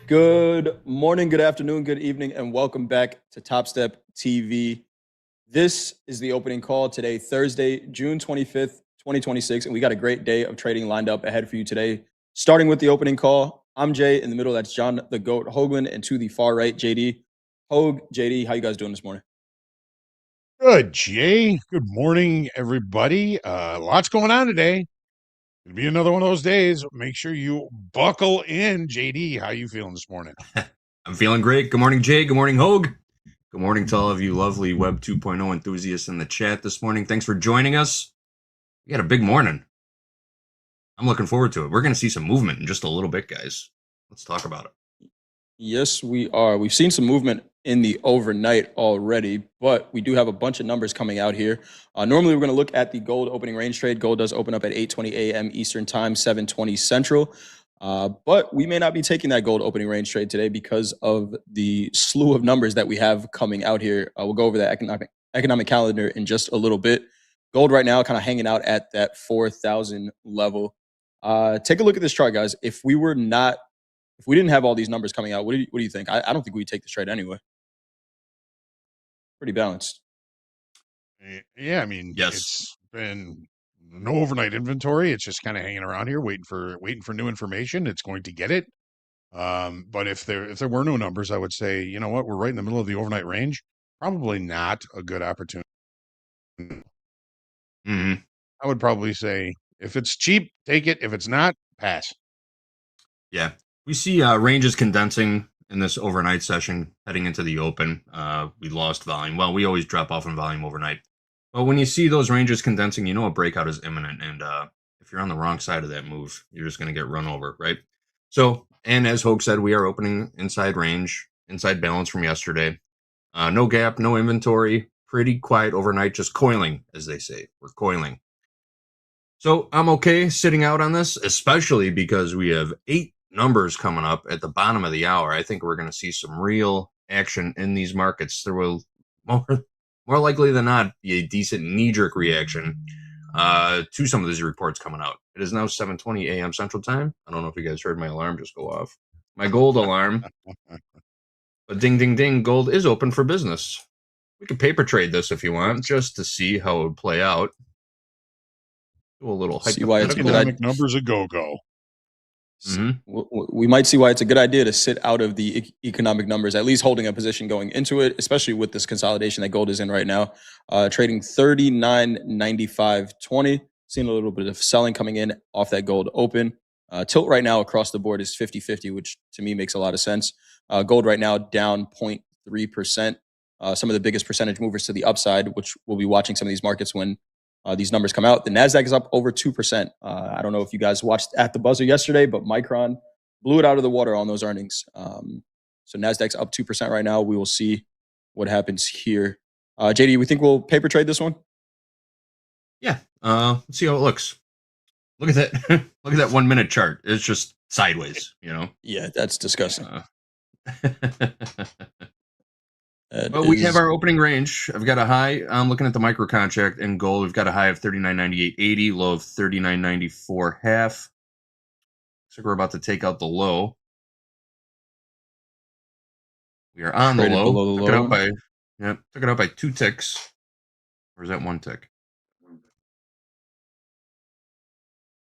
Good morning, good afternoon, good evening, and welcome back to Topstep TV. This is the opening call today, Thursday, June 25th, 2026, and we got a great day of trading lined up ahead for you today. Starting with the opening call, I'm Jay. In the middle, that's John the Goat Hoagland, and to the far right, JD. Hoag, JD, how you guys doing this morning? Good, Jay. Good morning, everybody. Lots going on today. It'll be another one of those days. Make sure you buckle in, JD. How you feeling this morning? I'm feeling great. Good morning, Jay. Good morning, Hoag. Good morning to all of you lovely Web 2.0 enthusiasts in the chat this morning. Thanks for joining us. We got a big morning. I'm looking forward to it. We're going to see some movement in just a little bit, guys. Let's talk about it. Yes, we are. We've seen some movement in the overnight already, but we do have a bunch of numbers coming out here. Normally, we're going to look at the gold opening range trade. Gold does open up at 8:20 a.m. Eastern Time, 7:20 Central. But we may not be taking that gold opening range trade today because of the slew of numbers that we have coming out here. We'll go over that economic calendar in just a little bit. Gold right now kind of hanging out at that 4,000 level. Take a look at this chart, guys. If we didn't have all these numbers coming out, what do you think? I don't think we'd take this trade anyway. Pretty balanced. Yeah, I mean, Yes. It's been no overnight inventory. It's just kind of hanging around here, waiting for new information. It's going to get it. But if there were no numbers, I would say, you know what, we're right in the middle of the overnight range. Probably not a good opportunity. Mm-hmm. I would probably say, if it's cheap, take it. If it's not, pass. Yeah. We see ranges condensing in this overnight session heading into the open. We lost volume. Well, we always drop off in volume overnight. But when you see those ranges condensing, you know a breakout is imminent. And if you're on the wrong side of that move, you're just going to get run over, right? So, and as Hoag said, we are opening inside range, inside balance from yesterday. No gap, no inventory. Pretty quiet overnight, just coiling, as they say. We're coiling. So I'm okay sitting out on this, especially because we have 8 numbers coming up at the bottom of the hour. I think we're going to see some real action in these markets. There will more likely than not be a decent knee-jerk reaction to some of these reports coming out. It is now 7:20 a.m. Central Time. I don't know if you guys heard my alarm just go off. My gold alarm. But ding, ding, ding, gold is open for business. We could paper trade this if you want, just to see how it would play out. Do a little See why it's a good idea. Numbers a go-go. Mm-hmm. We might see why it's a good idea to sit out of the economic numbers, at least holding a position going into it, especially with this consolidation that gold is in right now. Trading 39.95.20. Seeing a little bit of selling coming in off that gold open. Tilt right now across the board is 50-50, which to me makes a lot of sense. Gold right now down 0.3%. Some of the biggest percentage movers to the upside, which we'll be watching some of these markets when these numbers come out. The NASDAQ is up over 2%. I don't know if you guys watched at the buzzer yesterday, but Micron blew it out of the water on those earnings. So NASDAQ's up 2% right now. We will see what happens here. JD, we think we'll paper trade this one? Yeah. Let's see how it looks. Look at that. Look at that 1 minute chart. It's just sideways, you know? Yeah, that's disgusting. Well, we have our opening range. I've got a high. I'm looking at the micro contract in gold. We've got a high of 39.98.80, low of 39.94 half. Looks like we're about to take out the low. We are on the low. Took it out by 2 ticks. Or is that 1 tick?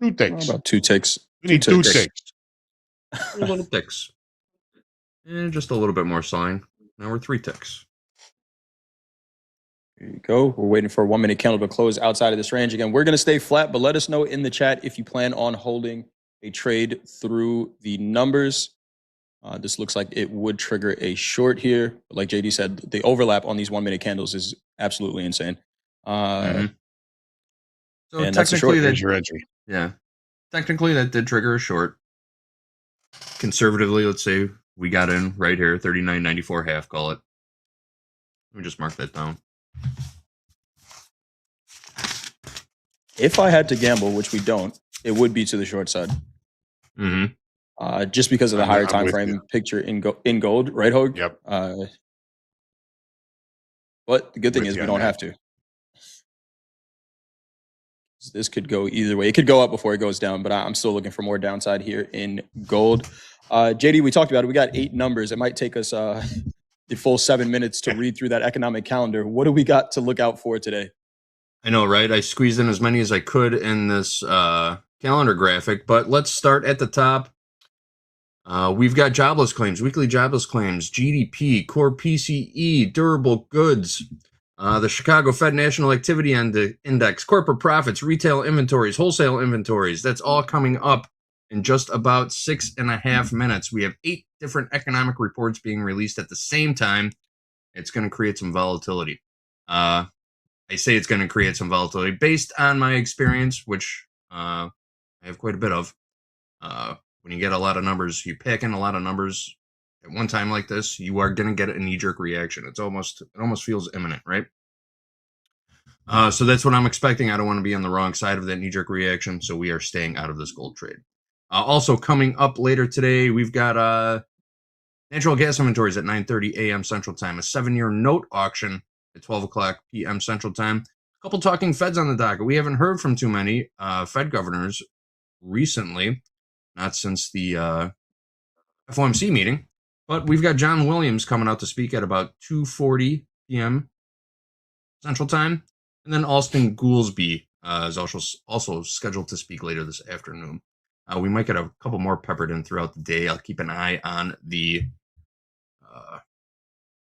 2 ticks. About 2 ticks. We need 2 ticks. 2 little ticks. And just a little bit more selling. Now we're 3 ticks. There you go. We're waiting for a 1 minute candle to close outside of this range. Again, we're going to stay flat, but let us know in the chat if you plan on holding a trade through the numbers. This looks like it would trigger a short here. But like JD said, the overlap on these 1 minute candles is absolutely insane. So and technically, that's your entry. Yeah. Technically, that did trigger a short. Conservatively, let's say we got in right here, 39.94 half, call it. Let me just mark that down. If I had to gamble, which we don't, it would be to the short side. Mm-hmm. Just because of the higher time frame picture in gold, right, Hoag? Yep. But the good thing is we don't have to. This could go either way. It could go up before it goes down, but I'm still looking for more downside here in gold. JD, we talked about it. We got 8 numbers. It might take us the full 7 minutes to read through that economic calendar. What do we got to look out for today? I know, right? I squeezed in as many as I could in this calendar graphic, but let's start at the top. We've got jobless claims, weekly jobless claims, GDP, core PCE, durable goods, the Chicago Fed National Activity Index, corporate profits, retail inventories, wholesale inventories. That's all coming up in just about 6.5 minutes. We have 8 different economic reports being released at the same time. It's going to create some volatility. I say it's going to create some volatility based on my experience, which I have quite a bit of. When you get a lot of numbers, you pack in a lot of numbers at one time like this, you are going to get a knee-jerk reaction. It almost feels imminent, right? So that's what I'm expecting. I don't want to be on the wrong side of that knee-jerk reaction, so we are staying out of this gold trade. Also coming up later today, we've got natural gas inventories at 9:30 a.m. Central Time, a 7-year note auction at 12 o'clock p.m. Central Time. A couple talking Feds on the docket. We haven't heard from too many Fed governors recently, not since the FOMC meeting, but we've got John Williams coming out to speak at about 2:40 p.m. Central Time, and then Alston Goolsbee is also scheduled to speak later this afternoon. We might get a couple more peppered in throughout the day. I'll keep an eye on the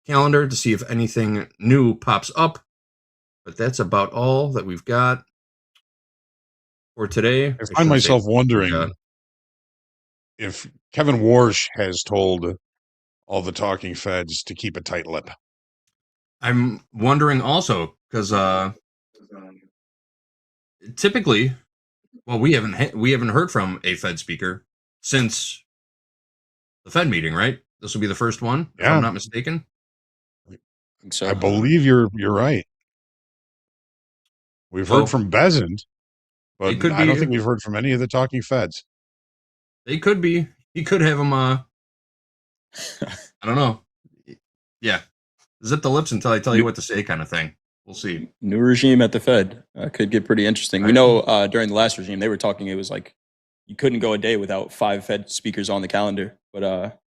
calendar to see if anything new pops up, but that's about all that we've got for today. I find myself wondering if Kevin Warsh has told all the talking Feds to keep a tight lip. I'm wondering also because typically, well, we haven't heard from a Fed speaker since the Fed meeting, right? This will be the first one, if I'm not mistaken. So I believe you're right. We've heard from Besant, but I don't think we've heard from any of the talking Feds. They could be. He could have them. I don't know. Yeah, zip the lips until I tell you what to say, kind of thing. We'll see. New regime at the Fed could get pretty interesting. We know during the last regime they were talking. It was like you couldn't go a day without 5 Fed speakers on the calendar. But a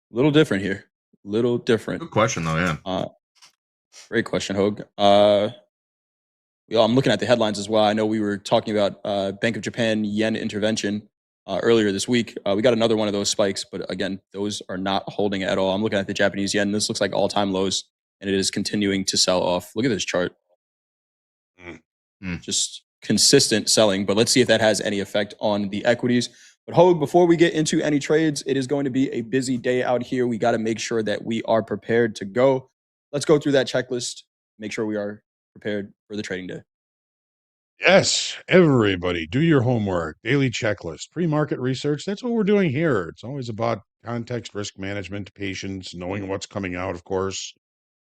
little different here. Little different. Good question though. Yeah. Great question, Hogue. I'm looking at the headlines as well. I know we were talking about Bank of Japan yen intervention earlier this week. We got another one of those spikes, but again, those are not holding at all. I'm looking at the Japanese yen. This looks like all-time lows, and it is continuing to sell off. Look at this chart. Just consistent selling, but let's see if that has any effect on the equities. But Hogue, before we get into any trades, it is going to be a busy day out here. We got to make sure that we are prepared to go. Let's go through that checklist, make sure we are prepared for the trading day. Yes, everybody, do your homework, daily checklist, pre-market research. That's what we're doing here. It's always about context, risk management, patience, knowing what's coming out, of course.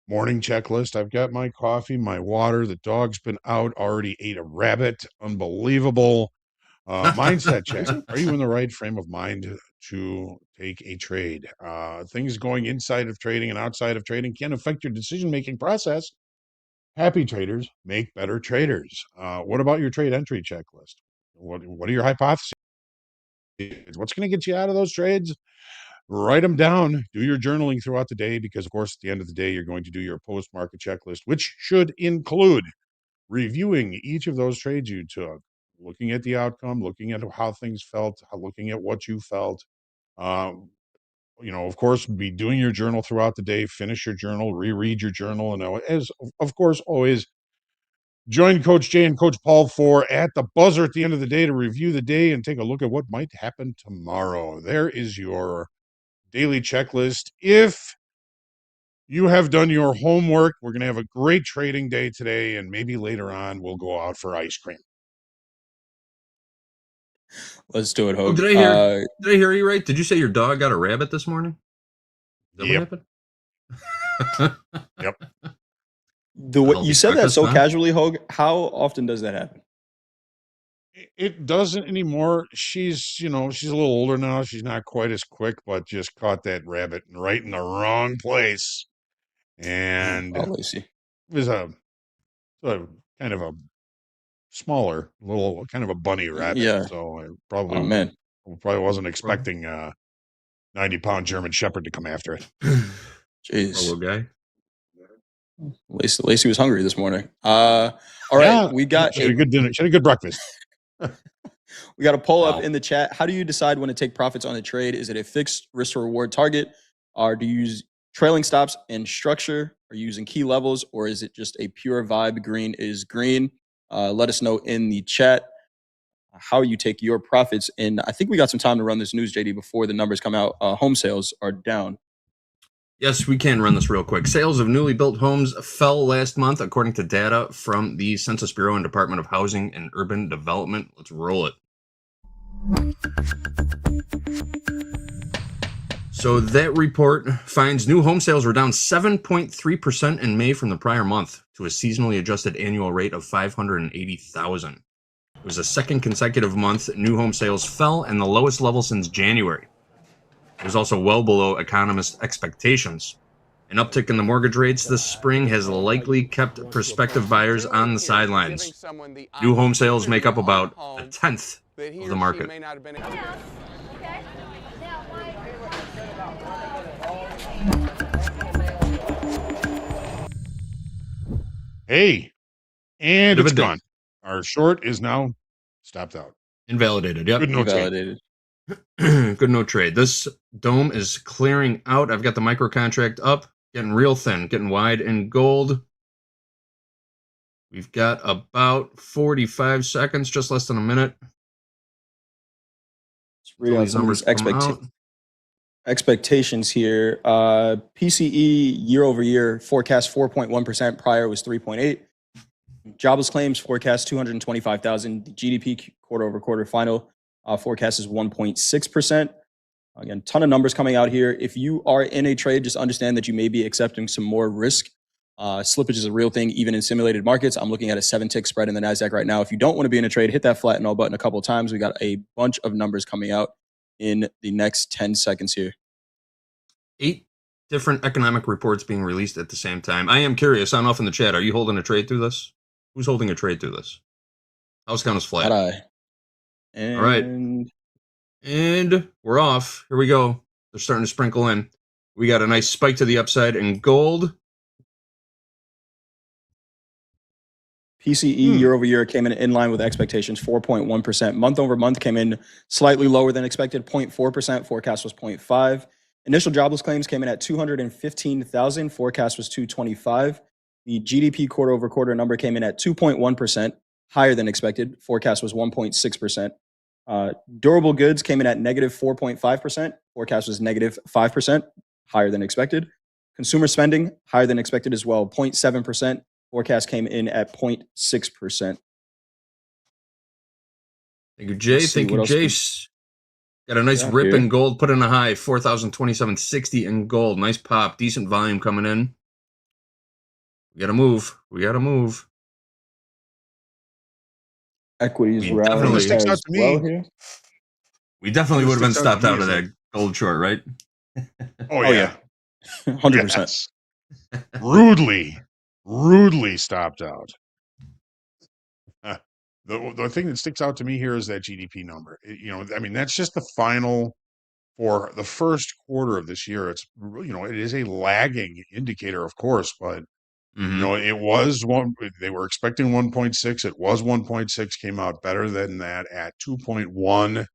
Morning checklist. I've got my coffee, my water. The dog's been out, already ate a rabbit. Unbelievable. Mindset check. Are you in the right frame of mind to take a trade? Things going inside of trading and outside of trading can affect your decision-making process. Happy traders make better traders. What about your trade entry checklist? What are your hypotheses? What's going to get you out of those trades? Write them down. Do your journaling throughout the day because, of course, at the end of the day, you're going to do your post-market checklist, which should include reviewing each of those trades you took, looking at the outcome, looking at how things felt, looking at what you felt. Of course, be doing your journal throughout the day, finish your journal, reread your journal, and as of course, always join Coach Jay and Coach Paul for at the buzzer at the end of the day to review the day and take a look at what might happen tomorrow. There is your daily checklist. If you have done your homework, we're going to have a great trading day today, and maybe later on we'll go out for ice cream. Let's do it, Hogue. Did I hear you right? Did you say your dog got a rabbit this morning? Is that what happened? Yep. You said that so casually, Hogue. How often does that happen? It doesn't anymore. She's a little older now. She's not quite as quick, but just caught that rabbit right in the wrong place. And I see. it was a kind of a smaller, little kind of a bunny rabbit. Yeah. So I Oh probably man. wasn't expecting 90-pound German Shepherd to come after it. Jeez. Hello, guy. Lacey was hungry this morning. All right, we got she had a good dinner. She had a good breakfast. we got a poll up Wow. in the chat. How do you decide when to take profits on a trade? Is it a fixed risk to reward target? Or do you use trailing stops and structure? Are you using key levels, or is it just a pure vibe? Green is green. Let us know in the chat how you take your profits. And I think we got some time to run this news, JD, before the numbers come out. Home sales are down. Yes, we can run this real quick. Sales of newly built homes fell last month, according to data from the Census Bureau and Department of Housing and Urban Development. Let's roll it. So that report finds new home sales were down 7.3% in May from the prior month to a seasonally adjusted annual rate of 580,000. It was the second consecutive month new home sales fell and the lowest level since January. It was also well below economists' expectations. An uptick in the mortgage rates this spring has likely kept prospective buyers on the sidelines. New home sales make up about a tenth of the market. Hey, and Bit of it's a dip. gone. Our short is now stopped out. Invalidated, yep. Good no trade. Invalidated. Good no trade. This dome is clearing out. I've got the micro contract up, getting real thin, getting wide in gold. We've got about 45 seconds, just less than a minute. Let's read Till out these some of numbers these come out. expectations here. PCE year over year forecast 4.1%. Prior was 3.8. Jobless claims forecast 225,000. The GDP quarter over quarter final forecast is 1.6%. Again, ton of numbers coming out here. If you are in a trade, just understand that you may be accepting some more risk. Slippage is a real thing, even in simulated markets. I'm looking at a 7-tick spread in the NASDAQ right now. If you don't want to be in a trade, hit that flatten all button a couple of times. We got a bunch of numbers coming out in the next 10 seconds here. 8 different economic reports being released at the same time. I am curious. I'm off in the chat. Are you holding a trade through this? Who's holding a trade through this? House count is flat. Not I. And All right. And we're off. Here we go. They're starting to sprinkle in. We got a nice spike to the upside in gold. PCE year over year came in line with expectations, 4.1%. Month over month came in slightly lower than expected, 0.4%. Forecast was 0.5. Initial jobless claims came in at 215,000. Forecast was 225. The GDP quarter over quarter number came in at 2.1%, higher than expected. Forecast was 1.6%. Durable goods came in at negative 4.5%. Forecast was negative 5%, higher than expected. Consumer spending, higher than expected as well, 0.7%. Forecast came in at 0.6%. Thank you, Jay. Thank you, Jace. Got a nice rip in gold, put in a high, 4,027.60 in gold. Nice pop, decent volume coming in. We got to move. We got to move. Equities rally sticks out to me. Here. We definitely would have been stopped out of that gold short, right? Oh yeah. 100%. Yes. Rudely stopped out. The thing that sticks out to me here is that GDP number. That's just the final for the first quarter of this year. It's it is a lagging indicator, of course, but it was one. They were expecting 1.6. It was 1.6. Came out better than that at 2.1.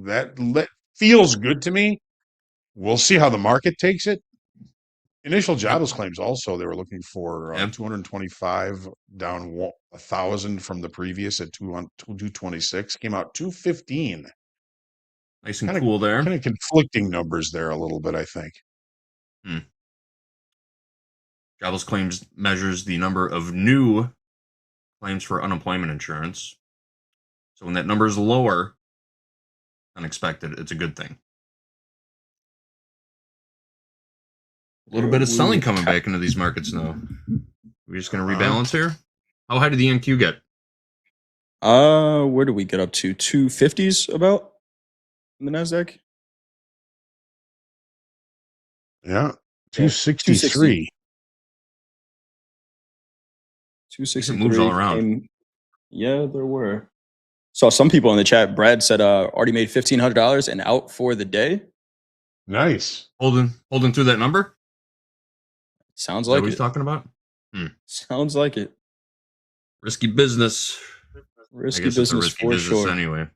That feels good to me. We'll see how the market takes it. Initial jobless claims also, they were looking for 225, down 1,000 from the previous at 226. Came out 215. Nice and cool there. Kind of conflicting numbers there a little bit, I think. Jobless claims measures the number of new claims for unemployment insurance. So when that number is lower than expected, it's a good thing. A little bit of selling coming back into these markets now. We're just going to rebalance here. How high did the NQ get? Where do we get up to? 250s about in the NASDAQ? Yeah, 263. Decent moves all 263 around. came. Yeah, there were. Saw some people in the chat. Brad said already made $1,500 and out for the day. Nice. Holding through that number? Sounds Is that like what he's it. talking about? Sounds like it. Risky business. I Risky guess it's a business risky for business sure. anyway.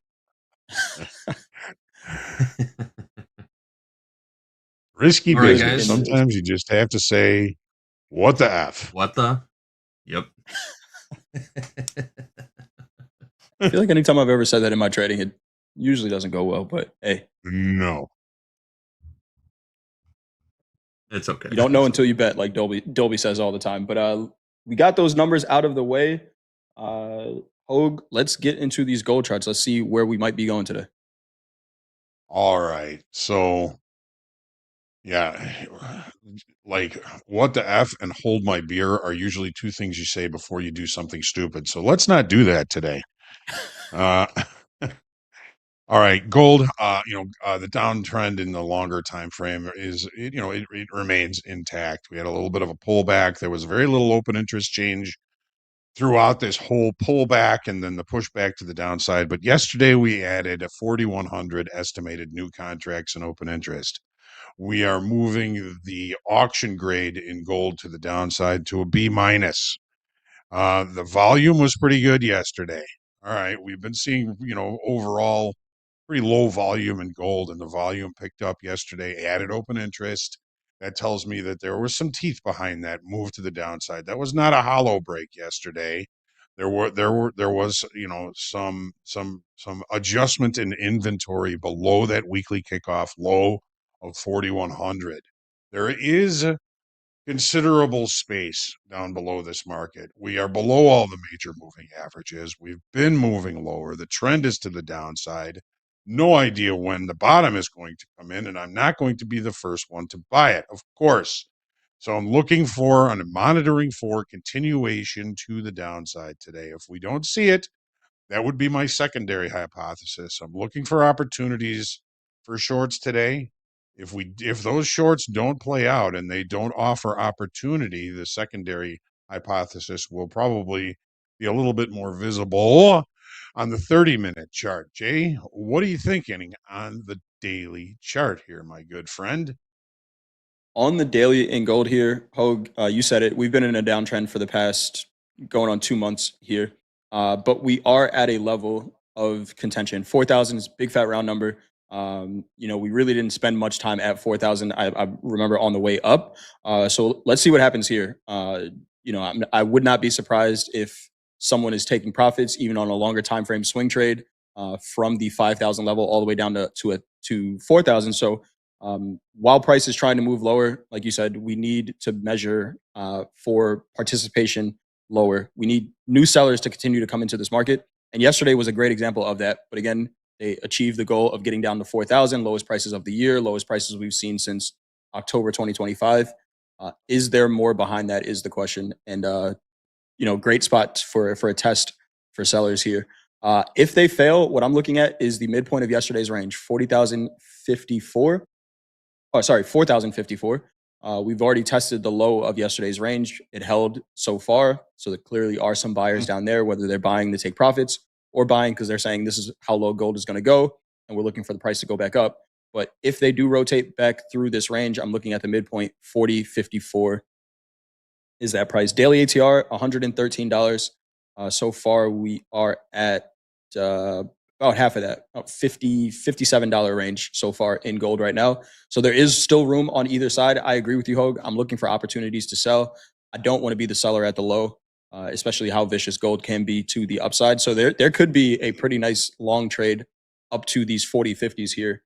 Risky All right, business. guys. Sometimes you just have to say, what the F? What the? Yep. I feel like anytime I've ever said that in my trading, it usually doesn't go well. But hey, No. It's okay. you don't know until you bet, like Dolby says all the time. But we got those numbers out of the way. Hogue, let's get into these gold charts. Let's see where we might be going today. All right. So, yeah, like what the F and hold my beer are usually two things you say before you do something stupid. So let's not do that today. Uh, all right, gold. The downtrend in the longer time frame it remains intact. We had a little bit of a pullback. There was very little open interest change throughout this whole pullback and then the pushback to the downside. But yesterday we added a 4,100 estimated new contracts in open interest. We are moving the auction grade in gold to the downside to a B minus. The volume was pretty good yesterday. All right, we've been seeing overall pretty low volume in gold, and the volume picked up yesterday, added open interest. That tells me that there was some teeth behind that move to the downside. That was not a hollow break yesterday. There was some adjustment in inventory below that weekly kickoff low of 4,100. There is considerable space down below this market. We are below all the major moving averages. We've been moving lower. The trend is to the downside. No idea when the bottom is going to come in, and I'm not going to be the first one to buy it, of course. So I'm looking for and monitoring for continuation to the downside today. If we don't see it, that would be my secondary hypothesis. I'm looking for opportunities for shorts today. If those shorts don't play out and they don't offer opportunity, the secondary hypothesis will probably be a little bit more visible on the 30-minute chart. Jay, what are you thinking on the daily chart here, my good friend? On the daily in gold here, Hogue, you said it. We've been in a downtrend for the past going on 2 months here, but we are at a level of contention. 4,000 is a big fat round number. We really didn't spend much time at 4,000. I remember on the way up. So let's see what happens here. I would not be surprised if someone is taking profits even on a longer time frame swing trade from the 5,000 level all the way down to 4,000. So while price is trying to move lower, like you said, we need to measure for participation lower. We need new sellers to continue to come into this market. And yesterday was a great example of that. But again, they achieved the goal of getting down to 4,000, lowest prices of the year, lowest prices we've seen since October 2025. Is there more behind that is the question. And, great spot for a test for sellers here. If they fail, what I'm looking at is the midpoint of yesterday's range, 40,054. Oh, sorry, 4,054. We've already tested the low of yesterday's range. It held so far. So there clearly are some buyers down there, whether they're buying to take profits or buying because they're saying this is how low gold is going to go. And we're looking for the price to go back up. But if they do rotate back through this range, I'm looking at the midpoint, 40.54 is that price. Daily ATR, $113. So far, we are at about half of that, about $57 range so far in gold right now. So there is still room on either side. I agree with you, Hogue. I'm looking for opportunities to sell. I don't want to be the seller at the low, especially how vicious gold can be to the upside. So there could be a pretty nice long trade up to these 40.50s here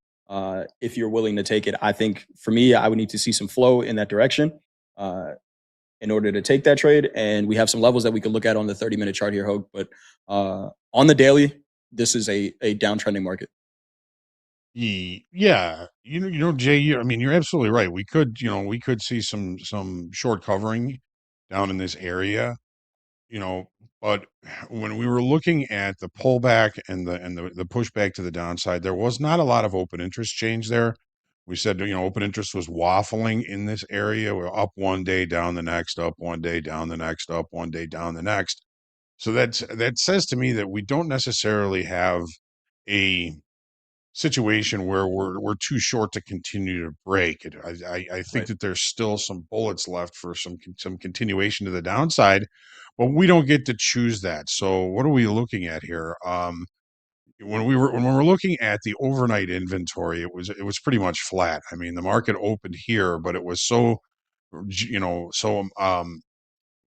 if you're willing to take it. I think for me, I would need to see some flow in that direction in order to take that trade. And we have some levels that we could look at on the 30-minute chart here, Hogue. But on the daily, this is a downtrending market. Yeah, Jay. You're absolutely right. We could see some short covering down in this area, but when we were looking at the pullback and the pushback to the downside, there was not a lot of open interest change there. We said, open interest was waffling in this area. We're up one day, down the next, up one day, down the next, up one day, down the next. So that says to me that we don't necessarily have a situation where we're too short to continue to break it. I think Right. that there's still some bullets left for some continuation to the downside, but we don't get to choose that. So what are we looking at here? When we're looking at the overnight inventory, it was pretty much flat. I mean, the market opened here, but it was so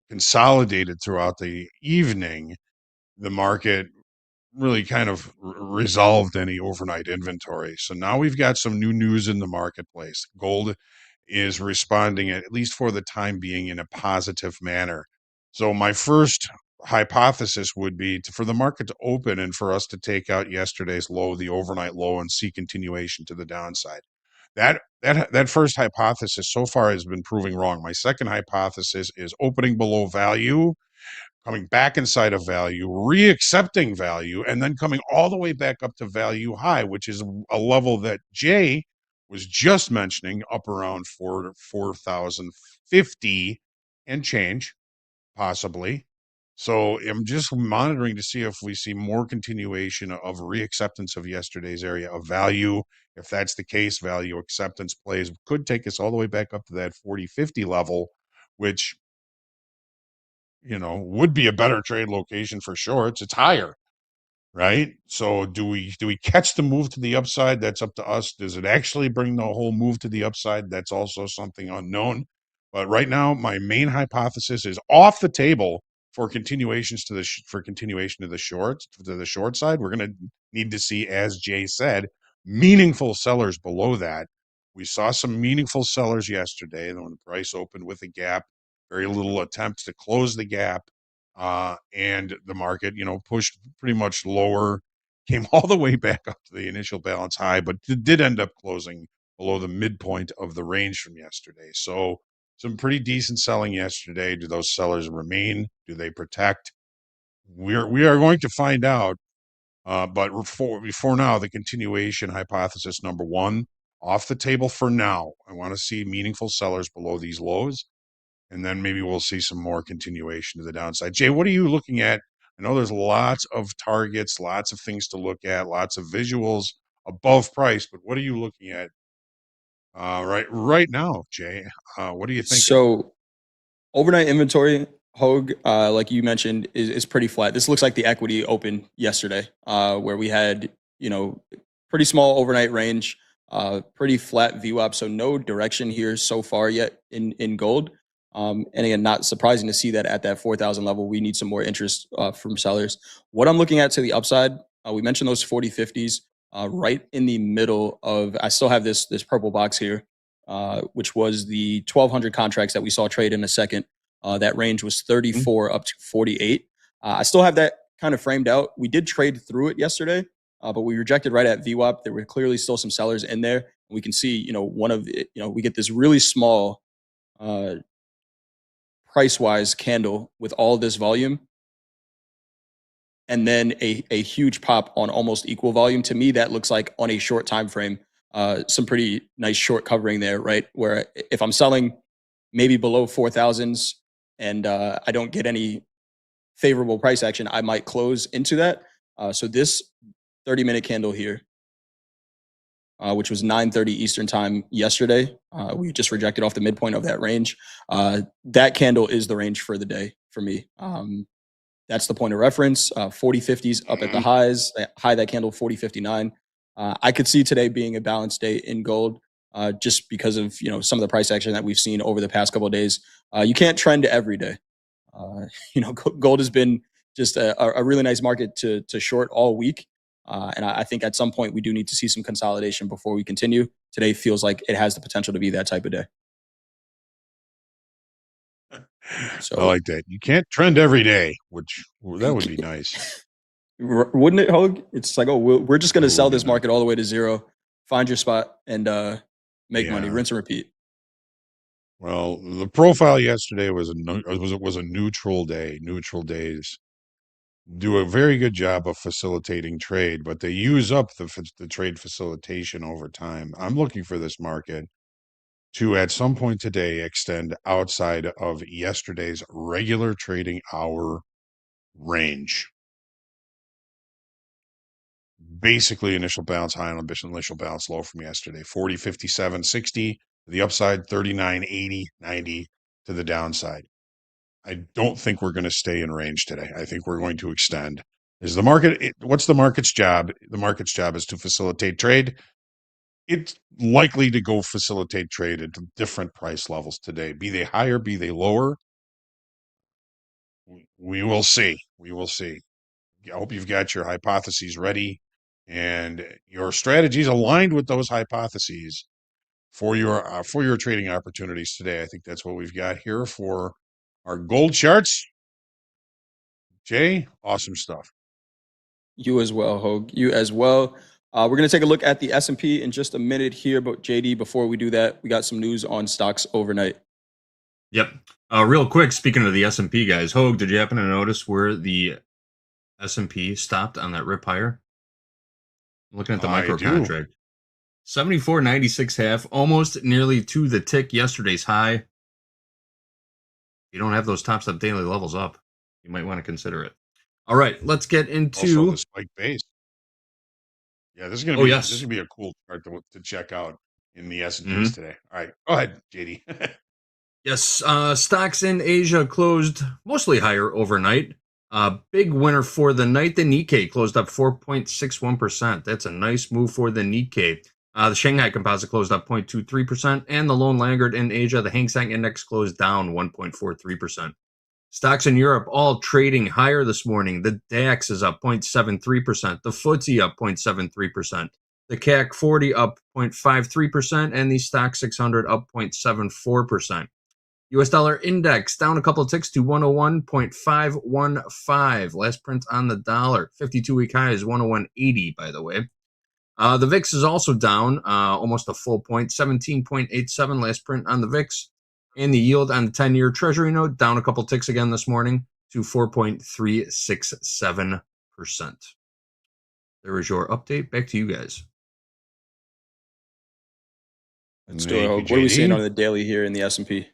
consolidated throughout the evening. The market really kind of resolved any overnight inventory. So now we've got some new news in the marketplace. Gold is responding, at least for the time being, in a positive manner. So my first hypothesis would be for the market to open and for us to take out yesterday's low, the overnight low, and see continuation to the downside. That first hypothesis so far has been proving wrong. My second hypothesis is opening below value, coming back inside of value, reaccepting value, and then coming all the way back up to value high, which is a level that Jay was just mentioning, up around 4,050 and change, possibly. So I'm just monitoring to see if we see more continuation of reacceptance of yesterday's area of value. If that's the case, value acceptance plays could take us all the way back up to that 4050 level, which would be a better trade location for shorts. It's higher, right? So do we catch the move to the upside? That's up to us. Does it actually bring the whole move to the upside? That's also something unknown. But right now, my main hypothesis is off the table for continuations for continuation to the short side. We're going to need to see, as Jay said, meaningful sellers below that. We saw some meaningful sellers yesterday, and when the price opened with a gap, very little attempts to close the gap, and the market, pushed pretty much lower, came all the way back up to the initial balance high, but did end up closing below the midpoint of the range from yesterday. So some pretty decent selling yesterday. Do those sellers remain? Do they protect? We are going to find out. But before now, the continuation hypothesis number one off the table for now. I want to see meaningful sellers below these lows, and then maybe we'll see some more continuation to the downside. Jay, what are you looking at? I know there's lots of targets, lots of things to look at, lots of visuals above price, but what are you looking at right now, Jay? What are you thinking? So overnight inventory, Hogue, like you mentioned, is pretty flat. This looks like the equity opened yesterday, where we had, pretty small overnight range, pretty flat VWAP, so no direction here so far yet in gold. And again, not surprising to see that at that 4,000 level, we need some more interest from sellers. What I'm looking at to the upside, we mentioned those 40/50s right in the middle of. I still have this purple box here, which was the 1,200 contracts that we saw trade in a second. That range was 34 up to 48. I still have that kind of framed out. We did trade through it yesterday, but we rejected right at VWAP. There were clearly still some sellers in there. We can see, we get this really small price-wise candle with all this volume, and then a huge pop on almost equal volume. To me, that looks like on a short time frame, some pretty nice short covering there, right? Where if I'm selling maybe below 4,000s and I don't get any favorable price action, I might close into that. So this 30-minute candle here, which was 9:30 Eastern time yesterday, we just rejected off the midpoint of that range. That candle is the range for the day for me. That's the point of reference. 40/50s up at the highs. That candle 40.59. I could see today being a balanced day in gold, just because of some of the price action that we've seen over the past couple of days. You can't trend every day. Gold has been just a really nice market to short all week. And I think at some point we do need to see some consolidation before we continue. Today feels like it has the potential to be that type of day. So I like that. You can't trend every day, which that would be nice. Wouldn't it, Hogue? It's like, we're just going to sell this nice. market all the way to zero, find your spot, and make money, rinse and repeat. Well, the profile yesterday was a neutral day. Neutral days do a very good job of facilitating trade, but they use up the trade facilitation over time. I'm looking for this market to at some point today extend outside of yesterday's regular trading hour range. Basically, initial bounce high on initial bounce low from yesterday 40, 57, 60 to the upside, 39, 80, 90 to the downside. I don't think we're going to stay in range today. I think we're going to extend. Is the market, what's the market's job? The market's job is to facilitate trade. It's likely to go facilitate trade at different price levels today. Be they higher, be they lower. We will see. We will see. I hope you've got your hypotheses ready and your strategies aligned with those hypotheses for your trading opportunities today. I think that's what we've got here for our gold charts. Jay, awesome stuff. You as well, Hogue. You as well. We're going to take a look at the S&P in just a minute here, but JD, before we do that, we got some news on stocks overnight. Yep. Real quick, speaking of the S&P, guys, Hogue, did you happen to notice where the S&P stopped on that rip higher? Looking at the micro contract. 74.96 half, almost nearly to the tick yesterday's high. You don't have those Topstep daily levels up, you might want to consider it. All right, let's get into also the spike base. Yeah, this is gonna be this is gonna be a cool chart to check out in the S&Ps today. All right, go ahead, JD. Yes, stocks in Asia closed mostly higher overnight. Big winner for the night. The Nikkei closed up 4.61%. That's a nice move for the Nikkei. The Shanghai Composite closed up 0.23%, and the lone laggard in Asia, the Hang Seng Index, closed down 1.43%. Stocks in Europe all trading higher this morning. The DAX is up 0.73%. The FTSE up 0.73%. The CAC 40 up 0.53%, and the Stock 600 up 0.74%. US dollar index down a couple of ticks to 101.515. Last print on the dollar. 52-week high is 101.80, by the way. The VIX is also down almost a full point, 17.87 last print on the VIX. And the yield on the 10-year Treasury note down a couple ticks again this morning to 4.367%. There is your update. Back to you guys. Let's do it, Hogue. What are we seeing on the daily here in the S&P?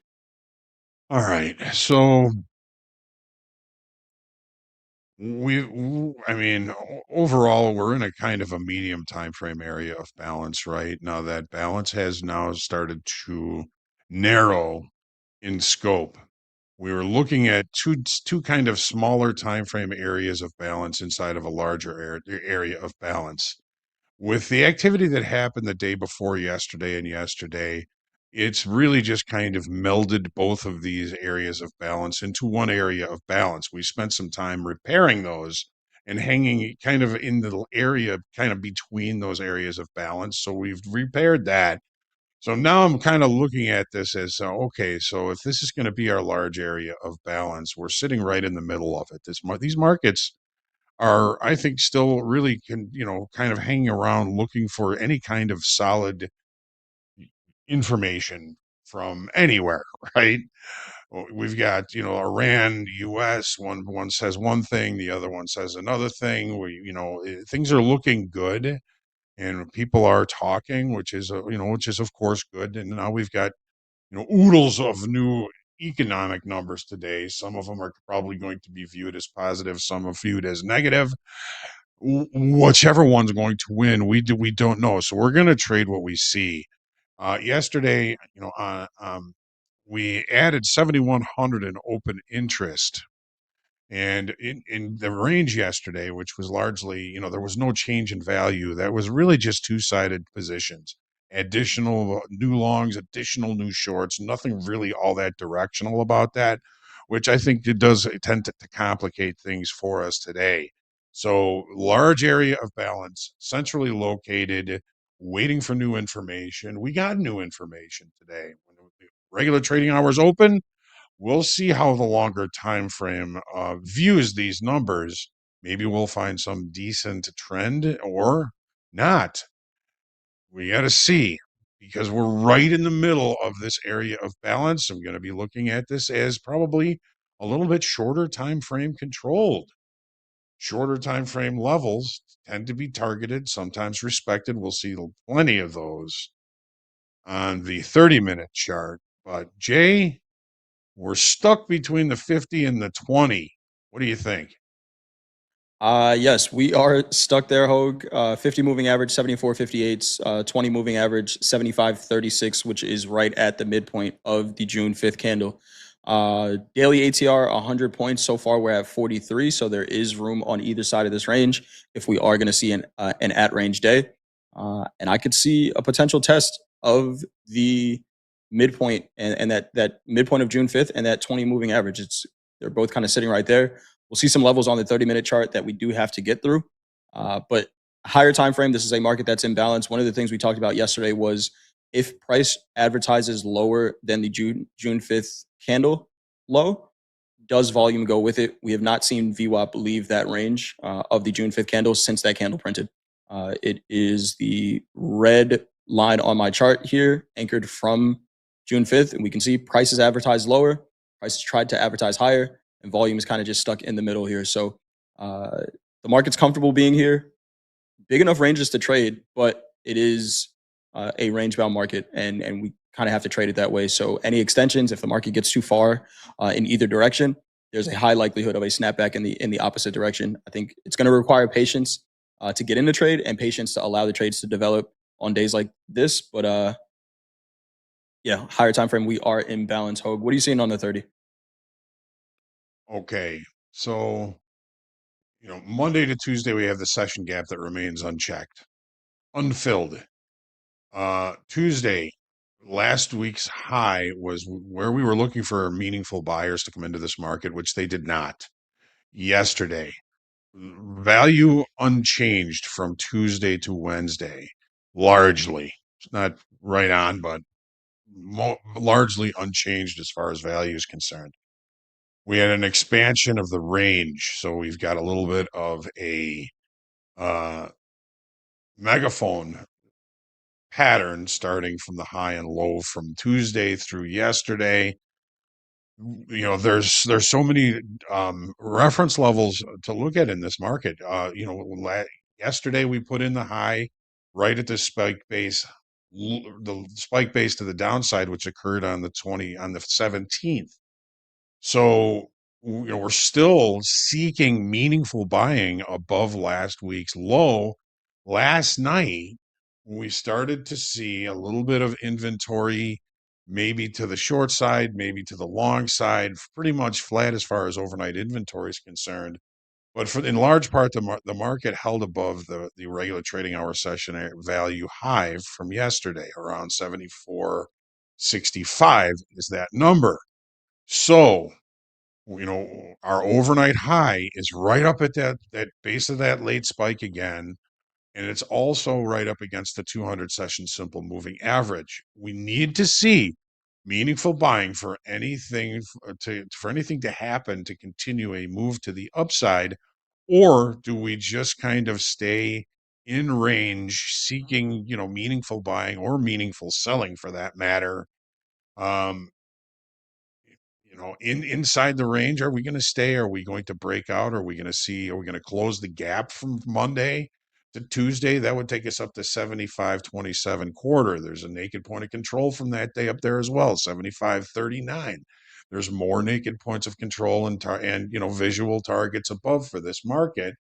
All right, so overall, we're in a kind of a medium time frame area of balance right now. That balance has now started to narrow in scope. We were looking at two kind of smaller time frame areas of balance inside of a larger area of balance. With the activity that happened the day before yesterday, it's really just kind of melded both of these areas of balance into one area of balance. We spent some time repairing those and hanging kind of in the area kind of between those areas of balance. So we've repaired that. So now I'm kind of looking at this as okay, so if this is going to be our large area of balance, we're sitting right in the middle of it. These markets are, I think, still really kind of hanging around looking for any kind of solid information from anywhere, right? We've got, Iran, US, one says one thing, the other one says another thing. Things are looking good and people are talking, which is of course good. And now we've got, oodles of new economic numbers today. Some of them are probably going to be viewed as positive, some are viewed as negative. Whichever one's going to win, we don't know. So we're going to trade what we see. Yesterday, we added 7,100 in open interest. And in the range yesterday, which was largely, there was no change in value. That was really just two-sided positions, additional new longs, additional new shorts, nothing really all that directional about that, which I think it does tend to complicate things for us today. So large area of balance, centrally located, waiting for new information. We got new information today. When the regular trading hours open, we'll see how the longer time frame views these numbers. Maybe we'll find some decent trend or not. We got to see, because we're right in the middle of this area of balance. I'm going to be looking at this as probably a little bit shorter time frame controlled. shorter time frame levels tend to be targeted, sometimes respected. We'll see plenty of those on the 30-minute chart. But Jay, we're stuck between the 50 and the 20. What do you think? Yes, we are stuck there, Hogue. 50 moving average, 74.58, 20 moving average, 75.36, which is right at the midpoint of the June 5th candle. Daily ATR, 100 points. So far, we're at 43, so there is room on either side of this range if we are going to see an at-range day. And I could see a potential test of the midpoint and that midpoint of June 5th and that 20 moving average. They're both kind of sitting right there. We'll see some levels on the 30-minute chart that we do have to get through. But higher time frame, this is a market that's in balance. One of the things we talked about yesterday was if price advertises lower than the June 5th candle low, does volume go with it? We have not seen VWAP leave that range of the June 5th candle since that candle printed. It is the red line on my chart here, anchored from June 5th, and we can see prices advertised lower, prices tried to advertise higher, and volume is kind of just stuck in the middle here. So the market's comfortable being here. Big enough ranges to trade, but it is a range-bound market, and we kind of have to trade it that way. So any extensions, if the market gets too far in either direction, there's a high likelihood of a snapback in the opposite direction. I think it's going to require patience to get in the trade and patience to allow the trades to develop on days like this. But yeah, higher time frame, we are in balance. Hogue, what are you seeing on the 30? Okay, so Monday to Tuesday we have the session gap that remains unchecked, unfilled. Tuesday, last week's high was where we were looking for meaningful buyers to come into this market, which they did not. Yesterday, value unchanged from Tuesday to Wednesday, largely. It's not right on, but largely unchanged as far as value is concerned. We had an expansion of the range, so we've got a little bit of a megaphone pattern starting from the high and low from Tuesday through yesterday. There's so many reference levels to look at in this market. Yesterday we put in the high right at the spike base, the spike base to the downside, which occurred on the 17th. So we're still seeking meaningful buying above last week's low. Last night, we started to see a little bit of inventory, maybe to the short side, maybe to the long side, pretty much flat as far as overnight inventory is concerned. But in large part, the market held above the regular trading hour session value high from yesterday, around 74.65 is that number. So our overnight high is right up at that base of that late spike again. And it's also right up against the 200 session simple moving average. We need to see meaningful buying for anything to happen to continue a move to the upside, or do we just kind of stay in range seeking, meaningful buying or meaningful selling for that matter? Inside the range, are we going to stay? Are we going to break out? Are we going to close the gap from Monday to Tuesday? That would take us up to 75.27 quarter. There's a naked point of control from that day up there as well, 75.39. There's more naked points of control and visual targets above for this market.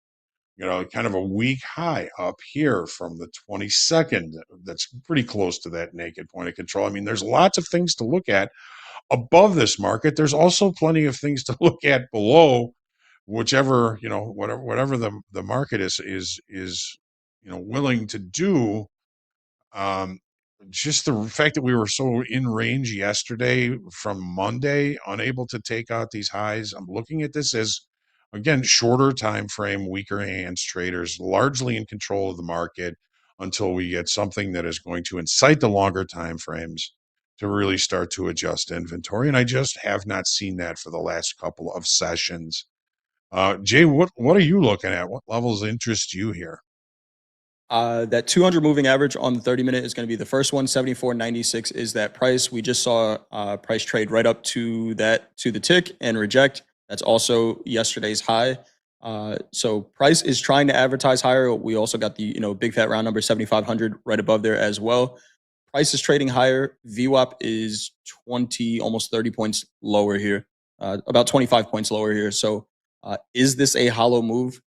Kind of a weak high up here from the 22nd. That's pretty close to that naked point of control. I mean, there's lots of things to look at above this market. There's also plenty of things to look at below, whatever the market is willing to do. Just the fact that we were so in range yesterday from Monday, unable to take out these highs. I'm looking at this as, again, shorter time frame, weaker hands traders, largely in control of the market until we get something that is going to incite the longer time frames to really start to adjust inventory. And I just have not seen that for the last couple of sessions. Jay, what are you looking at? What levels interest you here? That 200 moving average on the 30-minute is going to be the first one. 74.96 is that price. We just saw price trade right up to the tick and reject. That's also yesterday's high. So price is trying to advertise higher. We also got the big fat round number 7,500 right above there as well. Price is trading higher. VWAP is 20, almost 30 points lower here, about 25 points lower here. So is this a hollow move?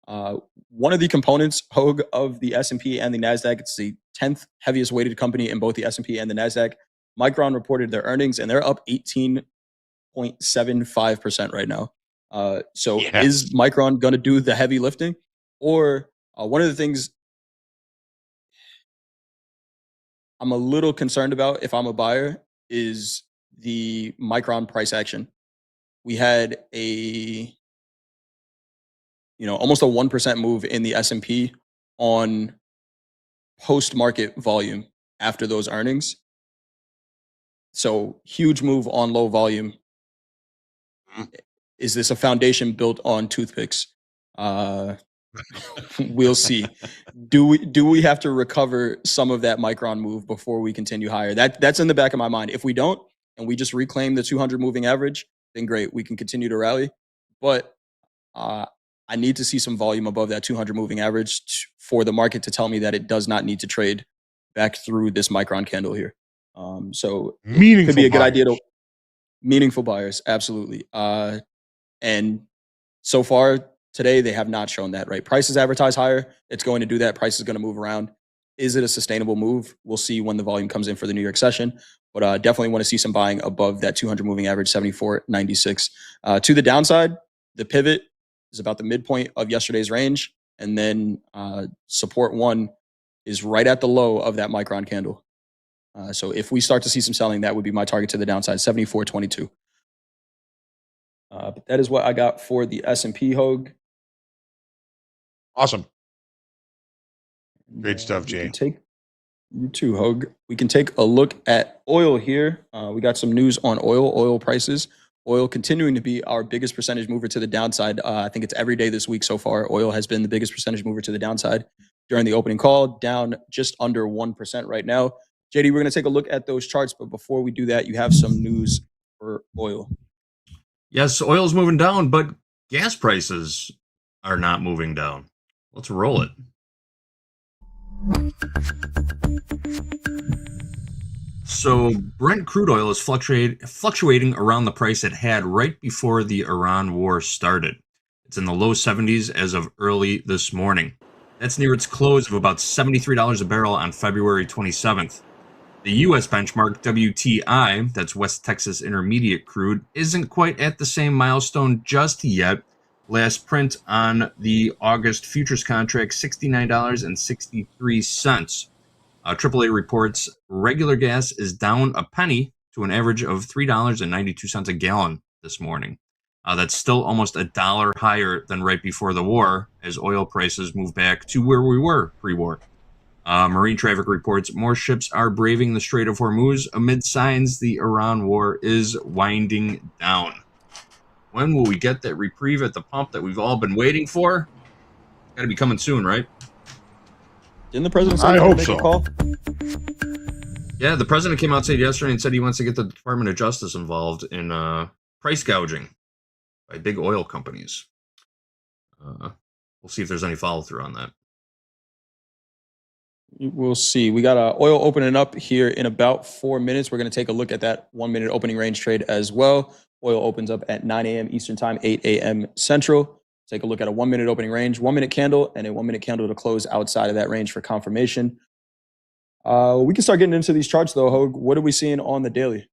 One of the components, Hogue, of the S&P and the NASDAQ, it's the 10th heaviest weighted company in both the S&P and the NASDAQ. Micron reported their earnings, and they're up 18.75% right now. So is Micron going to do the heavy lifting? Or one of the things I'm a little concerned about if I'm a buyer is the Micron price action. We had almost a 1% move in the S&P on post-market volume after those earnings. So huge move on low volume. Is this a foundation built on toothpicks? We'll see. Do we have to recover some of that Micron move before we continue higher? That's in the back of my mind. If we don't, and we just reclaim the 200 moving average, then great, we can continue to rally. But I need to see some volume above that 200 moving average for the market to tell me that it does not need to trade back through this Micron candle here. So it could be a good idea to meaningful buyers, absolutely. And so far today, they have not shown that, right? Price is advertised higher. It's going to do that. Price is going to move around. Is it a sustainable move? We'll see when the volume comes in for the New York session. But definitely want to see some buying above that 200 moving average, 74.96. To the downside, the pivot is about the midpoint of yesterday's range. And then support one is right at the low of that Micron candle. So if we start to see some selling, that would be my target to the downside, 74.22. But that is what I got for the S&P, Hogue. Awesome. Great stuff, Jay. You too, Hogue. We can take a look at oil here. We got some news on oil prices. Oil continuing to be our biggest percentage mover to the downside. I think it's every day this week so far. Oil has been the biggest percentage mover to the downside during the opening call, down just under 1% right now. JD, we're going to take a look at those charts, but before we do that, you have some news for oil. Yes, oil is moving down, but gas prices are not moving down. Let's roll it. So Brent crude oil is fluctuating around the price it had right before the Iran war started. It's in the low 70s as of early this morning. That's near its close of about $73 a barrel on February 27th. The U.S. benchmark WTI, that's West Texas Intermediate crude, isn't quite at the same milestone just yet. Last print on the August futures contract, $69.63. AAA reports regular gas is down a penny to an average of $3.92 a gallon this morning. That's still almost $1 higher than right before the war, as oil prices move back to where we were pre-war. Marine traffic reports more ships are braving the Strait of Hormuz amid signs the Iran war is winding down. When will we get that reprieve at the pump that we've all been waiting for? Got to be coming soon, right? Didn't the president say I hope make so. a call? Yeah, the president came out yesterday and said he wants to get the Department of Justice involved in price gouging by big oil companies. We'll see if there's any follow-through on that. We'll see. We got oil opening up here in about 4 minutes. We're going to take a look at that 1 minute opening range trade as well. Oil opens up at 9 a.m. Eastern time, 8 a.m. Central. Take a look at a 1 minute opening range, 1 minute candle, and a 1 minute candle to close outside of that range for confirmation. We can start getting into these charts though, Hogue. What are we seeing on the daily?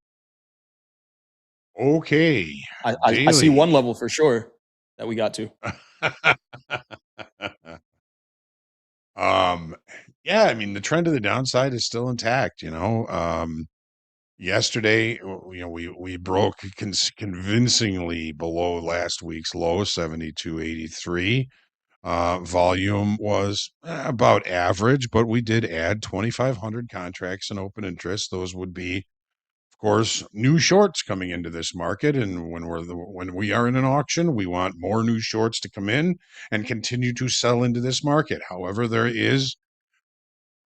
Okay. I see one level for sure that we got to. Yeah, I mean, the trend of the downside is still intact, yesterday, we broke convincingly below last week's low, 72.83. Volume was about average, but we did add 2,500 contracts in open interest. Those would be, of course, new shorts coming into this market. And when we are in an auction, we want more new shorts to come in and continue to sell into this market. However, there is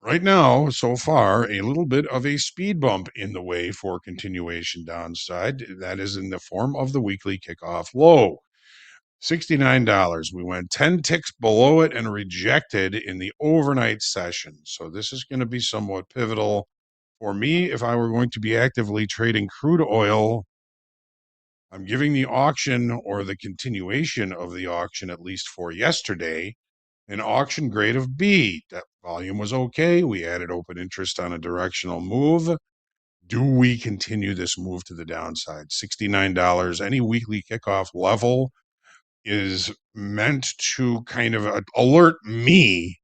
right now, so far, a little bit of a speed bump in the way for continuation downside. That is in the form of the weekly kickoff low. $69. We went 10 ticks below it and rejected in the overnight session. So this is going to be somewhat pivotal for me if I were going to be actively trading crude oil. I'm giving the auction or the continuation of the auction, at least for yesterday, an auction grade of B. That volume was okay. We added open interest on a directional move. Do we continue this move to the downside? $69. Any weekly kickoff level is meant to kind of alert me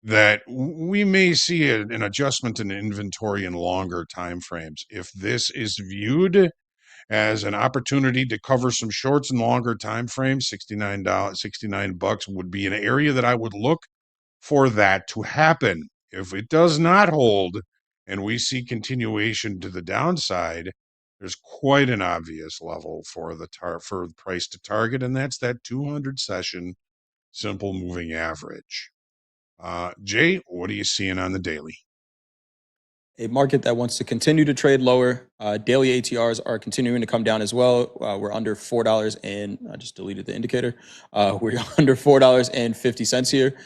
that we may see an adjustment in inventory in longer time frames. If this is viewed as an opportunity to cover some shorts in longer time frames, $69 would be an area that I would look for that to happen. If it does not hold and we see continuation to the downside, there's quite an obvious level for the price to target, and that's that 200 session simple moving average. Jay, what are you seeing on the daily? A market that wants to continue to trade lower. Daily ATRs are continuing to come down as well. We're under $4, and I just deleted the indicator. We're under $4.50 here.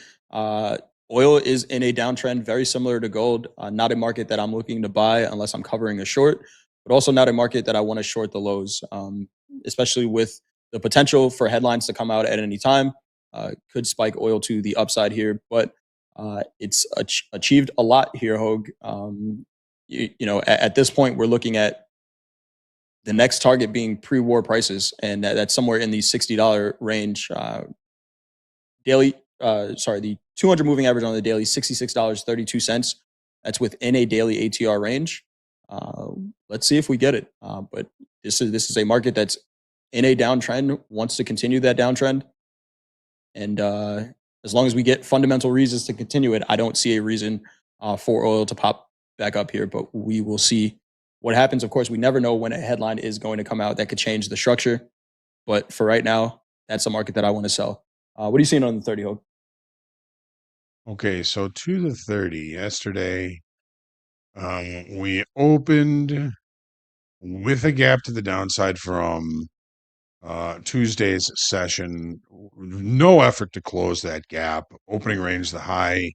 Oil is in a downtrend, very similar to gold. Not a market that I'm looking to buy unless I'm covering a short, but also not a market that I want to short the lows, especially with the potential for headlines to come out at any time. Could spike oil to the upside here, but it's achieved a lot here, Hogue. At this point, we're looking at the next target being pre-war prices, and that's somewhere in the $60 range. The 200 moving average on the daily, $66.32. That's within a daily ATR range. Let's see if we get it. But this is a market that's in a downtrend, wants to continue that downtrend, and as long as we get fundamental reasons to continue it, I don't see a reason for oil to pop back up here, but we will see what happens. Of course, we never know when a headline is going to come out that could change the structure, but for right now, that's a market that I want to sell. What are you seeing on the 30, Hogue? Okay, so to the 30 yesterday, we opened with a gap to the downside from Tuesday's session. No effort to close that gap. Opening range, the high.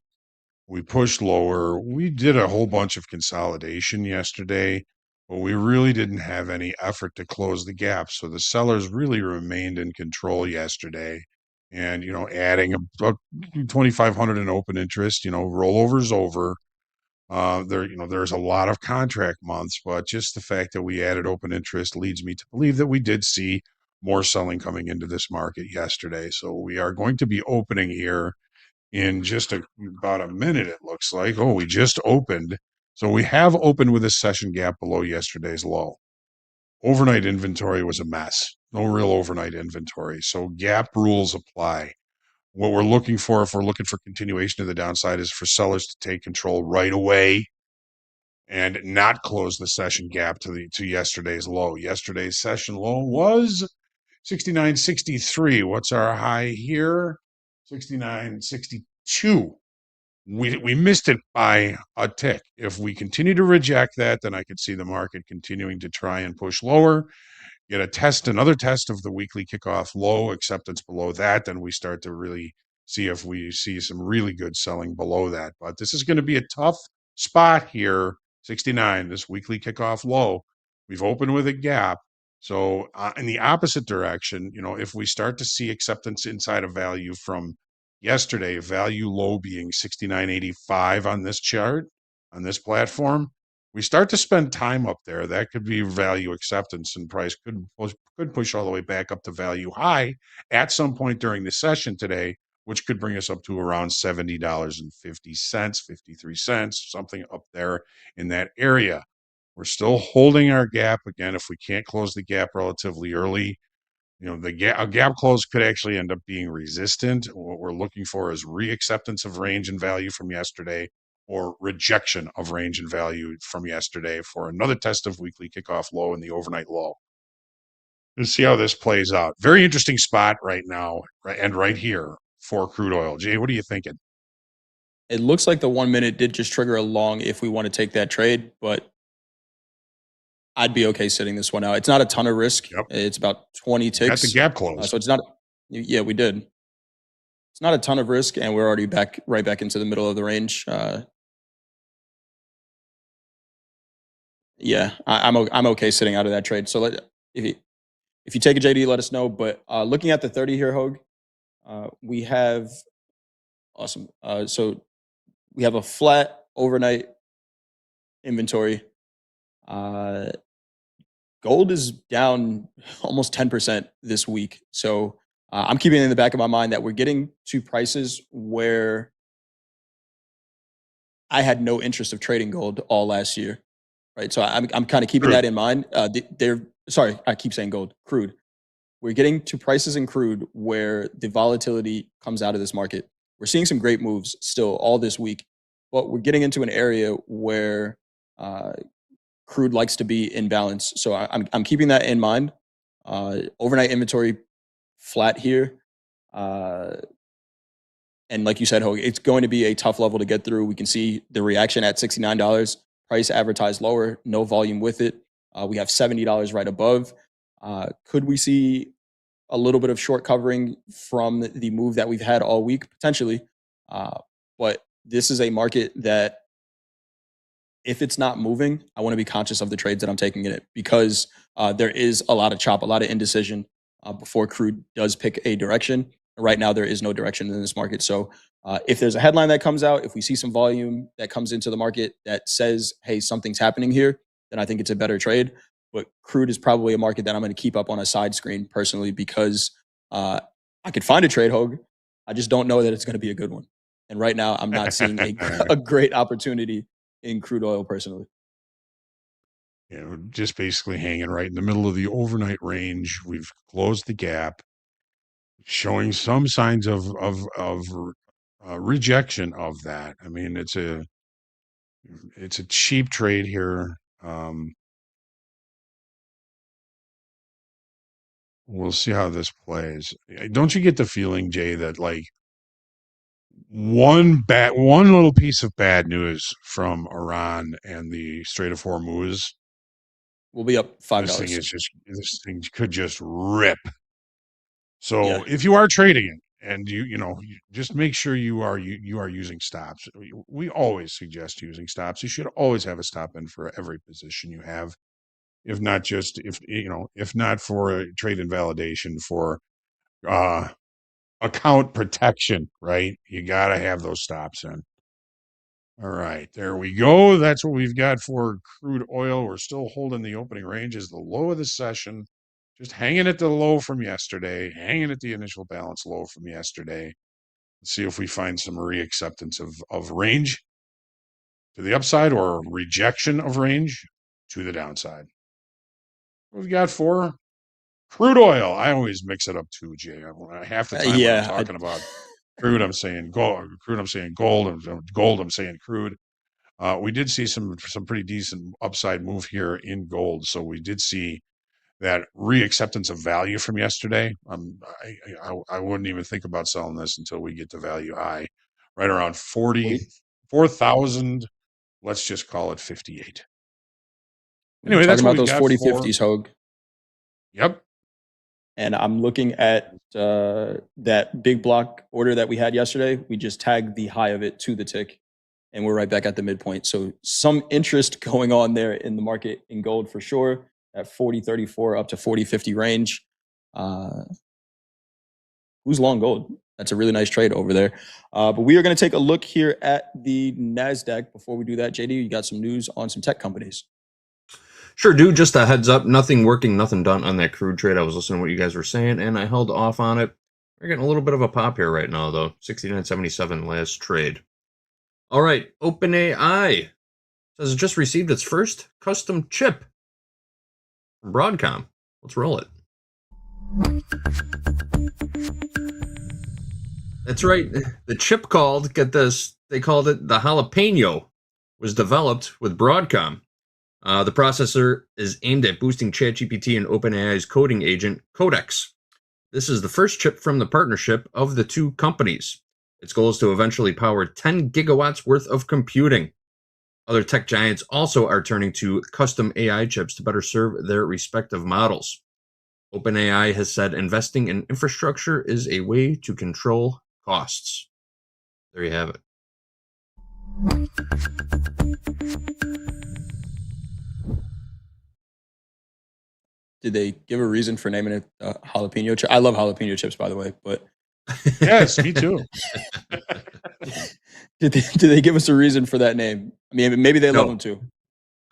We pushed lower. We did a whole bunch of consolidation yesterday, but we really didn't have any effort to close the gap. So the sellers really remained in control yesterday. And, adding about 2,500 in open interest, rollovers over. There's a lot of contract months, but just the fact that we added open interest leads me to believe that we did see more selling coming into this market yesterday. So we are going to be opening here in just about a minute, it looks like. Oh, we just opened. So we have opened with a session gap below yesterday's low. Overnight inventory was a mess. No real overnight inventory. So gap rules apply. What we're looking for, if we're looking for continuation of the downside, is for sellers to take control right away and not close the session gap to yesterday's low. Yesterday's session low was 69.63. What's our high here? 69.62. We missed it by a tick. If we continue to reject that, then I could see the market continuing to try and push lower. Get another test of the weekly kickoff low, acceptance below that, then we start to really see if we see some really good selling below that. But this is going to be a tough spot here, 69, this weekly kickoff low. We've opened with a gap. So in the opposite direction, if we start to see acceptance inside of value from yesterday, value low being 69.85 on this chart, on this platform, we start to spend time up there, that could be value acceptance, and price could push all the way back up to value high at some point during the session today, which could bring us up to around $70.50, 53 cents, something up there in that area. We're still holding our gap. Again, if we can't close the gap relatively early, a gap close could actually end up being resistant. What we're looking for is reacceptance of range and value from yesterday, or rejection of range and value from yesterday for another test of weekly kickoff low and the overnight low. Let's see how this plays out. Very interesting spot right now, and right here for crude oil. Jay, what are you thinking? It looks like the 1 minute did just trigger a long if we want to take that trade, but I'd be okay sitting this one out. It's not a ton of risk. Yep. It's about 20 Got the ticks. gap closed. So it's not, yeah, we did. It's not a ton of risk, and we're already right back into the middle of the range. Yeah, I'm okay sitting out of that trade. So if you take a JD, let us know. But looking at the 30 here, Hogue, we have awesome. So we have a flat overnight inventory. Gold is down almost 10% this week. So I'm keeping it in the back of my mind that we're getting to prices where I had no interest of trading gold all last year, right? So I'm kind of keeping Crude. that in mind. Sorry, I keep saying gold, crude. We're getting to prices in crude where the volatility comes out of this market. We're seeing some great moves still all this week, but we're getting into an area where crude likes to be in balance. So I'm keeping that in mind. Overnight inventory flat here. And like you said, Hogue, it's going to be a tough level to get through. We can see the reaction at $69. Price advertised lower, no volume with it. We have $70 right above. Could we see a little bit of short covering from the move that we've had all week? Potentially. But this is a market that if it's not moving, I want to be conscious of the trades that I'm taking in it because there is a lot of chop, a lot of indecision before crude does pick a direction. Right now, there is no direction in this market. So if there's a headline that comes out, if we see some volume that comes into the market that says, hey, something's happening here, then I think it's a better trade. But crude is probably a market that I'm going to keep up on a side screen personally because I could find a trade, Hogue. I just don't know that it's going to be a good one. And right now, I'm not seeing a great opportunity in crude oil personally. Just basically hanging right in the middle of the overnight range. We've closed the gap, showing some signs of rejection of that. I mean, it's a cheap trade here. We'll see how this plays. Don't you get the feeling, Jay, that like one little piece of bad news from Iran and the Strait of Hormuz, we'll be up $5. This thing could just rip. So Yeah. if you are trading it, and you just make sure you are using stops. We always suggest using stops. You should always have a stop in for every position you have, if not for a trade invalidation, for account protection, right? You got to have those stops in. All right, there we go. That's what we've got for crude oil. We're still holding the opening range as the low of the session, just hanging at the low from yesterday, hanging at the initial balance low from yesterday. Let's see if we find some reacceptance of range to the upside or rejection of range to the downside. We've got for crude oil. I always mix it up too, Jay. Half the time when I'm talking about crude, I'm saying gold. Crude, I'm saying gold. Gold, I'm saying crude. We did see some pretty decent upside move here in gold. So we did see that reacceptance of value from yesterday. I wouldn't even think about selling this until we get to value high, right around 44,000. Let's just call it 58. Anyway, that's talking what about we've those got 40/50s, Hogue. Yep. And I'm looking at that big block order that we had yesterday. We just tagged the high of it to the tick, and we're right back at the midpoint. So some interest going on there in the market in gold for sure, at 40.34 up to 40.50 range. Who's long gold? That's a really nice trade over there. But we are going to take a look here at the NASDAQ. Before we do that, JD, you got some news on some tech companies. Sure, dude. Just a heads up. Nothing working, nothing done on that crude trade. I was listening to what you guys were saying, and I held off on it. We're getting a little bit of a pop here right now, though. 69.77 last trade. All right. OpenAI says it just received its first custom chip from Broadcom. Let's roll it. That's right. The chip called, get this, they called it the jalapeno, was developed with Broadcom. The processor is aimed at boosting ChatGPT and OpenAI's coding agent, Codex. This is the first chip from the partnership of the two companies. Its goal is to eventually power 10 gigawatts worth of computing. Other tech giants also are turning to custom AI chips to better serve their respective models. OpenAI has said investing in infrastructure is a way to control costs. There you have it. Did they give a reason for naming it jalapeno chip? I love jalapeno chips, by the way, but Yes, me too. did they give us a reason for that name? I mean, maybe they love No. them too.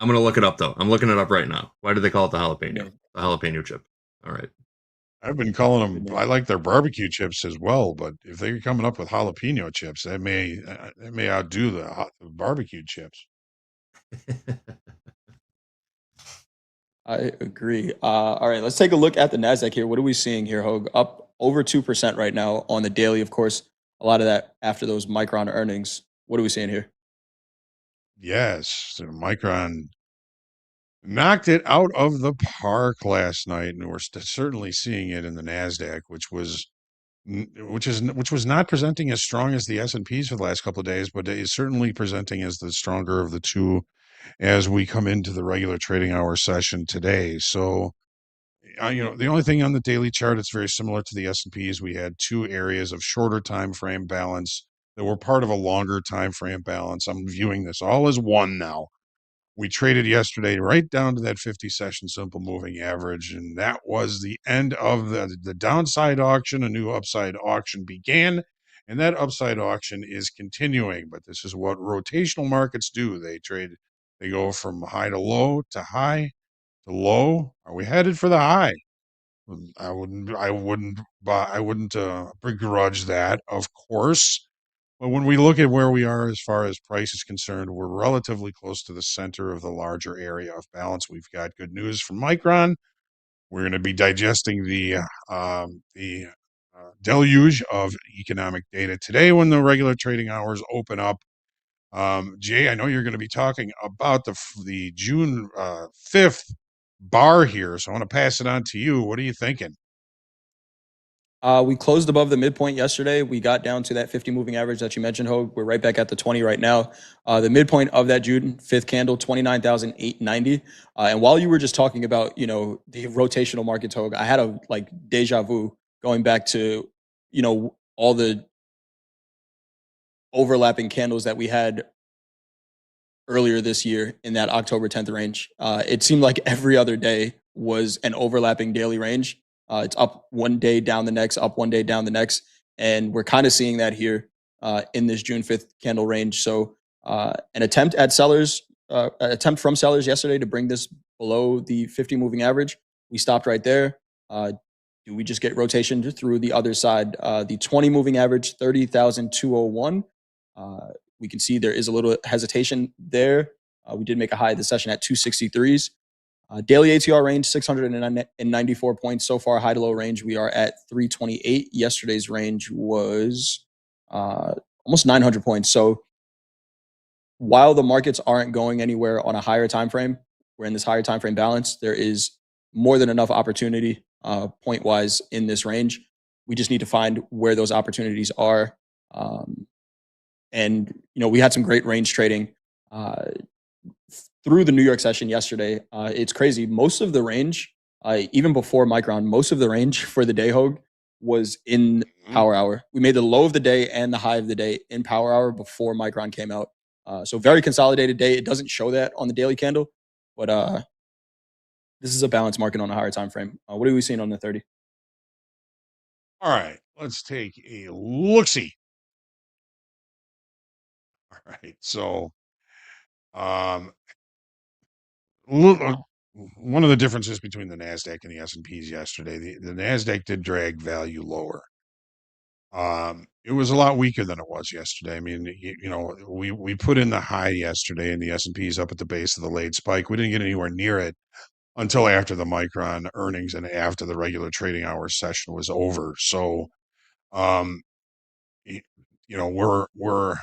I'm going to look it up, though. I'm looking it up right now. Why do they call it the jalapeno? Yeah. The jalapeno chip. All right. I've been calling Good them. name. I like their barbecue chips as well, but if they're coming up with jalapeno chips, that may outdo the barbecue chips. I agree. All right, let's take a look at the Nasdaq here. What are we seeing here, Hogue? Up over 2% right now on the daily. Of course, a lot of that after those Micron earnings. What are we seeing here? Yes, so Micron knocked it out of the park last night, and we're certainly seeing it in the Nasdaq, which was not presenting as strong as the S&Ps for the last couple of days, but is certainly presenting as the stronger of the two as we come into the regular trading hour session today. So, the only thing on the daily chart it's very similar to the S&Ps. We had two areas of shorter time frame balance that were part of a longer time frame balance. I'm viewing this all as one now. We traded yesterday right down to that 50 session simple moving average, and that was the end of the downside auction. A new upside auction began, and that upside auction is continuing. But this is what rotational markets do. They go from high to low to high to low. Are we headed for the high? I wouldn't begrudge that, of course. But when we look at where we are as far as price is concerned, we're relatively close to the center of the larger area of balance. We've got good news from Micron. We're going to be digesting the deluge of economic data today when the regular trading hours open up. Jay, I know you're going to be talking about the June 5th bar here, so I want to pass it on to you. What are you thinking? We closed above the midpoint yesterday. We got down to that 50 moving average that you mentioned, Hogue. We're right back at the 20 right now. The midpoint of that June 5th candle, 29,890. And while you were just talking about, the rotational markets, Hogue, I had a deja vu going back to, all the overlapping candles that we had earlier this year in that October 10th range. It seemed like every other day was an overlapping daily range. It's up one day, down the next, up one day, down the next. And we're kind of seeing that here in this June 5th candle range. So an attempt from sellers yesterday to bring this below the 50 moving average. We stopped right there. Do we just get rotation through the other side? The 20 moving average, 30,201. We can see there is a little hesitation there. We did make a high of the session at 263s. Daily ATR range, 694 points. So far, high to low range, we are at 328. Yesterday's range was almost 900 points. So while the markets aren't going anywhere on a higher time frame, we're in this higher time frame balance. There is more than enough opportunity point-wise in this range. We just need to find where those opportunities are. And, we had some great range trading through the New York session yesterday. It's crazy. Most of the range, even before Micron, most of the range for the day, Hogue, was in power hour. We made the low of the day and the high of the day in power hour before Micron came out. So very consolidated day. It doesn't show that on the daily candle, but this is a balanced market on a higher time frame. What are we seeing on the 30? All right, let's take a look-see. All right, so one of the differences between the Nasdaq and the S&Ps yesterday, the Nasdaq did drag value lower. It was a lot weaker than it was yesterday. I mean, we put in the high yesterday, and the S&Ps up at the base of the late spike. We didn't get anywhere near it until after the Micron earnings and after the regular trading hour session was over. So, we're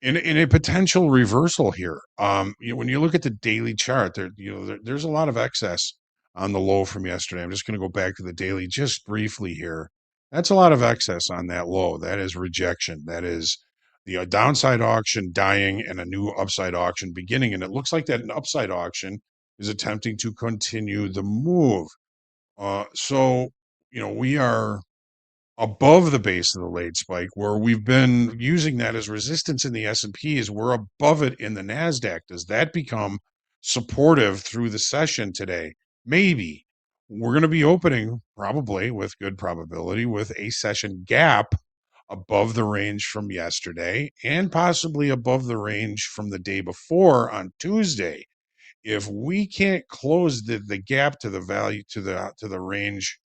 in a potential reversal here. When you look at the daily chart, there's a lot of excess on the low from yesterday. I'm just going to go back to the daily just briefly here. That's a lot of excess on that low. That is rejection. That is the downside auction dying and a new upside auction beginning. And it looks like that an upside auction is attempting to continue the move. So, we are above the base of the late spike where we've been using that as resistance in the S&P is we're above it in the NASDAQ. Does that become supportive through the session today? Maybe. We're going to be opening probably with good probability with a session gap above the range from yesterday and possibly above the range from the day before on Tuesday. If we can't close the gap to the value to the range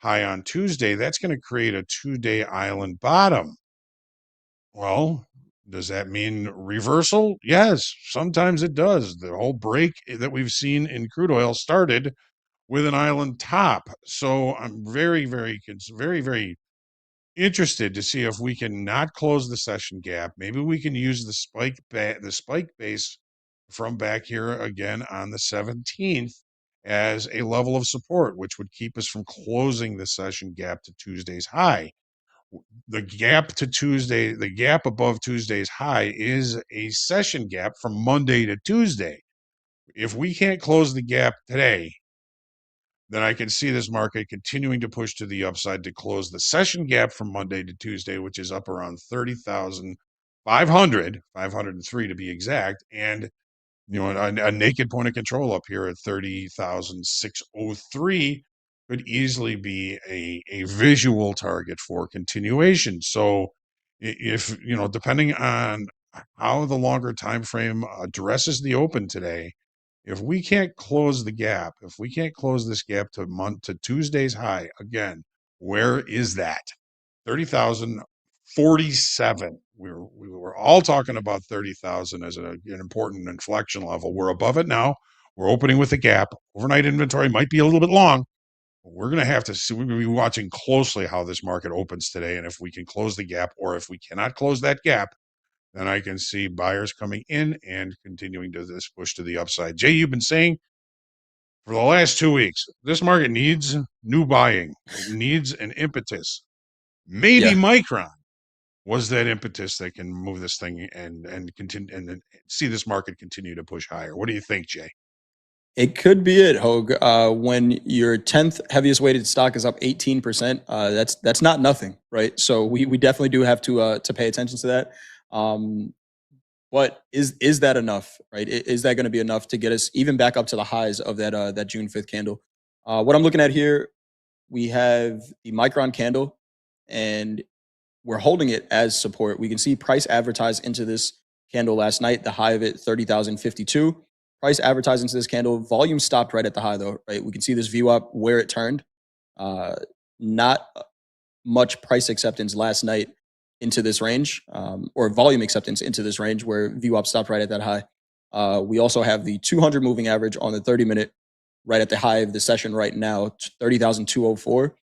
high on Tuesday, that's going to create a 2-day island bottom. Well, does that mean reversal? Yes, sometimes it does. The whole break that we've seen in crude oil started with an island top. So I'm very, very interested to see if we can not close the session gap. Maybe we can use the spike base from back here again on the 17th as a level of support, which would keep us from closing the session gap to Tuesday's high. The gap above Tuesday's high is a session gap from Monday to Tuesday. If we can't close the gap today, then I can see this market continuing to push to the upside to close the session gap from Monday to Tuesday, which is up around 30,500, 503 to be exact, and a naked point of control up here at 30,603 could easily be a visual target for continuation. So if, depending on how the longer time frame addresses the open today, if we can't close the gap, if we can't close this gap to Tuesday's high, again, where is that? 30,047. We were all talking about 30,000 as an important inflection level. We're above it now. We're opening with a gap. Overnight inventory might be a little bit long. But we're going to have to see. We're going to be watching closely how this market opens today, and if we can close the gap, or if we cannot close that gap, then I can see buyers coming in and continuing to this push to the upside. Jay, you've been saying for the last 2 weeks, this market needs new buying. It needs an impetus. Maybe Yeah. Micron was that impetus that can move this thing and continue and see this market continue to push higher. What do you think, Jay? It could be it, Hogue. When your 10th heaviest weighted stock is up 18%, that's not nothing, right? So we definitely do have to pay attention to that. But is that enough, right? Is that going to be enough to get us even back up to the highs of that June 5th candle? What I'm looking at here, we have the Micron candle, and we're holding it as support. We can see price advertised into this candle last night, the high of it, 30,052. Price advertised into this candle. Volume stopped right at the high, though, right? We can see this view up where it turned. Not much price acceptance last night into this range, or volume acceptance into this range where view up stopped right at that high. We also have the 200 moving average on the 30-minute right at the high of the session right now, 30,204.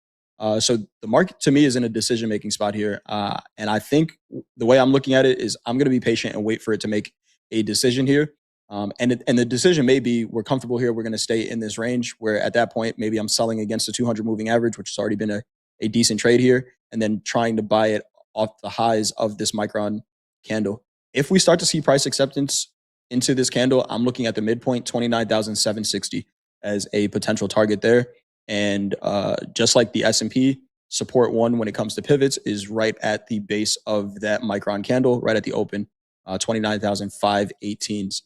So the market to me is in a decision-making spot here. And I think the way I'm looking at it is I'm going to be patient and wait for it to make a decision here. And the decision may be we're comfortable here. We're going to stay in this range where at that point, maybe I'm selling against the 200 moving average, which has already been a decent trade here, and then trying to buy it off the highs of this Micron candle. If we start to see price acceptance into this candle, I'm looking at the midpoint, 29,760 as a potential target there. And just like the S&P, support one when it comes to pivots is right at the base of that Micron candle, right at the open, 29,518s.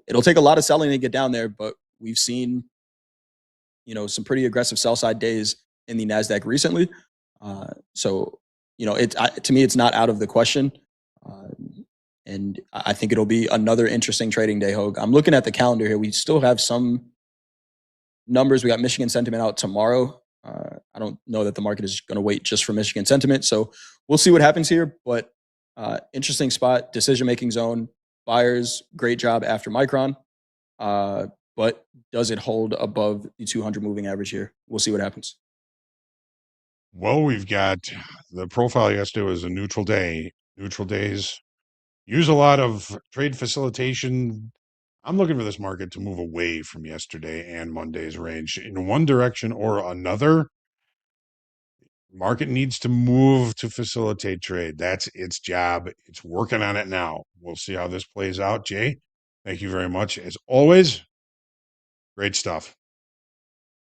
It'll take a lot of selling to get down there, but we've seen, some pretty aggressive sell side days in the NASDAQ recently. So, to me, it's not out of the question. And I think it'll be another interesting trading day, Hogue. I'm looking at the calendar here. We still have some numbers. We got Michigan sentiment out tomorrow. I don't know that the market is going to wait just for Michigan sentiment. So we'll see what happens here. But interesting spot, decision-making zone. Buyers, great job after Micron. But does it hold above the 200 moving average here? We'll see what happens. Well, we've got the profile yesterday was a neutral day. Neutral days use a lot of trade facilitation. I'm looking for this market to move away from yesterday and Monday's range in one direction or another. market needs to move to facilitate trade. That's its job. It's working on it now. We'll see how this plays out. Jay, thank you very much. As always, great stuff.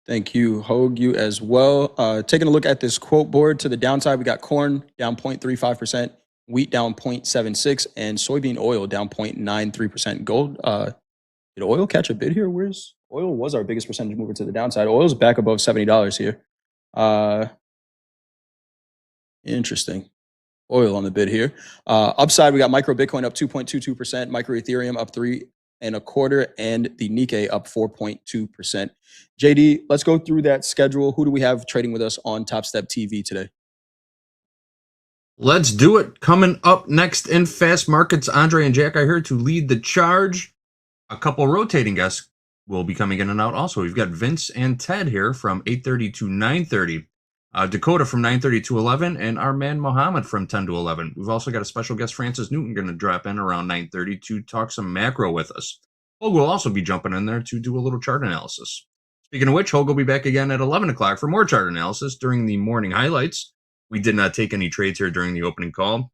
Thank you, Hogue, you as well. Taking a look at this quote board to the downside, we got corn down 0.35%, wheat down 0.76%, and soybean oil down 0.93%. Gold, did oil catch a bid here? Where's oil was our biggest percentage mover to the downside. Oil's back above $70 here. Interesting. Oil on the bid here. Upside, we got micro Bitcoin up 2.22%, micro Ethereum up 3.25%, and the Nikkei up 4.2%. JD, let's go through that schedule. Who do we have trading with us on Topstep TV today? Let's do it. Coming up next in Fast Markets, Andre and Jack are here to lead the charge. A couple rotating guests will be coming in and out also. We've got Vince and Ted here from 8:30 to 9:30. Dakota from 9:30 to 11, and our man Mohammed from 10 to 11. We've also got a special guest, Francis Newton, going to drop in around 9:30 to talk some macro with us. Hogue will also be jumping in there to do a little chart analysis. Speaking of which, Hogue will be back again at 11 o'clock for more chart analysis during the morning highlights. We did not take any trades here during the opening call.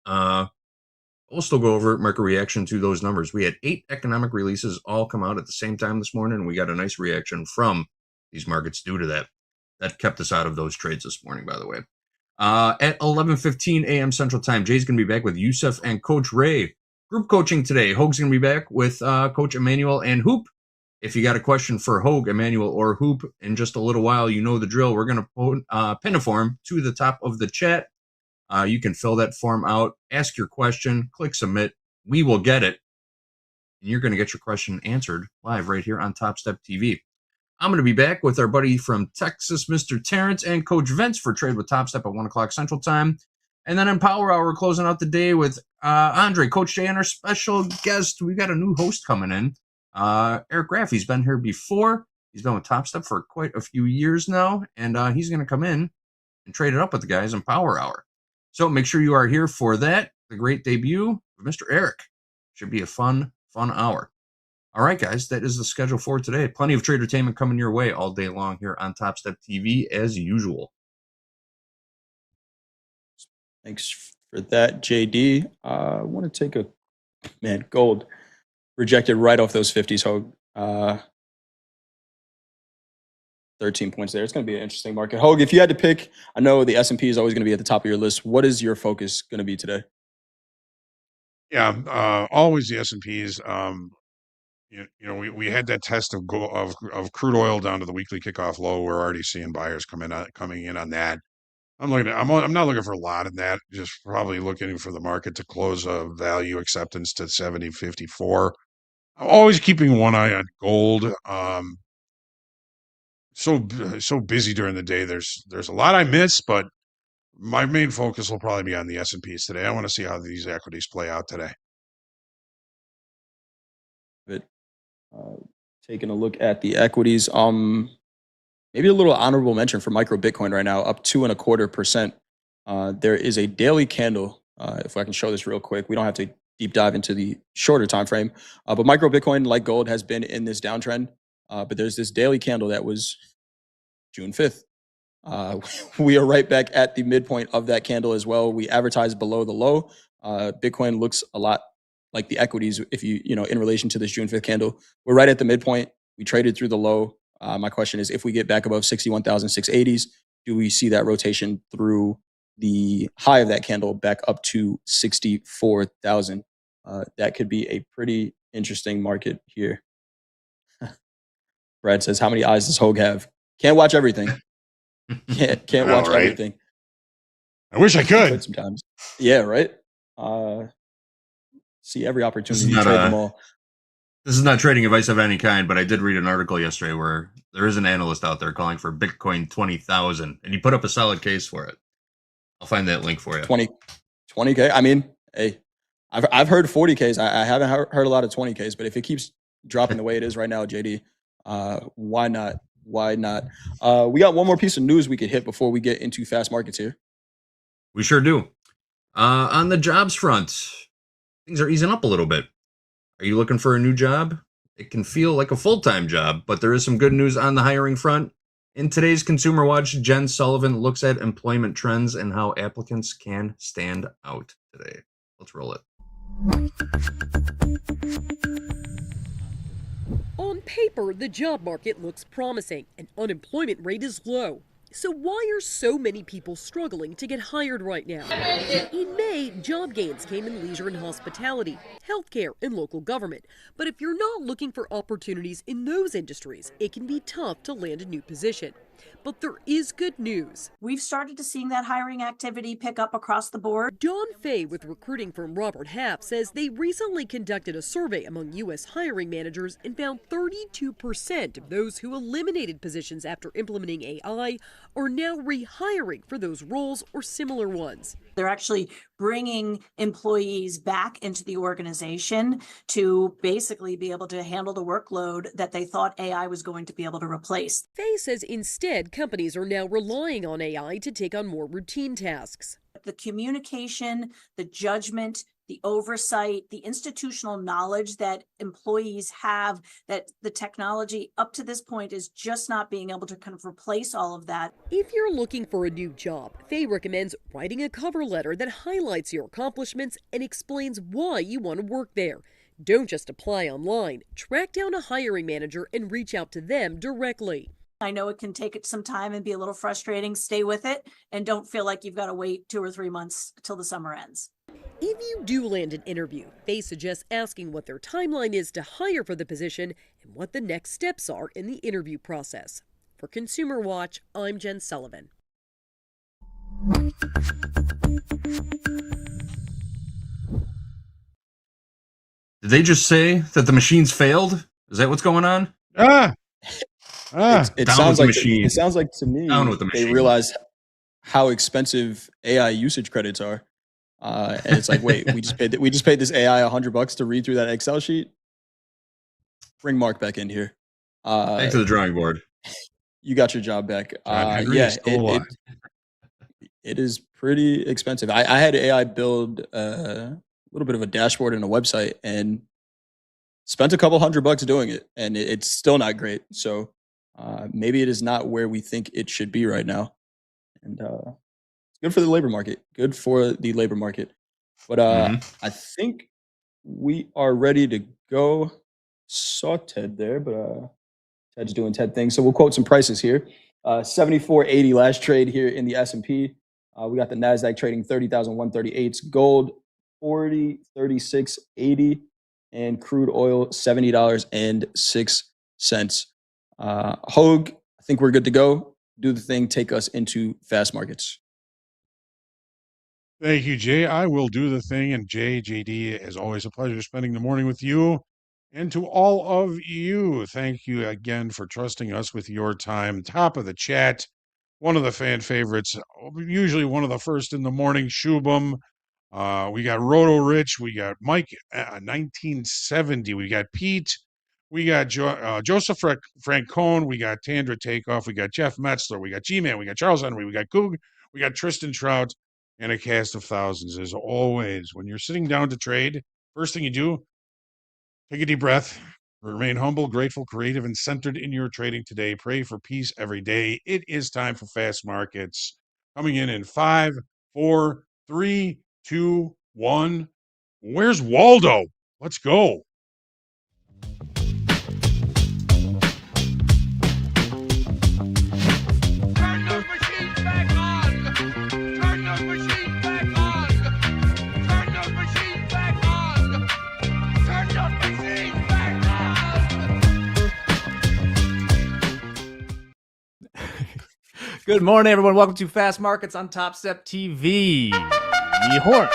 We'll still go over market reaction to those numbers. We had 8 economic releases all come out at the same time this morning, and we got a nice reaction from these markets due to that. That kept us out of those trades this morning, by the way. At 11:15 a.m. Central Time, Jay's going to be back with Yusuf and Coach Ray. Group coaching today. Hogue's going to be back with Coach Emmanuel and Hoop. If you got a question for Hogue, Emmanuel, or Hoop in just a little while, you know the drill. We're going to pin a form to the top of the chat. You can fill that form out, ask your question, click submit. We will get it. And you're going to get your question answered live right here on Topstep TV. I'm going to be back with our buddy from Texas, Mr. Terrence, and Coach Vince for Trade with Topstep at 1 o'clock Central Time. And then in Power Hour, we're closing out the day with Andre, Coach Jay, and our special guest. We've got a new host coming in, Eric Graff. He's been here before. He's been with Topstep for quite a few years now, and he's going to come in and trade it up with the guys in Power Hour. So make sure you are here for that. The great debut of Mr. Eric. Should be a fun hour. All right, guys, that is the schedule for today. Plenty of tradertainment coming your way all day long here on Topstep TV as usual. Thanks for that, JD. I want to take gold rejected right off those 50s, Hogue. 13 points there. It's going to be an interesting market. Hogue, if you had to pick, I know the S&P is always going to be at the top of your list. What is your focus going to be today? Yeah, always the S&Ps. We had that test of crude oil down to the weekly kickoff low. We're already seeing buyers coming in on that. I'm not looking for a lot in that. Just probably looking for the market to close a value acceptance to 70.54. I'm always keeping one eye on gold. So busy during the day. There's a lot I miss, but my main focus will probably be on the S&Ps today. I want to see how these equities play out today. Taking a look at the equities, maybe a little honorable mention for micro Bitcoin right now, up 2.25%. There is a daily candle. If I can show this real quick, we don't have to deep dive into the shorter time frame, but micro Bitcoin, like gold, has been in this downtrend. But there's this daily candle that was June 5th. We are right back at the midpoint of that candle as well. We advertised below the low. Bitcoin looks a lot like the equities, if in relation to this June 5th candle. We're right at the midpoint. We traded through the low. My question is, if we get back above 61,680s, do we see that rotation through the high of that candle back up to 64,000? That could be a pretty interesting market here. Brad says, how many eyes does Hogue have? Can't watch everything. Can't watch everything. I wish I could. Sometimes. Yeah, right? See every opportunity to trade them all. This is not trading advice of any kind, but I did read an article yesterday where there is an analyst out there calling for Bitcoin 20,000, and he put up a solid case for it. I'll find that link for you. 20K. I mean, hey, I've heard 40Ks. I haven't heard a lot of 20Ks, but if it keeps dropping the way it is right now, JD, why not? Why not? We got one more piece of news we could hit before we get into fast markets here. We sure do. On the jobs front, things are easing up a little bit. Are you looking for a new job? It can feel like a full-time job, but there is some good news on the hiring front. In today's Consumer Watch, Jen Sullivan looks at employment trends and how applicants can stand out today. Let's roll it. On paper, the job market looks promising and unemployment rate is low. So why are so many people struggling to get hired right now? In May, job gains came in leisure and hospitality, healthcare, and local government. But if you're not looking for opportunities in those industries, it can be tough to land a new position. But there is good news. We've started to see that hiring activity pick up across the board. Dawn Fay with recruiting firm Robert Half says they recently conducted a survey among U.S. hiring managers and found 32% of those who eliminated positions after implementing AI are now rehiring for those roles or similar ones. They're actually bringing employees back into the organization to basically be able to handle the workload that they thought AI was going to be able to replace. Fay says instead, companies are now relying on AI to take on more routine tasks. The communication, the judgment, the oversight, the institutional knowledge that employees have, that the technology up to this point is just not being able to kind of replace all of that. If you're looking for a new job, Fay recommends writing a cover letter that highlights your accomplishments and explains why you want to work there. Don't just apply online. Track down a hiring manager and reach out to them directly. I know it can take it some time and be a little frustrating. Stay with it and don't feel like you've got to wait 2 or 3 months till the summer ends. If you do land an interview, Fay suggests asking what their timeline is to hire for the position and what the next steps are in the interview process. For Consumer Watch, I'm Jen Sullivan. Did they just say that the machines failed? Is that what's going on? It Down sounds with the like machine. it sounds like to me Down with the they machine. realized how expensive AI usage credits are, and it's like, wait, we just paid this AI $100 to read through that Excel sheet. Bring Mark back in here. Back to the drawing board. You got your job back. John Henry Yeah, is still alive. it is pretty expensive. I had AI build a little bit of a dashboard and a website, and spent a couple $100 doing it, and it's still not great. So maybe it is not where we think it should be right now. And it's good for the labor market. Good for the labor market. But I think we are ready to go. Saw Ted there, but Ted's doing Ted things. So we'll quote some prices here. 74.80 last trade here in the S&P. We got the NASDAQ trading 30,138. Gold 40.3680. And crude oil $70.06. Hogue, I think we're good to go. Do the thing. Take us into fast markets. Thank you, Jay. I will do the thing. And Jay, JD, as always, a pleasure spending the morning with you. And to all of you, thank you again for trusting us with your time. Top of the chat, one of the fan favorites, usually one of the first in the morning, Shubham. We got Roto Rich, we got Mike 1970, we got Pete, we got Joseph Francone, we got Tandra Takeoff, we got Jeff Metzler, we got G-Man, we got Charles Henry, we got Coog, we got Tristan Trout, and a cast of thousands. As always, when you're sitting down to trade, first thing you do, take a deep breath, remain humble, grateful, creative, and centered in your trading today. Pray for peace every day. It is time for fast markets. Coming in 5, 4, 3, 2, 1. Where's Waldo? Let's go. Turn those machines back on. Turn those machines back on. Turn those machines back on. Turn those machines back on. Good morning, everyone. Welcome to Fast Markets on Topstep TV. The horn.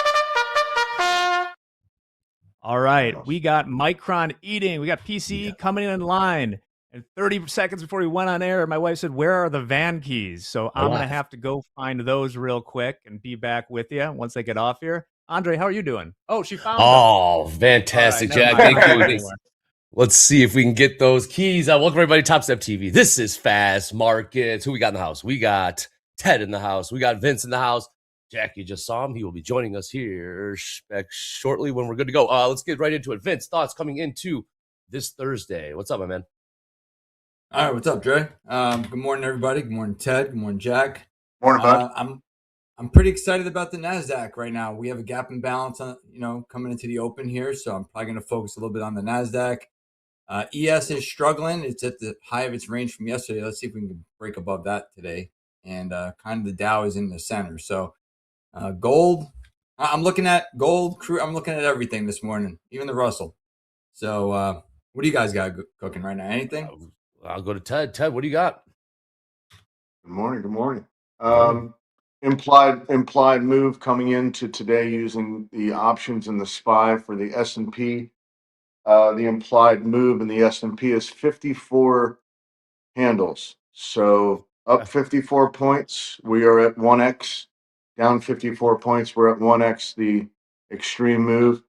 All right, we got Micron eating. We got PCE coming in line. And 30 seconds before we went on air, my wife said, "Where are the van keys?" So I'm going to have to go find those real quick and be back with you once they get off here. Andre, how are you doing? Oh, she found them. Oh, fantastic, All right, Jack. never Thank mind. you. Let's see if we can get those keys. Welcome, everybody, to Topstep TV. This is Fast Markets. Who we got in the house? We got Ted in the house. We got Vince in the house. Jack, you just saw him. He will be joining us here shortly when we're good to go. Let's get right into it. Vince, thoughts coming into this Thursday. What's up, my man? All right, what's up, Dre? Good morning, everybody. Good morning, Ted. Good morning, Jack. Morning, bud. I'm pretty excited about the Nasdaq right now. We have a gap and balance on, coming into the open here, so I'm probably going to focus a little bit on the Nasdaq. ES is struggling. It's at the high of its range from yesterday. Let's see if we can break above that today. And kind of the Dow is in the center. So gold, I'm looking at gold, crude. I'm looking at everything this morning, even the Russell. So what do you guys got cooking right now? Anything? I'll go to Ted. Ted, what do you got? Good morning. Good morning. Morning. Implied move coming into today using the options and the SPY for the S&P. The implied move in the S&P is 54 handles. So up 54 points, we are at 1x. Down 54 points, we're at 1x the extreme move.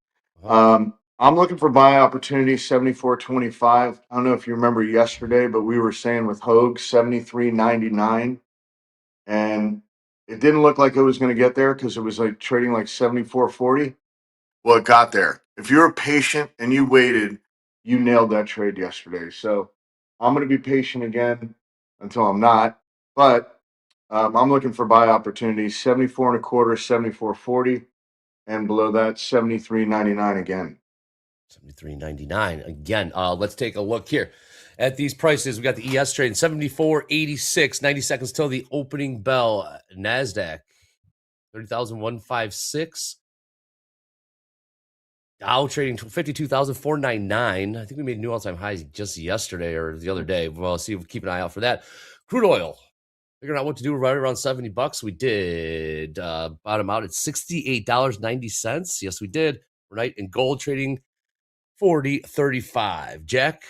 I'm looking for buy opportunity 74.25. I don't know if you remember yesterday, but we were saying with Hogue 73.99, and it didn't look like it was going to get there because it was like trading like 74.40. Well, it got there. If you were patient and you waited, you nailed that trade yesterday. So I'm going to be patient again until I'm not. But I'm looking for buy opportunities 74 and a quarter, 74.40, and below that 73.99 again. 73.99 again. Let's take a look here at these prices. We got the ES trading 74.86, 90 seconds till the opening bell. Nasdaq 30,156. Dow trading 52,499. I think we made new all-time highs just yesterday or the other day. Well, see, we'll keep an eye out for that. Crude oil, figuring out what to do right around $70. We did bottom out at $68.90. Yes, we did. Overnight, and gold trading 40.35. Jack,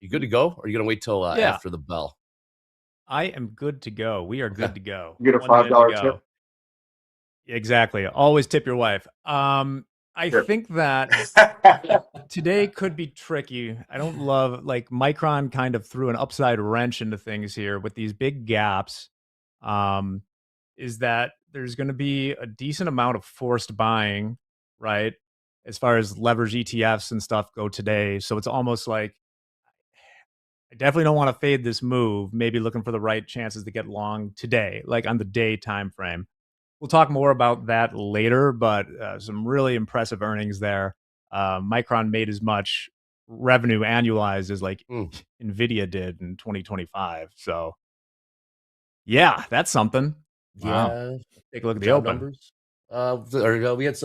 you good to go? Or are you going to wait till after the bell? I am good to go. We are good to go. You get a $5 tip. Exactly. Always tip your wife. I think that today could be tricky. I don't love, like, Micron kind of threw an upside wrench into things here with these big gaps. Is that there's going to be a decent amount of forced buying, right? As far as leverage ETFs and stuff go today. So it's almost like I definitely don't want to fade this move, maybe looking for the right chances to get long today, like on the day time frame. We'll talk more about that later, but some really impressive earnings there. Micron made as much revenue annualized as like NVIDIA did in 2025. So, yeah, that's something. Wow. Yeah. Take a look at the open. Numbers. We had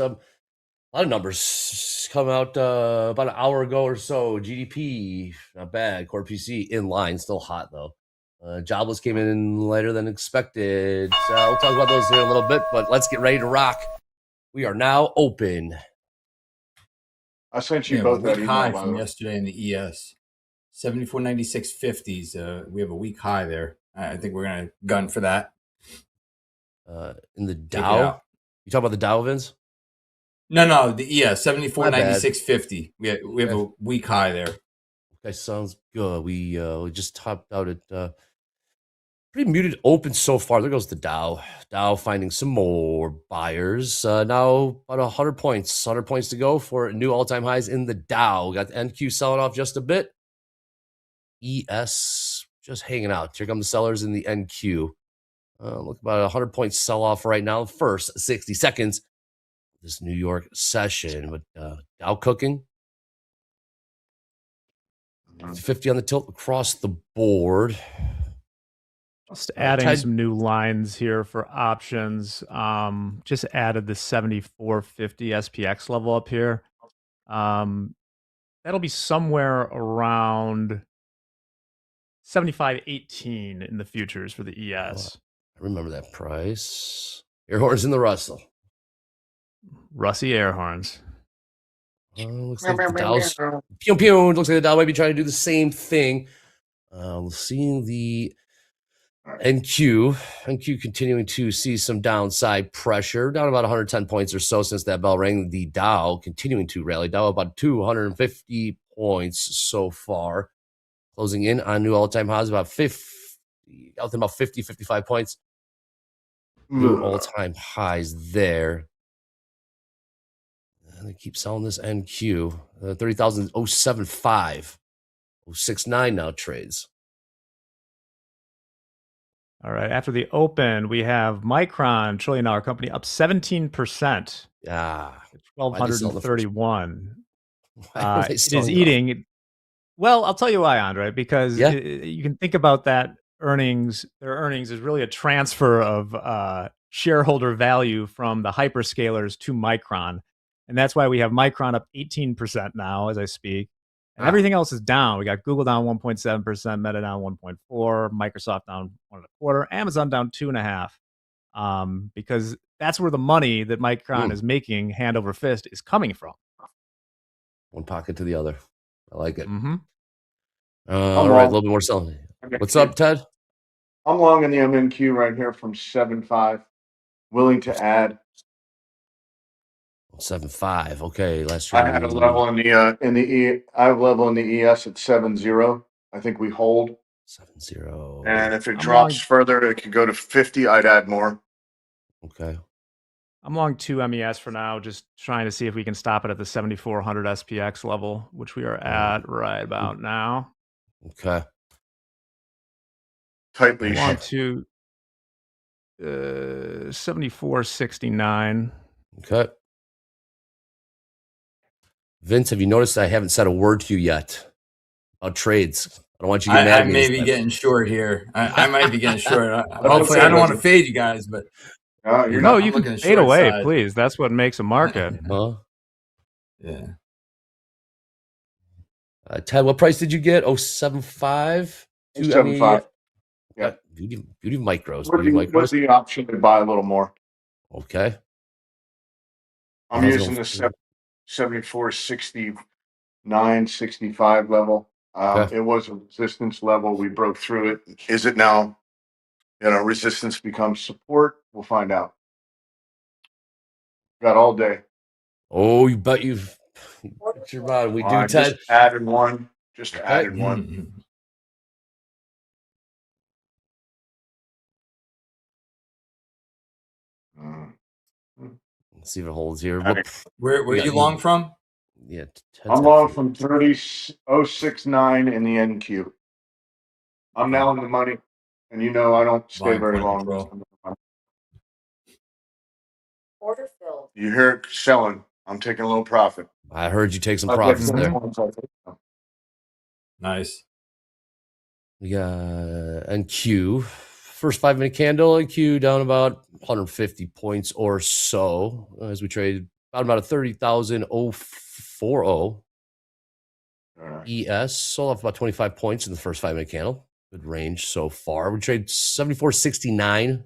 a lot of numbers come out about an hour ago or so. GDP, not bad. Core PC in line, still hot though. Jobless came in later than expected. So we'll talk about those here in a little bit, but let's get ready to rock. We are now open. I sent you both that week email, high by the from way. yesterday in the ES. 74.96.50s. We have a weak high there. I think we're going to gun for that. In the Dow? You talking about the Dow, Vince? No, the ES 74.96.50. We have a weak high there. Okay, sounds good. We just topped out at pretty muted open so far. There goes the Dow. Dow finding some more buyers. Now about 100 points. 100 points to go for new all-time highs in the Dow. Got the NQ selling off just a bit. ES just hanging out. Here come the sellers in the NQ. Look, about 100-point sell-off right now. First 60 seconds. This New York session. But Dow cooking. 50 on the tilt across the board. Just adding some new lines here for options. Just added the 74.50 SPX level up here. That'll be somewhere around 75.18 in the futures for the ES. I remember that price. Air horns in the Russell. Russy air horns. Looks like the Dow's pew pew. Looks like the Dow might be trying to do the same thing. Seeing the NQ continuing to see some downside pressure, down about 110 points or so since that bell rang. The Dow continuing to rally. Dow about 250 points so far, closing in on new all-time highs about 55 points. New all-time highs there. And they keep selling this NQ. 30,075. 069 now trades. All right. After the open, we have Micron, $1 trillion company, up 17%. Yeah. Why 1,231. Why are they It is selling eating. Well, I'll tell you why, Andre, because Yeah. you can think about that earnings. Their earnings is really a transfer of shareholder value from the hyperscalers to Micron. And that's why we have Micron up 18% now as I speak. And everything else is down. We got Google down 1.7%, Meta down 1.4%, Microsoft down 1.25%, Amazon down 2.5%. Because that's where the money that Micron is making hand over fist is coming from. One pocket to the other. I like it. Mm-hmm. All right, a little bit more selling. What's up, Ted? I'm long in the MNQ right here from 7.5. Willing to add. 7.5. Okay, last year I had a level in the I have level in the ES at 7.0. I think we hold 7.0. And if it drops further, it could go to 50. I'd add more. Okay. I'm long 2 MES for now, just trying to see if we can stop it at the 7,400 SPX level, which we are at right about now. Okay. Tight leash. Long 2, 74.69. Okay. Vince, have you noticed I haven't said a word to you yet about trades? I don't want you to get mad I at me. may be getting short here. I might be getting short. Hopefully, I don't want to fade you guys, but you can fade away, please. That's what makes a market. Yeah. Ted, what price did you get? 0.75? 2.75. Yeah. Beauty micros. What's the option to buy a little more? Okay. I'm using the 74.69, 65 level. It was a resistance level. We broke through it. Is it now? Resistance becomes support. We'll find out. Got all day. Oh, you bet you've. Your body. We do, Ted. Just added one. Added one. Let's see if it holds here. Where are you long from? Yeah, I'm long from 30.069 in the NQ. I'm now in the money, and I don't stay very long. Order filled. You hear it selling. I'm taking a little profit. I heard you take some profits there. Nice. We got NQ. First 5-minute candle, NQ down about 150 points or so as we trade about a 30,040. ES sold off about 25 points in the first 5-minute candle. Good range so far. We trade 74.69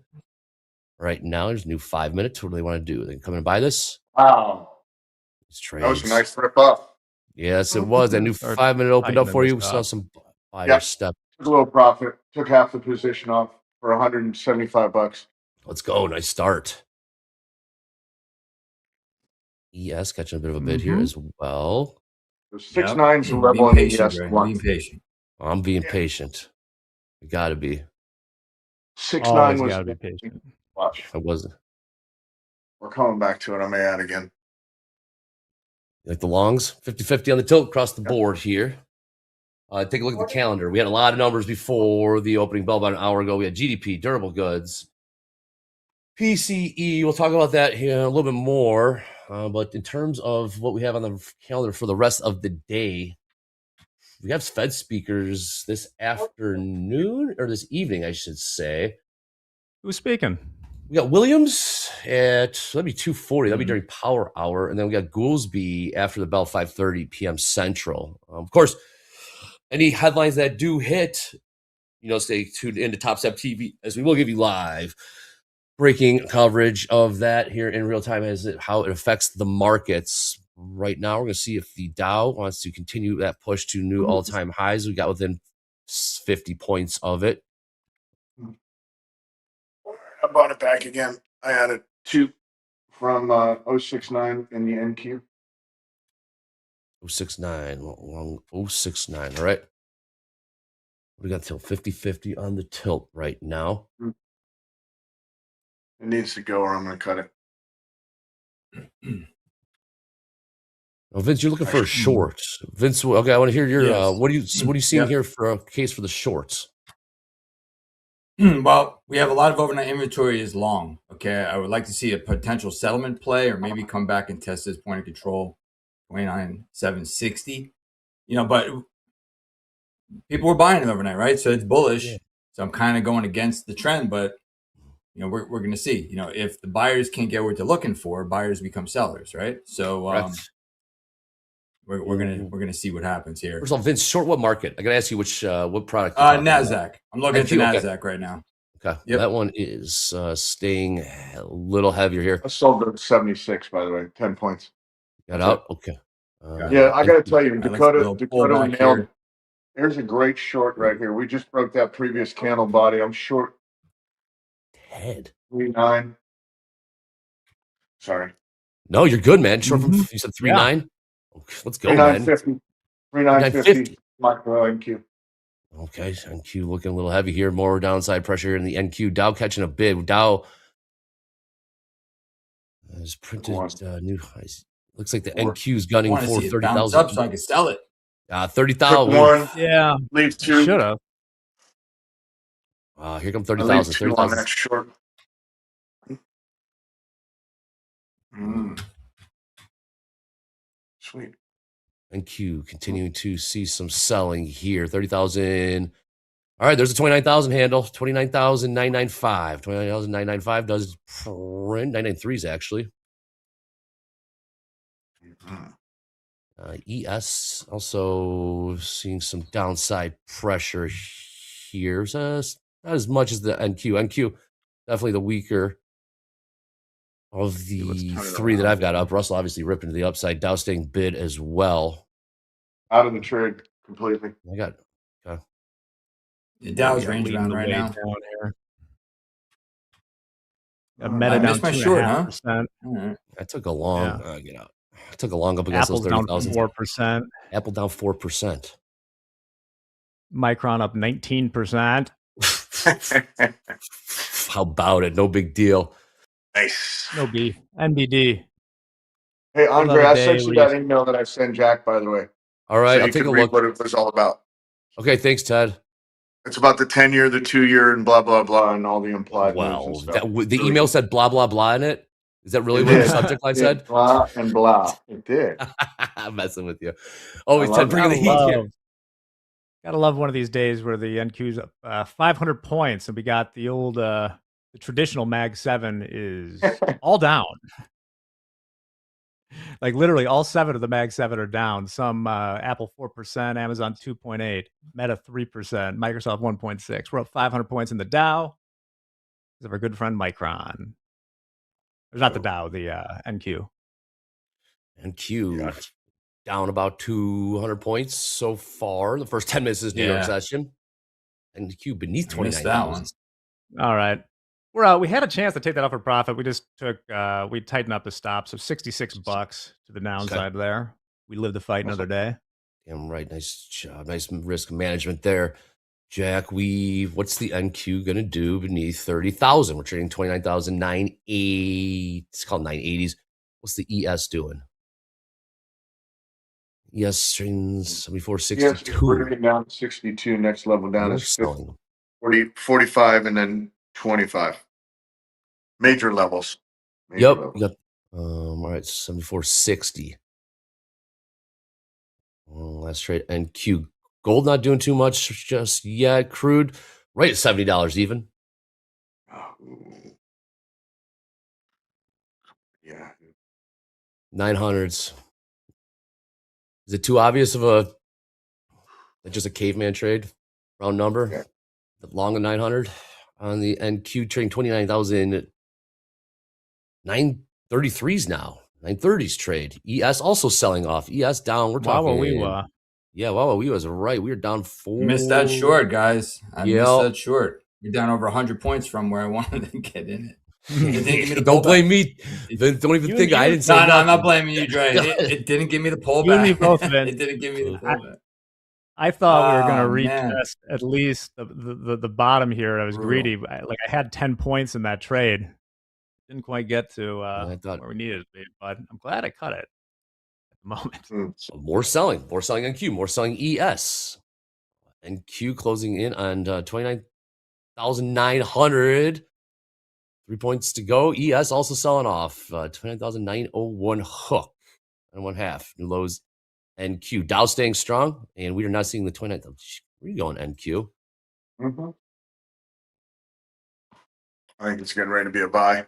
right now. There's a new 5 minutes. What do they want to do? They come in and buy this? Wow. That was a nice rip up. Yes, it was. That new 5 minute opened up for you. We saw some buyer step. Took a little profit. Took half the position off for $175. Let's go. Nice start. ES catching a bit of a bid here as well. 6.9's the level in ES. Being patient. I'm being patient. We got to be. 6.9 was. Got to be patient. Watch. I wasn't. We're coming back to it. I may add again. Like the longs, 50-50 on the tilt across the board here. Take a look at the calendar. We had a lot of numbers before the opening bell about an hour ago. We had GDP, durable goods, PCE. We'll talk about that here a little bit more. But in terms of what we have on the calendar for the rest of the day, we have Fed speakers this afternoon or this evening, I should say. Who's speaking? We got Williams at, that'd be 2:40. That'd be during power hour. And then we got Goolsby after the bell, 5:30 p.m. Central. Of course, any headlines that do hit, stay tuned into Topstep TV as we will give you live breaking coverage of that here in real time as how it affects the markets. Right now, we're going to see if the Dow wants to continue that push to new all-time highs. We got within 50 points of it. I bought it back again. I added 2 from 0.69 in the NQ. 0.69. 0.69. All right. We got till 50-50 on the tilt right now. It needs to go or I'm going to cut it. Oh, Vince, you're looking for a short. Vince, okay, I want to hear your what are you seeing here for a case for the shorts? Well, we have a lot of overnight inventory is long. Okay. I would like to see a potential settlement play or maybe come back and test this point of control 29,760. But people were buying it overnight, right? So it's bullish. Yeah. So I'm kind of going against the trend, but we're going to see. If the buyers can't get what they're looking for, buyers become sellers, right? So we're gonna see what happens here. First of all, Vince, short what market? I gotta ask you which what product. you're talking about. NASDAQ. I'm looking at the NQ, okay. NASDAQ right now. Okay, Yep. that one is staying a little heavier here. I sold at 76, by the way, 10 points. Got That's out. it. Okay. Yeah, I got to tell you, Let's Dakota, go Dakota pull we back nailed. here. Here's a great short right here. We just broke that previous candle body. I'm short Head. 3.9. Sorry. No, you're good, man. Short from Mhm. you said 3.9. Okay, let's go, 3.950. man. 3.950 micro NQ. Okay, NQ looking a little heavy here. More downside pressure here in the NQ. Dow catching a bid. Dow has printed new highs. Looks like the NQ's I gunning want to for see it bounce 30,000. up so I can sell it. 30,000. One, Yeah, leave two. should have. Here come I leave 30,000. two on 30,000. that short. Sweet. NQ continuing to see some selling here. 30,000. All right, there's a 29,000 handle. 29,995. 29,995 does print. 993s actually. ES also seeing some downside pressure here. So not as much as the NQ. NQ definitely the weaker of the three that I've got up. Russell obviously ripped into the upside. Dow staying bid as well. Out of the trade completely. I got okay. The Dow's Yeah, range leading bound the right way now. down here. I Meta down missed my short, huh? 2.5%. All right. I took a long get out. I took a long up against Apple's those down 30,000. 4%. Apple down 4%. Micron up 19%. How about it? No big deal. Nice. No beef. NBD. Hey, Andre, Another I day sent you where that email that I sent Jack, by the way. All right, So I'll you take can a read look. what it was all about. Okay, thanks, Ted. It's about the 10-year, the 2-year, and blah, blah, blah, and all the implied moves and Well, stuff. the email said blah, blah, blah in it. Is that really It what the did. subject line It said? blah and blah. It did. I'm messing with you. Always I Ted love bringing the it. heat here. Gotta love one of these days where the NQ's up 500 points and we got the old, the traditional Mag 7 is all down. Like literally all 7 of the Mag 7 are down. Some Apple 4%, Amazon 2.8, Meta 3%, Microsoft 1.6. We're up 500 points in the Dow. Because of our good friend Micron. There's not the Dow, the NQ. NQ down about 200 points so far. The first 10 minutes of this New York Yeah. session. NQ beneath I missed that one. 29,000. All right. We had a chance to take that out for profit. We just took we tightened up the stop, so $66 to the downside there. We live to fight another day. Damn right. Nice job. Nice risk management there. Jack, what's the NQ gonna do beneath 30,000? We're trading 29,980. It's called 980s. What's the ES doing? ES trading Yes, 74.62. we're getting down to 62. Next level down We're is selling. 45, and then 25. Major levels. Major Yep. levels. You got all right, 74.60. Last trade NQ. Gold not doing too much just yet. Crude right at $70 even. Oh, yeah. 900s. Is it too obvious of just a caveman trade? Round number. Yeah. Long of 900 on the NQ trading 29,000. 933s now. 930s trade. ES also selling off. ES down. We're talking. Yeah, we was right. We were down 4. Missed that short, guys. I Yep. missed that short. We're down over 100 points from where I wanted to get in it. It didn't give me the Don't pullback. blame me. Vince, don't even think I didn't say No, nothing. I'm not blaming you, Dre. It didn't give me the pullback. You and me both, Vince. It didn't give me the pullback. I thought we were going to man. retest at least the bottom here. I was greedy. I had 10 points in that trade. Didn't quite get to where we needed it to be, but I'm glad I cut it at the moment. More selling NQ, more selling ES. NQ closing in on 29. 29,900. 3 points to go. ES also selling off. 29,901 hook and 1/2. New lows NQ. Dow staying strong, and we are not seeing the 29th. Where are you going, NQ? Mm-hmm. I think it's getting ready to be a buy.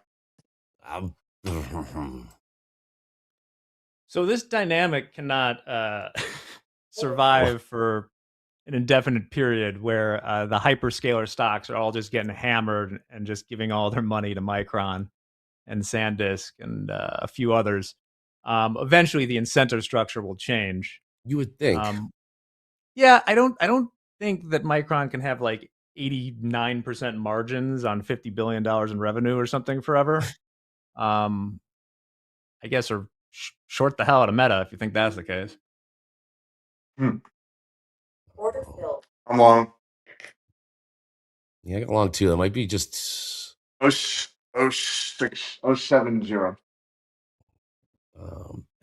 So this dynamic cannot survive for an indefinite period where the hyperscaler stocks are all just getting hammered and just giving all their money to Micron and SanDisk and a few others. Eventually, the incentive structure will change. You would think. Yeah, I don't think that Micron can have like 89% margins on $50 billion in revenue or something forever. I guess, or short the hell out of Meta if you think that's the case. Order filled. I'm long. Yeah, I got along too. That might be just 070.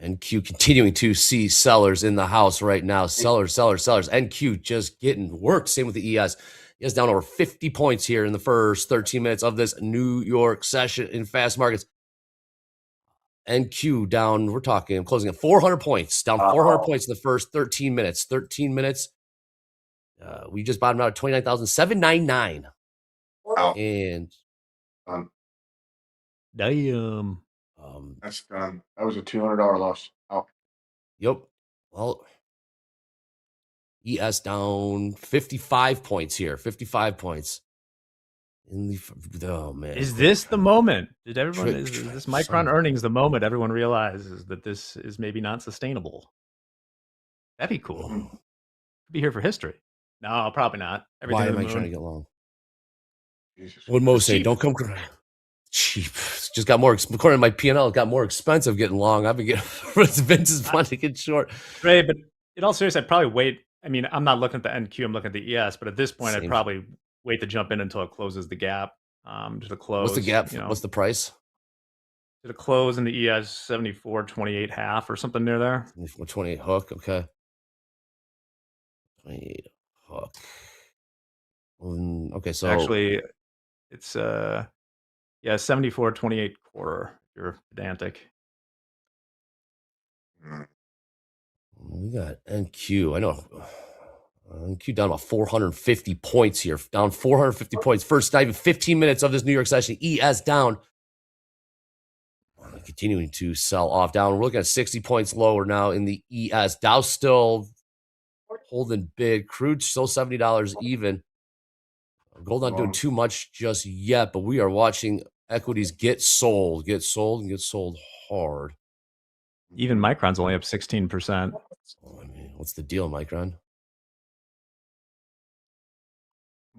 NQ continuing to see sellers in the house right now. Sellers. NQ just getting worked. Same with the ES. ES down over 50 points here in the first 13 minutes of this New York session in fast markets. NQ down, we're talking, I'm closing at 400 points, down 400 points in the first 13 minutes. 13 minutes. We just bottomed out at 29,799. And damn. That's done. That was a $200 loss. Oh. Yep. Well, ES down 55 points here. 55 points. Oh man. Is this the moment? Did everyone is this Micron earnings the moment everyone realizes that this is maybe not sustainable? That'd be cool. Could be here for history. No, probably not. Why am I trying to get long? What Mo say? Don't come cheap. Just got more. According to my P&L, it got more expensive getting long. I've been getting Vince's fun to get short. Right, but in all seriousness, I'd probably wait. I mean, I'm not looking at the NQ. I'm looking at the ES. But at this point, I'd probably wait to jump in until it closes the gap. To the close. What's the gap? What's the price? To the close in the ES 74.28 or something near there. 28 hook. Okay. 28 hook. Okay, so actually, it's 74.28 quarter. If you're pedantic. We got NQ. I know. NQ down about 450 points here. Down 450 points. First, not even 15 minutes of this New York session. ES down. Continuing to sell off down. We're looking at 60 points lower now in the ES. Dow still holding big. Crude still $70 even. Gold not doing too much just yet, but we are watching equities get sold hard. Even Micron's only up 16%. I mean, what's the deal, Micron?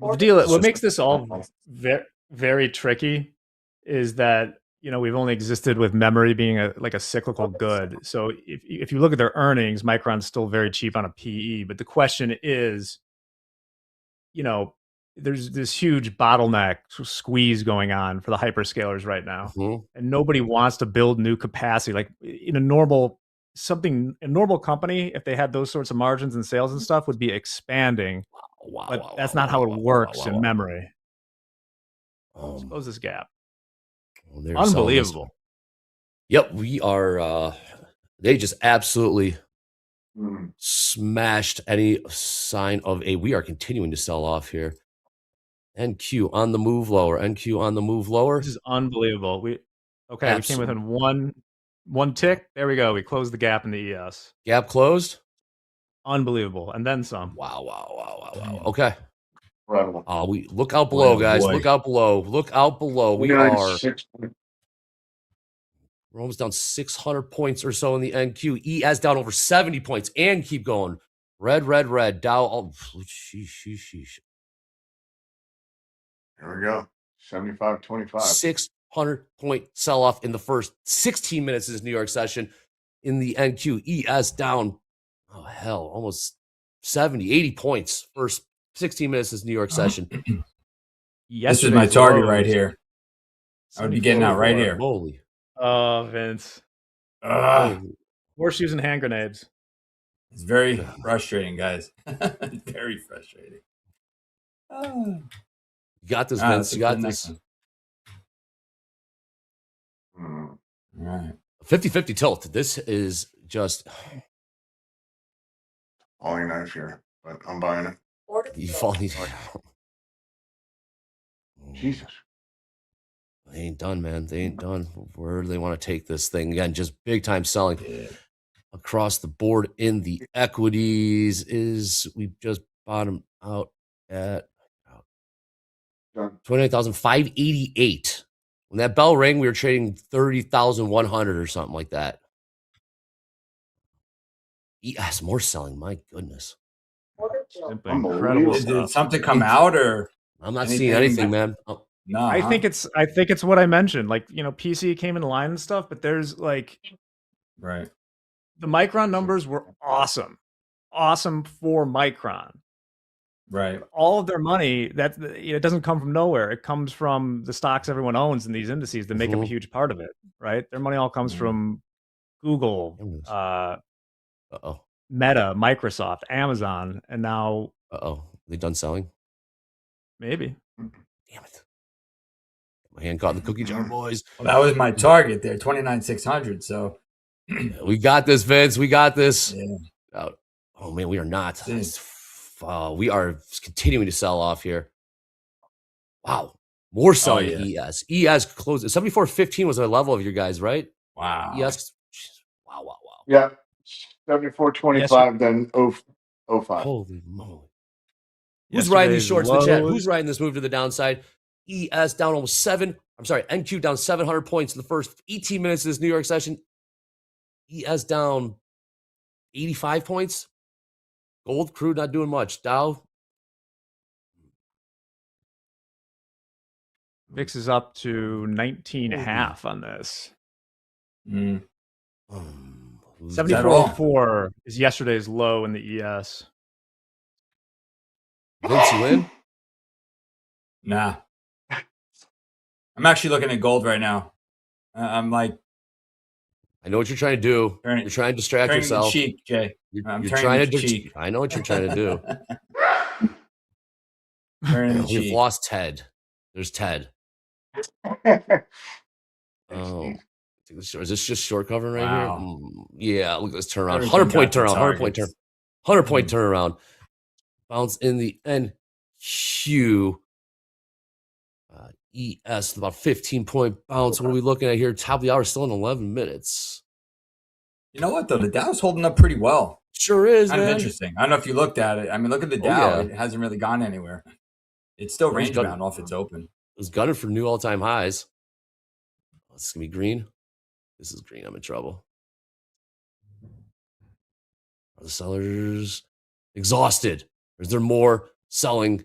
The deal, what makes this all very, very tricky is that, we've only existed with memory being a cyclical good. So if you look at their earnings, Micron's still very cheap on a PE. But the question is, there's this huge bottleneck squeeze going on for the hyperscalers right now. And nobody wants to build new capacity. Like in a normal company, if they had those sorts of margins and sales and stuff, would be expanding. But that's not how it works in memory. Let's close this gap. Unbelievable. Yep, we are. They just absolutely smashed any sign of a. We are continuing to sell off here. NQ on the move lower. NQ on the move lower. This is unbelievable. We came within one tick. There we go. We closed the gap in the ES. Gap closed. Unbelievable, and then some. Wow. Okay. Incredible. We look out below, guys. Look out below. We're almost down 600 points or so in the NQ. ES down over 70 points and keep going. Red. Dow. Sheesh. There we go. 75.25. 600 point sell off in the first 16 minutes of this New York session in the NQ. ES down. Oh, hell. Almost 70, 80 points first 16 minutes of this New York session. This is my target right here. I would be getting out right here. Holy. Oh, Vince. Horseshoes and hand grenades. It's very frustrating, guys. Very frustrating. You got this, Ah, Vince. let's You look at got the this. next one. All right. 50-50 tilt. This is just Falling knife here, but I'm buying it. you fall. Jesus. They ain't done, man. They ain't done. Where do they want to take this thing? Again, just big time selling across the board in the equities. We just bottomed out at Done. 29,588. When that bell rang, we were trading 30,100 or something like that. Yes, more selling. My goodness. Simply incredible Unbelievable. Did stuff. something come out or I'm not seeing anything, man. Oh, no? I huh? think it's what I mentioned. Like, PC came in line and stuff, but there's like right. the Micron numbers were awesome. Awesome for Micron. Right. All of their money it doesn't come from nowhere. It comes from the stocks everyone owns in these indices that make up a huge part of it, right? Their money all comes from Google, Meta, Microsoft, Amazon, and now they done selling? Maybe. Damn it. My hand caught in the cookie jar, boys. Well, that was my target there, 29,600. So we got this, Vince. We got this. Yeah. Oh man, we are not. We are continuing to sell off here. Wow. More selling ES. ES closed. 74.15 was the level of your guys, right? Wow. ES. Wow. Yeah. 74.25, then 05. Holy moly. Who's riding these shorts in the chat? Who's riding this move to the downside? ES down almost NQ down 700 points in the first 18 minutes of this New York session. ES down 85 points. Gold, crude, not doing much. Dow. VIX is up to 19.5 on this. 74.04 is yesterday's low in the ES. Vince, you in? Nah. I'm actually looking at gold right now. I'm like, I know what you're trying to do. You're trying to distract yourself. Cheek, Jay. You're trying to cheek. I know what you're trying to do. We've lost Ted. There's Ted. Oh, is this just short covering right here? Yeah, look at this turnaround. 100-point turnaround. 100-point turnaround. Bounce in the NQ. ES, about 15-point bounce. What are we looking at here? Top of the hour, still in 11 minutes. You know what, though? The Dow's holding up pretty well. Sure is, kind man. of interesting. I don't know if you looked at it. I mean, look at the Dow. It hasn't really gone anywhere. It's still range bound off its open. It was gunning for new all-time highs. Oh, this is going to be green. This is green. I'm in trouble. Are the sellers exhausted? Or is there more selling?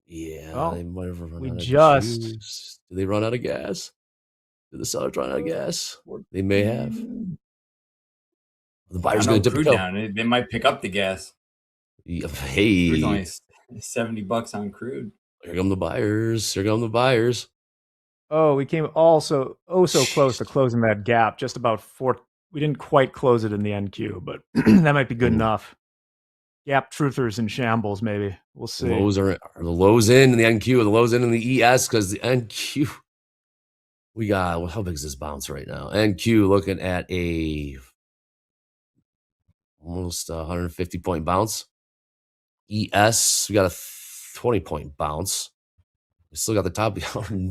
Yeah, well, they might have run we out of just juice. Did they run out of gas? Did the sellers run out of gas? They may have. The buyer's going to dip crude it down. They might pick up the gas. Yeah, hey, Crude's only $70 on crude. Here come the buyers. Here come the buyers. Oh, we came also so close to closing that gap. Just about 4. We didn't quite close it in the NQ, but that might be good enough. Gap truthers in shambles, maybe. We'll see. Lows are the lows in the NQ, or the lows in the ES, because the NQ. We got, how big is this bounce right now? NQ looking at almost 150-point bounce. ES, we got a 20-point bounce. We still got the top.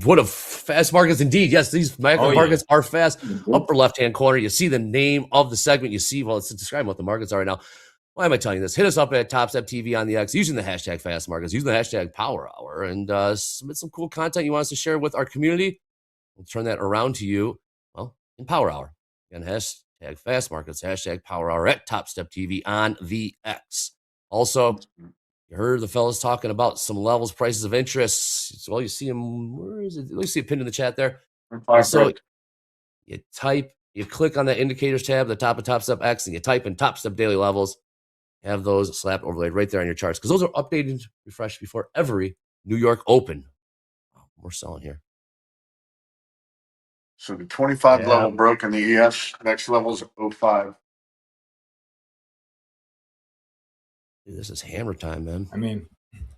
What a fast markets indeed. Yes, these markets are fast. Upper left-hand corner, you see the name of the segment. You see, well, it's describing what the markets are right now. Why am I telling you this? Hit us up at Topstep TV on the X using the hashtag Fast Markets, using the hashtag Power Hour, and submit some cool content you want us to share with our community. We'll turn that around to you, well, in Power Hour. Again, hashtag Fast Markets, hashtag Power Hour at Topstep TV on the X. Also, you heard the fellas talking about some levels, prices of interest. Well, you see them. Where is it? You see a pin in the chat there. So you click on that indicators tab at the top of Topstep X, and you type in Topstep daily levels. Have those slapped overlaid right there on your charts, because those are updated, refreshed before every New York Open. We're selling here. So the 25 level broke in the ES. Next level is 05. Dude, this is hammer time, man. I mean,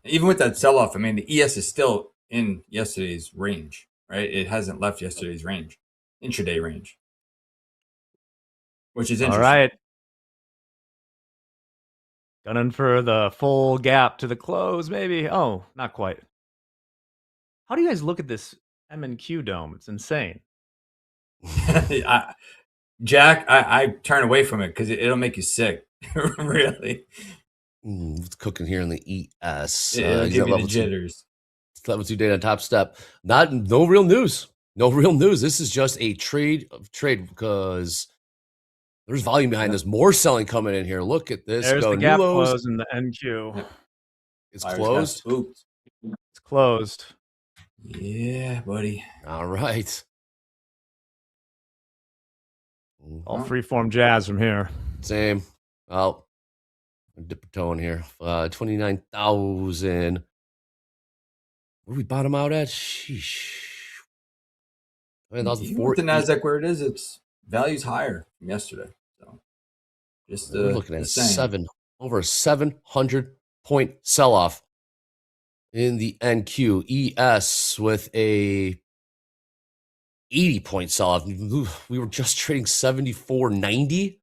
Even with that sell-off, I mean, the ES is still in yesterday's range, right? It hasn't left yesterday's range, intraday range, which is All interesting. right. Gunning for the full gap to the close, maybe. Oh, not quite. How do you guys look at this M&Q dome? It's insane. Jack, I turn away from it because it'll make you sick. Really. It's cooking here in the ES. It'll He's give at you the level 2. jitters. Level 2 data on top step. No real news. No real news. This is just a trade because there's volume behind this. More selling coming in here. Look at this. There's Go the gap Nulos. close in the NQ. Yep. It's Buyers got closed. spooked. It's closed. Yeah, buddy. All right. All freeform jazz from here. Same. Well, dip a toe in here. 29,000. Where we bottom out at? Sheesh. Even with the Nasdaq where it is, its value's higher from yesterday. So just we're looking at saying. over a 700 point sell off in the NQ. ES with a 80 point sell off. We were just trading 74.90,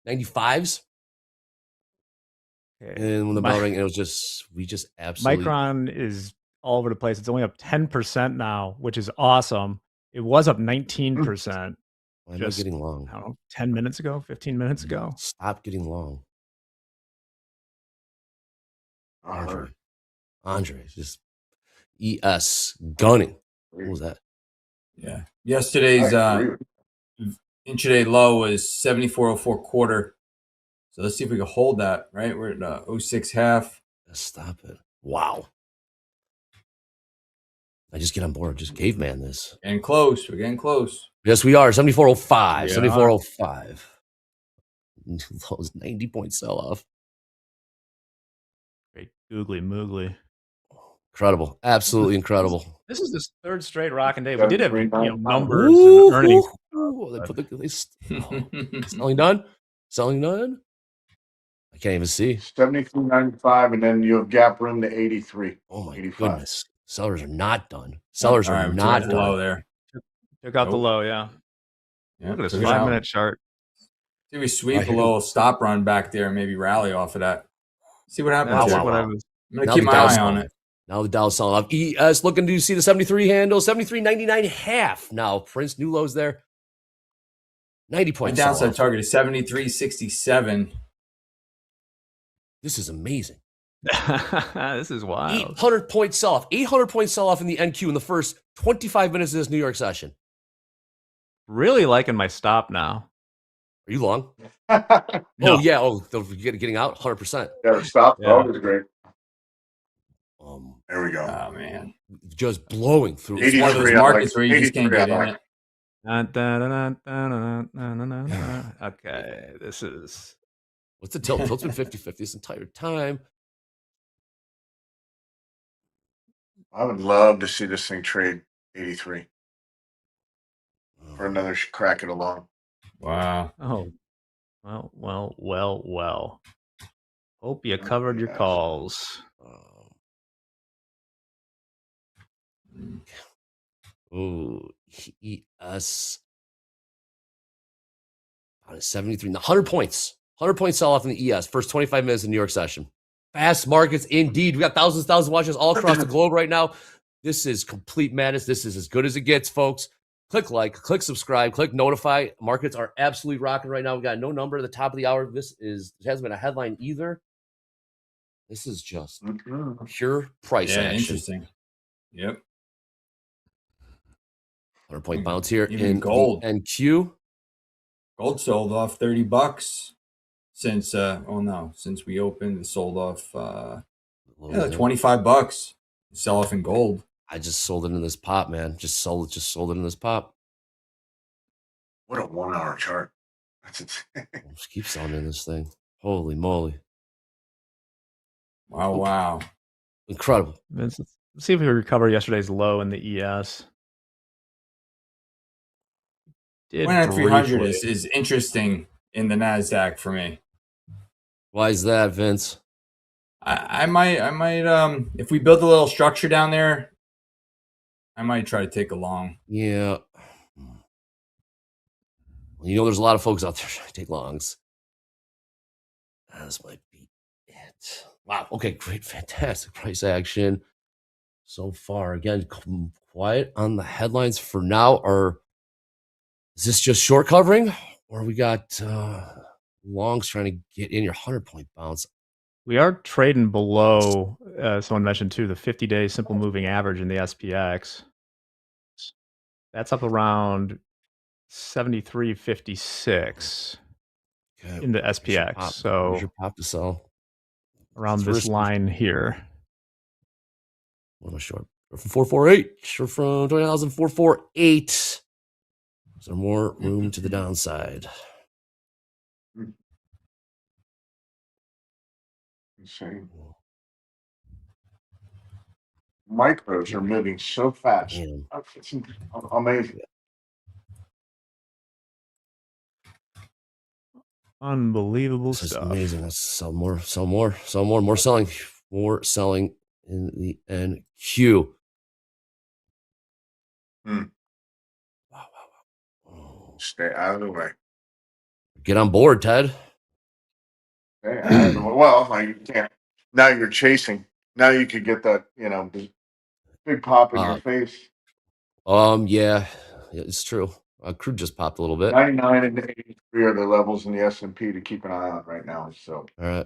95s. Okay. And when the bell rang, it was we just absolutely. Micron is all over the place. It's only up 10% now, which is awesome. It was up 19%. Why am I getting long? I don't know, 10 minutes ago, 15 minutes ago. Stop getting long. Andre, just ES gunning. What was that? Yeah. Yesterday's intraday low was 74.04 quarter. So let's see if we can hold that, right? We're at 06 half. Stop it. Wow. I just get on board. Just caveman this. Getting close. We're getting close. Yes, we are. 74.05. Yeah. 74.05. That was 90 point sell off. Great googly moogly. Incredible. Absolutely incredible. This is this third straight rocking day. We did have numbers Ooh, and earnings. They put selling done? Selling done? I can't even see. 73.95, and then you have gap room to 83. Oh my 85. goodness. Sellers are not done. Sellers are we not took the done. low there. Took out the low, yeah. Yeah, Look at this took it out. 5-minute chart. See, we sweep Right a here. little stop run back there and maybe rally off of that. See what happens. That's here. what I was. I'm going Now to keep the my Dow's eye selling. on it. Now the Dow's selling off. ES looking to see the 73 handle. 73.99 half. Now Prince, new lows there. 90 My points. downside target is 73.67. This is amazing. This is wild. 800 point sell off. 800 point sell off in the NQ in the first 25 minutes of this New York session. Really liking my stop now. Are you long? No. Oh, yeah. Oh, getting out 100%. Never stop. Yeah. Always great. There we go. Oh, man. Just blowing through. It's one of those 83, I markets like- where you just can't 83, get I in like. it. Okay, this is. What's the tilt? Tilt's been 50-50 this entire time. I would love to see this thing trade 83 for another crack it along. Wow. Oh, well. Hope you covered your calls. Oh, ES. On a 73. 100 points. 100 points sell off in the ES. First 25 minutes of New York session. Fast markets indeed. We got thousands watching us all across the globe right now. This is complete madness. This is as good as it gets, folks. Click like, click subscribe, click notify. Markets are absolutely rocking right now. We got no number at the top of the hour. It hasn't been a headline either. This is just pure price action. Interesting. Yep. 100 point bounce here Even in gold. the NQ. Gold sold off $30 since since we opened. It sold off $25. Sell off in gold. I just sold it in this pop, man. Just sold it in this pop. What a 1 hour chart. That's insane. Just keep selling in this thing. Holy moly. Wow. Incredible. Let's see if we recover yesterday's low in the ES. Did 300 briefly. is interesting in the NASDAQ for me. Why is that, Vince? I might, if we build a little structure down there, I might try to take a long. Yeah. You know, there's a lot of folks out there trying to take longs. This might be it. Wow. Okay, great. Fantastic price action so far. Again, quiet on the headlines for now. Is this just short covering? Or we got longs trying to get in your 100-point bounce? We are trading below, someone mentioned too, the 50-day simple moving average in the SPX. That's up around 73.56 in the SPX. Where's So your pop to sell? around this line here. What am I short? From 448. Short from 20,448. Is there more room to the downside? Insane. Micros are moving so fast. Damn. It's amazing. Unbelievable This is stuff. amazing. Let's sell more selling. More selling in the NQ. Wow. Oh. Stay out of the way. Get on board, Ted. Stay out of the way. Well, you can't. Now you're chasing. Now you could get that, big pop in your face. Yeah, it's true. Crude just popped a little bit. 99 and 83 are the levels in the S&P to keep an eye on right now. So All right.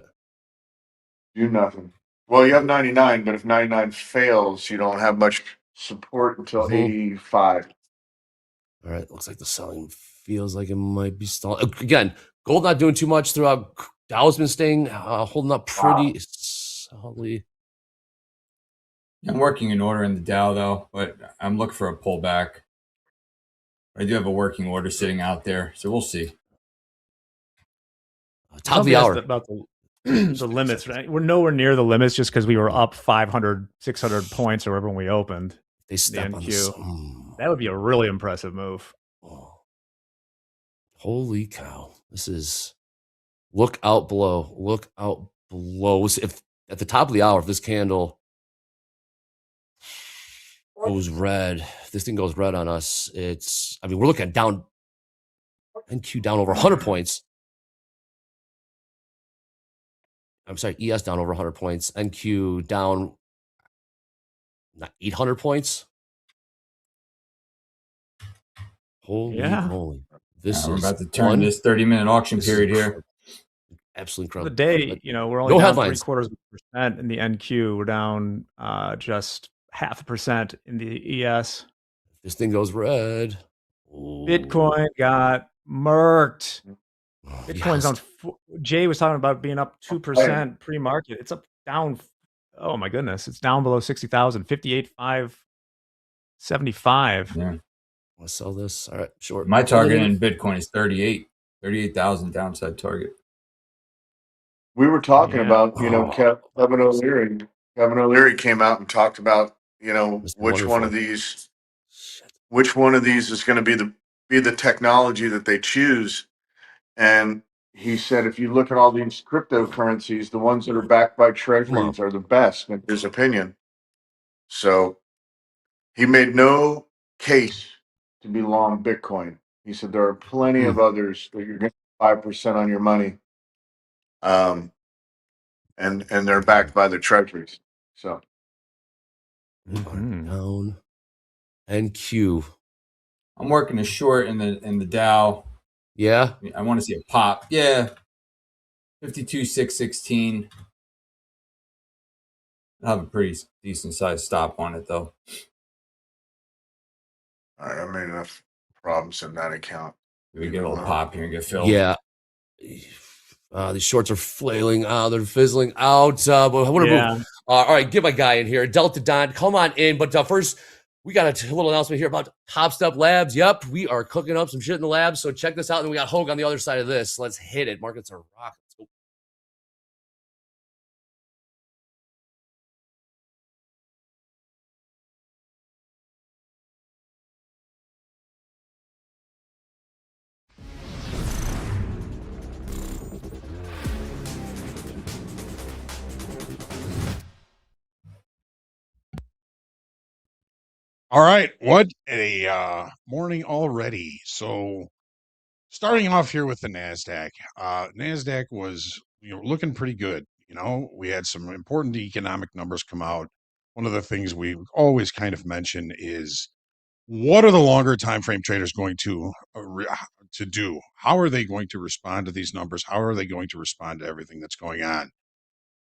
do nothing. Well, you have 99, but if 99 fails, you don't have much support until 85. All right. Looks like the selling feels like it might be stalling. Again, gold not doing too much throughout. Dow's been staying, holding up pretty solidly. I'm working in order in the Dow though, but I'm looking for a pullback. I do have a working order sitting out there, so we'll see. Top of the hour. About the limits, right? We're nowhere near the limits just because we were up 500, 600 points or whatever when we opened. They step on this. That would be a really impressive move. Oh. Holy cow. This is look out below. Look out below. If at the top of the hour, if this candle goes red, if this thing goes red on us, we're looking at down NQ down over 100 points. I'm sorry, ES down over 100 points. NQ down 800 points. Holy moly. This we're is about to turn this 30-minute auction period here. Absolutely incredible. The day, we're only down 0.75% in the NQ. We're down just 0.5% in the ES. If this thing goes red. Bitcoin got murked. Bitcoin's on. Jay was talking about being up 2% pre-market. It's up down. Oh my goodness! It's down below 60,000. 58,575. Yeah. Want to sell this? All right, short. My target in Bitcoin is 38,000 downside target. We were talking about, Kevin O'Leary. Kevin O'Leary came out and talked about, which one of these is going to be the technology that they choose. And he said, if you look at all these cryptocurrencies, the ones that are backed by treasuries are the best, in his opinion. So he made no case to be long Bitcoin. He said there are plenty of others that you're getting 5% on your money. And they're backed by the treasuries. So down NQ. I'm working a short in the Dow. Yeah. I want to see a pop. Yeah. 52,616. I'll have a pretty decent sized stop on it though. All right, I made enough problems in that account. We get a little pop here and get filled. Yeah. These shorts are flailing out. They're fizzling out. But I want to move. All right, get my guy in here. Delta Don, come on in. But first, we got a little announcement here about Topstep Labs. Yep, we are cooking up some shit in the lab. So check this out. And we got Hogue on the other side of this. Let's hit it. Markets are rocking. All right, what a morning already. So starting off here with the Nasdaq. Nasdaq was looking pretty good. We had some important economic numbers come out. One of the things we always kind of mention is what are the longer time frame traders going to do? How are they going to respond to these numbers? How are they going to respond to everything that's going on?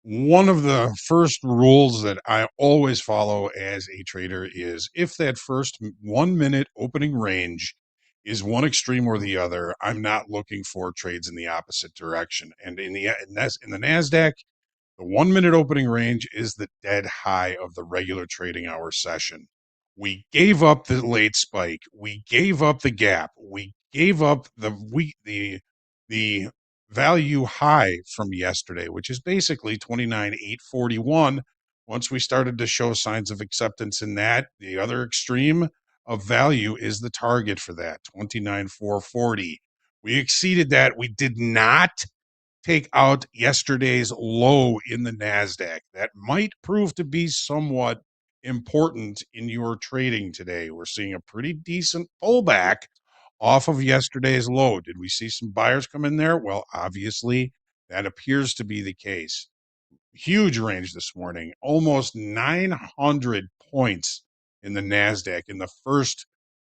One of the first rules that I always follow as a trader is if that first 1 minute opening range is one extreme or the other, I'm not looking for trades in the opposite direction. And in the Nasdaq, the 1 minute opening range is the dead high of the regular trading hour session. We gave up the late spike. We gave up the gap. We gave up the value high from yesterday, which is basically 29,841. Once we started to show signs of acceptance in that, the other extreme of value is the target for that, 29,440. We exceeded that. We did not take out yesterday's low in the NASDAQ. That might prove to be somewhat important in your trading today. We're seeing a pretty decent pullback off of yesterday's low. Did we see some buyers come in there? Well, obviously, that appears to be the case. Huge range this morning, almost 900 points in the NASDAQ in the first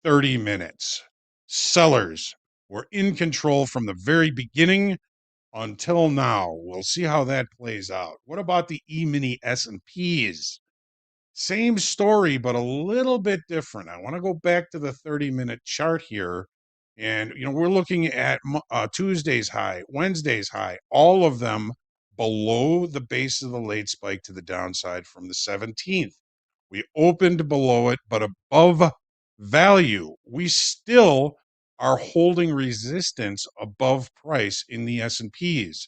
30 minutes. Sellers were in control from the very beginning until now. We'll see how that plays out. What about the E-mini S&Ps? Same story, but a little bit different. I want to go back to the 30-minute chart here. And, we're looking at Tuesday's high, Wednesday's high, all of them below the base of the late spike to the downside from the 17th. We opened below it, but above value. We still are holding resistance above price in the S&Ps.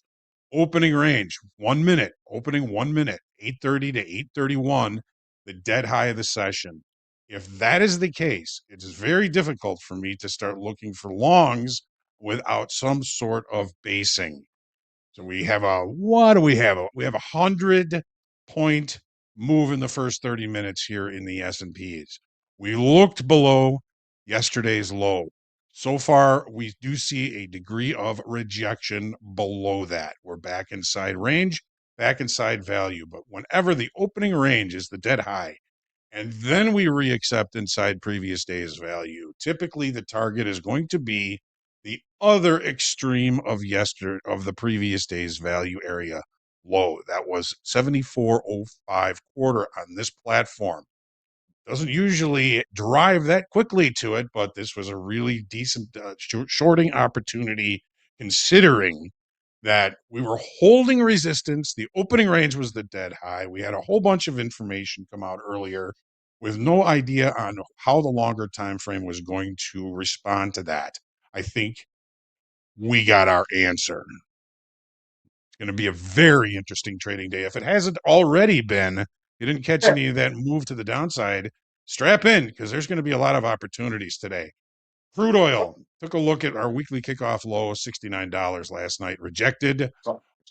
Opening range, 1 minute, opening 1 minute, 830 to 831, the dead high of the session. If that is the case, it's very difficult for me to start looking for longs without some sort of basing. So we have what do we have? We have 100-point move in the first 30 minutes here in the S&Ps. We looked below yesterday's low. So far, we do see a degree of rejection below that. We're back inside range, back inside value. But whenever the opening range is the dead high, and then we reaccept inside previous day's value, typically the target is going to be the other extreme of the previous day's value area low. That was 74.05 quarter on this platform. Doesn't usually drive that quickly to it, but this was a really decent shorting opportunity considering that we were holding resistance. The opening range was the dead high. We had a whole bunch of information come out earlier with no idea on how the longer time frame was going to respond to that. I think we got our answer. It's going to be a very interesting trading day. If it hasn't already been, you didn't catch any of that move to the downside, strap in because there's going to be a lot of opportunities today. Crude oil, took a look at our weekly kickoff low, $69 last night, rejected,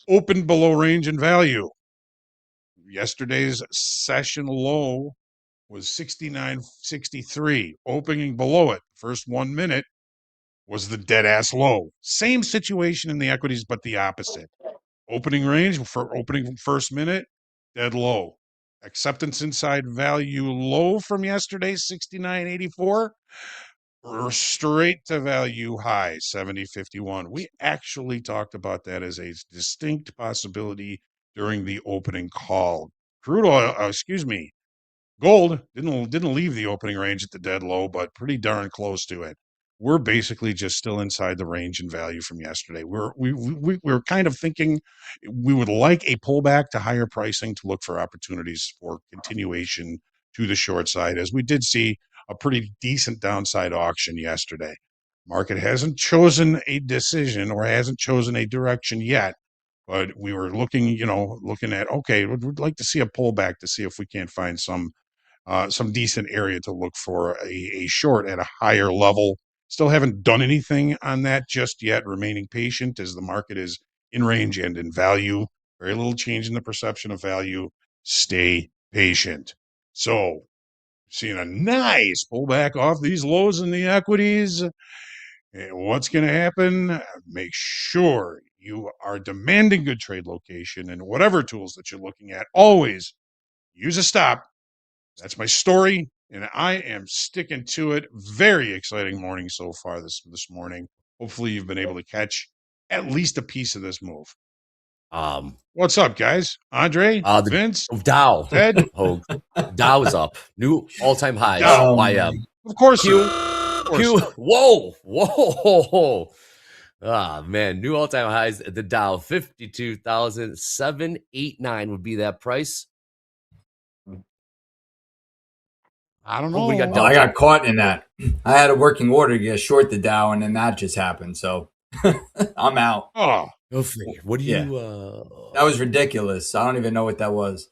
opened below range and value. Yesterday's session low was 69.63, opening below it. First 1 minute was the dead ass low. Same situation in the equities, but the opposite. Opening range for opening first minute, dead low. Acceptance inside value low from yesterday, 69.84. Straight to value high, 70.51. We actually talked about that as a distinct possibility during the opening call. Crude oil, gold didn't leave the opening range at the dead low, but pretty darn close to it. We're basically just still inside the range and value from yesterday. We're kind of thinking we would like a pullback to higher pricing to look for opportunities for continuation to the short side, as we did see a pretty decent downside auction yesterday. Market hasn't chosen a decision or hasn't chosen a direction yet, but we were looking at, okay, we'd like to see a pullback to see if we can't find some decent area to look for a short at a higher level. Still haven't done anything on that just yet. Remaining patient as the market is in range and in value. Very little change in the perception of value. Stay patient. So Seeing a nice pullback off these lows in the equities. And what's going to happen? Make sure you are demanding good trade location and whatever tools that you're looking at. Always use a stop. That's my story, and I am sticking to it. Very exciting morning so far this morning. Hopefully, you've been able to catch at least a piece of this move. What's up, guys? Andre, The Vince, Dow, Ted. Hogue. Dow is up. New all-time highs. Dow. YM. Of course. Q. Of course. Q. Whoa. Ah, man. New all-time highs at the Dow. 52,789 would be that price. I don't know. Oh, we got Well, I got caught in that. I had a working order to get short the Dow, and then that just happened. So I'm out. Oh, Go figure. What do Yeah. you? That was ridiculous. I don't even know what that was.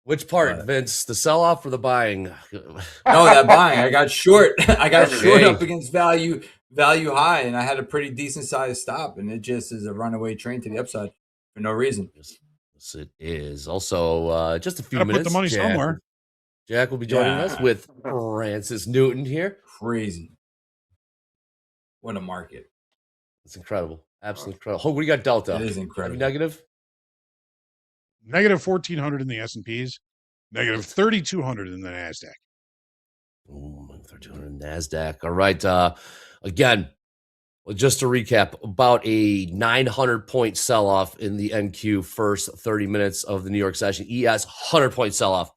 Which part, Vince? The sell-off or the buying? No, that buying. I got short. I got short Hey. up against value high, and I had a pretty decent sized stop, and it just is a runaway train to the upside for no reason. Yes, it is. Also, just a few gotta minutes. put the money somewhere. Jack will be joining us with Francis Newton here. Crazy. What a market. It's incredible. Absolutely incredible. Oh, we got Delta. It is incredible. Negative? Negative 1,400 in the S&Ps. Negative 3,200 in the NASDAQ. Ooh, 3,200 NASDAQ. All right. Again, well, just to recap, about a 900-point sell-off in the NQ first 30 minutes of the New York session. ES, 100-point sell-off.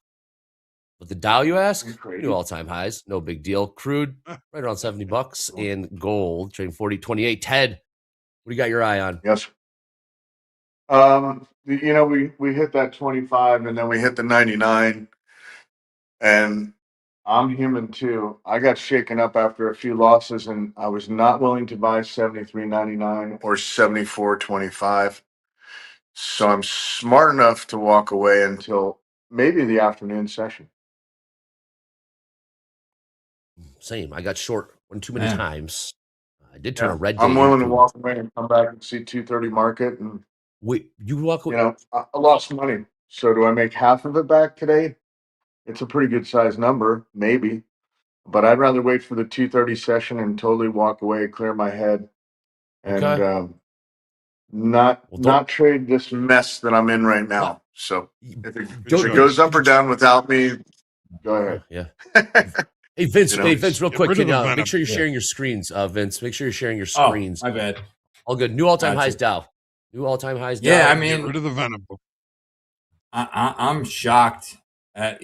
But the Dow, you ask, new all-time highs, no big deal. Crude, right around $70, and gold trading 40.28. Ted, what do you got your eye on? Yes. We hit that 25 and then we hit the 99, and I'm human too. I got shaken up after a few losses, and I was not willing to buy 73.99 or 74.25. So I'm smart enough to walk away until maybe the afternoon session. Same. I got short one too many times. I did turn a red day. I'm willing to walk away and come back and see 230 market, and wait, you walk away? I lost money. So do I make half of it back today? It's a pretty good size number, maybe. But I'd rather wait for the 230 session and totally walk away, clear my head, and not trade this mess that I'm in right now. So if it goes up or down without me, go ahead. Yeah. Hey Vince, real quick, make sure you're Yeah. sharing your screens. Vince, make sure you're sharing your screens. My bad. All good. New all-time Gotcha. highs, Dow. New all-time highs, Dow. Yeah, I Get mean, rid of the venom. I'm shocked at,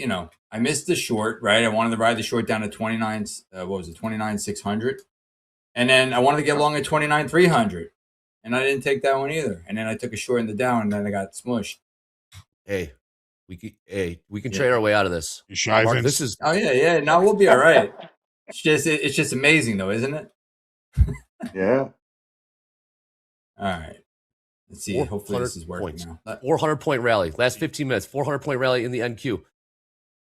I missed the short, right? I wanted to ride the short down to 29, 29,600. And then I wanted to get long at 29,300. And I didn't take that one either. And then I took a short in the down, and then I got smushed. Hey, we can trade our way out of this. You shy, Mark, Vince? this is Oh yeah. No, we'll be all right. It's just amazing though, isn't it? Yeah. All right. Let's see. Hopefully this is working points. now. 400-point rally. Last 15 minutes. 400-point rally in the NQ.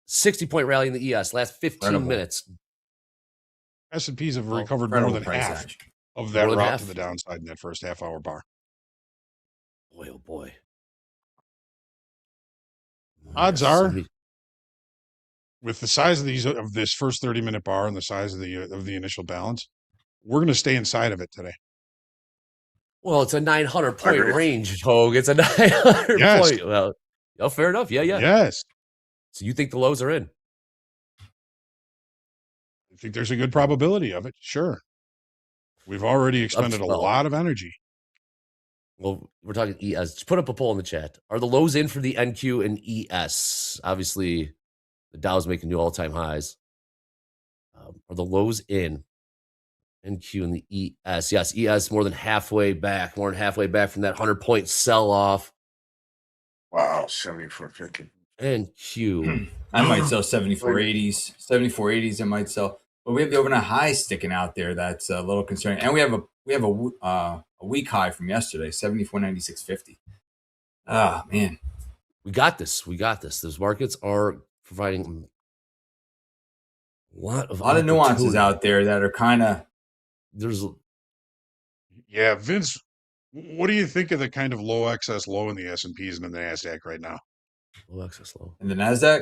60-point rally in the ES. Last 15 Incredible. minutes. S&Ps have recovered Incredible more than price half action. of that More than route half? to the downside in that first half-hour bar. Boy, oh boy. Odds are, 70 with the size of this first 30-minute bar and the size of the initial balance, we're going to stay inside of it today. Well, it's a 900-point range, Hogue. It's a 900 Yes. point. Well, fair enough. Yeah. Yes. So you think the lows are in? I think there's a good probability of it. Sure. We've already expended a lot of energy. Well, we're talking ES. Just put up a poll in the chat. Are the lows in for the NQ and ES? Obviously, the Dow's making new all-time highs. Are the lows in NQ and the ES? Yes, ES more than halfway back from that 100-point sell-off. Wow, 74.50. NQ. I might sell 74.80s. 74.80s I might sell. But we have the overnight high sticking out there. That's a little concerning. And we have a week high from yesterday, 74.9650. Ah, man. We got this. Those markets are providing a lot of nuances out there that are kind of. Yeah, Vince, what do you think of the kind of low excess low in the S&Ps and in the NASDAQ right now? Low excess low. In the NASDAQ?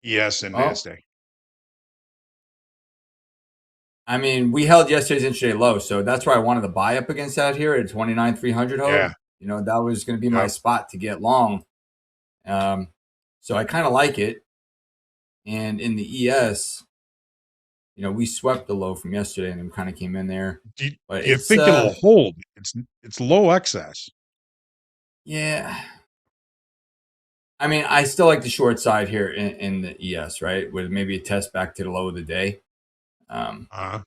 ES and Oh. NASDAQ. I mean, we held yesterday's intraday low, so that's where I wanted to buy up against that here at 29,300. Yeah. You know, that was going to be my Yep. spot to get long. So I kind of like it. And in the ES, you know, we swept the low from yesterday and then kind of came in there. Do But you it's, think it'll hold? It's low excess. Yeah. I mean, I still like the short side here in the ES, right? With maybe a test back to the low of the day. I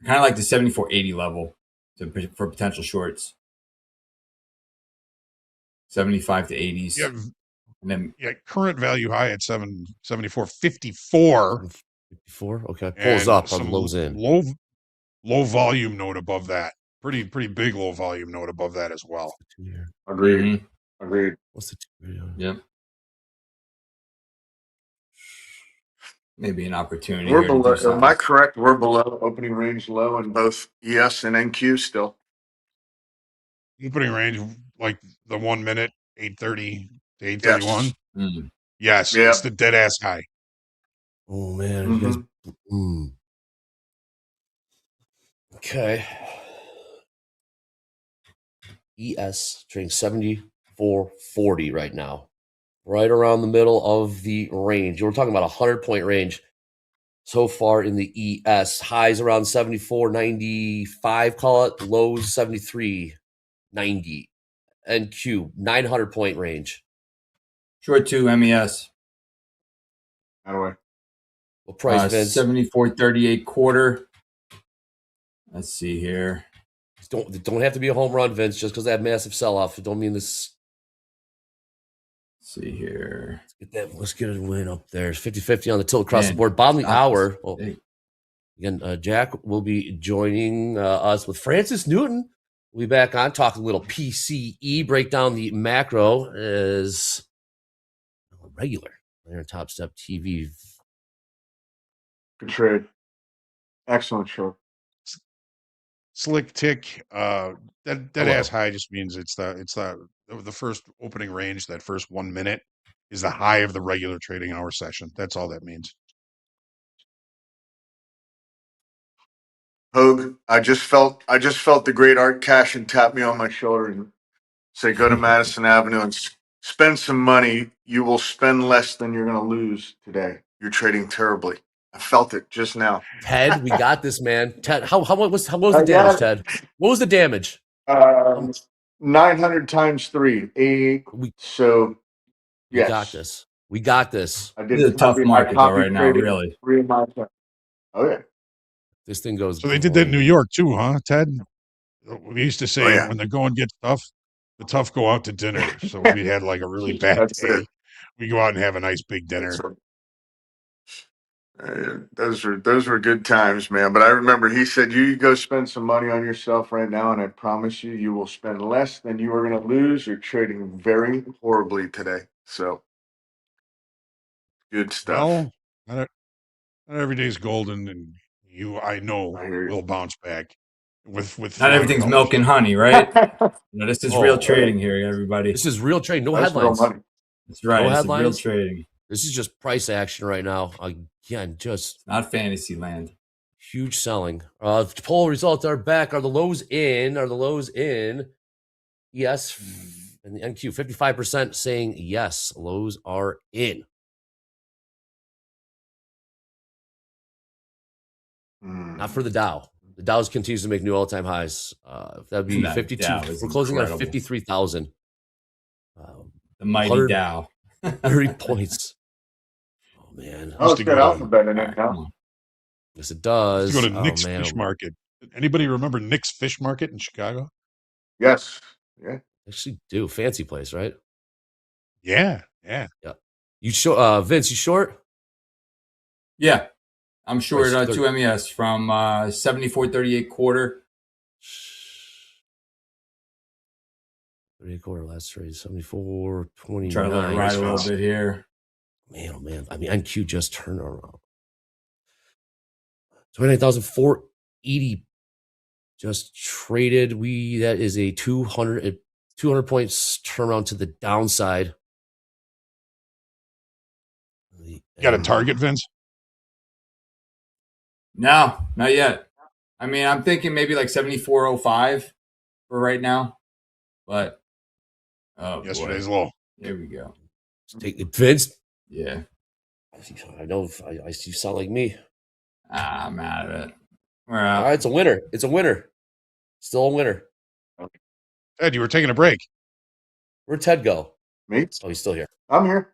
kind of like the 74.80 level for potential shorts. 75 to 80s. Yeah. And then Current value high at 74.54. 54. Okay. Pulls up on some lows in. Low volume note above that. Pretty big low volume note above that as well. Agreed. Mm-hmm. Agreed. What's the 2-year? Yep. Maybe an opportunity. We're here to do below. something. Am I correct? We're below opening range low in both ES and NQ still. Opening range like the 1 minute 8:30 to 8:31. Yes. Mm. Yes, Yeah. it's the dead ass high. Oh man, you guys. Okay. ES trading 74.40 right now, right around the middle of the range. We're talking about a 100-point range so far in the ES. Highs around 74.95, call it. Lows 73.90. NQ 900-point range. Short 2 MES. How do I? What price, Vince? 74.38 quarter. Let's see here. Don't have to be a home run, Vince, just because that massive sell-off. Don't mean this. Let's see here. Let's get a win up there. It's 50-50 on the tilt across the board. Bottom of the hour. Well, again, Jack will be joining us with Francis Newton. We'll be back on, talk a little PCE, break down the macro as regular there on Topstep TV. Good trade. Excellent short. Slick tick. That ass high just means it's the first opening range. That first 1 minute is the high of the regular trading hour session. That's all that means. Hogue, I just felt the great Art Cashin tap me on my shoulder and say, "Go to Madison Avenue and spend some money. You will spend less than you're going to lose today. You're trading terribly." I felt it just now. Ted, we got this, man. Ted, how what was the damage, Ted? What was the damage? 900 times 3, 88. So, yes. We got this. We got this. I did. It's a tough market though right now, really. Oh yeah. This thing goes. So they did that in New York too, huh, Ted? We used to say when the going gets tough, the tough go out to dinner. So we had like a really bad day. We go out and have a nice big dinner. Those were good times, man. But I remember he said, "You go spend some money on yourself right now, and I promise you, you will spend less than you are going to lose. You're trading very horribly today." So good stuff. Well, not every day's golden, and I know will bounce back. With not everything's milk and honey, right? This is real trading here, everybody. This is real trading. No headlines. That's right. No This headlines. is real trading. This is just price action right now. Again, just not fantasy land. Huge selling. Poll results are back. Are the lows in? Yes. And the NQ 55% saying yes. Lows are in. Not for the Dow. The Dow continues to make new all-time highs. That'd be 52. We're closing at 53,000. The mighty Dow. 30 points. Oh man. Oh, it's got alphabet in it now. Yes, it does. Go to Nick's Fish Market. Anybody remember Nick's Fish Market in Chicago? Yes. Yeah. Actually, do fancy place, right? Yeah. You short, Vince? You short? Yeah, I'm short 2 MES from 74.38 quarter. 38 quarter last trade 74.29. Try to let it ride a little bit here. Man, oh man! I mean, NQ just turned around. 29,480 just traded. That is a 200 points turnaround to the downside. The You got a And target, Vince? No, not yet. I mean, I'm thinking maybe like 74.05 for right now. But oh Yesterday's boy, low. here we go. take it, Vince. Yeah, I know. I see you sound like me. I'm out of it. We're All out. right, it's a winner. It's a winner. Still a winner. Ted, you were taking a break. Where'd Ted go? Me? Oh, he's still here. I'm here.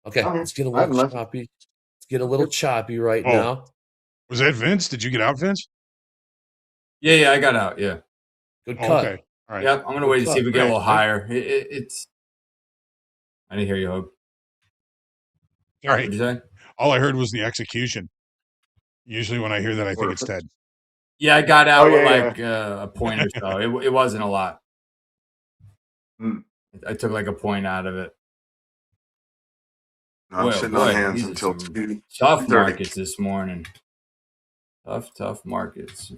Okay, I'm here. let's get a I haven't little left. choppy. Let's get a little choppy right Oh. now. Was that Vince? Did you get out, Vince? Yeah, I got out. Yeah. Good Oh, cut. okay. All right. Yep. I'm gonna wait to see if we get a Right, little right. higher. It's. I didn't hear you, Hope. All right. What'd you say? All I heard was the execution. Usually when I hear that, I think it's Ted. Yeah, I got out Oh, with yeah, like a point or so. It wasn't a lot. Mm. I took like a point out of it. I'm Boy, sitting oh on boy, hands these are until some 2. tough 2:30. markets this morning. Tough markets.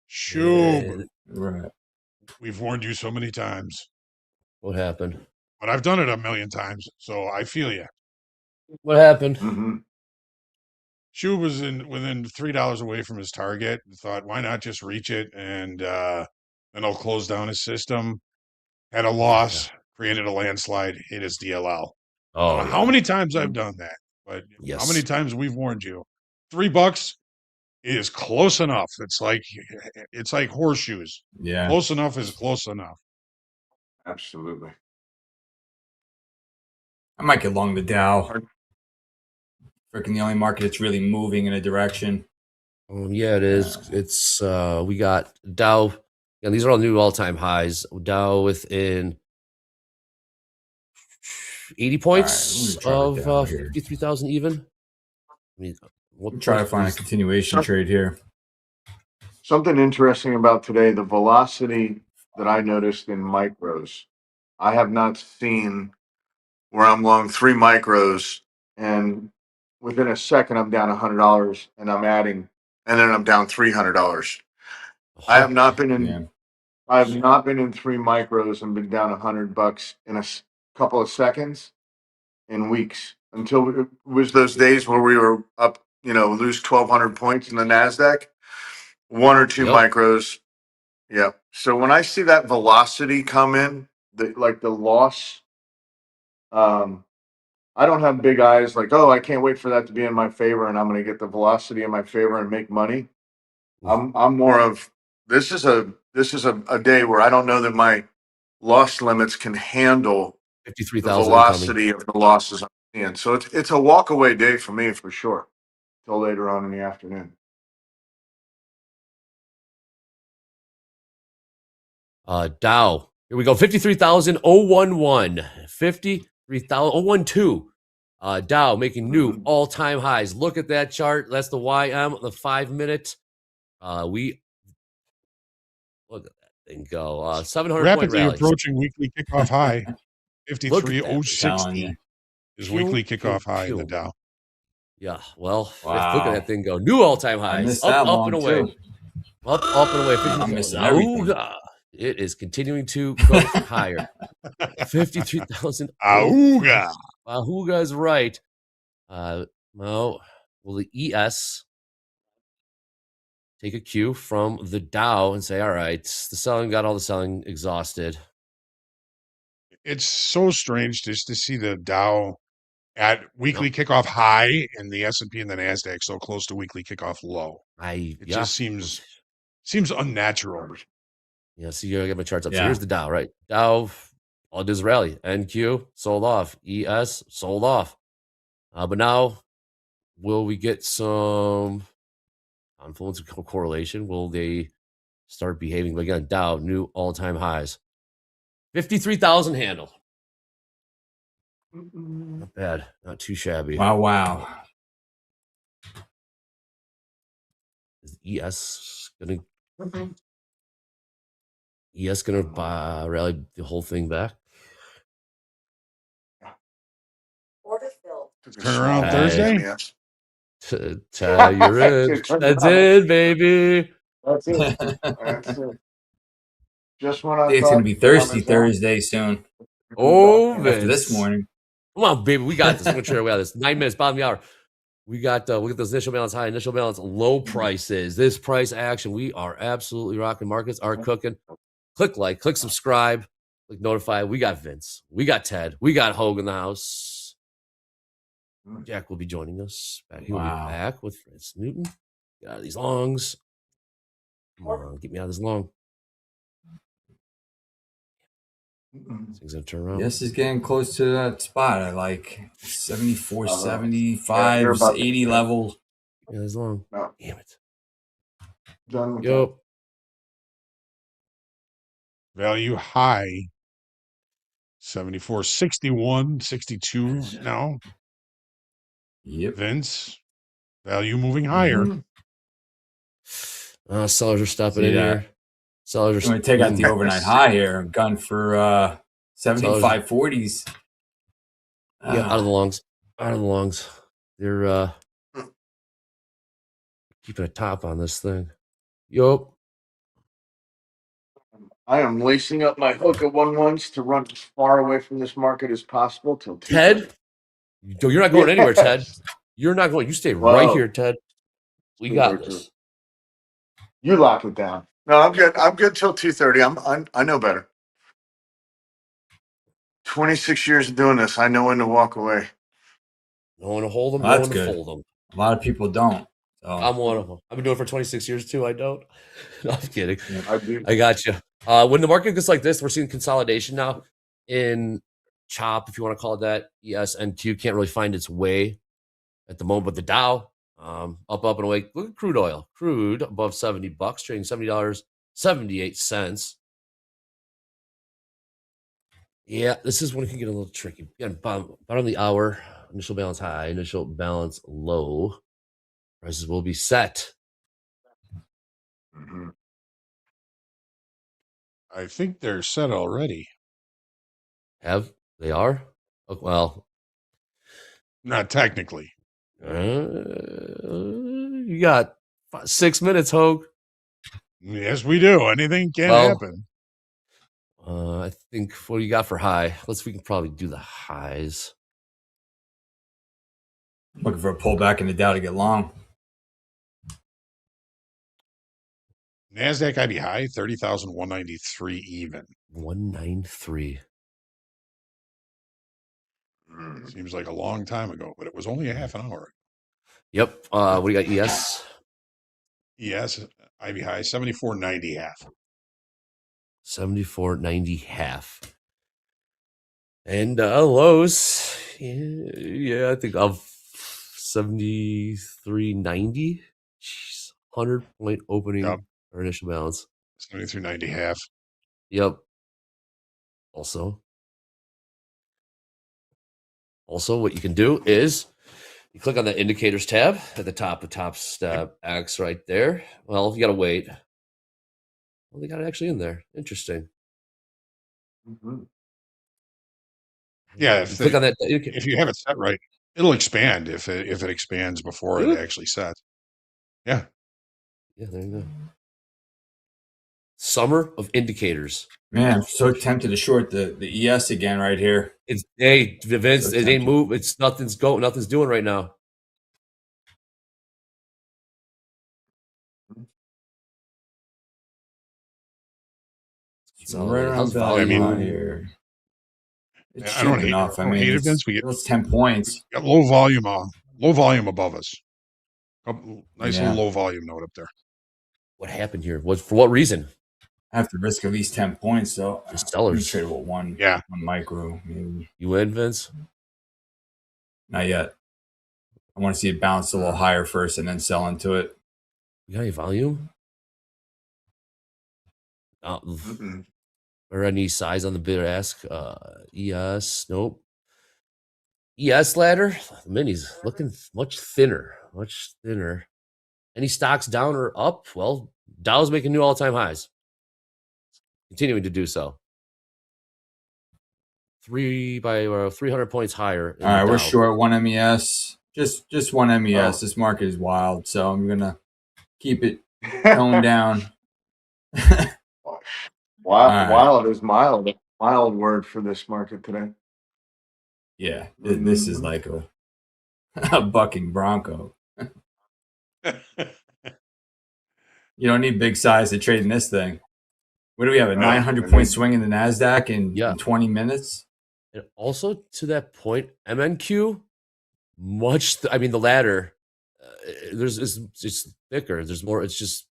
Shoob. Right. We've warned you so many times, What happened? but I've done it a million times, so I feel you. What happened? Mm-hmm. Shoob was within $3 away from his target and thought, why not just reach it and then he'll close down his system. Had a loss, created a landslide, hit his DLL. I Oh, don't know how yeah. many times I've done that, but how many Yes. times we've warned you. $3 is close enough. It's like horseshoes. Yeah. Close enough is close enough. Absolutely. I might get long the Dow. Freaking the only market that's really moving in a direction. Yeah, it is. It's we got Dow. And these are all new all-time highs. Dow within 80 points try the of Dow here. 53,000 even. I mean, We'll try to find a continuation trade here. Something interesting about today, the velocity that I noticed in micros. I have not seen where I'm long 3 micros and within a second I'm down $100 and I'm adding, and then I'm down $300. I have not been in. Yeah. I have not been in 3 micros and been down $100 in a couple of seconds in weeks until it was those days where we were up, lose 1,200 points in the NASDAQ, 1 or 2 Yep. micros. Yeah. So when I see that velocity come in, the loss, I don't have big eyes like, oh, I can't wait for that to be in my favor and I'm going to get the velocity in my favor and make money. I'm more of, this is a day where I don't know that my loss limits can handle the 53,000 velocity of the losses I'm seeing. So it's a walk away day for me for sure. Till later on in the afternoon. Dow. Here we go. 53,011. 53,012. Dow making new all-time highs. Look at that chart. That's the YM, the 5-minute. We look at that thing go. 700 point Rapidly rally. approaching weekly kickoff high. Look at that. 53,060 is weekly kickoff high in the Dow. Yeah, well, Wow. look at that thing go. New all-time I highs. missed that Up long, and away. too. Up and away. I'm missing everything. It is continuing to go higher. 53,000. Auga. Auga is right. Well, will the ES take a cue from the Dow and say, all right, the selling got all the selling exhausted. It's so strange just to see the Dow at weekly kickoff high and the S&P and the NASDAQ so close to weekly kickoff low. It just seems unnatural. Yeah, see, I got my charts up. Yeah. So here's the Dow, right? Dow, all it does rally. NQ, sold off. ES, sold off. But now, will we get some confluence or correlation? Will they start behaving? But again, Dow, new all-time highs. 53,000 handle. Not bad. Not too shabby. Wow. Is ES gonna rally the whole thing back? Turn around Thursday? Yes. You're in. That's it, baby. That's it. That's it. Just when I I think it's thought going to be thirsty Thursday soon. Oh, After Vince. this morning. Come on, baby. We got this. We're gonna trade. We got this. 9 minutes, bottom of the hour. We got those initial balance high, initial balance low prices. This price action, we are absolutely rocking. Markets are cooking. Click like, click subscribe, click notify. We got Vince, we got Ted, we got Hogue in the house. Jack will be joining us. He'll be back with Fritz Newton. Get out of these longs. Come on, get me out of this long. Things gonna turn around. Yes, is getting close to that spot. I like 74, 75, 80 level. Yeah, this long. No. Damn it. Done with Yep. Value high 74, 61, 62 now. Yep. Vince, value moving higher. Sellers are stopping See in that? here. Sellers are I'm going to take out the overnight high here. I'm gun for 75 40s. Yeah, out of the longs. Out of the longs. They're keeping a top on this thing. Yup. I am lacing up my hook at 1-1s to run as far away from this market as possible till 2:30. Ted, you're not going anywhere, Ted. Yes. You're not going. You stay right Whoa. here, Ted. We got this. You lock it down. No, I'm good. I'm good till 2:30. I know better. 26 years of doing this. I know when to walk away. No one to hold them, Well, no that's one to good. fold them. A lot of people don't. So. I'm one of them. I've been doing it for 26 years too. I don't. No, I'm kidding. Yeah, I do. I got you. When the market gets like this, we're seeing consolidation now in CHOP, if you want to call it that. ES and Q can't really find its way at the moment, but the Dow up and away. Look at crude oil. Crude above $70, trading $70.78. Yeah, this is when it can get a little tricky. Again, bottom of the hour, initial balance high, initial balance low. Prices will be set. Mm-hmm. I think they're set already. They are? Oh, well, not technically. You got 6 minutes, Hogue. Yes, we do. Anything can happen. I think what do you got for high? We can probably do the highs. Looking for a pullback in the Dow to get long. NASDAQ IB high, 30,193 even. 193. Seems like a long time ago, but it was only a half an hour. Yep. What do you got, ES? ES, IB high, 74.90 half. 74.90 half. And lows, yeah, I think of 73.90. Jeez, 100-point opening or initial balance. 73.90 half. Yep. Also, what you can do is you click on the indicators tab at the top of Topstep X right there. Well, you got to wait. Well, they got it actually in there. Interesting. Mm-hmm. Yeah, click on that. If you have it set right, it'll expand if it expands before it actually sets. Yeah. Yeah, there you go. Summer of indicators. Man, I'm so tempted to short the ES again right here. It's Vince, it ain't move. It's nothing's doing right now. It's right around value here. It's I don't hate enough. it. I hate it, Vince. We get those 10 points. Got low volume above us. Nice little low volume note up there. What happened here? For what reason? I have to risk at least 10 points, so just sellers. Trade with one micro. Maybe. You in, Vince? Not yet. I want to see it bounce a little higher first and then sell into it. You got any volume? Or any size on the bid ask? ES, nope. ES ladder, the mini's looking much thinner. Any stocks down or up? Well, Dow's making new all-time highs. Continuing to do so. 300 points higher. All right, we're short one MES. Just one MES. This market is wild, so I'm gonna keep it toned down. Wild is mild. Mild word for this market today. Yeah, this is like a bucking bronco. You don't need big size to trade in this thing. What do we have? A 900-point swing in the NASDAQ in 20 minutes? And also to that point, MNQ, I mean, the ladder, it's thicker. There's more. It's just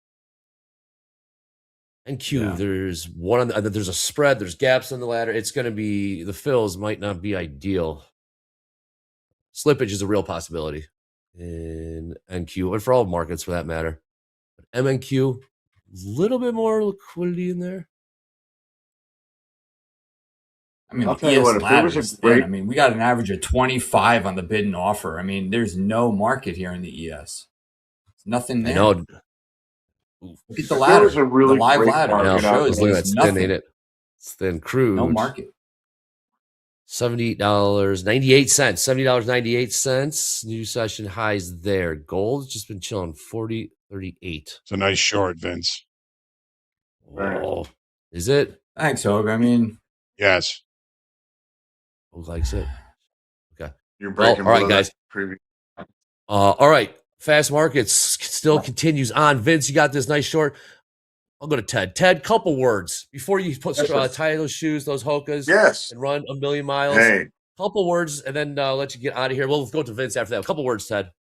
NQ. Yeah. There's one on there's a spread. There's gaps on the ladder. It's going to be, the fills might not be ideal. Slippage is a real possibility in NQ and for all markets for that matter. But MNQ, a little bit more liquidity in there. I mean, I'll the tell you ES what, if there ladder was a is thin. great- I mean, we got an average of 25 on the bid and offer. I mean, there's no market here in the ES. There's nothing there. I know. Look at the If ladder. there was a really the live great ladder market out shows there- Look at there's that thin, nothing. ain't it? It's thin crude. No market. $78.98. $70.98. New session highs there. Gold's just been chilling 40.38. It's a nice short, Vince. Oh, is it? Thanks, Hogue. I mean, Yes. Who likes it? Okay. You're Well, breaking all right, below guys. that previous. All right. Fast markets still continues on. Vince, you got this nice short. I'll go to Ted. Ted, couple words before you tie those shoes, those Hokas, Yes. and run a million miles. Hey, Couple words, and then let you get out of here. We'll go to Vince after that. A couple words, Ted.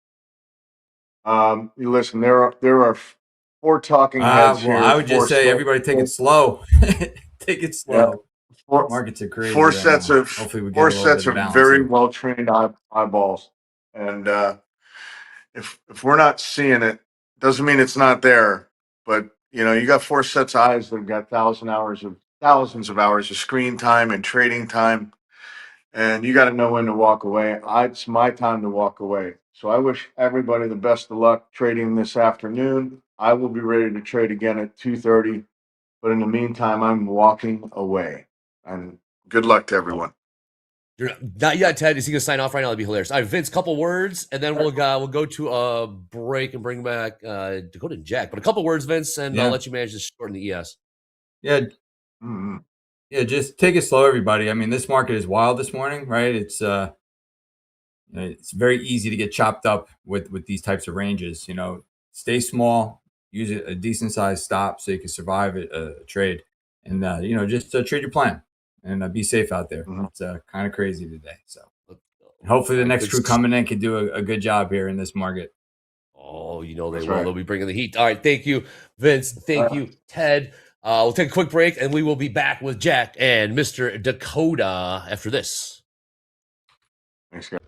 you listen. There are four talking heads here. I would just four say slow- everybody take it slow. Take it slow. Four, Markets are crazy. four right sets now. of Hopefully we get four a little sets bit of balance very here. well trained eyeballs, and if we're not seeing it, doesn't mean it's not there. But you got four sets of eyes that've got thousands of hours of screen time and trading time, and you got to know when to walk away. It's my time to walk away. So I wish everybody the best of luck trading this afternoon. I will be ready to trade again at 2:30. But in the meantime, I'm walking away. And good luck to everyone. You're not yet, Ted. Is he gonna sign off right now? That'd be hilarious. All right, Vince, couple words, and then we'll go to a break and bring back Dakota and Jack. But a couple words, Vince, and I'll let you manage this short in the ES. Yeah. Mm-hmm. Yeah, just take it slow, everybody. I mean, this market is wild this morning, right? It's very easy to get chopped up with these types of ranges. Stay small, use a decent sized stop so you can survive a trade, and just trade your plan and be safe out there. Mhm. It's kind of crazy today. So hopefully the next crew coming in can do a good job here in this market. Oh, they will. right. They'll be bringing the heat. All right, thank you, Vince. Thank you, Ted. We'll take a quick break, and we will be back with Jack and Mr. Dakota after this. Thanks, guys.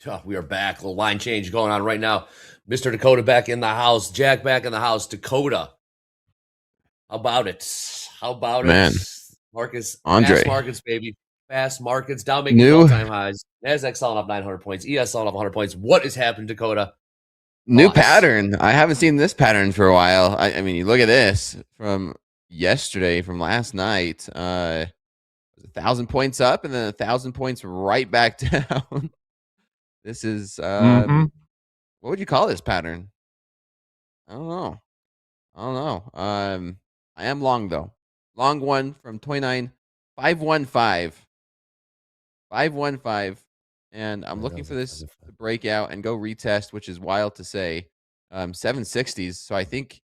Oh, we are back. A little line change going on right now. Mr. Dakota back in the house. Jack back in the house. Dakota. How about it? Man. Marcus. Andre. Fast markets, baby. Fast markets. Dow making New- all-time highs. NASDAQ selling up 900 points. ES selling up 100 points. What is happening, Dakota? New Thoughts? pattern. I haven't seen this pattern for a while. I mean, you look at this from yesterday, from last night. 1,000 points up and then 1,000 points right back down. This is what would you call this pattern? I don't know. I am long though. Long one from 29,515. 515. And I'm looking for this to break out and go retest, which is wild to say. 760s. So I think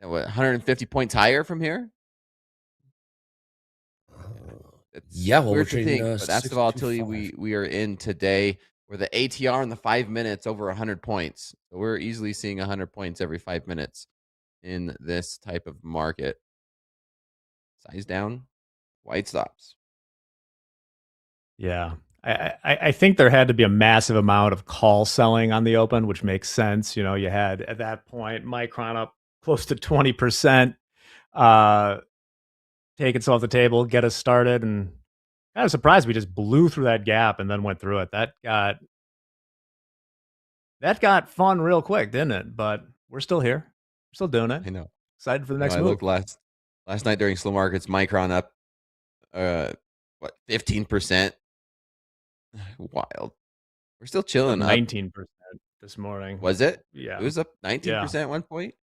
150 points higher from here. It's Well, we're weird to trading, think, but that's the volatility 625. we are in today. Where the ATR in the 5 minutes over 100 points. So we're easily seeing 100 points every 5 minutes in this type of market. Size down, wide stops. Yeah. I think there had to be a massive amount of call selling on the open, which makes sense. You had at that point Micron up close to 20%, take itself off the table, get us started, and kind of surprised we just blew through that gap and then went through it. That got fun real quick, didn't it? But we're still here. We're still doing it. I know. Excited for the No, next I move. looked last night during slow markets, Micron up 15%. Wild. We're still chilling up. 19% this morning. Was it? Yeah. It was up 19% at one point.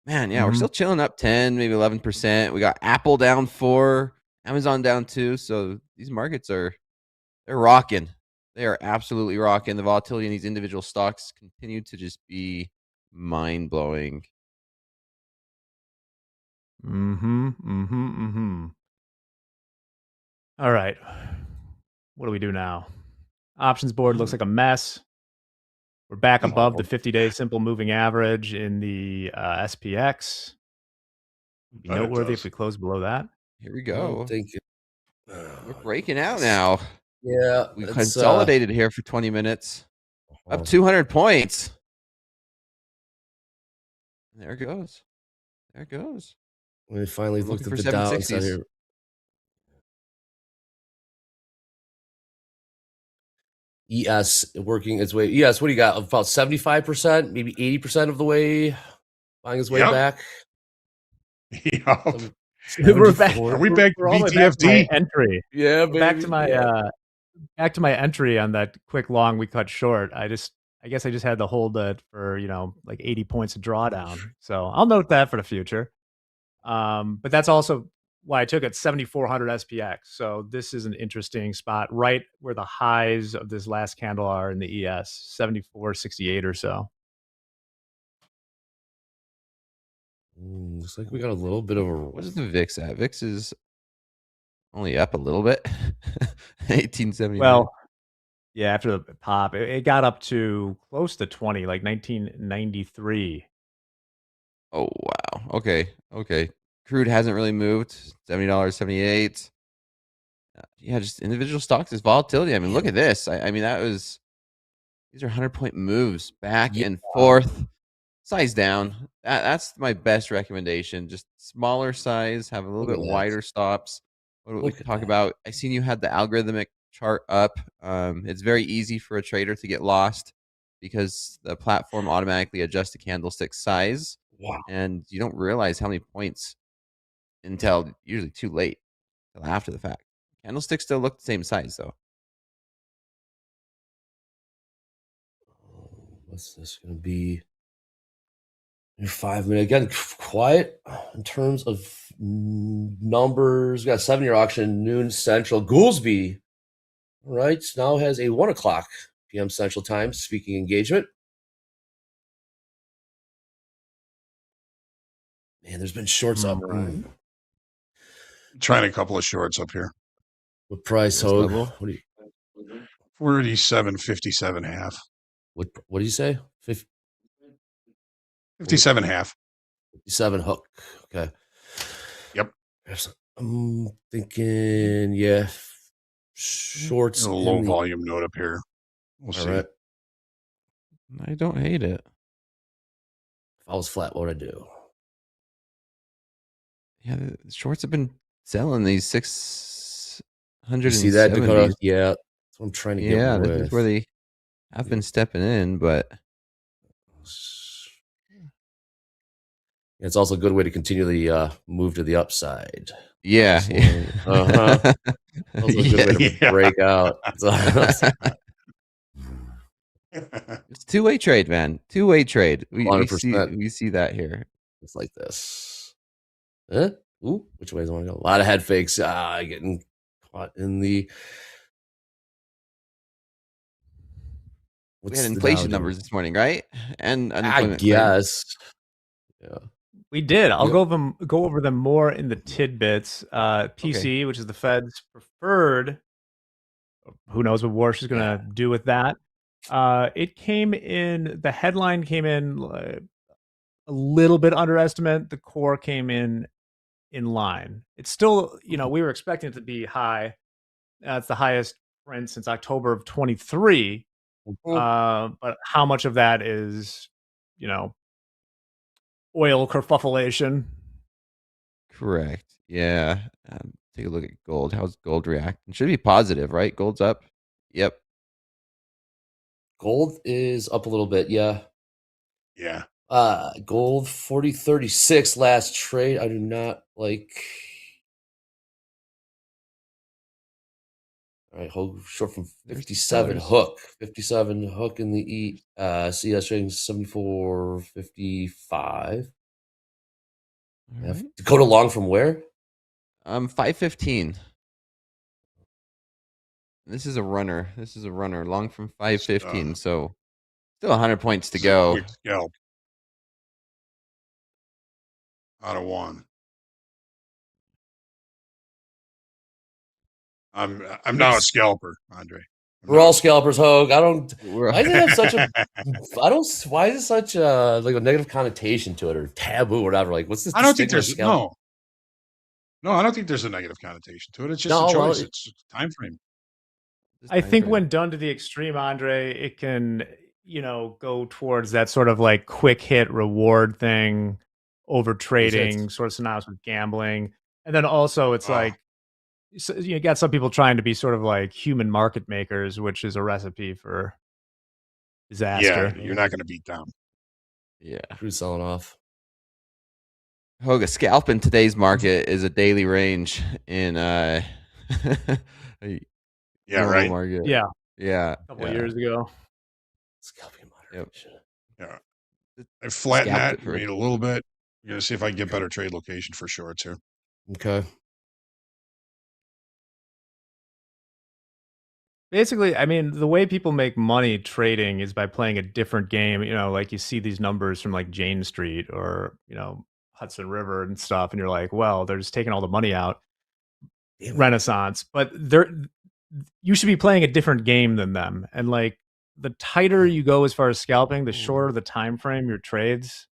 Man, yeah, we're Mhm. still chilling up 10, maybe 11%. We got Apple down 4, Amazon down 2. So these markets they're rocking. They are absolutely rocking. The volatility in these individual stocks continue to just be mind blowing. All right. What do we do now? Options board looks like a mess. We're back above the 50-day simple moving average in the SPX. Be But it noteworthy does. if we close below that. Here we I go. don't think We're breaking out now. Yeah, We it's, consolidated here for 20 minutes. Up oh, 200 points. There it goes. There it goes. we finally We're looked looking at for the downside 760s. here. ES working its way. ES, what do you got? About 75%, maybe 80% of the way buying its way Yep. back. Yup. We're back. Are we back to We're all the way back to my VTFD? entry. Yeah, We're back to baby, my yeah. back to my entry on that quick long we cut short. I guess I just had to hold it for like 80 points of drawdown. So I'll note that for the future. But that's also why I took it 7,400 SPX. So this is an interesting spot, right where the highs of this last candle are in the ES, 74.68 or so. Looks like we got a little bit of a. What is the VIX at? VIX is only up a little bit. 1879. Well, yeah, after the pop, it got up to close to 20, like 1993. Oh, wow. Okay. Crude hasn't really moved. $70.78. Yeah, just individual stocks is volatility. I mean, look at this. I mean, these are 100-point moves back and forth. Size down. That's my best recommendation. Just smaller size, have a little Look bit at that. wider stops. What do we Look at talk that. about? I seen you had the algorithmic chart up. It's very easy for a trader to get lost because the platform automatically adjusts the candlestick size. Wow. And you don't realize how many points until usually too late, until after the fact. Candlesticks still look the same size though. What's this going to be? Your 5 minute again, quiet in terms of numbers. We got a 7-year auction, noon central. Goolsby, all right, now has a 1 o'clock p.m. Central Time speaking engagement. Man, there's been shorts up. Trying a couple of shorts up here. What price, This Hogue? level? What do you 47.57.5. what do you say? 57.5. 57 hook. Okay. Yep. I'm thinking, yeah, shorts. A low volume note up here. We'll see. Right. I don't hate it. If I was flat, what would I do? Yeah, the shorts have been selling these 600. You see that, Dakota? Yeah, that's what I'm trying to get. Yeah, with. this is where they have been stepping in, but it's also a good way to continue the move to the upside. yeah, Also a good way to break out. It's two-way trade, man. Two-way trade. We 100%. see that here. It's like this. Ooh, which way do I want to go? A lot of head fakes. Getting caught in the. We had inflation numbers this morning, right? And unemployment. I guess. Yeah. We did. I'll go over them more in the tidbits. PC, which is the Fed's preferred. Who knows what Warsh is going to do with that? It came in. The headline came in a little bit under estimate. The core came in in line. It's still, we were expecting it to be high. It's the highest print since October of 23. But how much of that is, oil kerfuffleation? Correct. Yeah. Take a look at gold. How's gold reacting? Should be positive, right? Gold's up. Yep. Gold is up a little bit, yeah. Yeah. Gold 40.36 last trade. I do not like. All right, hold short from 57 sellers. hook. 57 hook in the CS trading 74.55. All right. Dakota long from where? 515. This is a runner. Long from 515. So still 100 points to This is a go. quick scalp. Out of one. I'm now a scalper, Andre. We're all scalpers, Hogue. I don't. We're- Why does it have such a? I don't. Why is it such a like a negative connotation to it or taboo or whatever? Like, what's this? I don't think stigma of there's scalp? no. I don't think there's a negative connotation to it. It's just No, a well, choice. It's a time frame. I think when done to the extreme, Andre, it can, go towards that sort of like quick hit reward thing, over trading, sort of synonymous with gambling. And then also it's like, so you got some people trying to be sort of like human market makers, which is a recipe for disaster. Yeah, you're not going to beat down. Yeah. Who's selling off? Hogue, a scalp in today's market is a daily range in Yeah, right. market. Yeah. Yeah. A couple of years ago. Scalping moderation. Yeah. I flattened Scalped that, it for- made a little bit. I'm going to see if I can get better trade location for shorts here. Okay. Basically, I mean, the way people make money trading is by playing a different game. Like you see these numbers from like Jane Street or, Hudson River and stuff, and you're like, well, they're just taking all the money out. Renaissance. But you should be playing a different game than them. And like the tighter you go as far as scalping, the shorter the time frame your trades,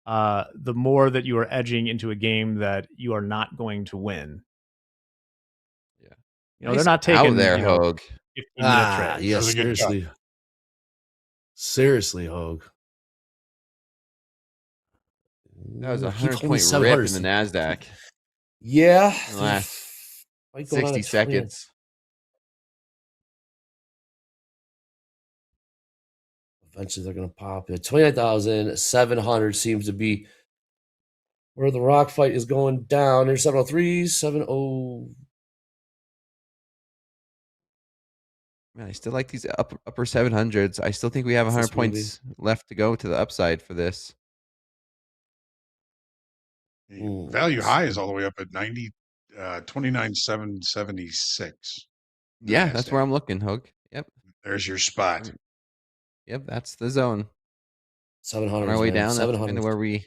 the more that you are edging into a game that you are not going to win. Yeah. They're not taking out there, Hogue. 15-minute trades. Yeah, That was a good cut. seriously. Seriously, Hogue. That was a Keep 100-point holding rip in 700s. the NASDAQ. Yeah. In the last Fight going on 60 at 20. seconds. Eventually, they're going to pop it. 29,700 seems to be where the rock fight is going down. There's 703, 70. Man, I still like these upper 700s. I still think we have 100 points left to go to the upside for this. The value high is all the way up at 29,776. Yeah, that's where I'm looking, Hogue. Yep. There's your spot. Yep, that's the zone. 700. On our way down, that's 700. kind of where we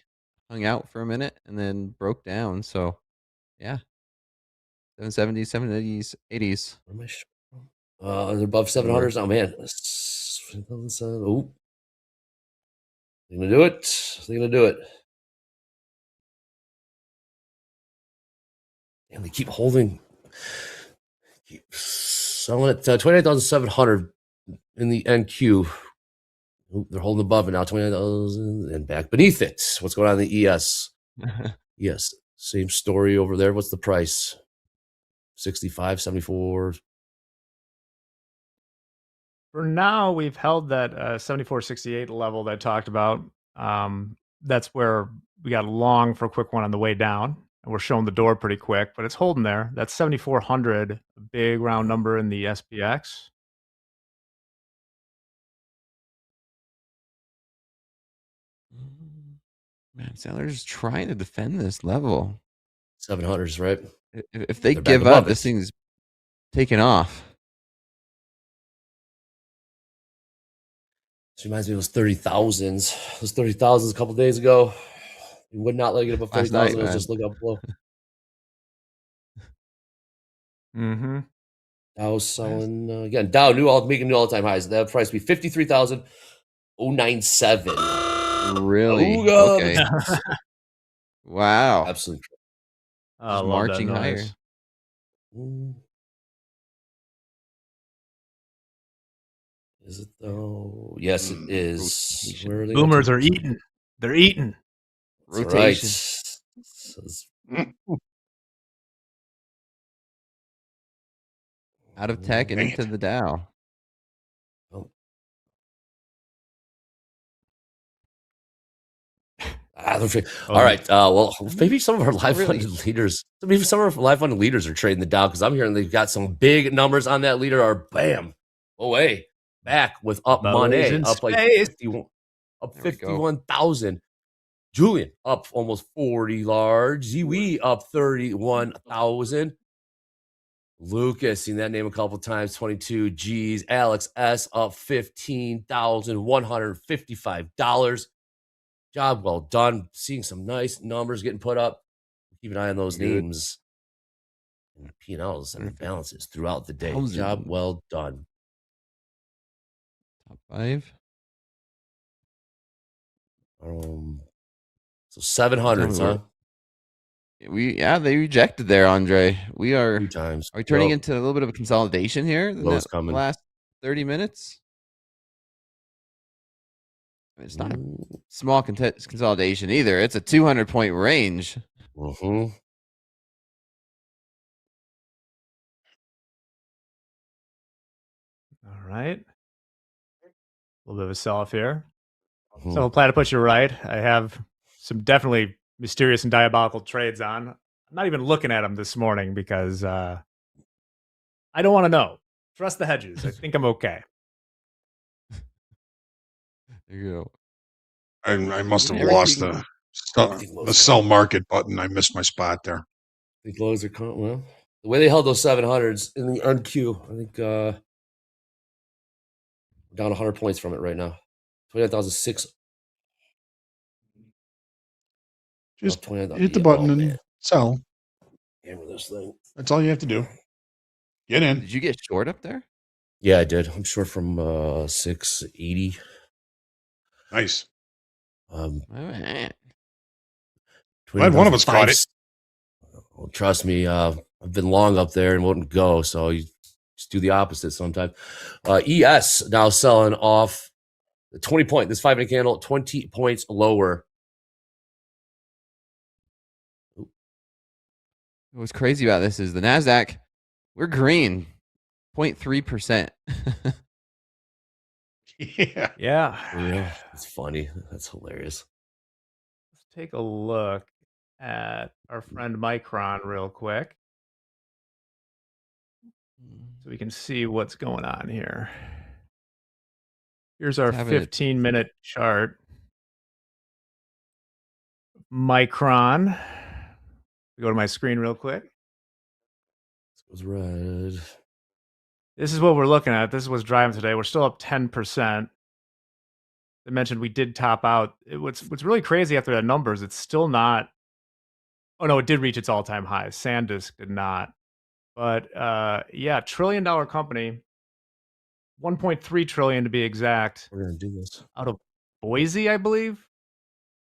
hung out for a minute and then broke down. So, yeah. 770s, 780s, 80s. Where am I? They're above 700s. Oh, man. Oh. They're going to do it. They're going to do it. And they keep holding. Keep selling it. 28,700 in the NQ. Oh, they're holding above it now. 29,000 and back beneath it. What's going on in the ES? Yes. Same story over there. What's the price? 65, 74. For now, we've held that 74.68 level that I talked about. That's where we got long for a quick one on the way down. And we're showing the door pretty quick, but it's holding there. That's 7,400, a big round number in the SPX. Man, sellers trying to defend this level. 700s, right? If they They're back give above up, this it. thing's taking off. This reminds me of those 30,000s. Those 30,000s a couple days ago. You would not let it get above Last 30,000. night, It was man. just look up below. Mm-hmm. Dow's selling again. Dow making new all-time highs. That price would be 53,097. Really? Oh, God. Okay. Wow. Absolutely. I Just love that marching higher. noise. Is it though? Yes, it is. rotation. Where are they? Boomers are eating. They're eating. That's right. Rotation. Says- Out of tech and Dang into it. the Dow. Oh. All right. Well, maybe some of our live really. funded leaders, maybe some of our live funded leaders are trading the Dow because I'm hearing they've got some big numbers on that leader. Or bam, away back with up Boys money, in up like space. 51, up There we go. 51,000. Julian up almost 40 large. Ziwi up 31,000. Lucas, seen that name a couple times, 22 G's. Alex S up $15,155. Job well done. Seeing some nice numbers getting put up. Keep an eye on those Good. names and P&Ls and balances throughout the day. 1,000. Job well done. Top 5. So 700s, huh? They rejected there, Andre. We are. 3 times. Are we turning Yep. into a little bit of a consolidation here in Low's the coming. last 30 minutes? I mean, it's not a small consolidation either. It's a 200-point range. Mm-hmm. All right. A little bit of a sell-off here. Mhm. So, Platypus, you're right. I have some definitely mysterious and diabolical trades on. I'm not even looking at them this morning because I don't want to know. Trust the hedges. I think I'm okay. There you go. I must have Everything- lost the sell market button. I missed my spot there. I think lows are well. The way they held those 700s in the unqueue, I think we're down 100 points from it right now. 29,006. Just 29,000. hit the Yeah, button oh, and man. sell. Hammer this thing. That's all you have to do. Get in. Did you get short up there? Yeah, I did. I'm short from 680. Nice. All right. Glad one of us caught it. Well, trust me, I've been long up there and wouldn't go, so you just do the opposite sometimes. ES now selling off the 20 point, this 5-minute candle, 20 points lower. What's crazy about this is the NASDAQ, we're green, 0.3%. Yeah. Yeah. It's funny. That's hilarious. Let's take a look at our friend Micron real quick so we can see what's going on here. Here's our 15-minute chart. Micron. Go to my screen real quick. This goes red. This is what we're looking at. This is what's driving today. We're still up 10%. I mentioned we did top out. What's really crazy after the numbers, it's still not. Oh no, it did reach its all-time high. SanDisk did not. But yeah, $1 trillion company, 1.3 trillion to be exact. We're gonna do this Out of Boise, I believe.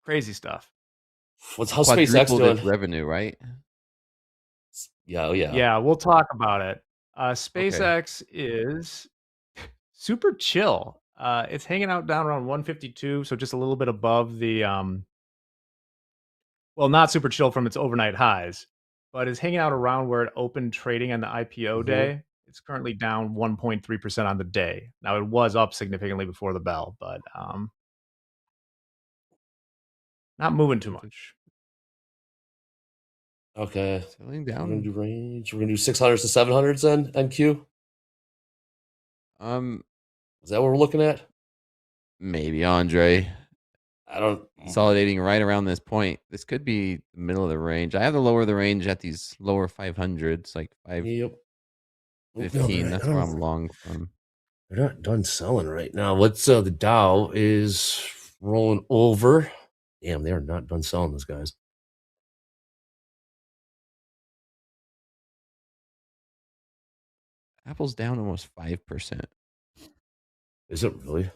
Crazy stuff. How's SpaceX Quadrupled doing? its revenue, right? Yeah, yeah. Yeah, we'll talk about it. SpaceX is super chill. It's hanging out down around 152, so just a little bit above the well, not super chill from its overnight highs, but is hanging out around where it opened trading on the IPO day. It's currently down 1.3% on the day. Now it was up significantly before the bell, but not moving too much. Okay. Selling We're down. gonna do range. We're gonna do 600s to 700s then, NQ. Is that what we're looking at? Maybe, Andre. I don't. Consolidating right around this point. This could be the middle of the range. I have to lower the range at these lower 500s, like 515. That's where I'm long from. They're not done selling right now. What's the Dow is rolling over. Damn, they are not done selling this, guys. Apple's down almost 5%. Is it really?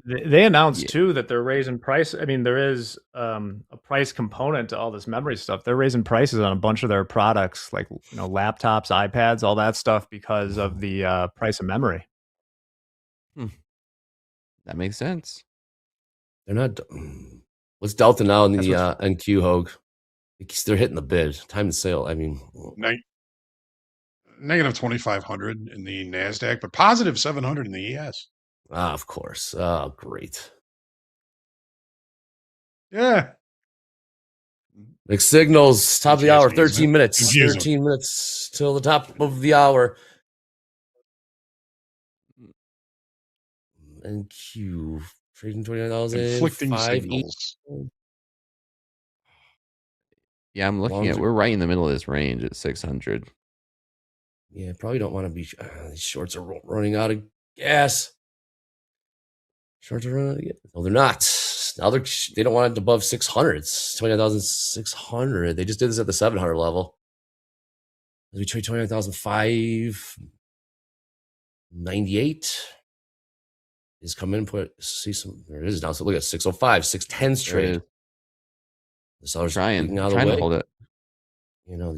They announced Yeah. too that they're raising price. I mean, there is a price component to all this memory stuff. They're raising prices on a bunch of their products, like laptops, iPads, all that stuff, because of the price of memory. That makes sense. They're not. What's Delta now in That's the what's- NQ Hogue? They're hitting the bid. Time to sale. I mean, Negative 2,500 in the NASDAQ, but positive 700 in the ES. of course. Oh, great. Yeah. Mixed signals. Top of the hour. Confusing, isn't 13 it? minutes. Confusing. 13 minutes till the top of the hour. NQ trading 29,000. Conflicting signals. Yeah, I'm looking at. We're right in the middle of this range at 600. Yeah, probably don't want to be. These shorts are running out of gas. Shorts are running out of gas. No, they're not. Now they don't want it above 600. It's 29,600. They just did this at the 700 level. We trade 29,598. Just come in, see some. There it is now. So look at 605, 610's trade. The seller's Trying out of the to way. hold it.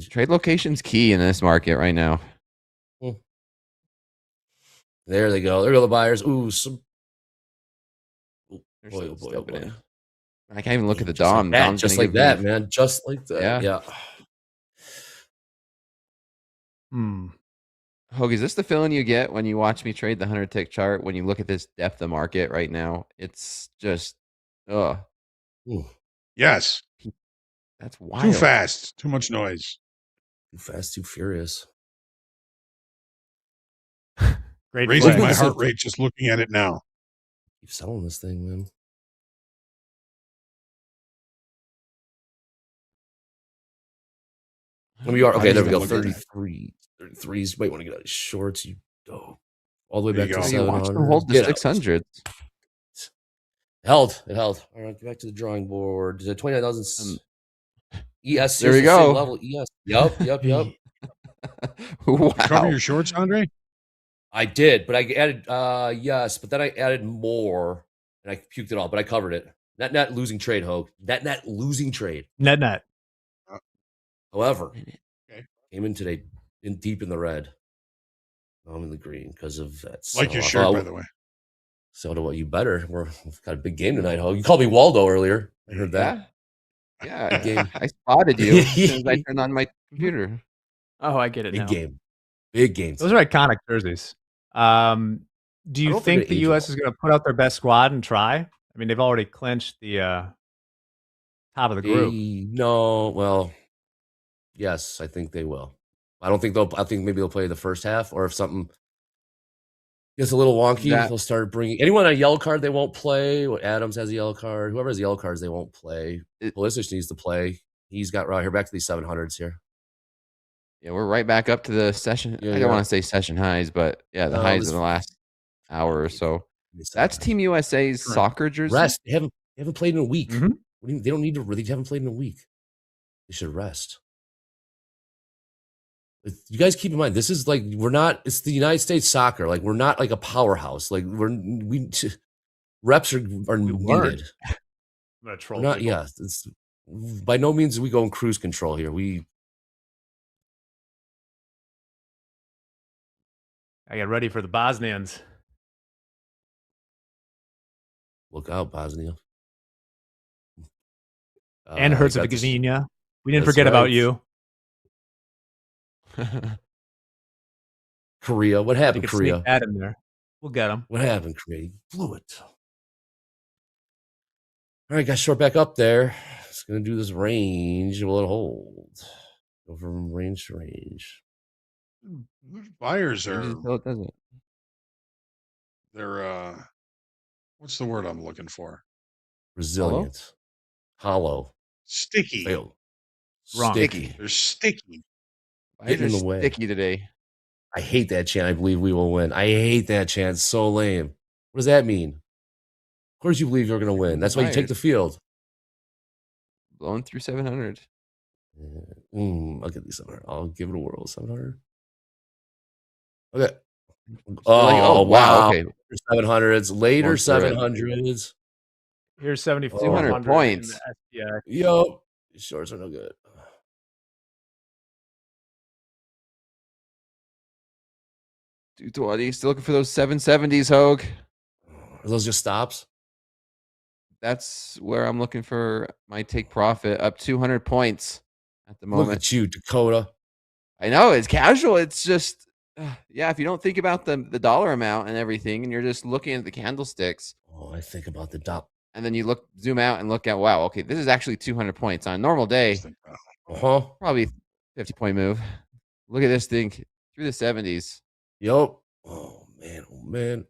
Trade location's key in this market right now. There they go. There go the buyers. Ooh, some. They're Boy, still oh boy, oh stepping boy. in. I can't even look at the Just like Dom. that, Dom's just gonna like give that, me- man. Just like that. Yeah. Hogue, is this the feeling you get when you watch me trade the 100-tick chart? When you look at this depth of market right now, it's just, Yes. That's wild. Too fast. Too much noise. Too fast, too furious. Great. Raising my heart rate just looking at it now. Keep selling this thing, man. We are okay. There we go. 33. 33s. Wait, want to get out of shorts? You all the way back to You watch 700. them hold the Get out. 600s. Held. It held. All right, get back to the drawing board. 29,000. ES. There we here's the go. same level. ES. Yep. Wow. You cover your shorts, Andre? I did, but I added yes, but then I added more and I puked it all, but I covered it. Net losing trade, Hogue. Net losing trade. Net. However, Okay. came in today deep in the red. I'm in the green because of that. Like your shirt, by the way. So do what? You better. We've got a big game tonight, Hogue. You called me Waldo earlier. I heard that. Yeah. Game. I spotted you as soon as I turned on my computer. Oh, I get it now. Big games. Those are iconic jerseys. Do you don't think think they the age U.S. well. is going to put out their best squad and try? I mean, they've already clinched the top of the group. No, well, yes, I think they will. I don't think they'll. I think maybe they'll play the first half, or if something gets a little wonky, they'll start bringing anyone on a yellow card. They won't play. Adams has a yellow card. Whoever has yellow cards, they won't play. Pulisic needs to play. He's got right here back to these 700s here. Yeah, we're right back up to the session. I don't want to say session highs, but yeah, the highs of the last hour or so. That's Team USA's soccer jersey. Rest. They haven't played in a week. What do you, they don't need to. They haven't played in a week. They should rest. You guys keep in mind, this is like we're not. It's the United States soccer. Like we're not like a powerhouse. Like reps are needed. I'm gonna troll. We're not. Yeah, it's by no means we go in cruise control here. I get ready for the Bosnians. Look out, Bosnia. And Herzegovina. We didn't forget about you. Korea. What happened, Korea? Sneak that in there. We'll get them. What happened, Korea? You blew it. All right, got short back up there. It's going to do this range. Will it hold? Go from range to range. Buyers are. It doesn't. They're what's the word I'm looking for? Resilient. Hollow. Sticky. Failed. Wrong. Sticky. They're sticky. Getting in the way. Sticky today. I hate that chant. I believe we will win. I hate that chant. It's so lame. What does that mean? Of course you believe you're going to win. That's why you take the field. Blowing through 700. I'll get these 700. I'll give it a whirl. 700. Okay. Oh, wow, wow. okay. 700s, later Going through it. 700s. Here's 200 7,400 in points. the SPX. Yup. These shorts are no good. $220. Still looking for those 770s, Hogue. Are those just stops? That's where I'm looking for my take profit, up 200 points at the moment. Look at you, Dakota. I know it's casual. It's just, yeah. If you don't think about the dollar amount and everything, and you're just looking at the candlesticks, Oh, I think about the dot. and then you zoom out and look at, wow, okay, this is actually 200 points on a normal day. Uh-huh. Probably 50-point move. Look at this thing through the 70s. Yup. Oh man.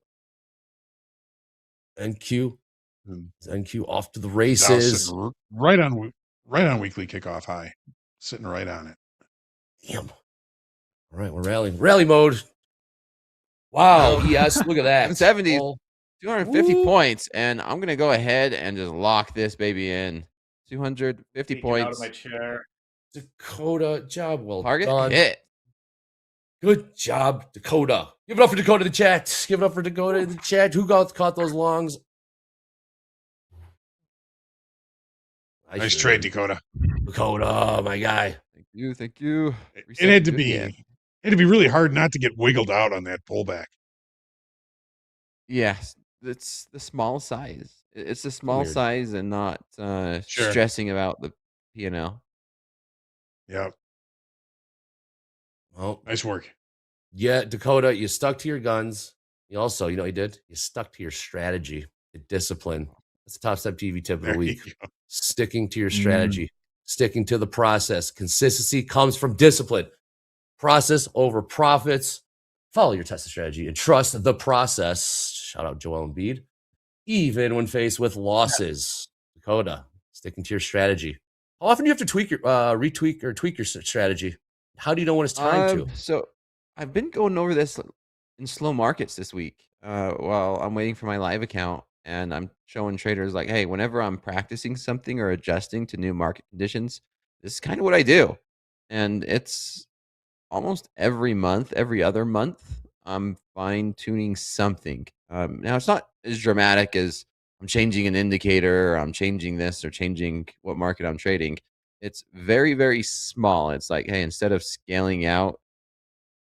NQ. NQ off to the Dow's races. sitting right on weekly kickoff high, sitting right on it. Damn. All right, we're rallying. Rally mode. Wow. Yes. Look at that. 770s, Oh, 250 woo. points, and I'm gonna go ahead and just lock this baby in. 250 Get out of points. my chair. Dakota, job well Target done. hit. Good job, Dakota. Give it up for Dakota in the chat. Give it up for Dakota in the chat. Who caught those longs? Nice trade, Dakota. Dakota, my guy. Thank you. It had to be really hard not to get wiggled out on that pullback. Yes, it's the small size. It's the small Weird. size and not stressing about the P&L. Yep. Well, nice work. Yeah, Dakota, you stuck to your guns. You also, you know what you did? You stuck to your strategy, the discipline. That's the Top Step TV tip of the week. Sticking to your strategy, sticking to the process. Consistency comes from discipline. Process over profits. Follow your tested strategy and trust the process. Shout out Joel Embiid. Even when faced with losses. Dakota, sticking to your strategy. How often do you have to tweak your retweak or tweak your strategy? How do you know when it's time to? So I've been going over this in slow markets this week while I'm waiting for my live account, and I'm showing traders like, hey, whenever I'm practicing something or adjusting to new market conditions, this is kind of what I do. And it's almost every month, every other month, I'm fine tuning something. Now it's not as dramatic as I'm changing an indicator, or I'm changing this, or changing what market I'm trading. It's very, very small. It's like, hey, instead of scaling out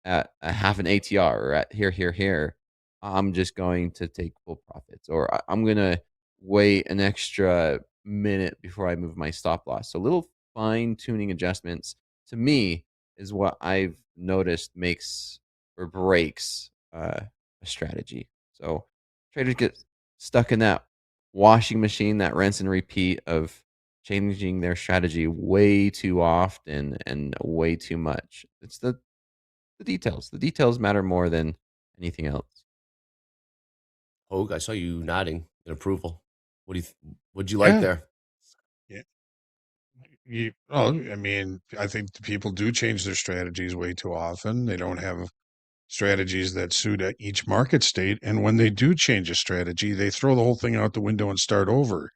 at a half an ATR or at here, I'm just going to take full profits, or I'm going to wait an extra minute before I move my stop loss. So little fine tuning adjustments to me is what I've noticed makes or breaks a strategy. So traders get stuck in that washing machine, that rinse and repeat of changing their strategy way too often and way too much. It's the details. The details matter more than anything else. Hogue, I saw you nodding in approval. What'd you like there? I mean, I think people do change their strategies way too often. They don't have strategies that suit each market state. And when they do change a strategy, they throw the whole thing out the window and start over.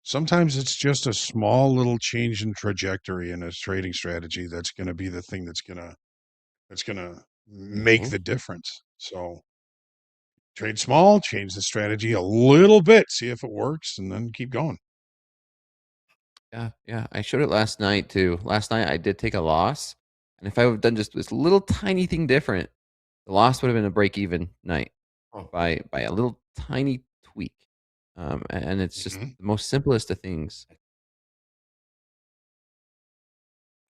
Sometimes it's just a small little change in trajectory in a trading strategy that's going to be the thing that's going to make the difference. So trade small, change the strategy a little bit, see if it works, and then keep going. Yeah. I showed it last night too. Last night I did take a loss, and if I would have done just this little tiny thing different, the loss would have been a break-even night by a little tiny tweak. And it's just the most simplest of things.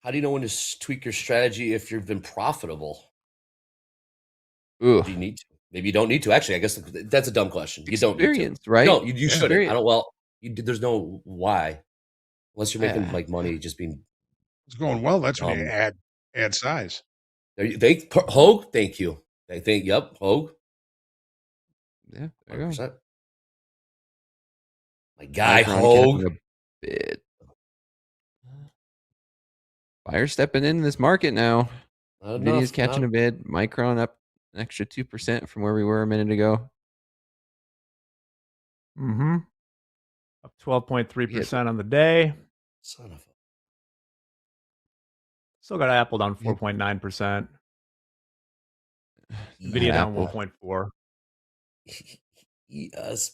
How do you know when to tweak your strategy if you've been profitable? Ooh. Do you need to? Maybe you don't need to. Actually, I guess that's a dumb question. You don't need to. Right? No, you shouldn't. I don't. Well, there's no why, unless you're making like money just being. It's going well. That's when you add size. Hogue, thank you. They think, yep, Hogue. Yeah, there you go. My guy, Hogue. Buyers stepping in this market now. Nvidia's catching a bid. Micron up an extra 2% from where we were a minute ago. Up 12.3% on the day. Son of a. Still got Apple down 4.9%. Nvidia down Apple. 1.4. Yes,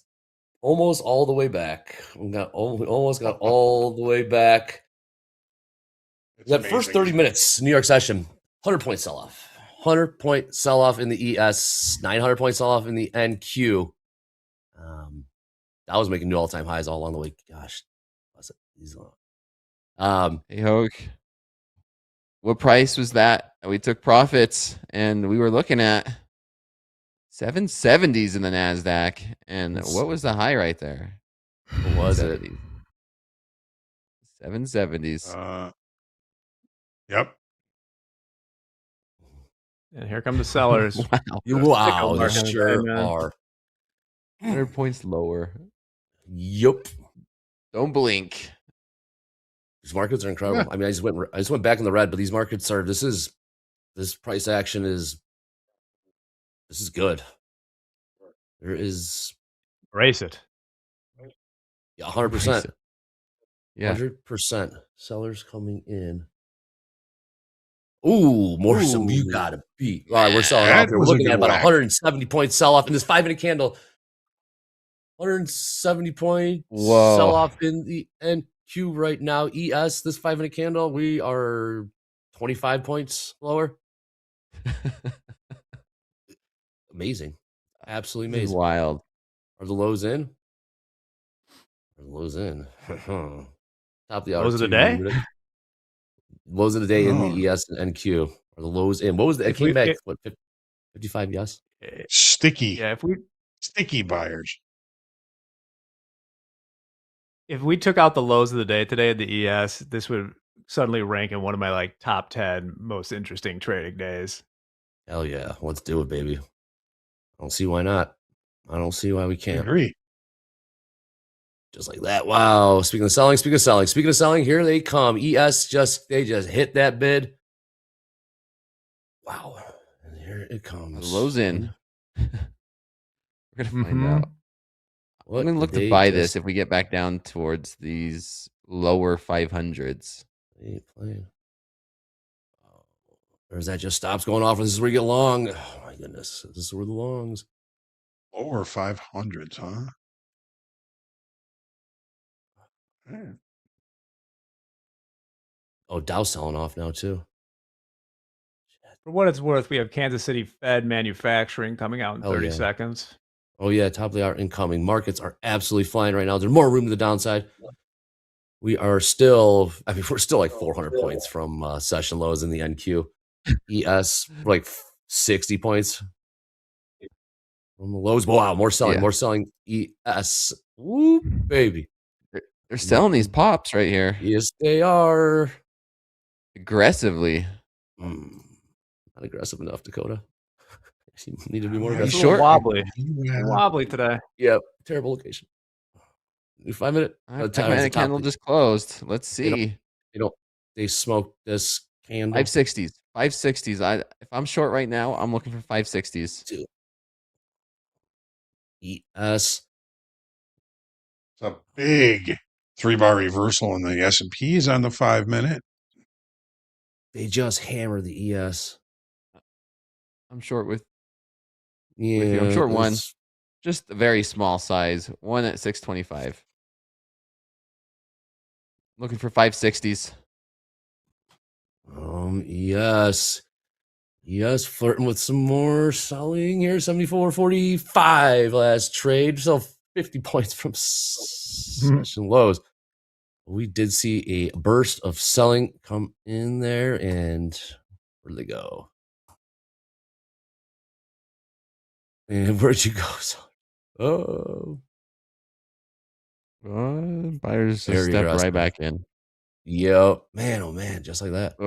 almost all the way back. We almost got all the way back. That first 30 minutes, New York session, 100-point sell-off. 100-point sell-off in the ES, 900-point sell-off in the NQ. That was making new all-time highs all along the way. Gosh, was it? Hey, Hoke. What price was that? We took profits, and we were looking at 770s in the NASDAQ. And what was the high right there? What was it? 770s. Yep. And here come the sellers. Wow, they sure are. 100 points lower. Yup. Don't blink. These markets are incredible. I mean, I just went back in the red, but these markets are. This price action is. This is good. There is. Brace it. Yeah, 100%. Yeah, 100% sellers coming in. Ooh, more some you gotta beat. All right, we're selling off here. We're looking at about 170 point sell off in this 5-minute candle. 170 point sell off in the NQ right now. ES, this 5-minute candle, we are 25 points lower. Amazing. Absolutely amazing. This is wild. Are the lows in? Are the lows in? Top of the hour. Lows of the day? Lows of the day in the ES and NQ. Are the lows in? What was the? It came back, what, 55, yes? Sticky. Yeah, sticky buyers. If we took out the lows of the day today at the ES, this would suddenly rank in one of my like top 10 most interesting trading days. Hell yeah. Let's do it, baby. I don't see why not. I don't see why we can't. I agree. Just like that. Wow. Speaking of selling, here they come. ES they just hit that bid. Wow. And here it comes. The lows in. We're gonna find out. What I'm gonna look to buy this if we get back down towards these lower 500s. Playing. Or is that just stops going off and this is where you get long? Oh my goodness. This is where the longs. Lower 500s, huh? Oh, Dow's selling off now too. For what it's worth, we have Kansas City Fed manufacturing coming out in 30 seconds. Oh yeah, top of the hour incoming. Markets are absolutely flying right now. There's more room to the downside. We are still, we're still like 400 points from session lows in the NQ. ES, like 60 points from the lows. Wow, more selling ES. Woo, baby. They're selling these pops right here. Yes, they are. Aggressively. Not aggressive enough, Dakota. You need to be more It's aggressive. a little wobbly. Wobbly today. Yep. Terrible location. 5-minute. The candle just closed. Let's see. They smoked this candle. 560s. 560s. If I'm short right now, I'm looking for 560s. ES. It's a big 3-bar reversal in the S&Ps on the 5-minute. They just hammered the ES. I'm short with you. I'm short one. Just a very small size. One at 625. Looking for 560s. Yes. Yes, flirting with some more selling here. 74.45 last trade. So 50 points from session lows. We did see a burst of selling come in there, and where'd they go? And where'd you go? Buyers just step right back in. Yo, man, oh man, just like that.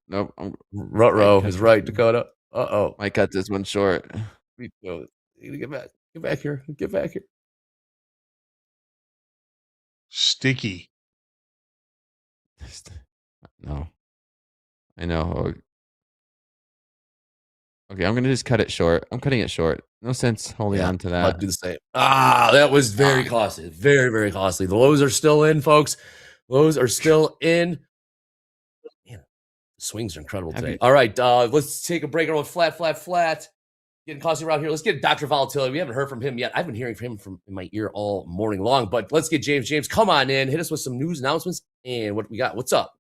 Nope. Ruh-roh is right, Dakota. Might cut this one short. You get back. Get back here. Get back here. Sticky. No. I know. Okay, I'm gonna just cut it short. I'm cutting it short. No sense holding on to that. I'll do the same. That was very costly. Very, very costly. The lows are still in, folks. Lows are still in. Man, the swings are incredible today. All right, let's take a break. We're on flat. getting costly around here. Let's get Dr. Volatility. We haven't heard from him yet. I've been hearing from him from in my ear all morning long, but let's get James. James, come on in. Hit us with some news announcements and what we got. What's up?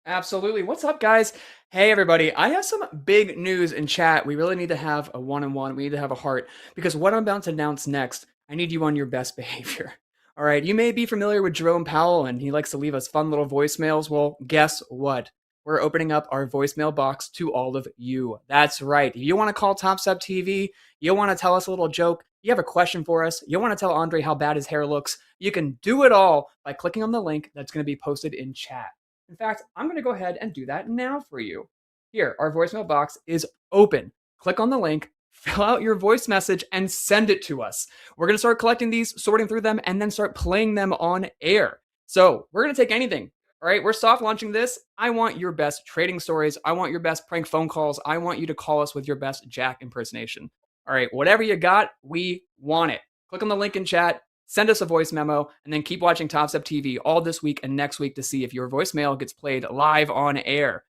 Absolutely. What's up, guys? Hey, everybody. I have some big news in chat. We really need to have a one-on-one. We need to have a heart because what I'm about to announce next, I need you on your best behavior. All right. You may be familiar with Jerome Powell, and he likes to leave us fun little voicemails. Well, guess what? We're opening up our voicemail box to all of you. That's right. If you want to call Topstep TV, you want to tell us a little joke, you have a question for us, you want to tell Andre how bad his hair looks, you can do it all by clicking on the link that's going to be posted in chat. In fact, I'm going to go ahead and do that now for you. Here, our voicemail box is open. Click on the link, fill out your voice message, and send it to us. We're going to start collecting these, sorting through them, and then start playing them on air. So we're going to take anything. All right, we're soft launching this. I want your best trading stories. I want your best prank phone calls. I want you to call us with your best Jack impersonation. All right, whatever you got, we want it. Click on the link in chat, send us a voice memo, and then keep watching Topstep TV all this week and next week to see if your voicemail gets played live on air.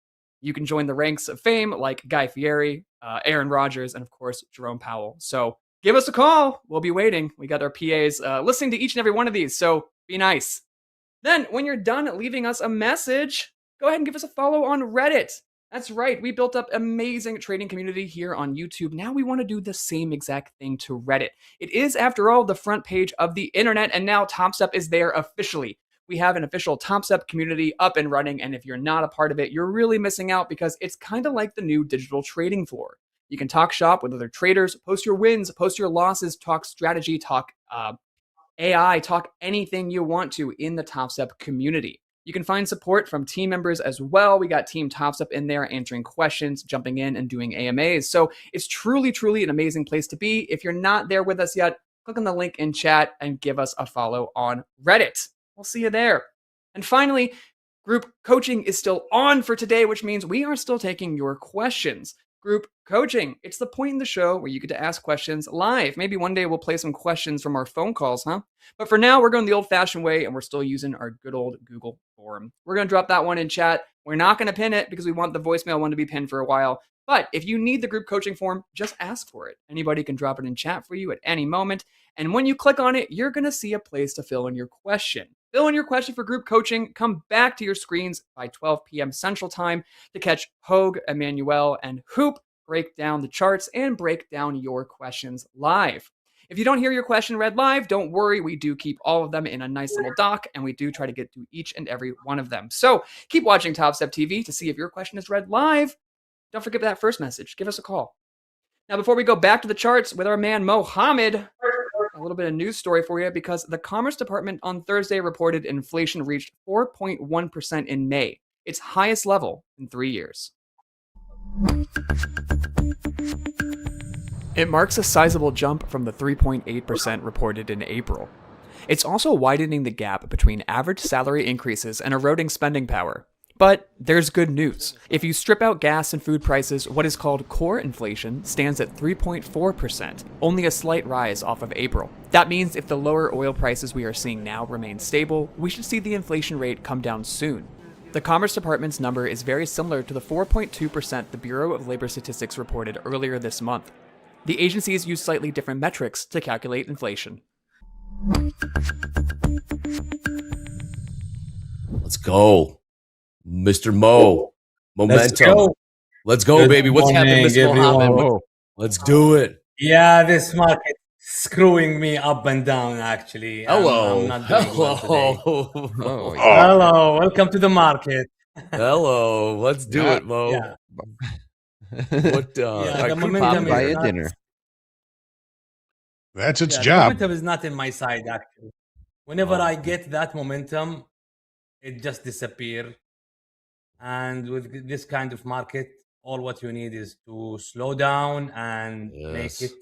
You can join the ranks of fame like Guy Fieri, Aaron Rodgers, and of course, Jerome Powell. So give us a call. We'll be waiting. We got our PAs listening to each and every one of these, so be nice. Then, when you're done leaving us a message, go ahead and give us a follow on Reddit. That's right, we built up amazing trading community here on YouTube. Now we want to do the same exact thing to Reddit. It is, after all, the front page of the internet, and now Topstep is there officially. We have an official Topstep community up and running, and if you're not a part of it, you're really missing out because it's kind of like the new digital trading floor. You can talk shop with other traders, post your wins, post your losses, talk strategy, talk AI, talk anything you want to in the Topstep community. You can find support from team members as well. We got Team Topstep in there answering questions, jumping in, and doing AMAs. So it's truly, truly an amazing place to be. If you're not there with us yet, click on the link in chat and give us a follow on Reddit. We'll see you there. And finally, group coaching is still on for today, which means we are still taking your questions. Group coaching. It's the point in the show where you get to ask questions live. Maybe one day we'll play some questions from our phone calls, huh? But for now, we're going the old-fashioned way, and we're still using our good old Google form. We're going to drop that one in chat. We're not going to pin it because we want the voicemail one to be pinned for a while. But if you need the group coaching form, just ask for it. Anybody can drop it in chat for you at any moment. And when you click on it, you're going to see a place to fill in your question. Fill in your question for group coaching. Come back to your screens by 12 p.m. Central Time to catch Hogue, Emmanuel, and Hoop break down the charts and break down your questions live. If you don't hear your question read live, don't worry. We do keep all of them in a nice little doc, and we do try to get to each and every one of them. So keep watching Topstep TV to see if your question is read live. Don't forget that first message. Give us a call. Now, before we go back to the charts with our man Mohammed, a little bit of news story for you because the Commerce Department on Thursday reported inflation reached 4.1% in May, its highest level in 3 years. It marks a sizable jump from the 3.8% reported in April. It's also widening the gap between average salary increases and eroding spending power. But there's good news. If you strip out gas and food prices, what is called core inflation stands at 3.4%, only a slight rise off of April. That means if the lower oil prices we are seeing now remain stable, we should see the inflation rate come down soon. The Commerce Department's number is very similar to the 4.2% the Bureau of Labor Statistics reported earlier this month. The agencies use slightly different metrics to calculate inflation. Let's go. Mr. Mo. Momentum. Let's go, Good baby. What's happening, morning, Mr. Mohammed? everyone. Let's do it. Yeah, this market screwing me up and down, actually. Hello. I'm not doing well today. Hello. Hello. Welcome to the market. Hello. Let's do it, Mo. Yeah. What, Yeah, the Pop momentum by is a not, dinner. That's its the job. momentum is not in my side, actually. Whenever I get that momentum, it just disappears. And with this kind of market, all what you need is to slow down and make it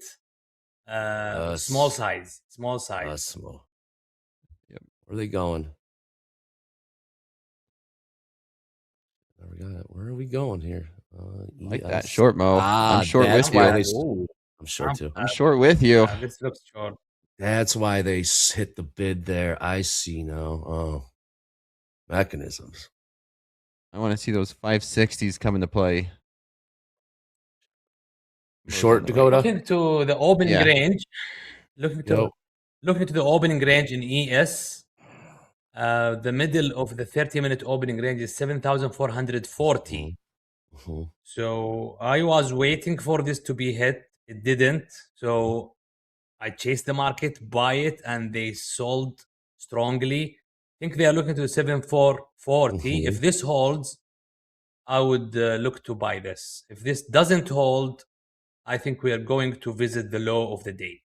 small size. Small size. Small. Yep. Where are they going? Where are we going here? Like that short, Mo. I'm short with you. I'm short too. I'm short with you. Yeah, this looks short. That's why they hit the bid there. I see now. Oh, mechanisms. I want to see those 560s come into play. Short Dakota. Looking to the opening Yeah. range, looking to Yo. looking to the opening range in ES. The middle of the 30-minute opening range is 7,440. Mhm. So I was waiting for this to be hit. It didn't. So I chased the market, buy it, and they sold strongly. I think they are looking to 7,440. If this holds, I would look to buy this. If this doesn't hold, I think we are going to visit the low of the day.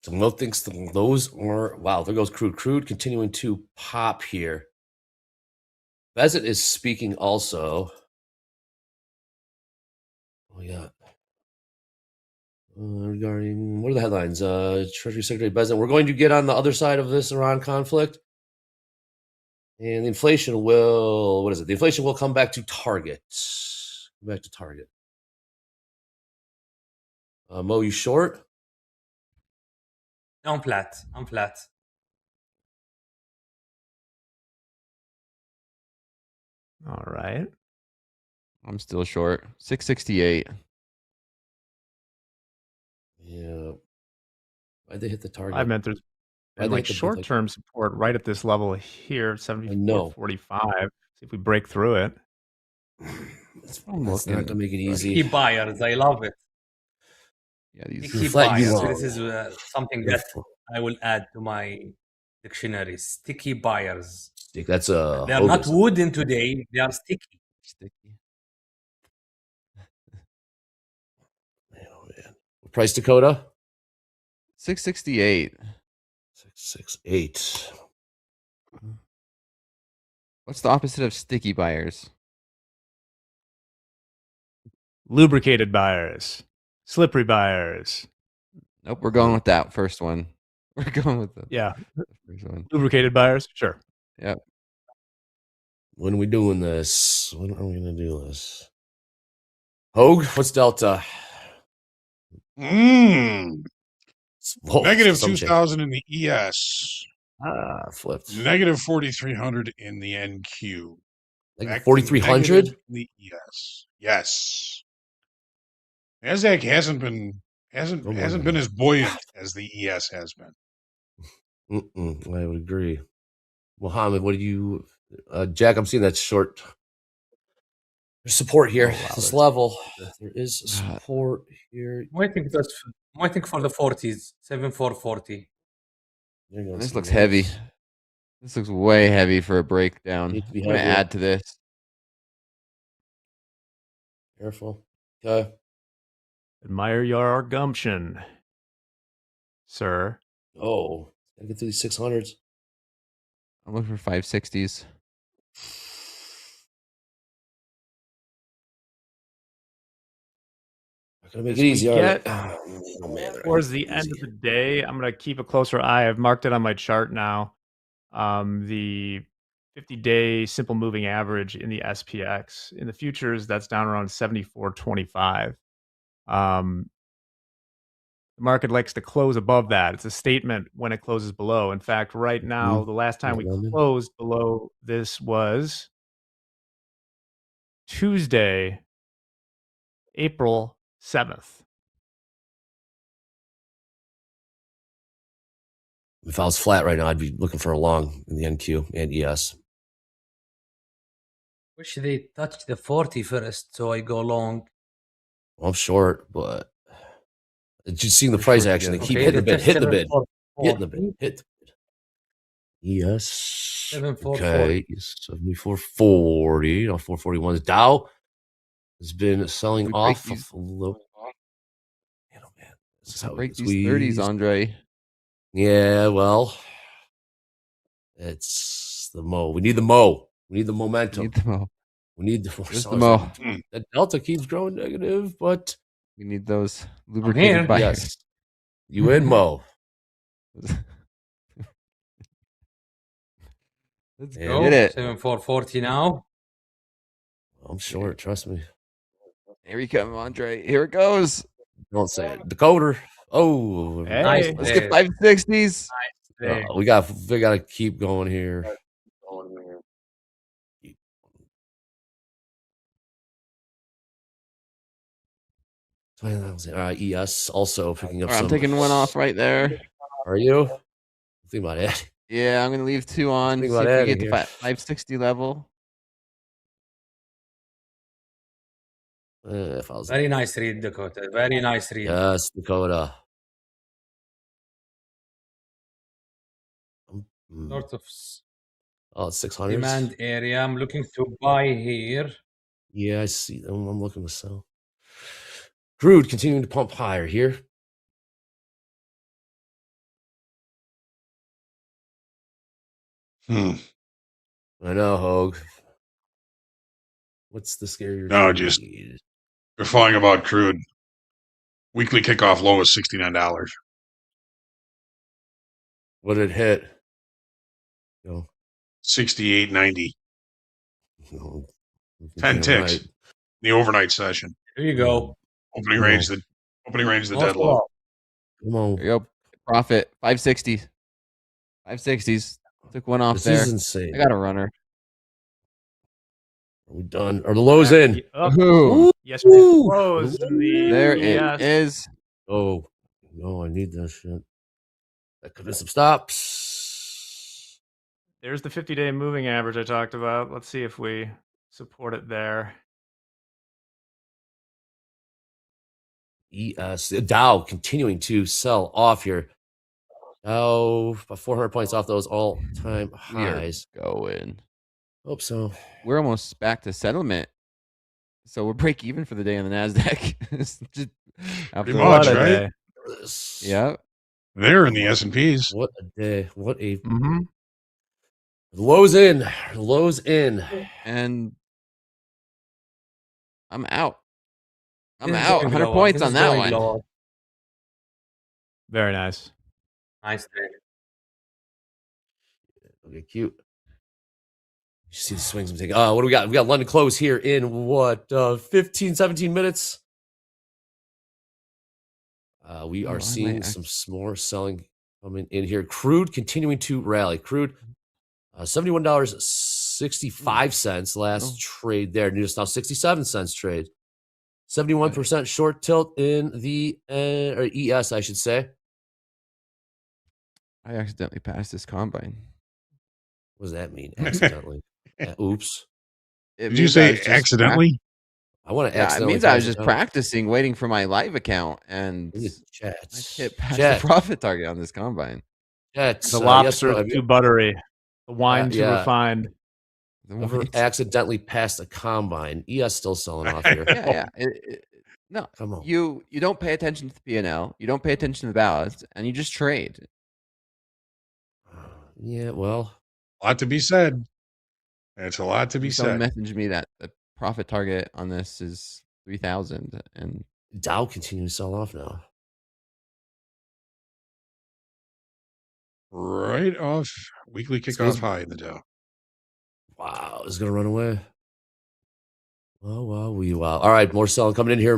So Mo thinks those are wow. There goes crude. Crude continuing to pop here. Bezit is speaking also. Oh yeah. Regarding what are the headlines? Treasury Secretary Bezit. We're going to get on the other side of this Iran conflict, and the inflation will. What is it? The inflation will come back to target. Back to target. Mo, you short? I'm flat. I'm flat. All right. I'm still short. 668. Yeah. Why'd they hit the target? I meant there's Why'd been they like hit the short-term support right at this level here, 74.45. See if we break through it. That's I'm not looking. gonna make it easy. Sticky buyers. I love it. Yeah, these Sticky flat buyers. euro. This is something that I will add to my dictionary. Sticky buyers. That's a. They are not wooden today. They are sticky. sticky. Oh, man. Price Dakota? 668. 668. What's the opposite of sticky buyers? Lubricated buyers, slippery buyers. Nope, we're going with that first one. We're going with the first one. Lubricated buyers, sure. Yep. When are we doing this? When are we gonna do this? Hogue, what's Delta? Negative some change. 2,000 in the ES. Flipped. Negative 4,300 in the NQ. Like 4,300 in the ES. Yes. NASDAQ hasn't been as buoyant as the ES has been. I would agree. Mohammed, what do you Jack, I'm seeing that short. There's support here. This level. There is support here. I'm waiting for the 40s. 7,440. This looks heavy. This looks way heavy for a breakdown. I'm going to add to this. Careful. Okay. Admire your gumption, sir. Oh, gotta get through these 600s. I'm looking for 560s. Not gonna make it easy, Get man, towards the end of the day, I'm going to keep a closer eye. I've marked it on my chart now. The 50-day simple moving average in the SPX. In the futures, that's down around 74.25. The market likes to close above that. It's a statement when it closes below. In fact, right now, the last time we closed below this was Tuesday, April 7th. If I was flat right now, I'd be looking for a long in the NQ and ES. Wish they touched the 40 first, so I go long. Well, I'm short, but just seeing the price action, they keep hitting the bid, hitting the bid, hitting the bid, hit the bid. Yes. 7,440. Okay. 74.40. No, 441. Dow has been selling off a little. Man, oh man. This is how break these 30s, Andre. Yeah, well, it's the Mo. We need the Mo. We need the momentum. We need the Mo. We need the Where's the Mo? That Delta keeps growing negative, but we need those lubricated buyers. Yes. You in, Mo. Let's go. get it. 7,440 now. I'm short. Trust me. Here we come, Andre. Here it goes. Don't say it. Decoder. Oh, hey. Nice. Let's get 560s. Nice. We got to keep going here. 20,000. ES also picking up All right, some. I'm taking one off right there. Are you? Think about it. Yeah, I'm gonna leave 2 on. Think See about if we adding get to here. 560 level. If I was Very nice read, Dakota. Very nice read. yes, Dakota. Sort of Oh, 600. demand area. I'm looking to buy here. Yeah, I see them. I'm looking to sell. Crude continuing to pump higher here. Hmm. I know, Hogue. What's the scarier No, trade? just they're flying about crude. Weekly kickoff low is $69. What did it hit? No. 68.90. No. 10 Damn ticks. right. The overnight session. Here you go. Opening range. The No dead low. swap. Come on. There you go. Profit 560. 560s. Took one off This there. is insane. I got a runner. Are we done? Are the lows in? Ooh. Yesterday closed in the There ES. it is. Oh, no, I need that shit. That could be some stops. There's the 50-day moving average I talked about. Let's see if we support it there. ES. Dow continuing to sell off here. Dow about 400 points off those all-time highs. Going. Hope so. We're almost back to settlement. So we're break even for the day on the NASDAQ. Just Pretty much, right? Day. Yeah. They're in the S&Ps. What a day. What a... Mm-hmm. Lows in. Lows in. And I'm out. I'm This is out. going 100 lower. points This on is that going one. lower. Very nice. Nice trade. Okay, cute. You see the swings I'm taking. What do we got? We got London close here in what, 15, 17 minutes? We Oh, I are might seeing some more selling coming in here. Crude continuing to rally. Crude, $71.65 last trade there. Just now 67 cents trade. 71% short tilt in the or ES, I should say. I accidentally passed this combine. What does that mean? Accidentally. Oops. It Did you means I say was just accidentally? I want to Yeah, it accidentally. means I was pass just it out. practicing, waiting for my live account, and In the I chats. hit past Chat. the profit target on this combine. Chats. The Yes, lobster no, too buttery. The wine too yeah. refined. The Ever white- accidentally passed a combine. ES still selling off here. Yeah. No, Come on. you don't pay attention to the P&L. You don't pay attention to the balance, and you just trade. Yeah, well. A lot to be said. It's a lot to be Someone said. messaged me that the profit target on this is 3,000, and Dow continues to sell off now. Right off weekly kickoff high in the Dow. Wow, it's going to run away. Oh, wow, wow. All right, more selling coming in here.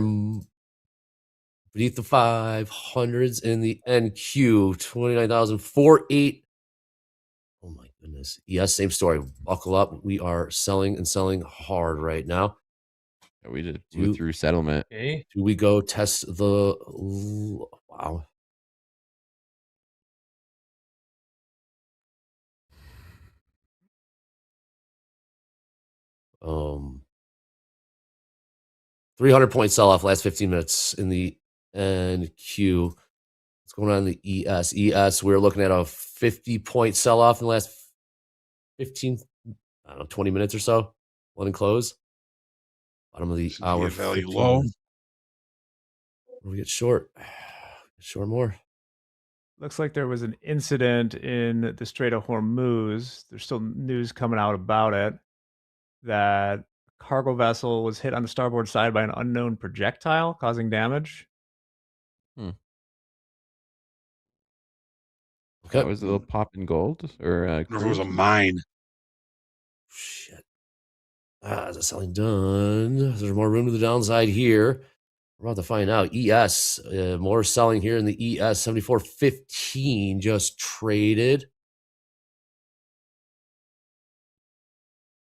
Beneath the 500s in the NQ, 29,048. Oh, my goodness. Yes, same story. Buckle up. We are selling and selling hard right now. we just blew through settlement. Okay. Do we go test the... Wow. Um, 300-point sell-off last 15 minutes in the NQ. What's going on in the ES? ES, we're looking at a 50-point sell-off in the last 15, 20 minutes or so. London close. Bottom of the hour. Value low. We get short. Short more. Looks like there was an incident in the Strait of Hormuz. There's still news coming out about it, that a cargo vessel was hit on the starboard side by an unknown projectile, causing damage. Okay. That was a little pop in gold, or If it was a mine. Shit. Is the selling done? There's more room to the downside here. We're about to find out. ES, more selling here in the ES. 74.15 just traded.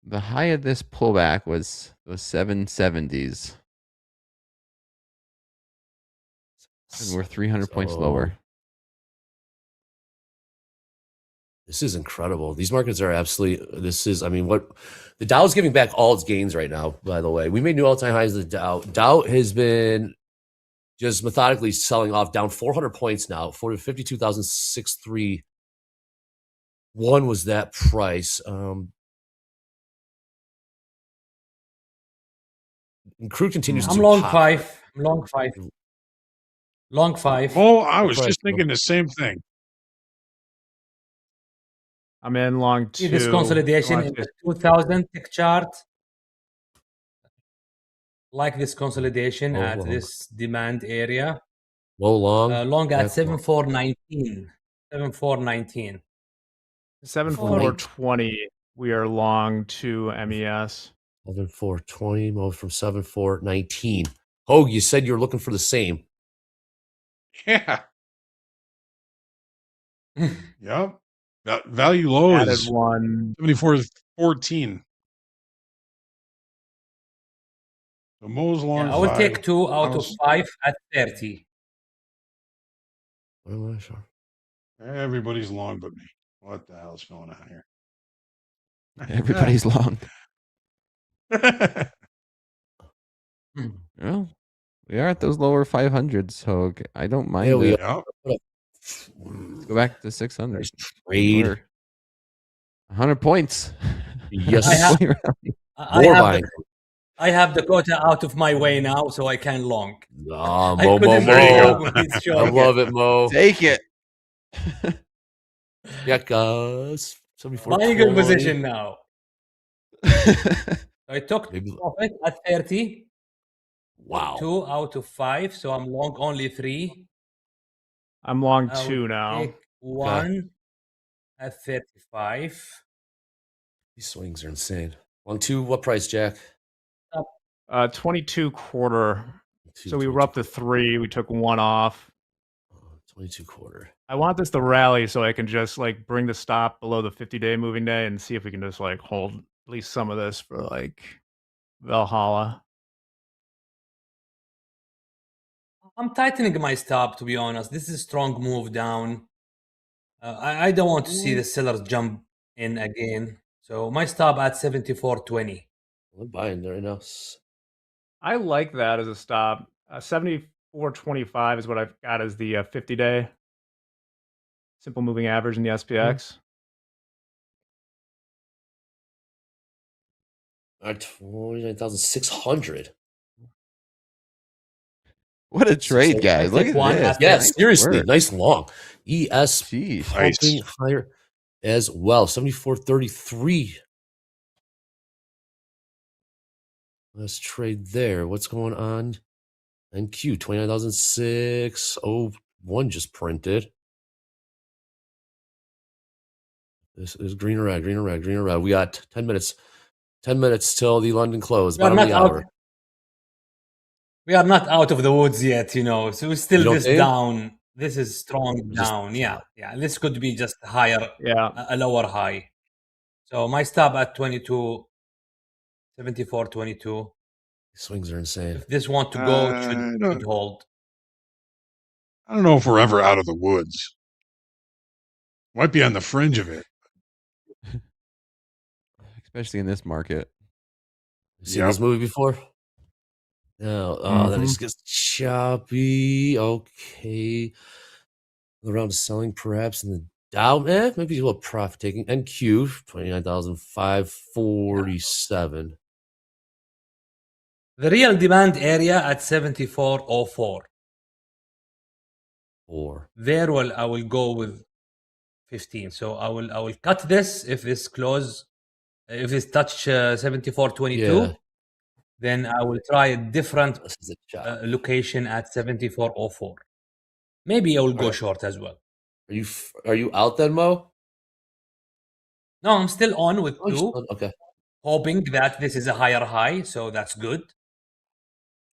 The high of this pullback was the 770s. And we're 300 points So, lower. This is incredible. These markets are absolutely. This is. I mean, what the Dow's giving back all its gains right now. By the way, we made new all-time highs. The Dow. Dow has been just methodically selling off, down 400 points now. 52,631 was that price. And crude continues I'm to long pop. 5. I'm long 5. Long 5. Oh, I What was price, just Mo? thinking the same thing. I'm in long See 2. this consolidation Long in two. the 2000 tick chart. Like this consolidation Oh, at long. this demand area. Low long. Long at That's long. 7419. 7419. 7420. We are long to MES. 7420 moved from 7419. Oh, you said you were looking for the same. Yeah. Yep. Value low Added is one. 74.14. So Mo's long Yeah, I will 5. take 2 out of House- 5 at 30. What am I sure? Everybody's long but me. What the hell's going on here? Everybody's long. Well, we are at those lower 500s, so I don't mind Yeah, we it. are. Let's go back to 600. Nice trade. We're 100 points. Yes. I have the quota out of my way now, so I can long. Ah, I Mo, couldn't Mo, bring it Mo. up when it's I showing love it, Mo. Take it. Yeah, guys. 74. Buying in position now. I took Maybe- profit at 30. Wow. 2 out of 5, so I'm long only 3. I'm long I'll 2 now. Take 1 at 35. These swings are insane. Long 2, what price, Jack? 22 quarter. So we were up to 3. We took 1 off. 22 quarter. I want this to rally so I can just like bring the stop below the 50-day moving day and see if we can just like hold at least some of this for like Valhalla. I'm tightening my stop, to be honest. This is a strong move down. I don't want to see the sellers jump in again. So my stop at 74.20. I'm buying there right now. I like that as a stop. 74.25 is what I've got as the 50-day simple moving average in the SPX. At 29,600. What a trade, guys. Look at this. Yeah, Nice seriously. work. Nice long. ES Jeez. pumping higher as well. 74.33. Let's trade there. What's going on? NQ 29,601 just printed. This is green or red, green or red, green or red. We got 10 minutes. 10 minutes till the London close. We are Bottom of the not out. hour. We are not out of the woods yet, you know. So we're still You don't this think? down. This is strong Just- down. Yeah. This could be just higher, Yeah. a lower high. So my stop at 22, 74.22. Swings are insane. If this want to go, it should hold. I don't know if we're ever out of the woods. Might be on the fringe of it. Especially in this market. You seen this movie before? No. Oh, then it just gets choppy. Okay. The round of selling, perhaps, in the Dow. Maybe a little profit taking. NQ 29,547. The real demand area at 74.04. 4. There, I will go with 15. So I will cut this if this close, if it's touch 74.22. Yeah. Then I will try a different This is a chop. location at 74.04. Maybe I will go Alright. short as well. Are you out then, Mo? No, I'm still on with Oh, you're 2. still- okay. Hoping that this is a higher high, so that's good.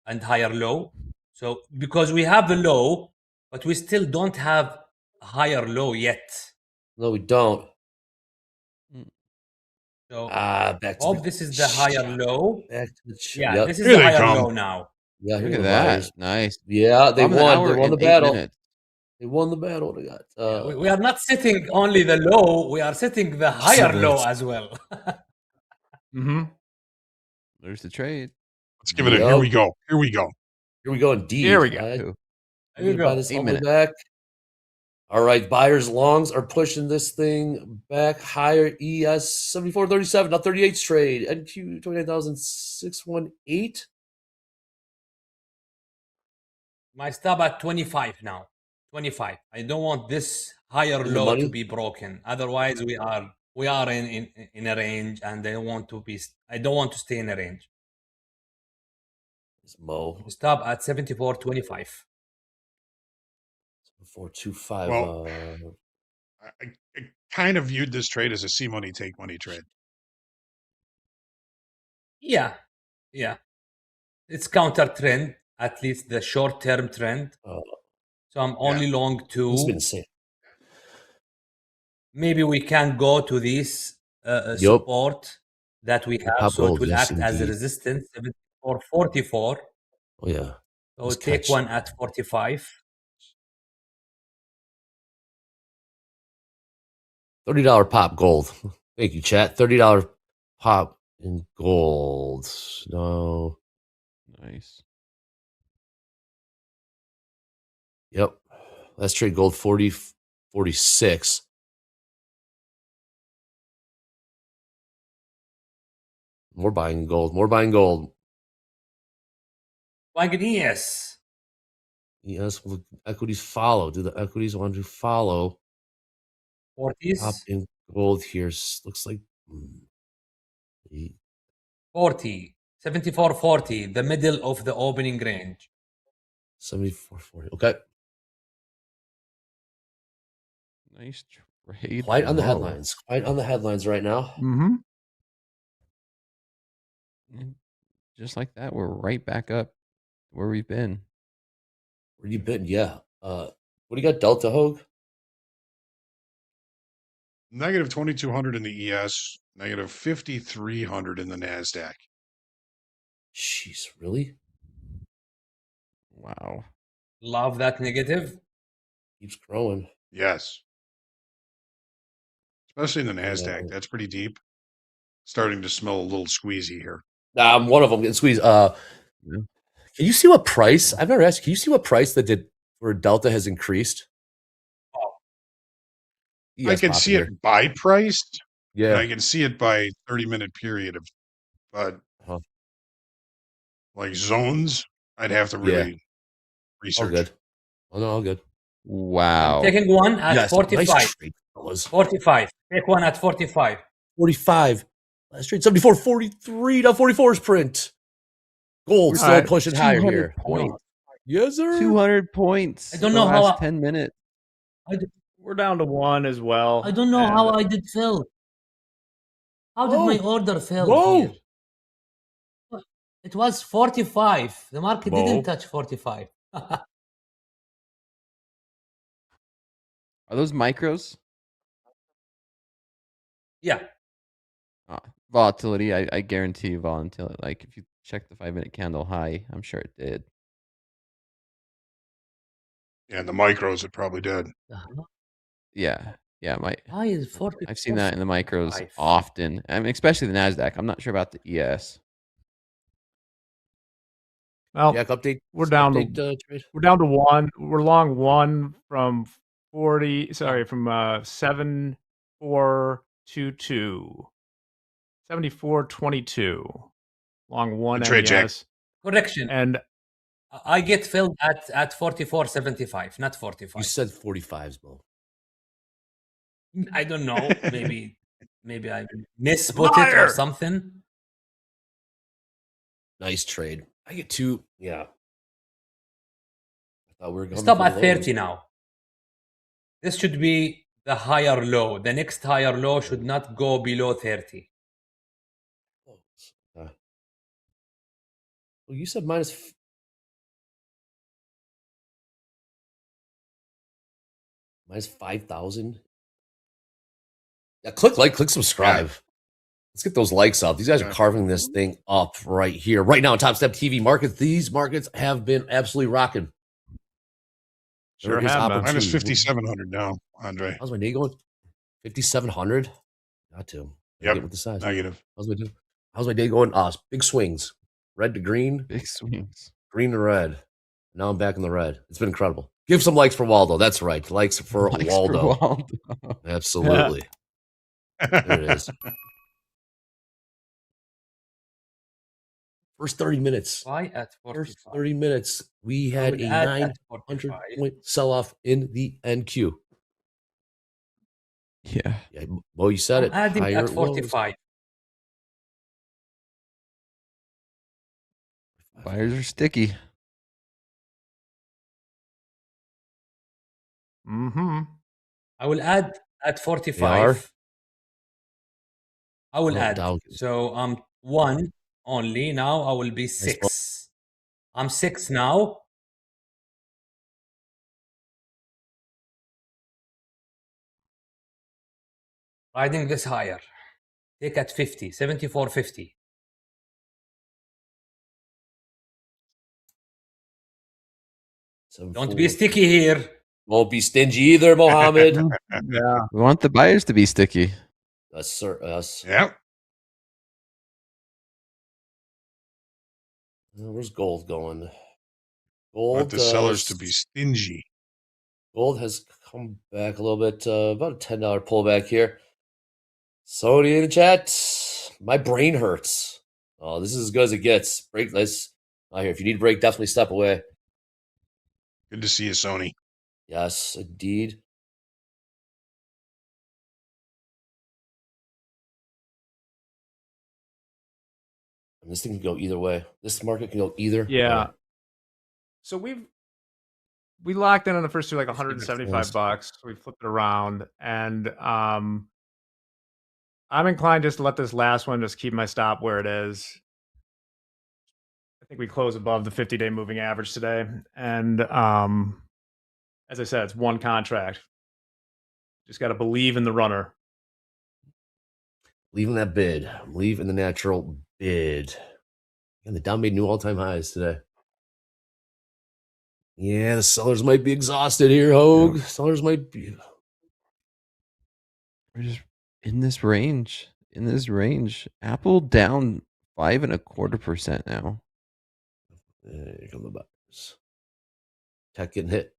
And higher low. So because we have the low, but we still don't have a higher low yet. No, we don't. So back to hope the this is the higher chop. low. Back to the chop. Yeah, Yep. this is Here the they higher come. low now. Yeah, here Look are at the that. buyers. Nice. Yeah, they Bottom of the won. They hour won the in 8 battle. minutes. They won the battle. They got We are not setting only the low, we are setting the higher low as well. Mm-hmm. There's the trade. Let's give it a here we go. Here we go. Here we go indeed. Here we go. I Ooh, Here we need to buy go. this 8 all the way minutes. back. All right, buyers longs are pushing this thing back higher. ES 74.37, now 38's trade. NQ 29,618. My stop at 25 now. 25. I don't want this higher In the low to money? be broken. Otherwise, we are in a range, and I don't want to stay in a range. It's Mo. Stop at 74.25. 425. Well, I kind of viewed this trade as a see money, take money trade. Yeah. It's counter trend, at least the short term trend. So I'm only long It's two. been insane. Maybe we can go to this support that we have, Pop so gold, it will yes, act as a indeed. resistance. 44. Oh yeah. So Let's take catch. one at 45. $30 pop gold. Thank you, chat. $30 pop in gold. No. Nice. Yep. Let's trade gold 40, 46. More buying gold. More buying gold. Like yes. Yes, will the equities follow? Do the equities want to follow? 40s. Pop in gold here. Looks like 40. 74.40. The middle of the opening range. 74.40. Okay. Nice trade. Quite on the Mo. headlines. Quite on the headlines right now. Mm-hmm. And just like that, we're right back up where we've been. Where you been? Yeah. What do you got, Delta Hogue? Negative 2,200 in the ES, negative 5,300 in the NASDAQ. Jeez, really? Wow. Love that negative. Keeps growing. Yes. Especially in the I NASDAQ. know. That's pretty deep. Starting to smell a little squeezy here. One of them getting squeezed. Can you see what price? I've never asked. Can you see what price that did where Delta has increased? I can see it by priced. Yeah. And I can see it by 30-minute period of, but like zones, I'd have to really research. All good. Oh no, all good. Wow. Taking one at 45. Nice trade, fellas. 45. Take one at 45. 45. Last trade 74, 43. Now 44's print. Gold still pushing higher 200 here. points. Yes, sir. 200 points. I don't in know the how last 10 minutes. We're down to one as well. I don't know how I did fill. How did my order fill here? It was 45. The market didn't touch 45. Are those micros? Yeah. Volatility. I guarantee you volatility. Like if you check the 5-minute candle high, I'm sure it did. Yeah, and the micros, it probably did. Yeah. High is 40. I've seen that in the micros often. I mean, especially the NASDAQ. I'm not sure about the ES. Well, Jack, update. We're down update, to trade. we're down to one. We're long one from 40. Sorry, from 7422. 7422. Long one Good trade, Jack. NES. Correction. And I get filled at 44.75, not 45. You said 45s, Mo. I don't know. Maybe I misput it or something. Nice trade. I get two. Yeah. I thought we were going Stop for at the 30 lows. now. This should be the higher low. The next higher low should not go below 30. Well, you said minus. Minus 5,000. Yeah, click like, click subscribe. Let's get those likes up. These guys are carving this thing up right here, right now on Top Step TV markets. These markets have been absolutely rocking. Sure There is have been. Minus opportunity. 5,700 now, Andre. How's my day going? 5,700. Got to. Yep. Get with the size. Negative. How's my day going? Big swings. Red to green. Big swings. Green to red. Now I'm back in the red. It's been incredible. Give some likes for Waldo. That's right. Likes for Waldo. Absolutely. There it is. First 30 minutes. Why at 45? First 30 minutes. We I had would a add 900 at 45. point sell off in the NQ. Yeah. Well, you said I'm it. adding Higher at it was. 45. Buyers are sticky. Mm-hmm. I will add at They 45. I will Oh, add. Dow. So I'm 1 only. Now I will be 6. I'm 6 now. Riding this higher. Take at 50. 74.50. Don't be sticky here. Won't be stingy either, Mohammed. Yeah. We want the buyers to be sticky. Yes, sir. Yes. Yep. Where's gold going? Want Gold. the sellers to be stingy. Gold has come back a little bit. About a $10 pullback here. Sony in the chat. My brain hurts. Oh, this is as good as it gets. Break this. Here. If you need a break, definitely step away. Good to see you, Sony. Yes, indeed. And this thing can go either way. This market can go either Yeah. way. So we locked in on the first two like $175. We flipped it around, and I'm inclined just to let this last one just keep my stop where it is. I think we close above the 50-day moving average today, and as I said, it's one contract. Just got to believe in the runner. Believe in that bid. Believe in the natural bid. And the Dow made new all-time highs today. Yeah, the sellers might be exhausted here, Hogue. Sellers might be. We're just in this range. In this range. Apple down 5.25% now. Here come the buyers. Tech getting hit.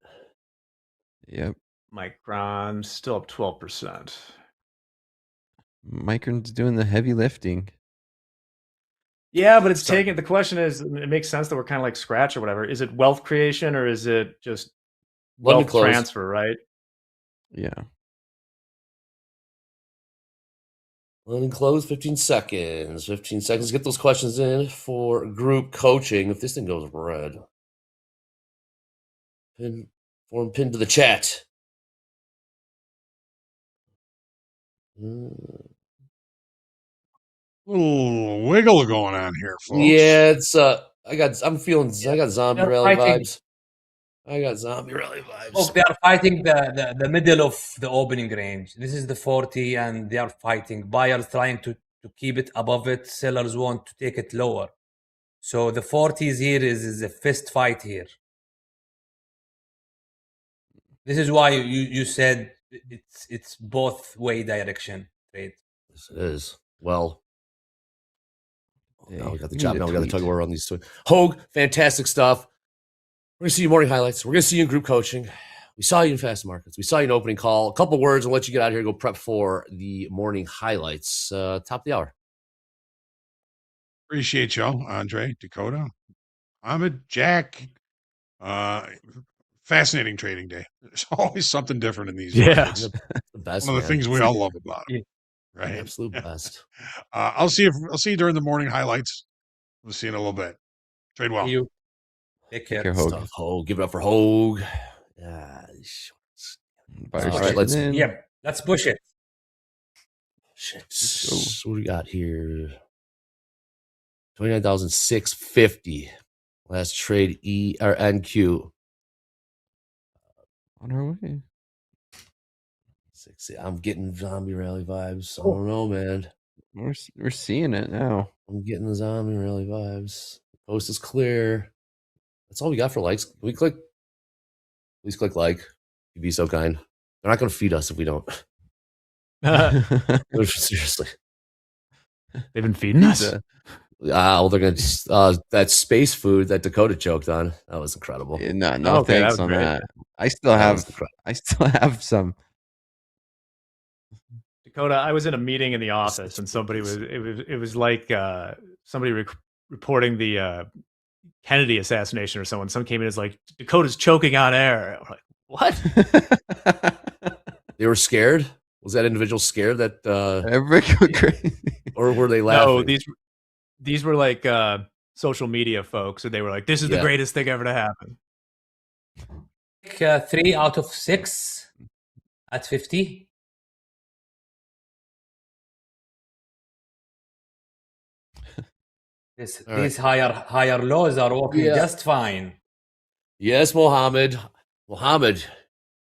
Yep. Micron still up 12%. Micron's doing the heavy lifting. Yeah, but it's taking. The question is, it makes sense that we're kind of like Scratch or whatever. Is it wealth creation or is it just wealth transfer? Right? Yeah. Letting close 15 seconds. 15 seconds. Get those questions in for group coaching. If this thing goes red, pin to the chat. Little wiggle going on here, folks. Yeah, it's I got zombie rally vibes. I got zombie rally vibes. Oh, they are fighting the middle of the opening range. This is the 40, and they are fighting. Buyers trying to keep it above it. Sellers want to take it lower. So the 40s here is a fist fight here. This is why you said it's both way direction trade. Yes, it is. Well, now we got the job. Now we got the tug of war on these two. Hogue, fantastic stuff. We're gonna see you morning highlights. We're gonna see you in group coaching. We saw you in fast markets. We saw you in opening call. A couple words and let you get out of here. Go prep for the morning highlights. Top of the hour. Appreciate y'all, Andre, Dakota, Ahmed, Jack. Fascinating trading day. There's always something different in these markets. The best. One of the things we all love about them. Right. Absolute best. I'll see you during the morning highlights. We'll see you in a little bit. Trade well. See you. Take care. Hogue. Stuff, Hogue. Give it up for Hogue. Buyers right, let's push it. Shit. What do we got here? 29,650. Last trade or NQ. On our way. 60. I'm getting zombie rally vibes. I don't know, man. We're seeing it now. I'm getting the zombie rally vibes. Post is clear. That's all we got for likes. Can we click? Please click like. You'd be so kind. They're not going to feed us if we don't. Seriously. They've been feeding us. Well, they're going to that space food that Dakota choked on. That was incredible. Yeah, no, Okay, thanks that was on great. that. I still have some. Dakota, I was in a meeting in the office, and somebody was. It was like somebody reporting the Kennedy assassination or someone. Someone came in as like, Dakota's choking on air. I'm like, what? They were scared. Was that individual scared that Everybody go crazy. or were they laughing? No, these were like social media folks, and they were like, "This is the greatest thing ever to happen." 3 out of 6 at 50. These higher lows are working just fine. Yes, Mohammed. Mohammed,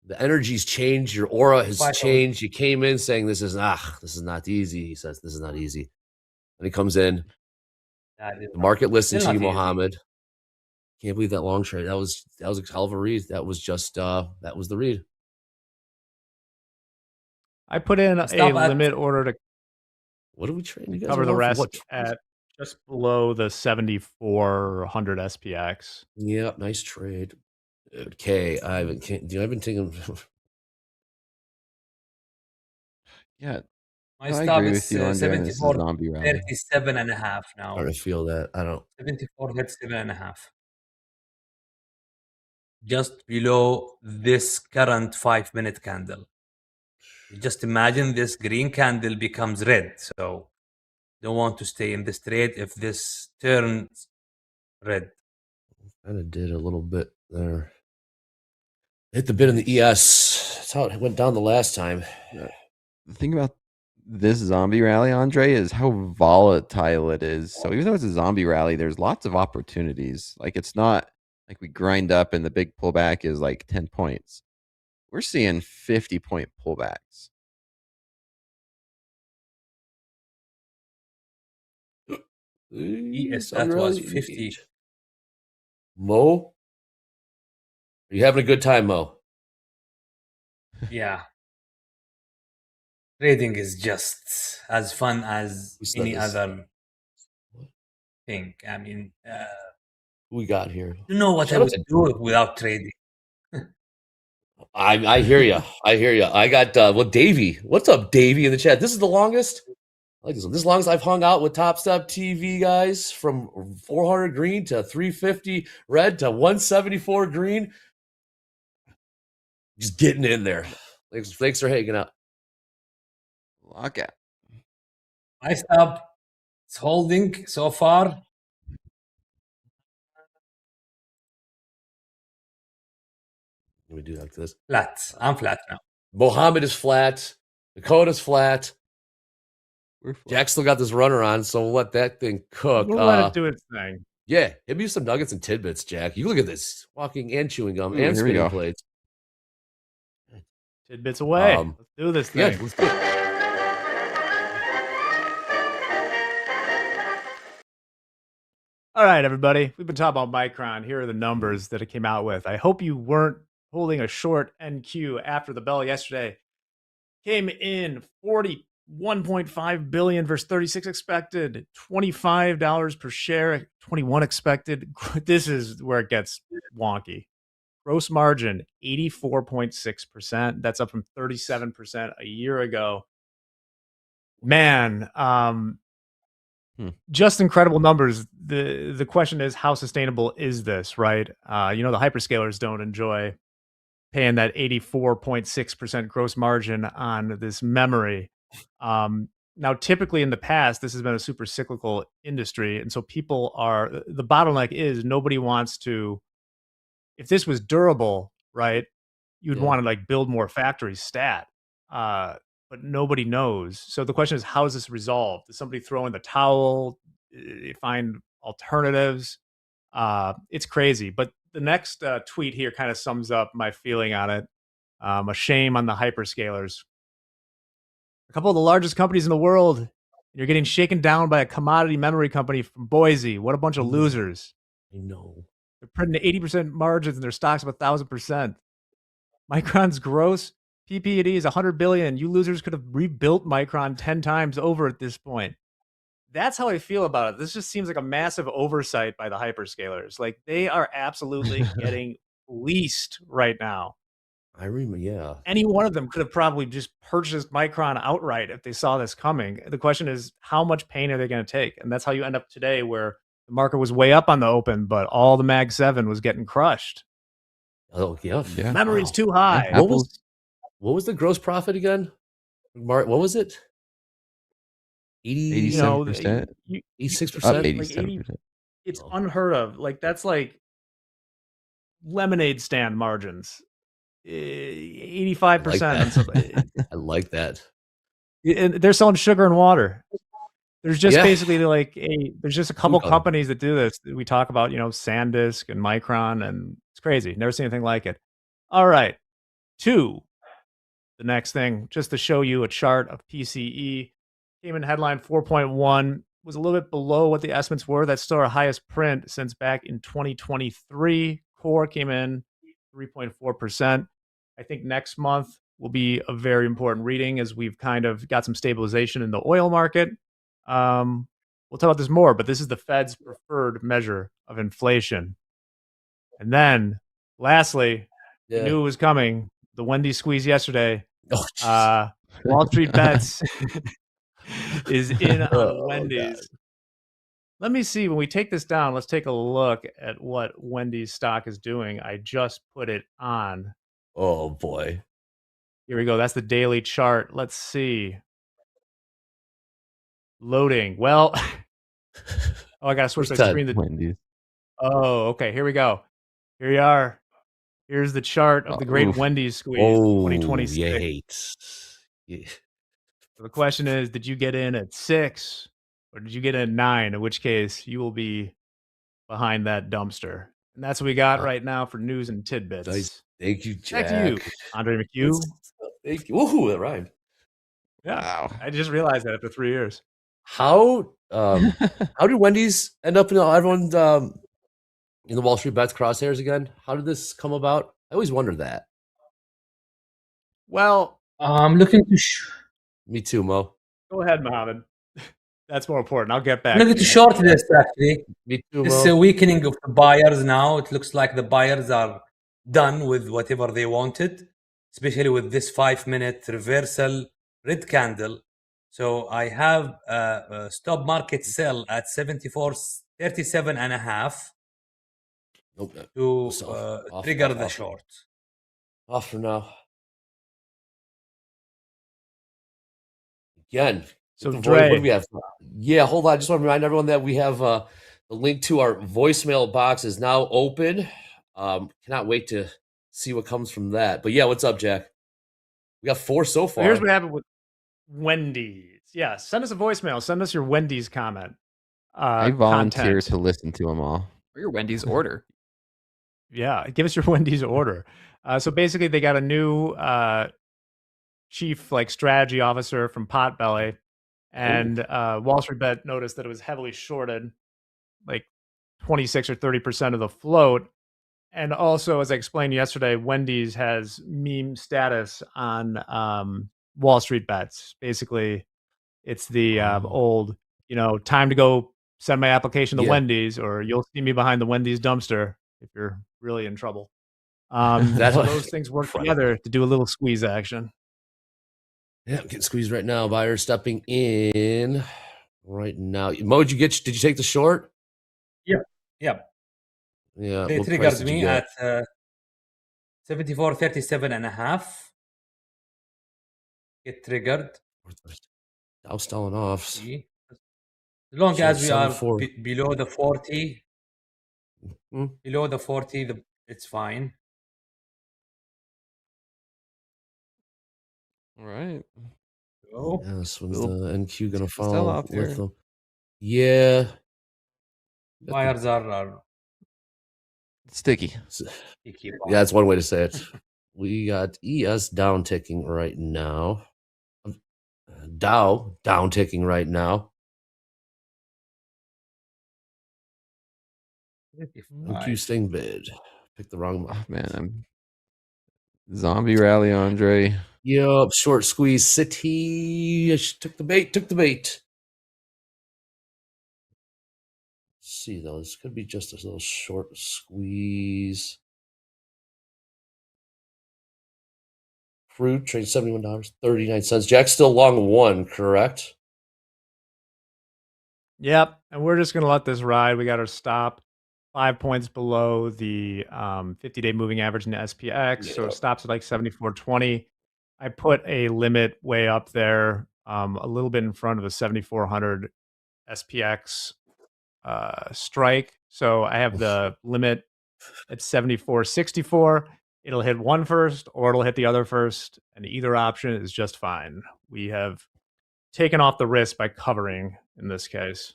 the energy's changed. Your aura has changed. You came in saying this is not easy. He says this is not easy. And he comes in. The market listens to you, Mohammed. Can't believe that long trade. That was a hell of a read. That was just that was the read. I put in a limit order to what are we trading? You guys cover the rest at just below the 7,400 SPX. Yeah, nice trade. Okay, I've been taking. Yeah, My I stop agree is with you, Andre. This is a 74, zombie rally. 37 and a half now. I feel that. I don't. 74, 37 and a half. Just below this current 5-minute candle. Just imagine this green candle becomes red. So don't want to stay in this trade if this turns red. Kind of did a little bit there. Hit the bid in the ES. That's how it went down the last time. The thing about this zombie rally, Andre, is how volatile it is. So even though it's a zombie rally, there's lots of opportunities. Like it's not like we grind up and the big pullback is like 10 points. We're seeing 50-point pullbacks. Yes, that was 50. Mo? Are you having a good time, Mo? Yeah. Trading is just as fun as any other thing. I mean, we got here. You know what I would do without trading. I hear you. I hear you. I got Davey. What's up, Davey, in the chat? This is the longest. I like this one. This is the longest I've hung out with Topstep TV guys, from 400 green to 350 red to 174 green. Just getting in there. Thanks for hanging out. Lockout. My stop is holding so far. Let me do like this. Flat. I'm flat now. Mohammed is flat. Dakota's flat. Jack still got this runner on, so we'll let that thing cook. We'll let it do its thing. Yeah, give me some nuggets and tidbits, Jack. You look at this. Walking and chewing gum and spinning plates. Tidbits away. Let's do this thing. Yeah, let's do it. All right, everybody. We've been talking about Micron. Here are the numbers that it came out with. I hope you weren't holding a short NQ after the bell yesterday. Came in 41.5 billion versus 36 expected, $25 per share, 21 expected. This is where it gets wonky. Gross margin 84.6%. That's up from 37% a year ago. Man, just incredible numbers. The question is, how sustainable is this, right? The hyperscalers don't enjoy paying that 84.6% gross margin on this memory. Now, typically in the past, this has been a super cyclical industry. And so the bottleneck is nobody wants to, if this was durable, right, you'd want to build more factories stat. But nobody knows. So the question is, how is this resolved? Does somebody throw in the towel? Find alternatives? It's crazy. But the next tweet here kind of sums up my feeling on it. A shame on the hyperscalers. A couple of the largest companies in the world You're getting shaken down by a commodity memory company from Boise. What a bunch of losers. I know. They're printing 80% margins and their stock's up 1,000%. Micron's gross PP&E is 100 billion. You losers could have rebuilt Micron 10 times over at this point. That's how I feel about it. This just seems like a massive oversight by the hyperscalers. Like they are absolutely getting fleeced right now. I remember, yeah. Any one of them could have probably just purchased Micron outright if they saw this coming. The question is, how much pain are they going to take? And that's how you end up today, where the market was way up on the open, but all the Mag 7 was getting crushed. Oh, yeah. Memory's too high. What was the gross profit again? What was it? 87%. 86%. It's unheard of. Like that's like lemonade stand margins. 85% on something. I like that. And they're selling sugar and water. There's just basically there's just a couple Food companies that do this. We talk about, SanDisk and Micron, and it's crazy. Never seen anything like it. All right. 2. The next thing, just to show you a chart of PCE. Came in headline 4.1, was a little bit below what the estimates were. That's still our highest print since back in 2023. Core came in 3.4%. I think next month will be a very important reading as we've kind of got some stabilization in the oil market. We'll talk about this more, but this is the Fed's preferred measure of inflation. And then, lastly, we knew it was coming. The Wendy's squeeze yesterday. Wall Street Bets is in on Wendy's. God. Let me see. When we take this down, let's take a look at what Wendy's stock is doing. I just put it on. Oh, boy. Here we go. That's the daily chart. Let's see. Loading. Well, I got to switch that screen. Wendy's. Oh, okay. Here we go. Here we are. Here's the chart of the great Wendy's squeeze 2026. Yeah. So the question is, did you get in at 6 or did you get in at 9? In which case, you will be behind that dumpster. And that's what we got right now for news and tidbits. Nice. Thank you, Jack. Back to you, Andre McHugh. Thank you. Woohoo, that rhymed. Yeah, wow. I just realized that after 3 years. How did Wendy's end up in everyone in the Wall Street Bets crosshairs again? How did this come about? I always wondered that. Well, I'm looking to. Me too, Mo. Go ahead, Mohammed. That's more important. I'll get back. I'm looking to short this actually. Me too, This Mo. weakening of the buyers now. It looks like the buyers are done with whatever they wanted, especially with this 5-minute reversal red candle. So I have a stop market sell at 74.37.5 to trigger the short. Off for now. Again. So Dre, what do we have? Yeah, hold on. I just want to remind everyone that we have the link to our voicemail box is now open. Cannot wait to see what comes from that. But yeah, what's up, Jack? We got 4 so far. So here's what happened with Wendy's. Yeah, send us a voicemail. Send us your Wendy's comment. I volunteer to listen to them all. Or your Wendy's order. Yeah, give us your Wendy's order. So basically, they got a new chief strategy officer from Potbelly, and Wall Street Bet noticed that it was heavily shorted, like 26 or 30% of the float. And also, as I explained yesterday, Wendy's has meme status on Wall Street Bets. Basically, it's the old, time to go send my application to Wendy's, or you'll see me behind the Wendy's dumpster if you're really in trouble. So those things work together to do a little squeeze action. Yeah, I'm getting squeezed right now. Buyer stepping in right now. Mo, did you take the short? Yeah. Yeah. They triggered me at 74.37.5. Get triggered. Now stalling off. See? As long as we are below the 40, below the 40, it's fine. All right. Oh. Yes, when's the NQ going to follow with them? Yeah. Buyers are sticky. Yeah, that's one way to say it. We got ES down ticking right now. Dow down ticking right now. NQ staying bid. Pick the wrong Oh, man, I'm zombie rally, Andre. Yup, short squeeze city. Took the bait. Let's see though, this could be just a little short squeeze. Crude trade $71.39. Jack's still long one, correct? Yep. And we're just going to let this ride. We got our stop 5 points below the 50-day moving average in the SPX. So it stops at like 74.20. I put a limit way up there, a little bit in front of the 7,400 SPX strike. So I have the limit at 74.64. It'll hit one first or it'll hit the other first. And either option is just fine. We have taken off the risk by covering in this case.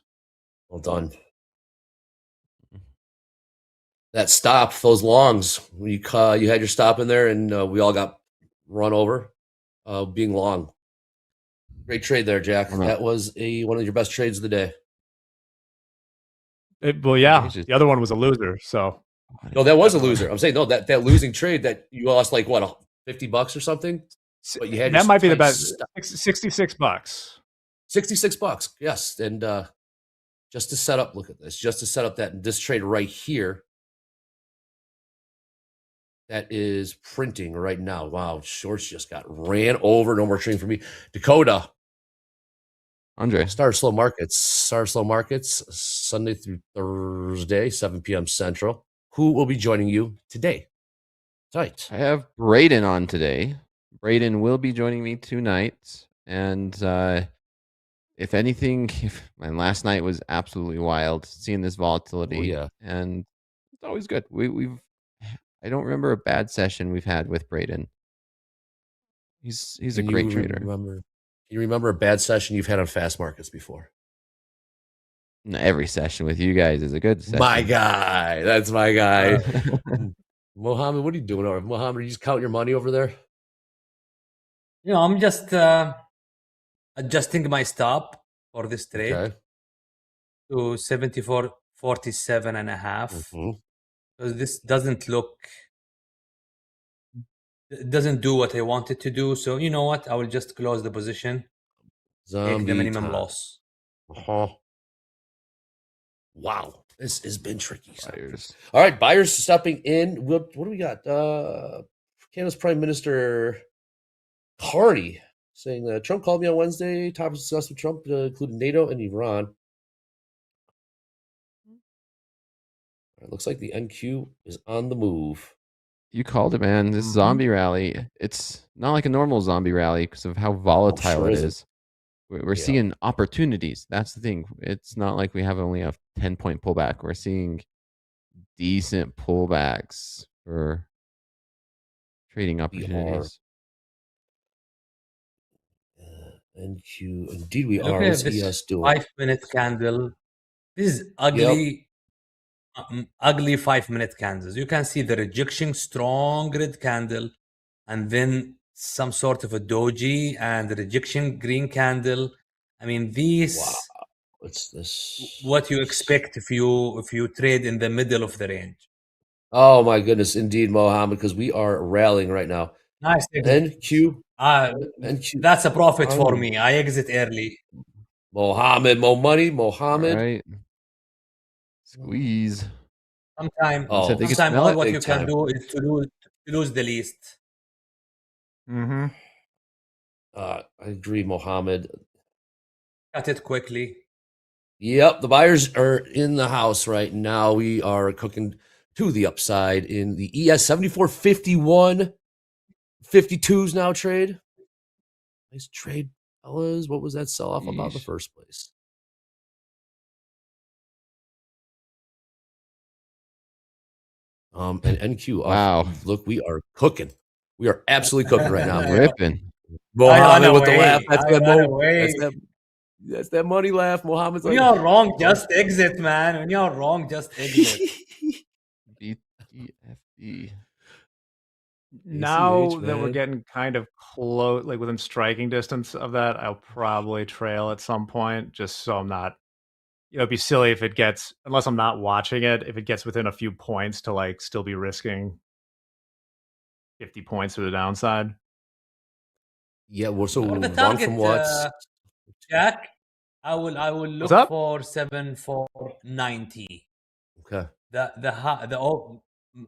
Well done. That stop, those longs, you had your stop in there, and we all got run over, being long. Great trade there, Jack. That was one of your best trades of the day. Well, yeah, the other one was a loser. So no, that was a loser. I'm saying no, that losing trade that you lost like what, $50 or something. But you had that might be the best. $66. $66, yes, and just to set up. Look at this. Just to set up this trade right here. That is printing right now. Wow, shorts just got ran over. No more trading for me. Dakota. Andre. Star Slow Markets. Sunday through Thursday, 7 p.m. Central. Who will be joining you today? Tonight. I have Braden on today. Braden will be joining me tonight. And if anything, my last night was absolutely wild, seeing this volatility. Oh, yeah. And it's always good. I don't remember a bad session we've had with Braden. He's a great trader. Can you remember a bad session you've had on fast markets before? Every session with you guys is a good session. My guy. That's my guy. Mohammed, what are you doing over? Mohammed, are you just counting your money over there? I'm just adjusting my stop for this trade to 74.47.5. Because this doesn't do what I want it to do. So you know what? I will just close the position. Take the minimum loss. Wow. This has been tricky. All right, buyers stepping in. What do we got? Canada's Prime Minister Carney saying that Trump called me on Wednesday. Topics discussed with Trump, including NATO and Iran. It looks like the NQ is on the move. You called it, man. This zombie rally, it's not like a normal zombie rally because of how volatile it is. We're seeing opportunities. That's the thing. It's not like we have only a 10-point pullback. We're seeing decent pullbacks for trading opportunities. NQ, indeed we Look are. at What's this ES doing? 5-minute candle. This is ugly. Ugly 5-minute candles. You can see the rejection, strong red candle, and then some sort of a doji and the rejection green candle. I mean, these. Wow. What's this? What you expect if you trade in the middle of the range? Oh my goodness, indeed, Mohammed, because we are rallying right now. Nice. NQ. NQ. That's a profit for me. I exit early. Mohammed, Mohammed. All right. Squeeze. Sometimes all what you can do is to lose the least. I agree, Mohammed. Cut it quickly. Yep, the buyers are in the house right now. We are cooking to the upside in the ES 74.51. 52s now trade. Nice trade, fellas. What was that sell off about in the first place? And NQ. Wow. Look, we are cooking. We are absolutely cooking right now. Ripping. Mohammed with the laugh. That's that money laugh. Mohammed's when you're wrong, just exit, man. When you're wrong, just exit. BTFD. Now that we're man. getting kind of close, like within striking distance of that, I'll probably trail at some point, just so I'm not. It'd be silly if it gets, unless I'm not watching it, if it gets within a few points to like still be risking 50 points to the downside. Yeah, well, so For the one from target, what? Jack, I will What's look up? for 7490. Okay. The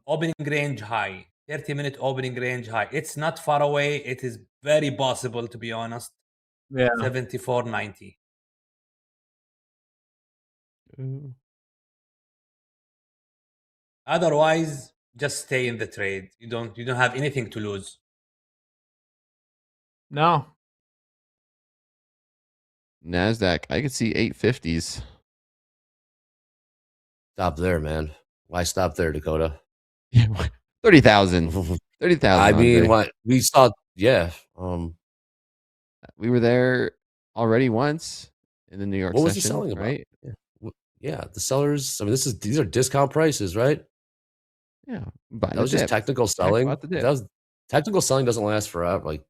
opening range high, 30-minute opening range high. It's not far away. It is very possible, to be honest. Yeah. 7490. Otherwise, just stay in the trade. You don't have anything to lose. No. NASDAQ, I could see 850s. Stop there, man. Why stop there, Dakota? 30,000. 30,000. I mean, Andre. what we saw, yeah. We were there already once in the New York What was session, he selling about? right? Yeah, the sellers. I mean, these are discount prices, right? Yeah, buying That was just dip. technical Jack selling. bought the dip. That was technical selling doesn't last forever. Like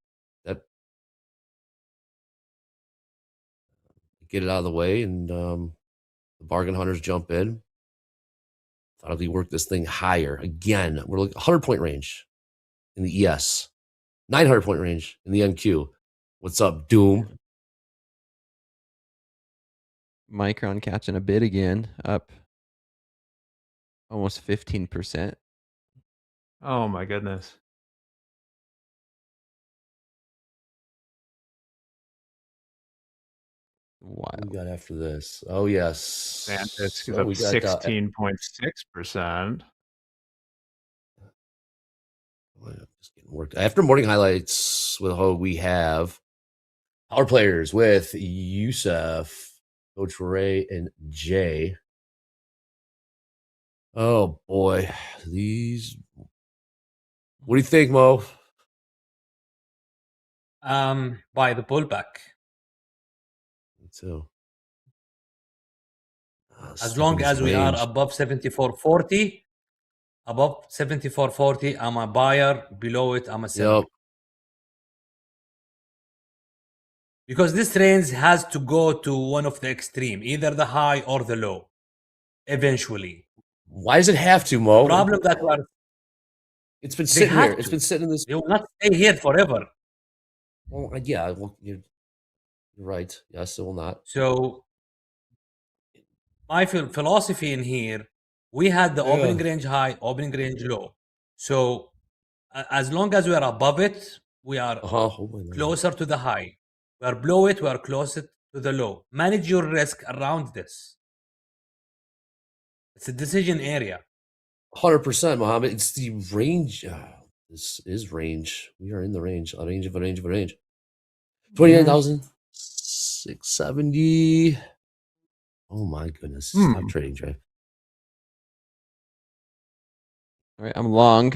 that, get it out of the way, and the bargain hunters jump in. Thought if we work this thing higher again, we're looking 100-point range in the ES, 900-point range in the NQ. What's up, Doom? Micron catching a bid again, up almost 15%. Oh my goodness. Wow. We got after this. Oh yes, SanDisk is Oh, up we got 16.6%. just getting worked. After morning highlights with Hogue, we have our players with Yusuf, Coach Ray, and Jay. Oh boy, these. What do you think, Mo? By the pullback. Me too. As long as we are above 74.40, above 74.40, I'm a buyer. Below it, I'm a seller. Yep. Because this range has to go to one of the extreme, either the high or the low, eventually. Why does it have to, Mo? The problem that we are, it's been they sitting here. have It's to. been sitting in this. They will not stay here forever. Well, yeah. Well, you're right. Yes, it will not. So my philosophy in here, we had the opening range high, opening range low. So as long as we are above it, we are closer to the high. We are below it, we are closer to the low. Manage your risk around this. It's a decision area. 100%, Mohammed. It's the range. This is range. We are in the range. A range of a range of a range. 29,670. Oh my goodness. Stop trading, Dre. All right, I'm long.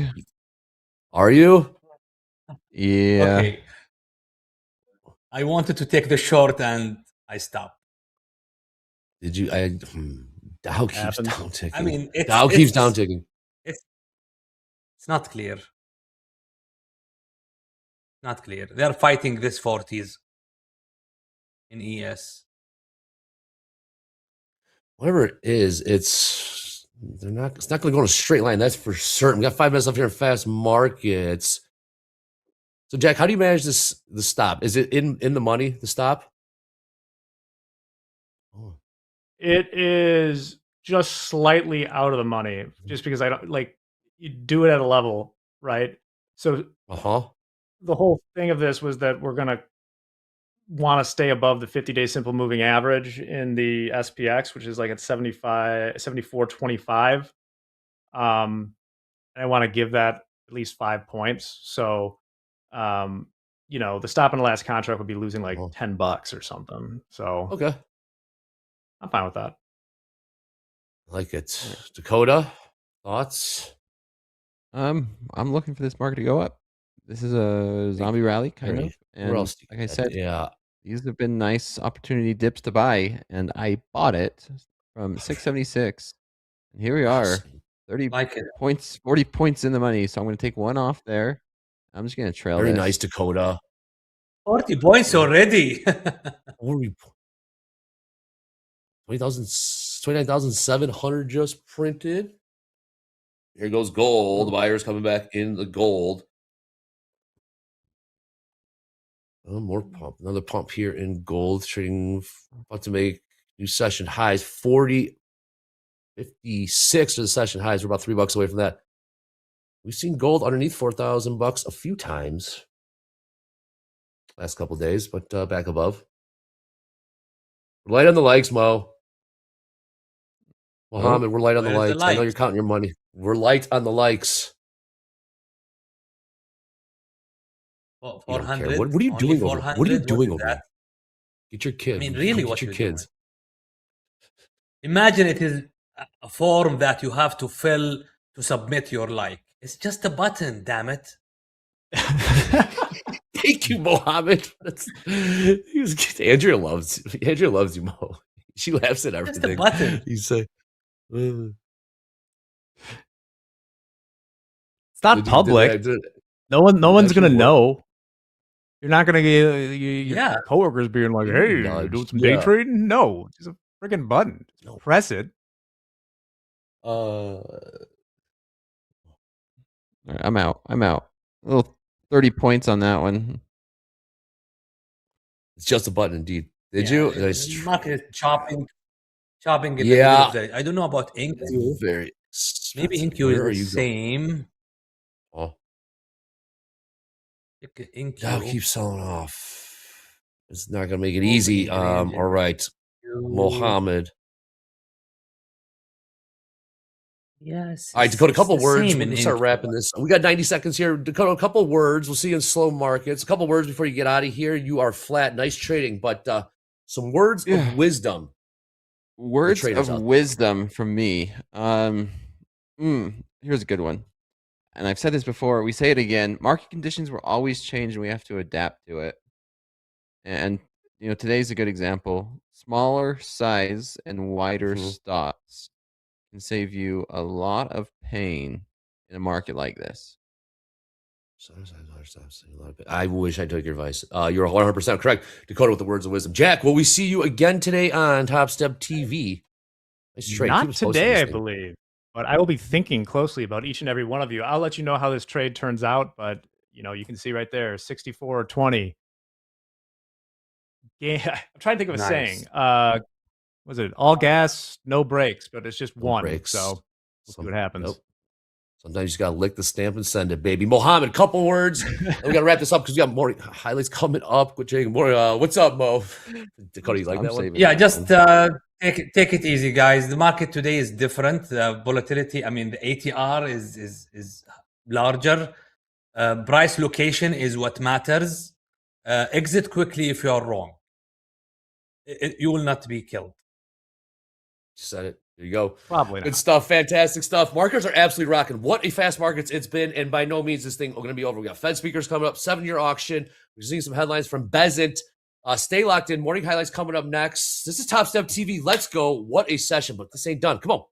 Are you? Yeah. Okay. I wanted to take the short and I stopped. Did you? Dow keeps down ticking. I mean, Dow keeps down ticking. It's not clear. Not clear. They're fighting this 40s in ES. Whatever it is, it's not going to go in a straight line. That's for certain. We got 5 minutes left here in fast markets. So, Jack, how do you manage the stop? Is it in the money? The stop? Oh. It is just slightly out of the money, just because I don't like you do it at a level, right? So, the whole thing of this was that we're gonna want to stay above the 50-day simple moving average in the SPX, which is like at 74.25. I want to give that at least 5 points. So, the stop in the last contract would be losing like $10 or something. So, okay, I'm fine with that. I like it. Dakota, thoughts? I'm looking for this market to go up. This is a zombie rally, kind of. And where else? Like I said, yeah, these have been nice opportunity dips to buy, and I bought it from 676. And here we are, 30 points, 40 points in the money. So I'm going to take one off there. I'm just gonna trail Very this. nice, Dakota. 40 points already. 29,700 just printed. Here goes gold. Buyers coming back in the gold. Oh, more pump. Another pump here in gold. Trading about to make new session highs. 40.56 to the session highs. We're about $3 away from that. We've seen gold underneath $4,000 a few times last couple days, but back above. We're light on the likes, Mo. Mohammed, we're light on the Where's the likes. I know you're likes? counting your money. We're light on the likes. Oh, You don't care. 400. What are you Only doing over? What are you 400? doing is over that? there? Get your kids. I mean, really, Get what your you're kids. Imagine it is a form that you have to fill to submit your like. It's just a button, damn it. Thank you, Mohammed. Andrea loves you, Mo. She laughs at everything. Just a button. You say, It's not public. No one's gonna know. You're not gonna get your coworkers being like, "Hey, you doing some day trading?" No, it's a freaking button. Just press it. All right, I'm out. A little 30 points on that one. It's just a button, indeed. Did you? The market is chopping in the Yeah. middle of the. I don't know about InQ. Very Maybe expensive. InQ Where are is you the going? same. Oh, InQ. Dow keeps selling off. It's not gonna make it easy. All right, Mohammed. Yes. All right, Dakota, a couple it's the words. same We're in gonna start InQ. wrapping this. We got 90 seconds here. Dakota, a couple words. We'll see you in slow markets. A couple words before you get out of here. You are flat. Nice trading, but some words of wisdom. Words traders of out there. wisdom from me. Here's a good one. And I've said this before. We say it again. Market conditions will always change, and we have to adapt to it. And today's a good example. Smaller size and wider stops can save you a lot of pain in a market like this. I wish I took your advice. You're 100% correct, Dakota, with the words of wisdom. Jack, will we see you again today on Topstep TV? Nice trade. Keep Not us posted on today, this I thing. believe. But I will be thinking closely about each and every one of you. I'll let you know how this trade turns out. But you can see right there, 64.20. Yeah, I'm trying to think of a Nice. saying. Was it all gas, no brakes? But it's just No one. breaks. So we'll see what happens. Nope. Sometimes you just gotta lick the stamp and send it, baby. Mohammed, couple words. And we gotta wrap this up because we got more highlights coming up. Quit taking more. What's up, Mo? Dakota, you like that one? Yeah, just take it easy, guys. The market today is different. Volatility. I mean, the ATR is larger. Price location is what matters. Exit quickly if you are wrong. You will not be killed. You said it. There you go. Probably not. Good stuff. Fantastic stuff. Markets are absolutely rocking. What a fast markets it's been. And by no means this thing going to be over. We got Fed speakers coming up, 7-year auction. We're seeing some headlines from Bezant. Stay locked in. Morning highlights coming up next. This is Topstep TV. Let's go. What a session. But this ain't done. Come on.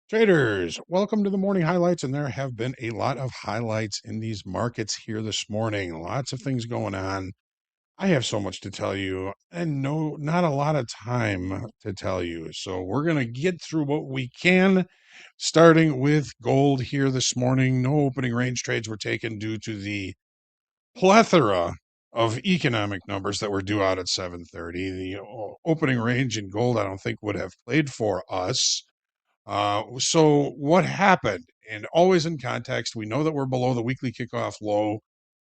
Traders, welcome to the morning highlights. And there have been a lot of highlights in these markets here this morning. Lots of things going on. I have so much to tell you, and not a lot of time to tell you. So we're going to get through what we can, starting with gold here this morning. No opening range trades were taken due to the plethora of economic numbers that were due out at 7:30. The opening range in gold, I don't think would have played for us. So what happened? And always in context, we know that we're below the weekly kickoff low.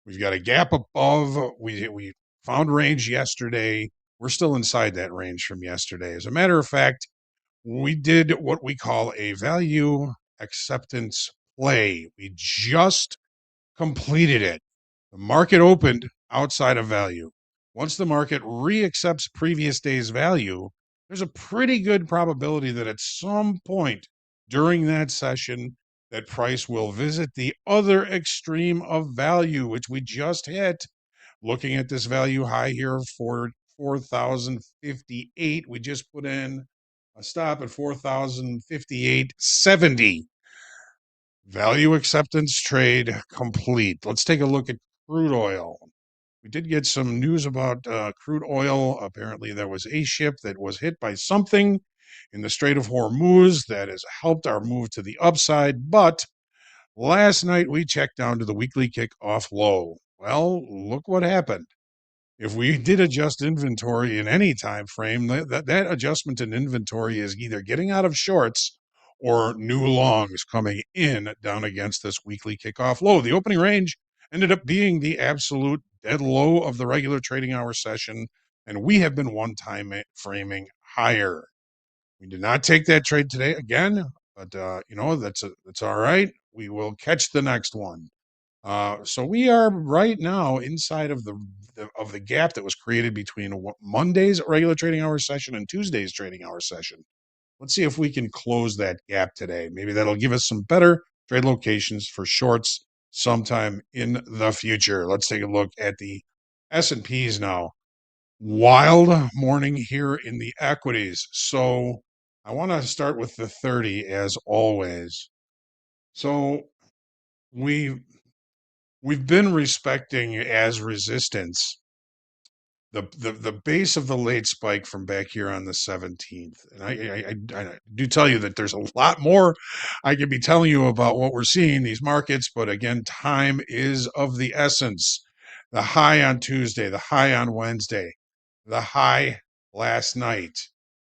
We've got a gap above. We found range yesterday. We're still inside that range from yesterday. As a matter of fact, we did what we call a value acceptance play. We just completed it. The market opened outside of value. Once the market reaccepts previous day's value, there's a pretty good probability that at some point during that session, that price will visit the other extreme of value, which we just hit. Looking at this value high here for 4,058, we just put in a stop at 4,058.70. Value acceptance trade complete. Let's take a look at crude oil. We did get some news about crude oil. Apparently, there was a ship that was hit by something in the Strait of Hormuz that has helped our move to the upside. But last night, we checked down to the weekly kickoff low. Well, look what happened. If we did adjust inventory in any time frame, that adjustment in inventory is either getting out of shorts or new longs coming in down against this weekly kickoff low. The opening range ended up being the absolute dead low of the regular trading hour session, and we have been one time framing higher. We did not take that trade today again, but that's all right. We will catch the next one. So we are right now inside of the gap that was created between Monday's regular trading hour session and Tuesday's trading hour session. Let's see if we can close that gap today. Maybe that'll give us some better trade locations for shorts sometime in the future. Let's take a look at the S&Ps now. Wild morning here in the equities. So I want to start with the 30 as always. So we've been respecting as resistance the base of the late spike from back here on the 17th. And I do tell you that there's a lot more I could be telling you about what we're seeing in these markets, but again, time is of the essence. The high on Tuesday, the high on Wednesday, the high last night.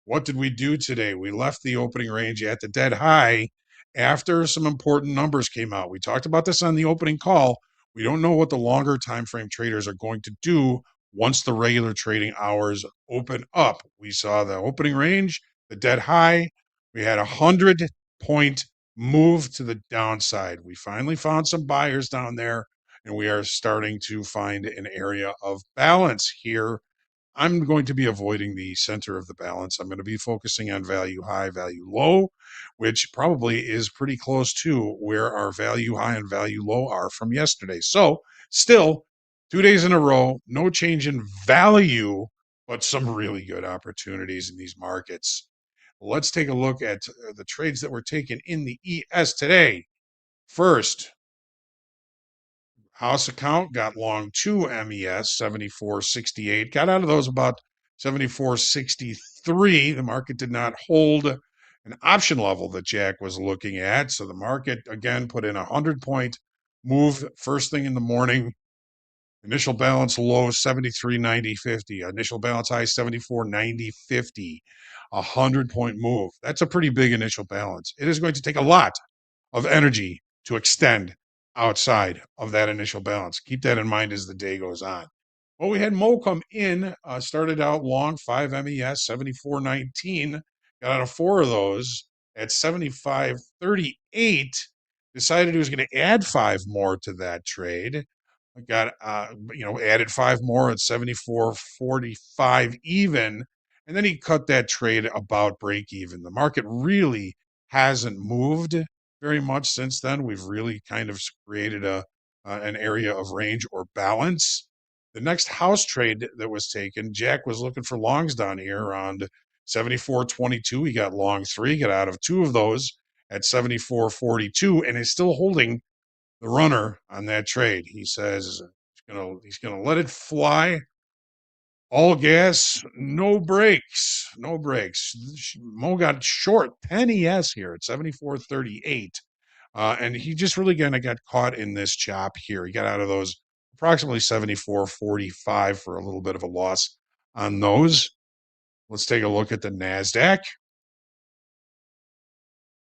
What did we do today? We left the opening range at the dead high after some important numbers came out. We talked about this on the opening call. We don't know what the longer time frame traders are going to do once the regular trading hours open up. We saw the opening range, the dead high. We had 100-point move to the downside. We finally found some buyers down there, and we are starting to find an area of balance here. I'm going to be avoiding the center of the balance. I'm going to be focusing on value high, value low, which probably is pretty close to where our value high and value low are from yesterday. So still 2 days in a row, no change in value, but some really good opportunities in these markets. Let's take a look at the trades that were taken in the ES today. First, house account got long 2 MES 74.68, got out of those about 74.63. The market did not hold an option level that Jack was looking at, so the market again put in a 100-point move first thing in the morning. Initial balance low 73.90.50, initial balance high 74.90.50, 100-point move. That's a pretty big initial balance. It is going to take a lot of energy to extend outside of that initial balance. Keep that in mind as the day goes on. Well, we had Mo come in, started out long 5 MES 74.19, got out of 4 of those at 75.38, decided he was going to add 5 more to that trade. Got added 5 more at 74.45 even, and then he cut that trade about break even. The market really hasn't moved very much since then. We've really kind of created an area of range or balance. The next house trade that was taken, Jack was looking for longs down here around 74.22. He got long 3, got out of 2 of those at 74.42 and is still holding the runner on that trade. He says he's gonna let it fly. All gas, no brakes. No brakes. Mo got short 10 ES here at 74.38. And he just really kind of got caught in this chop here. He got out of those approximately 74.45 for a little bit of a loss on those. Let's take a look at the NASDAQ.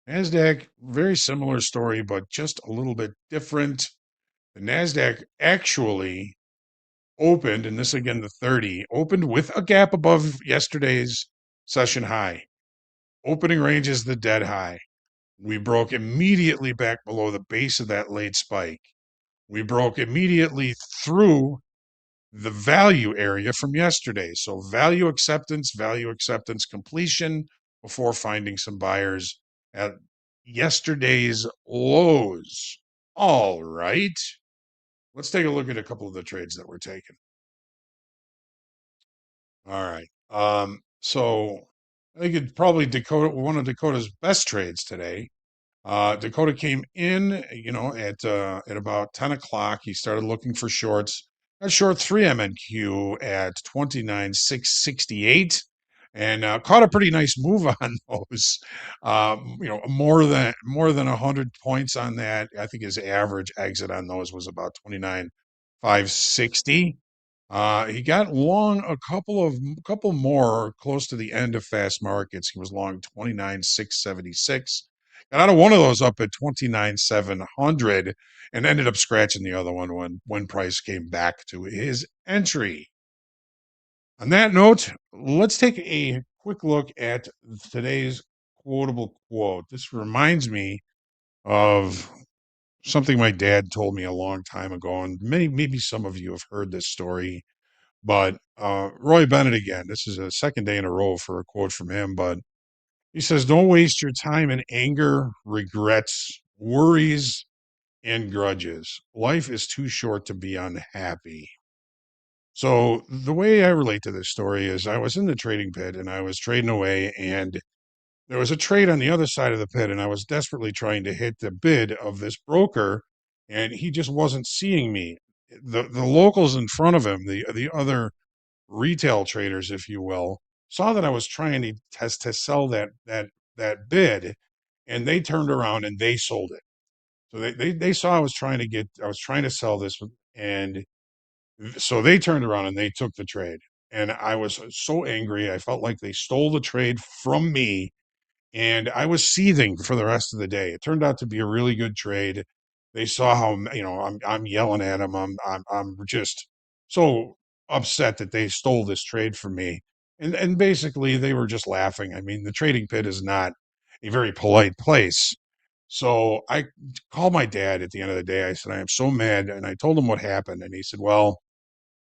NASDAQ, very similar story, but just a little bit different. The NASDAQ actually opened, and this again, the 30, opened with a gap above yesterday's session high. Opening range is the dead high. We broke immediately back below the base of that late spike. We broke immediately through the value area from yesterday. So value acceptance completion before finding some buyers at yesterday's lows. All right. Let's take a look at a couple of the trades that were taken. All right. So I think it's probably one of Dakota's best trades today. Dakota came in, at about 10 o'clock. He started looking for shorts. Got short 3 MNQ at 29,668 and caught a pretty nice move on those. More than 100 points on that. I think his average exit on those was about 29,560. He got long a couple more close to the end of fast markets. He was long 29,676. Got out of one of those up at 29,700 and ended up scratching the other one when price came back to his entry. On that note, let's take a quick look at today's quotable quote. This reminds me of something my dad told me a long time ago, and maybe some of you have heard this story, but Roy Bennett again. This is a second day in a row for a quote from him, but he says, "Don't waste your time in anger, regrets, worries, and grudges. Life is too short to be unhappy." So the way I relate to this story is I was in the trading pit and I was trading away, and there was a trade on the other side of the pit, and I was desperately trying to hit the bid of this broker, and he just wasn't seeing me. The locals in front of him, the other retail traders, if you will, saw that I was trying to sell that bid, and they turned around and they sold it. So they saw I was trying to sell this, and so they turned around and they took the trade. And I was so angry. I felt like they stole the trade from me, and I was seething for the rest of the day. It turned out to be a really good trade. They saw how I'm yelling at them. I'm just so upset that they stole this trade from me, and basically they were just laughing. I mean, the trading pit is not a very polite place. So I called my dad at the end of the day. I said, "I am so mad," and I told him what happened, and he said, "Well,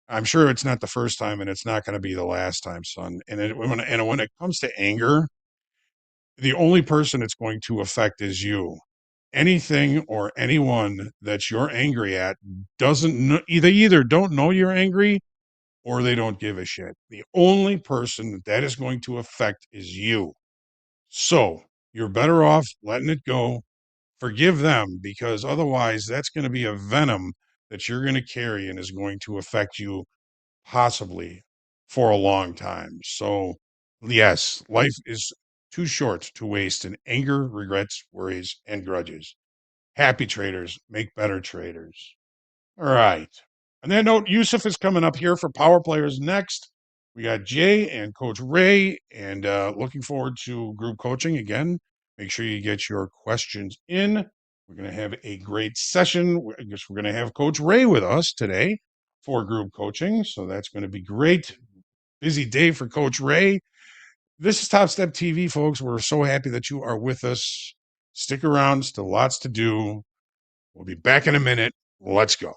I'm sure it's not the first time, and it's not going to be the last time, son. And when it comes to anger, the only person it's going to affect is you. Anything or anyone that you're angry at doesn't know, they either don't know you're angry or they don't give a shit. The only person that is going to affect is you. So you're better off letting it go. Forgive them, because otherwise that's going to be a venom that you're going to carry and is going to affect you possibly for a long time. So, yes, life is too short to waste in anger, regrets, worries, and grudges. Happy traders make better traders. All right. On that note, Yusuf is coming up here for Power Players next. We got Jay and Coach Ray, and looking forward to group coaching again. Make sure you get your questions in. We're going to have a great session. I guess we're going to have Coach Ray with us today for group coaching, so that's going to be great. Busy day for Coach Ray. This is Topstep TV, folks. We're so happy that you are with us. Stick around, still lots to do. We'll be back in a minute. Let's go.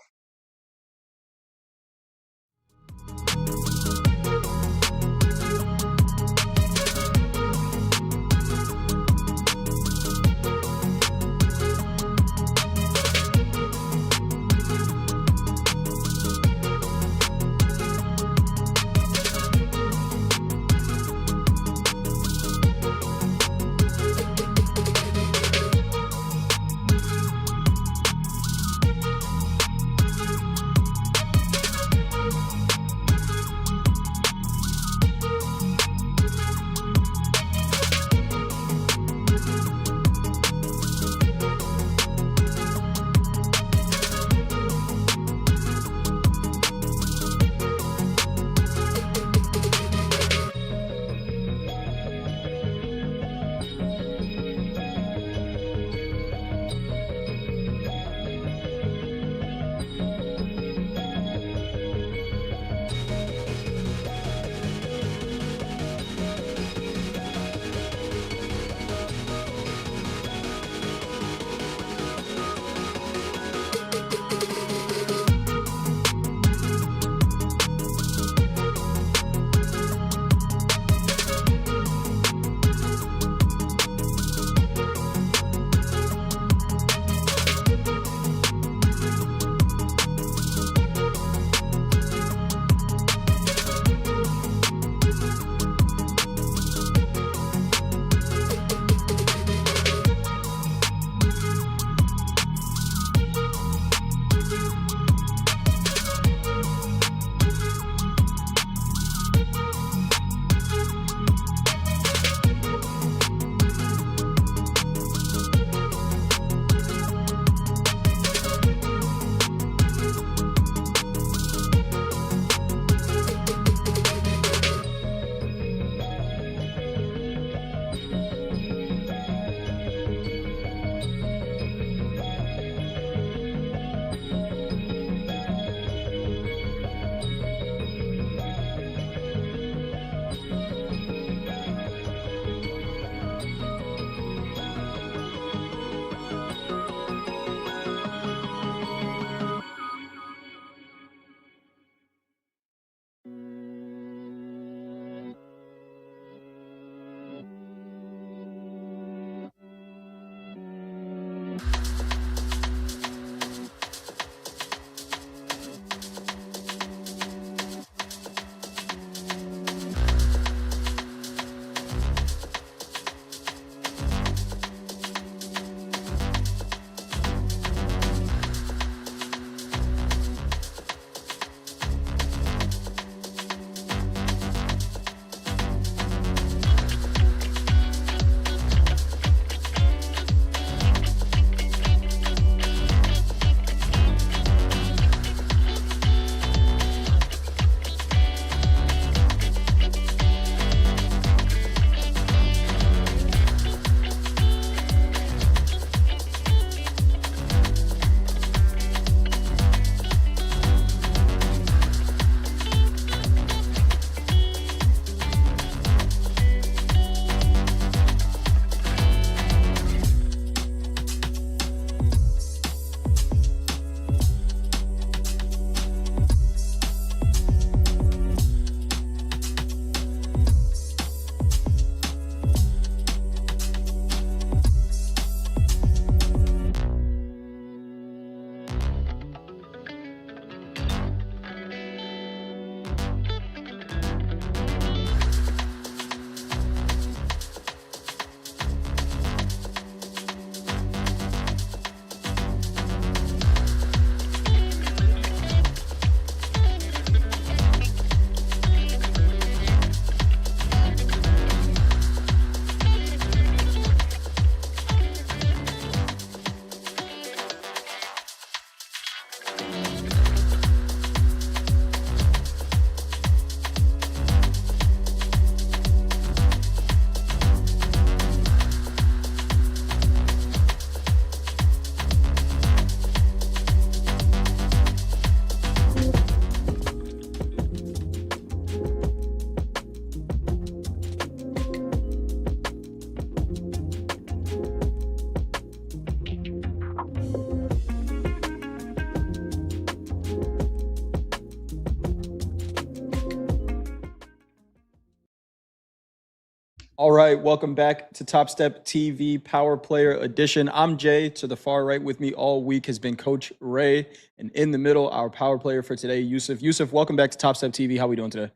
All right, welcome back to Topstep TV Power Player Edition. I'm Jay. To the far right with me all week has been Coach Ray, and in the middle, our power player for today, Yusuf. Yusuf, welcome back to Topstep TV. How are we doing today?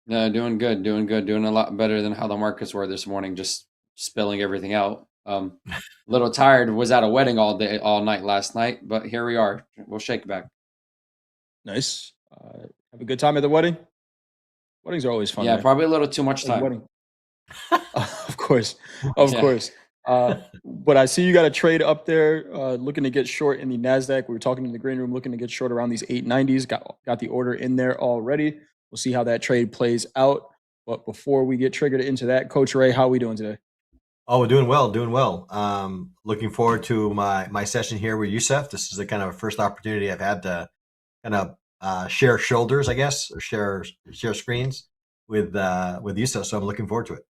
Doing good, doing a lot better than how the markets were this morning. Just spilling everything out. A little tired. Was at a wedding all night last night, but here we are. We'll shake back. Nice. Have a good time at the wedding. Weddings are always fun. Yeah, man. probably a little too much time. Wedding. Of course, of course. But I see you got a trade up there, looking to get short in the Nasdaq. We were talking in the green room, looking to get short around these 890s. Got the order in there already. We'll see how that trade plays out. But before we get triggered into that, Coach Ray, how are we doing today? Oh, we're doing well, doing well. Looking forward to my session here with Yusuf. This is the kind of first opportunity I've had to kind of share shoulders, I guess, or share screens with Yusuf. So I'm looking forward to it.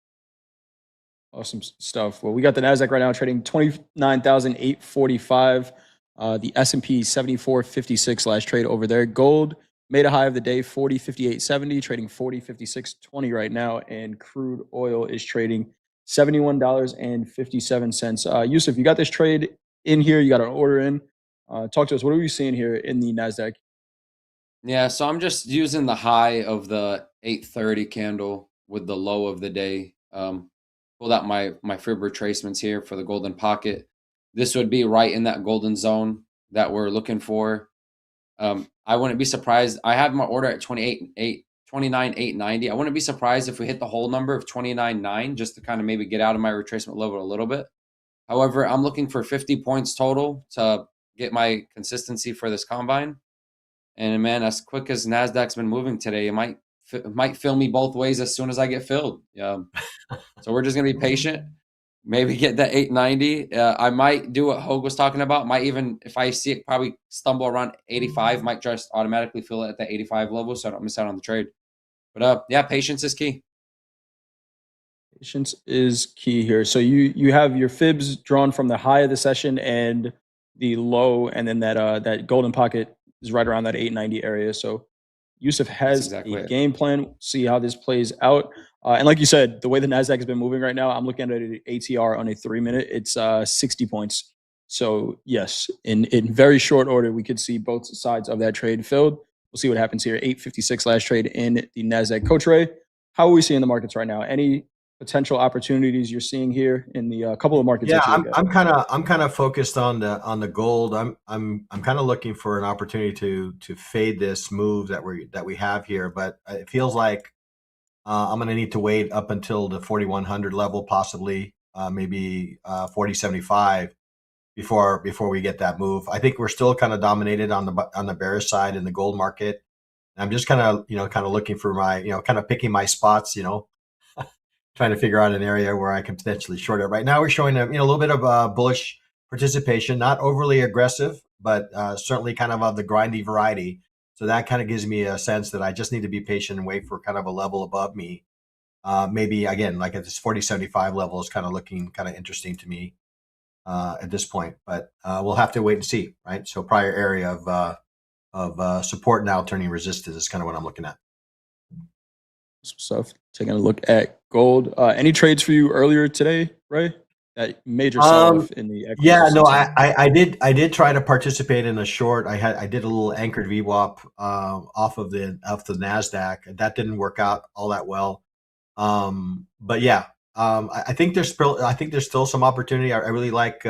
Awesome stuff. Well, we got the Nasdaq right now trading 29,845. The S&P 74.56 last trade over there. Gold made a high of the day 40.5870, trading 40.5620 right now, and crude oil is trading $71.57. Yusuf, you got this trade in here. You got an order in. Talk to us. What are we seeing here in the Nasdaq? Yeah, so I'm just using the high of the 830 candle with the low of the day. Pulled out my fib retracements here for the golden pocket. This would be right in that golden zone that we're looking for. I wouldn't be surprised. I have my order at 29,890. I wouldn't be surprised if we hit the whole number of 29.9 just to kind of maybe get out of my retracement level a little bit. However, I'm looking for 50 points total to get my consistency for this combine. And man, as quick as Nasdaq's been moving today, it might fill me both ways as soon as I get filled. So we're just gonna be patient. Maybe get that 890. I might do what Hogue was talking about. Might even, if I see it, probably stumble around 85. Might just automatically fill it at the 85 level, so I don't miss out on the trade. But yeah, patience is key. Patience is key here. So you have your fibs drawn from the high of the session and the low, and then that golden pocket is right around that 890 area. So Yusuf has a game plan. See how this plays out. And like you said, the way the Nasdaq has been moving right now, I'm looking at an ATR on a 3-minute. It's 60 points. So yes, in very short order, we could see both sides of that trade filled. We'll see what happens here. 856 last trade in the Nasdaq. Coach Ray, how are we seeing the markets right now? Any potential opportunities you're seeing here in the couple of markets? Yeah, I'm kind of focused on the gold. I'm kind of looking for an opportunity to fade this move that we have here, but it feels like I'm going to need to wait up until the 4,100 level, possibly maybe 40.75 before we get that move. I think we're still kind of dominated on the bearish side in the gold market. And I'm just kind of looking for my kind of picking my spots, trying to figure out an area where I can potentially short it. Right now, we're showing a little bit of bullish participation, not overly aggressive, but certainly kind of the grindy variety. So that kind of gives me a sense that I just need to be patient and wait for kind of a level above me. Maybe again, like at this 40.75 level is kind of looking kind of interesting to me at this point, but we'll have to wait and see, right? So prior area of support now turning resistance is kind of what I'm looking at. Stuff. Taking a look at gold. Any trades for you earlier today, Ray? That major sell-off in the equity. Yeah, no, I did try to participate in a short. I did a little anchored VWAP off the Nasdaq. That didn't work out all that well. But yeah, I think there's still some opportunity. I really like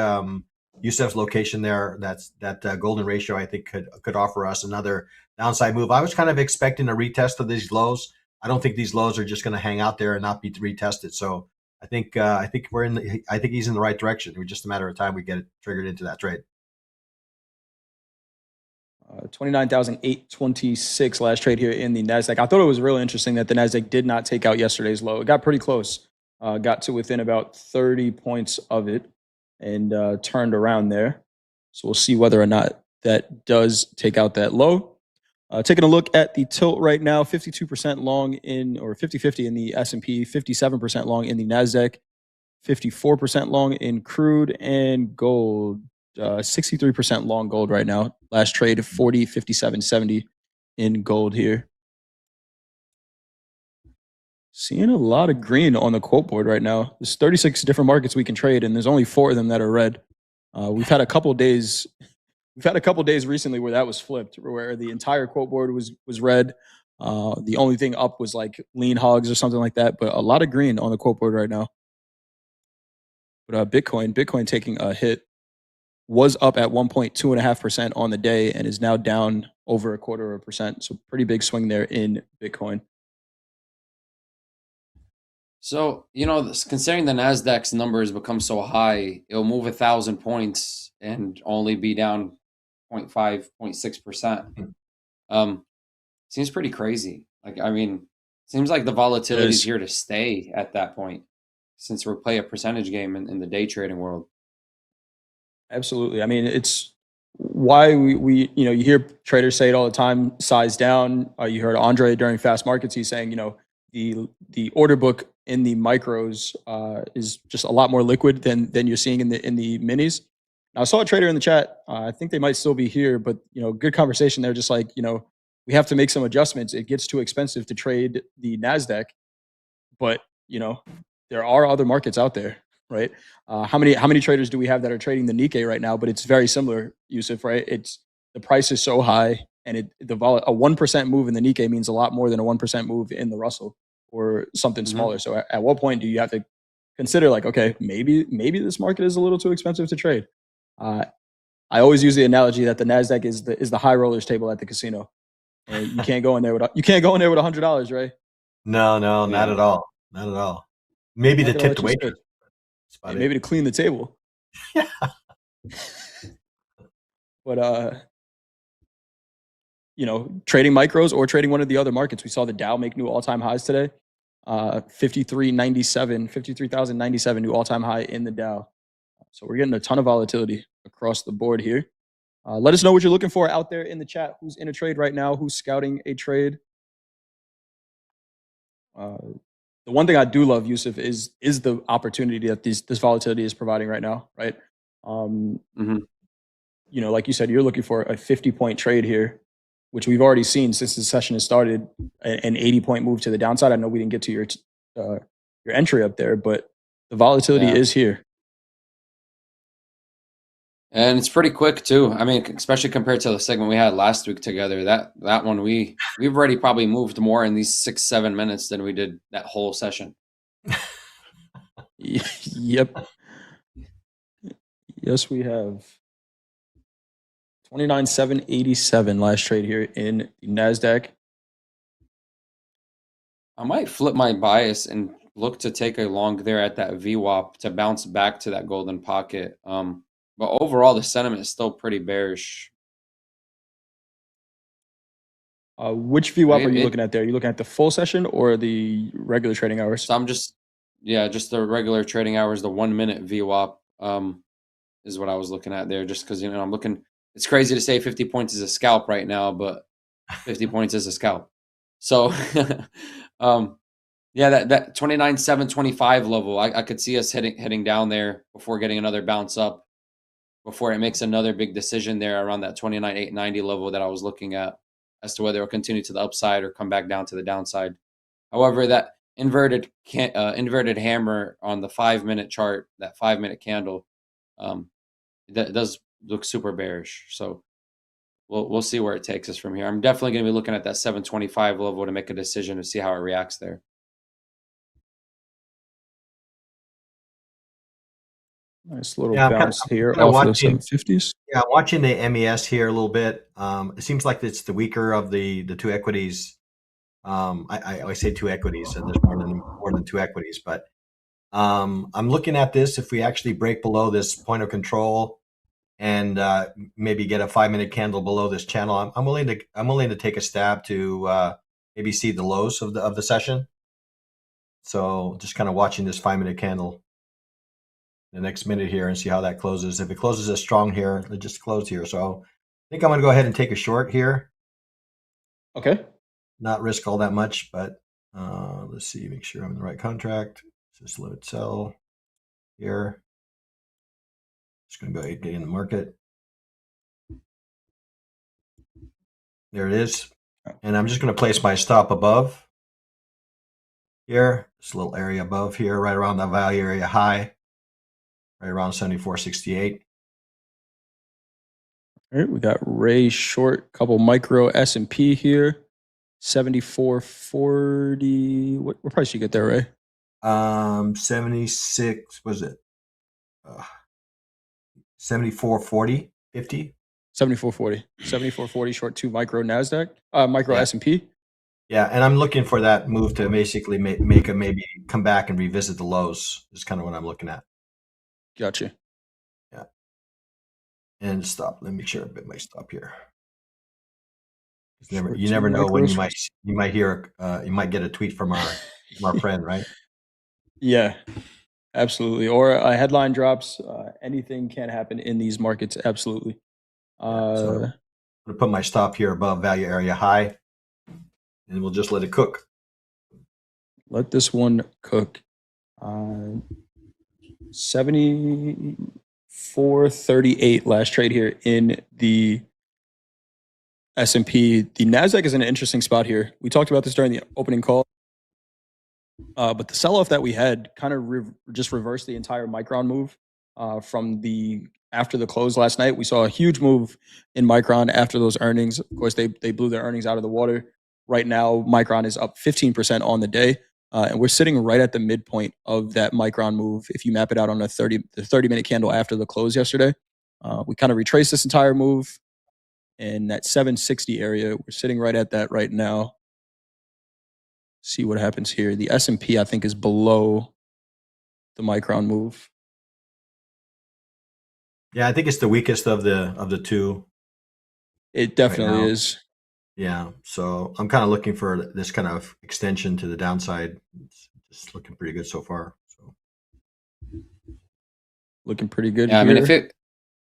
Yusuf's location there. That golden ratio I think could offer us another downside move. I was kind of expecting a retest of these lows. I don't think these lows are just going to hang out there and not be retested. So I think he's in the right direction. It's just a matter of time we get it triggered into that trade. 29,826 last trade here in the Nasdaq. I thought it was really interesting that the Nasdaq did not take out yesterday's low. It got pretty close. Got to within about 30 points of it and turned around there. So we'll see whether or not that does take out that low. Taking a look at the tilt right now, 52% long or 50-50 in the S&P, 57% long in the Nasdaq, 54% long in crude and gold, 63% long gold right now. Last trade, 40.5770 in gold here. Seeing a lot of green on the quote board right now. There's 36 different markets we can trade, and there's only 4 of them that are red. We've had a couple days. We've had a couple days recently where that was flipped, where the entire quote board was red. The only thing up was like lean hogs or something like that, but a lot of green on the quote board right now. But Bitcoin taking a hit, was up at 1.2.5% on the day and is now down over 0.25%. So pretty big swing there in Bitcoin. So, considering the Nasdaq's numbers become so high, it'll move 1,000 points and only be down 0.5, 0.6%. Seems pretty crazy. Seems like the volatility is here to stay at that point, since we're playing a percentage game in the day trading world. Absolutely. I mean, it's why we you hear traders say it all the time, size down. You heard Andre during fast markets, he's saying, the order book in the micros is just a lot more liquid than you're seeing in the minis. Now, I saw a trader in the chat. I think they might still be here, but good conversation there. Just like, we have to make some adjustments. It gets too expensive to trade the Nasdaq, but there are other markets out there, right? How many traders do we have that are trading the Nikkei right now? But it's very similar, Yusuf, right? It's the price is so high, and a 1% move in the Nikkei means a lot more than a 1% move in the Russell or something smaller. So at what point do you have to consider, like, okay, maybe this market is a little too expensive to trade? I always use the analogy that the Nasdaq is the high rollers table at the casino, and you can't go in there with $100, right? No, not at all. Not at all. Maybe to tip the waitress. Maybe to clean the table. Yeah. But trading micros or trading one of the other markets. We saw the Dow make new all-time highs today. 53,097 new all-time high in the Dow. So we're getting a ton of volatility across the board here. Let us know what you're looking for out there in the chat. Who's in a trade right now? Who's scouting a trade? The one thing I do love, Yusuf, is the opportunity that this volatility is providing right now, right? Like you said, you're looking for a 50-point trade here, which we've already seen since the session has started, an 80-point move to the downside. I know we didn't get to your entry up there, but the volatility is here. And it's pretty quick too. I mean, especially compared to the segment we had last week together. That one we've already probably moved more in these 6-7 minutes than we did that whole session. Yep. Yes, we have 29,787 last trade here in the Nasdaq. I might flip my bias and look to take a long there at that VWAP to bounce back to that golden pocket. But overall, the sentiment is still pretty bearish. Which VWAP are you looking at there? Are you looking at the full session or the regular trading hours? So I'm just the regular trading hours, the 1 minute VWAP is what I was looking at there. Just because I'm looking. It's crazy to say 50 points is a scalp right now, but 50 points is a scalp. So, that 29,725 level, I could see us heading down there before getting another bounce up, before it makes another big decision there around that 29,890 level that I was looking at as to whether it'll continue to the upside or come back down to the downside. However, that inverted hammer on the 5-minute chart, that 5-minute candle, that does look super bearish. So we'll see where it takes us from here. I'm definitely going to be looking at that 725 level to make a decision to see how it reacts there. Nice little bounce here off the 750s. Yeah, watching the MES here a little bit. It seems like it's the weaker of the two equities. I say two equities, and there's more than two equities. But I'm looking at this. If we actually break below this point of control and maybe get a 5-minute candle below this channel, I'm willing to take a stab to maybe see the lows of the session. So just kind of watching this 5-minute candle the next minute here and see how that closes. If it closes as strong here, it just closed here. So I think I'm going to go ahead and take a short here. Okay. Not risk all that much, but let's see, make sure I'm in the right contract. Just limit sell here. Just going to go ahead and get in the market. There it is. And I'm just going to place my stop above. here. This little area above here, right around that value area high, right around 74.68. All right, we got Ray short, couple micro S&P here, 74.40. What price you get there, Ray? 76, was it? 74.40, 50? 74.40. 74.40 short 2 micro NASDAQ, micro Yeah. S&P. Yeah, and I'm looking for that move to basically make a maybe come back and revisit the lows is kind of what I'm looking at. Gotcha. Yeah. And stop. Let me share a bit my stop here. You never know when you might hear you might get a tweet from our friend, right? Yeah, absolutely. Or a headline drops. Anything can happen in these markets. Absolutely. So I'm going to put my stop here above value area high, and we'll just let it cook. Let this one cook. 74.38 last trade here in the S&P. The NASDAQ is in an interesting spot here. We talked about this during the opening call. But the sell-off that we had kind of just reversed the entire Micron move from after the close last night. We saw a huge move in Micron after those earnings. Of course, they blew their earnings out of the water. Right now, Micron is up 15% on the day, and we're sitting right at the midpoint of that Micron move. If you map it out on the 30-minute candle after the close yesterday, we kind of retraced this entire move in that 760 area. We're sitting right at that right now. See what happens here. The S&P, I think, is below the Micron move. Yeah, I think it's the weakest of the two. It definitely is. Yeah, so I'm kind of looking for this kind of extension to the downside. It's just looking pretty good so far. So looking pretty good. Yeah, here. I mean,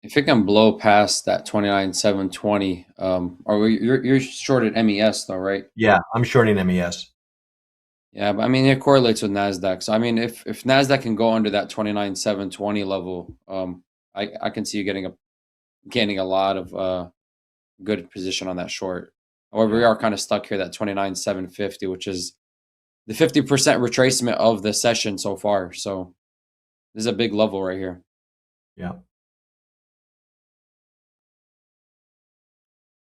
if it can blow past that 29,720, or you're shorted MES though, right? Yeah, I'm shorting MES. Yeah, but I mean, it correlates with Nasdaq. So I mean, if Nasdaq can go under that 29,720 level, I can see you gaining a lot of good position on that short. However, we are kind of stuck here that 29,750, which is the 50% retracement of the session so far. So this is a big level right here. Yeah.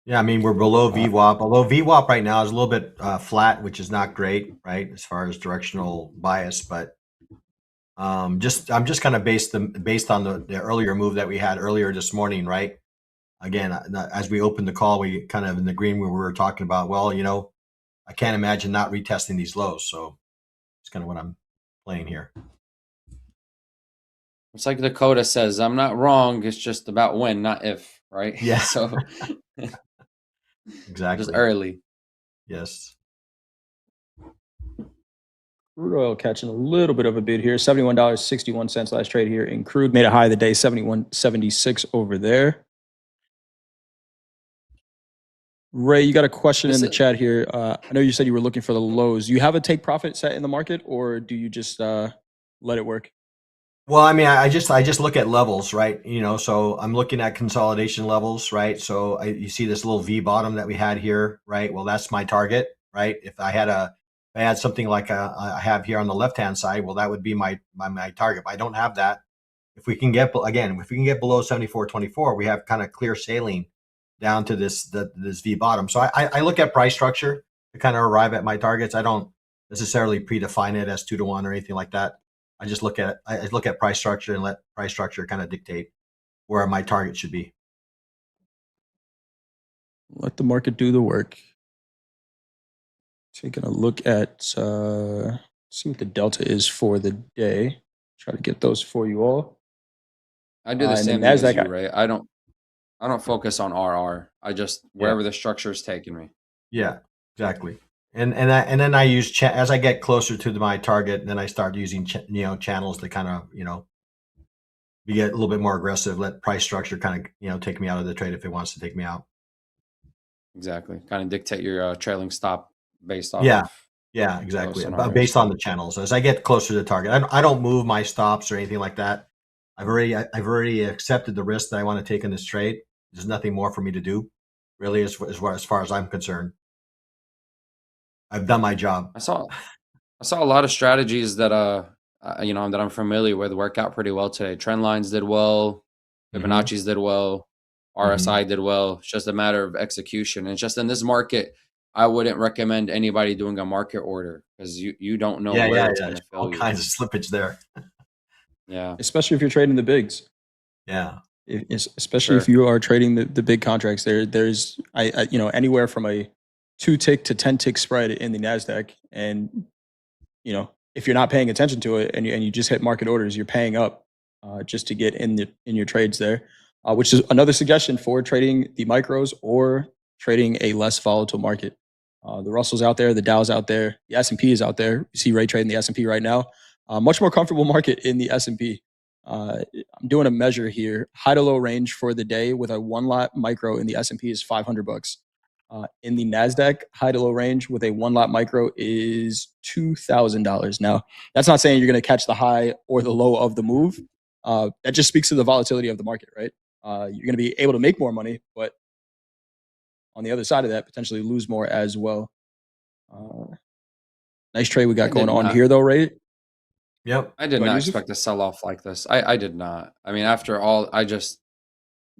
Yeah, I mean, we're below VWAP, although VWAP right now is a little bit flat, which is not great, right, as far as directional bias. But I'm just kind of based on the earlier move that we had earlier this morning, right? Again, as we opened the call, we kind of in the green where we were talking about, well, I can't imagine not retesting these lows. So it's kind of what I'm playing here. It's like Dakota says, I'm not wrong. It's just about when, not if, right? Yeah. So exactly. Just early. Yes. Crude oil catching a little bit of a bid here. $71.61 last trade here in crude. Made a high of the day, 71.76 over there. Ray, you got a question in the chat here. I know you said you were looking for the lows. You have a take profit set in the market, or do you just let it work? Well, I mean, I just look at levels, right? So I'm looking at consolidation levels, right? So you see this little V bottom that we had here, right? Well, that's my target, right? If I had something like I have here on the left-hand side, well, that would be my target. But I don't have that. If we can get below 74.24, we have kind of clear sailing down to this V bottom. So I look at price structure to kind of arrive at my targets. I don't necessarily predefine it as 2-to-1 or anything like that. I just look at price structure and let price structure kind of dictate where my target should be. Let the market do the work. Taking a look at see what the delta is for the day. Try to get those for you all. I do the same thing as you, Ray. I don't focus on RR. I just wherever the structure is taking me. Yeah, exactly. And then I use as I get closer to my target, then I start using channels to kind of get a little bit more aggressive. Let price structure kind of take me out of the trade if it wants to take me out. Exactly, kind of dictate your trailing stop based off. Yeah, exactly. Based on the channels. As I get closer to the target, I don't move my stops or anything like that. I've already accepted the risk that I want to take in this trade. There's nothing more for me to do, really, as far as I'm concerned. I've done my job. I saw a lot of strategies that that I'm familiar with work out pretty well today. Trend lines did well, Fibonacci's did well, RSI did well. It's just a matter of execution. And just in this market, I wouldn't recommend anybody doing a market order because you don't know where it's going to All fail you. kinds of slippage there. Yeah, especially if you're trading the bigs. Yeah. Especially if you are trading the big contracts. There's anywhere from a 2-tick to 10-tick spread in the Nasdaq, and if you're not paying attention to it and you just hit market orders, you're paying up just to get in your trades there, which is another suggestion for trading the micros or trading a less volatile market. The Russell's out there, the Dow's out there, the S&P is out there. You see Ray trading the S&P right now. Much more comfortable market in the S&P. I'm doing a measure here. High to low range for the day with a 1-lot micro in the S&P is $500. In the Nasdaq, high to low range with a 1-lot micro is $2,000. Now, that's not saying you're going to catch the high or the low of the move. That just speaks to the volatility of the market, right? You're going to be able to make more money, but on the other side of that, potentially lose more as well. Nice trade we got going on here, though, Ray. Yep. I did not expect a sell off like this. I did not. I mean, after all,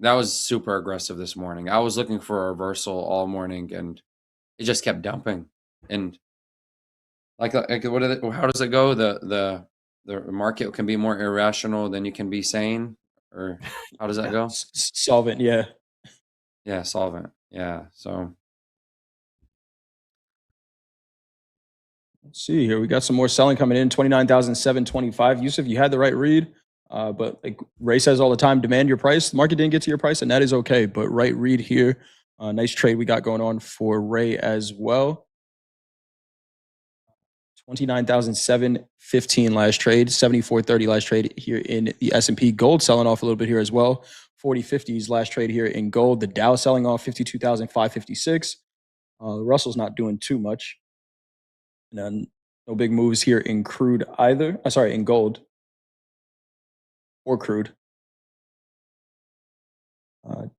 that was super aggressive this morning. I was looking for a reversal all morning, and it just kept dumping. And how does it go? The market can be more irrational than you can be sane, or how does that go? Solvent, yeah. Yeah, solvent. Yeah. So let's see here. We got some more selling coming in. 29,725. Yusuf, you had the right read. But like Ray says all the time, demand your price. The market didn't get to your price, and that is okay. But right read here. Nice trade we got going on for Ray as well. 29,715 last trade, 74.30 last trade here in the S&P. Gold selling off a little bit here as well. 40.50s last trade here in gold. The Dow selling off 52,556. The Russell's not doing too much. And then no big moves here in crude either. In gold or crude.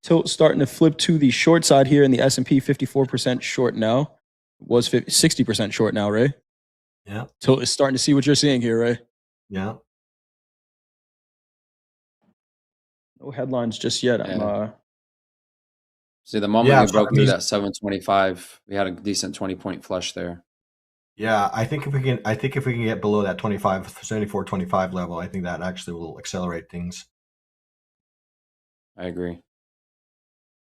Tilt starting to flip to the short side here in the S&P, 54% short now. Was 60% short now, Ray. Yeah. Tilt is starting to see what you're seeing here, Ray. Yeah. No headlines just yet. Yeah. See, the moment we broke through that 725, we had a decent 20-point flush there. Yeah, I think if we can get below that 74.25 level, I think that actually will accelerate things. I agree.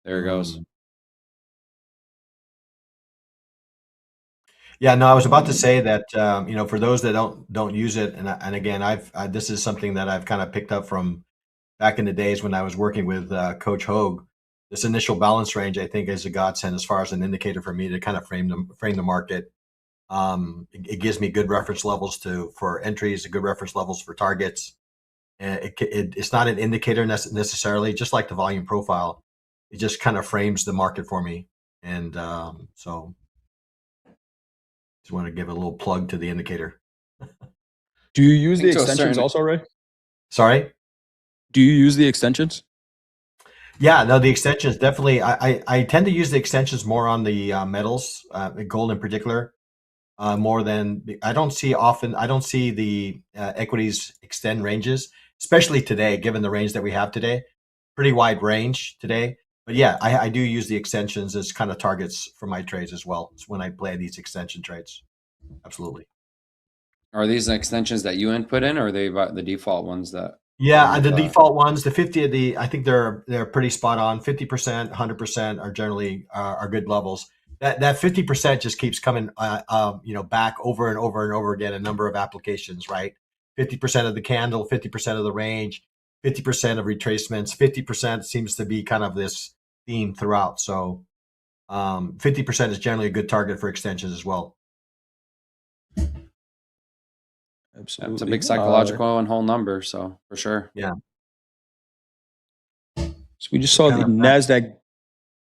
There it goes. Yeah, no, I was about to say that for those that don't use it, and again, this is something that I've kind of picked up from back in the days when I was working with Coach Hogue. This initial balance range, I think, is a godsend as far as an indicator for me to kind of frame the market. It gives me good reference levels for entries, good reference levels for targets. And it's not an indicator necessarily, just like the volume profile. It just kind of frames the market for me. And so just want to give a little plug to the indicator. Do you use the extensions also, Ray? Sorry? Do you use the extensions? Yeah, no, the extensions definitely. I tend to use the extensions more on the metals, gold in particular. More than I don't see the equities extend ranges, especially today, given the range that we have today. Pretty wide range today. But yeah, I do use the extensions as kind of targets for my trades as well. It's when I play these extension trades. Absolutely. Are these extensions that you input in, or are they the default ones that? Yeah, the default ones, the 50 I think they're pretty spot on. 50%, 100% are generally are good levels. That 50% just keeps coming, back over and over and over again. A number of applications, right? 50% of the candle, 50% of the range, 50% of retracements. 50% seems to be kind of this theme throughout. So, 50% is generally a good target for extensions as well. Absolutely, it's a big psychological and whole number. So for sure, yeah. So we just saw the Nasdaq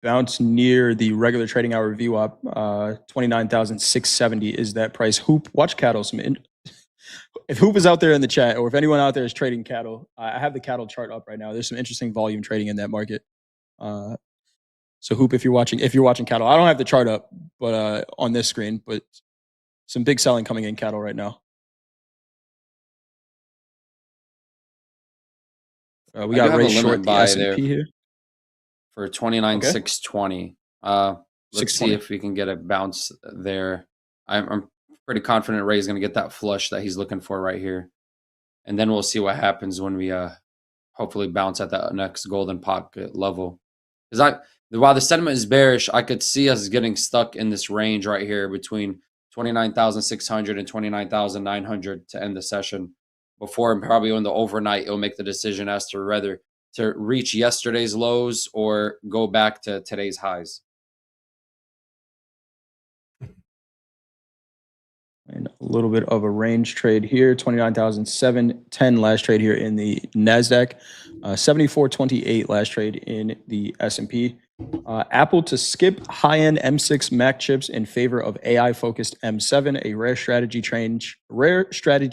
bounce near the regular trading hour VWAP. 29,670 is that price. Hoop, watch cattle. If Hoop is out there in the chat, or if anyone out there is trading cattle, I have the cattle chart up right now. There's some interesting volume trading in that market. So Hoop, if you're watching cattle, I don't have the chart up, but on this screen, but some big selling coming in cattle right now. We I do got have a Ray short limit the buy there S&P here. for 29,620. Let's see 620. if we can get a bounce there. I'm pretty confident Ray's going to get that flush that he's looking for right here. And then we'll see what happens when we hopefully bounce at that next golden pocket level. Because while the sentiment is bearish, I could see us getting stuck in this range right here between 29,600 and 29,900 to end the session. Before probably on the overnight, it'll make the decision as to whether to reach yesterday's lows or go back to today's highs. And a little bit of a range trade here, 29,710 last trade here in the NASDAQ, 74.28 last trade in the S&P. Apple to skip high-end M6 Mac chips in favor of AI-focused M7, a rare strategy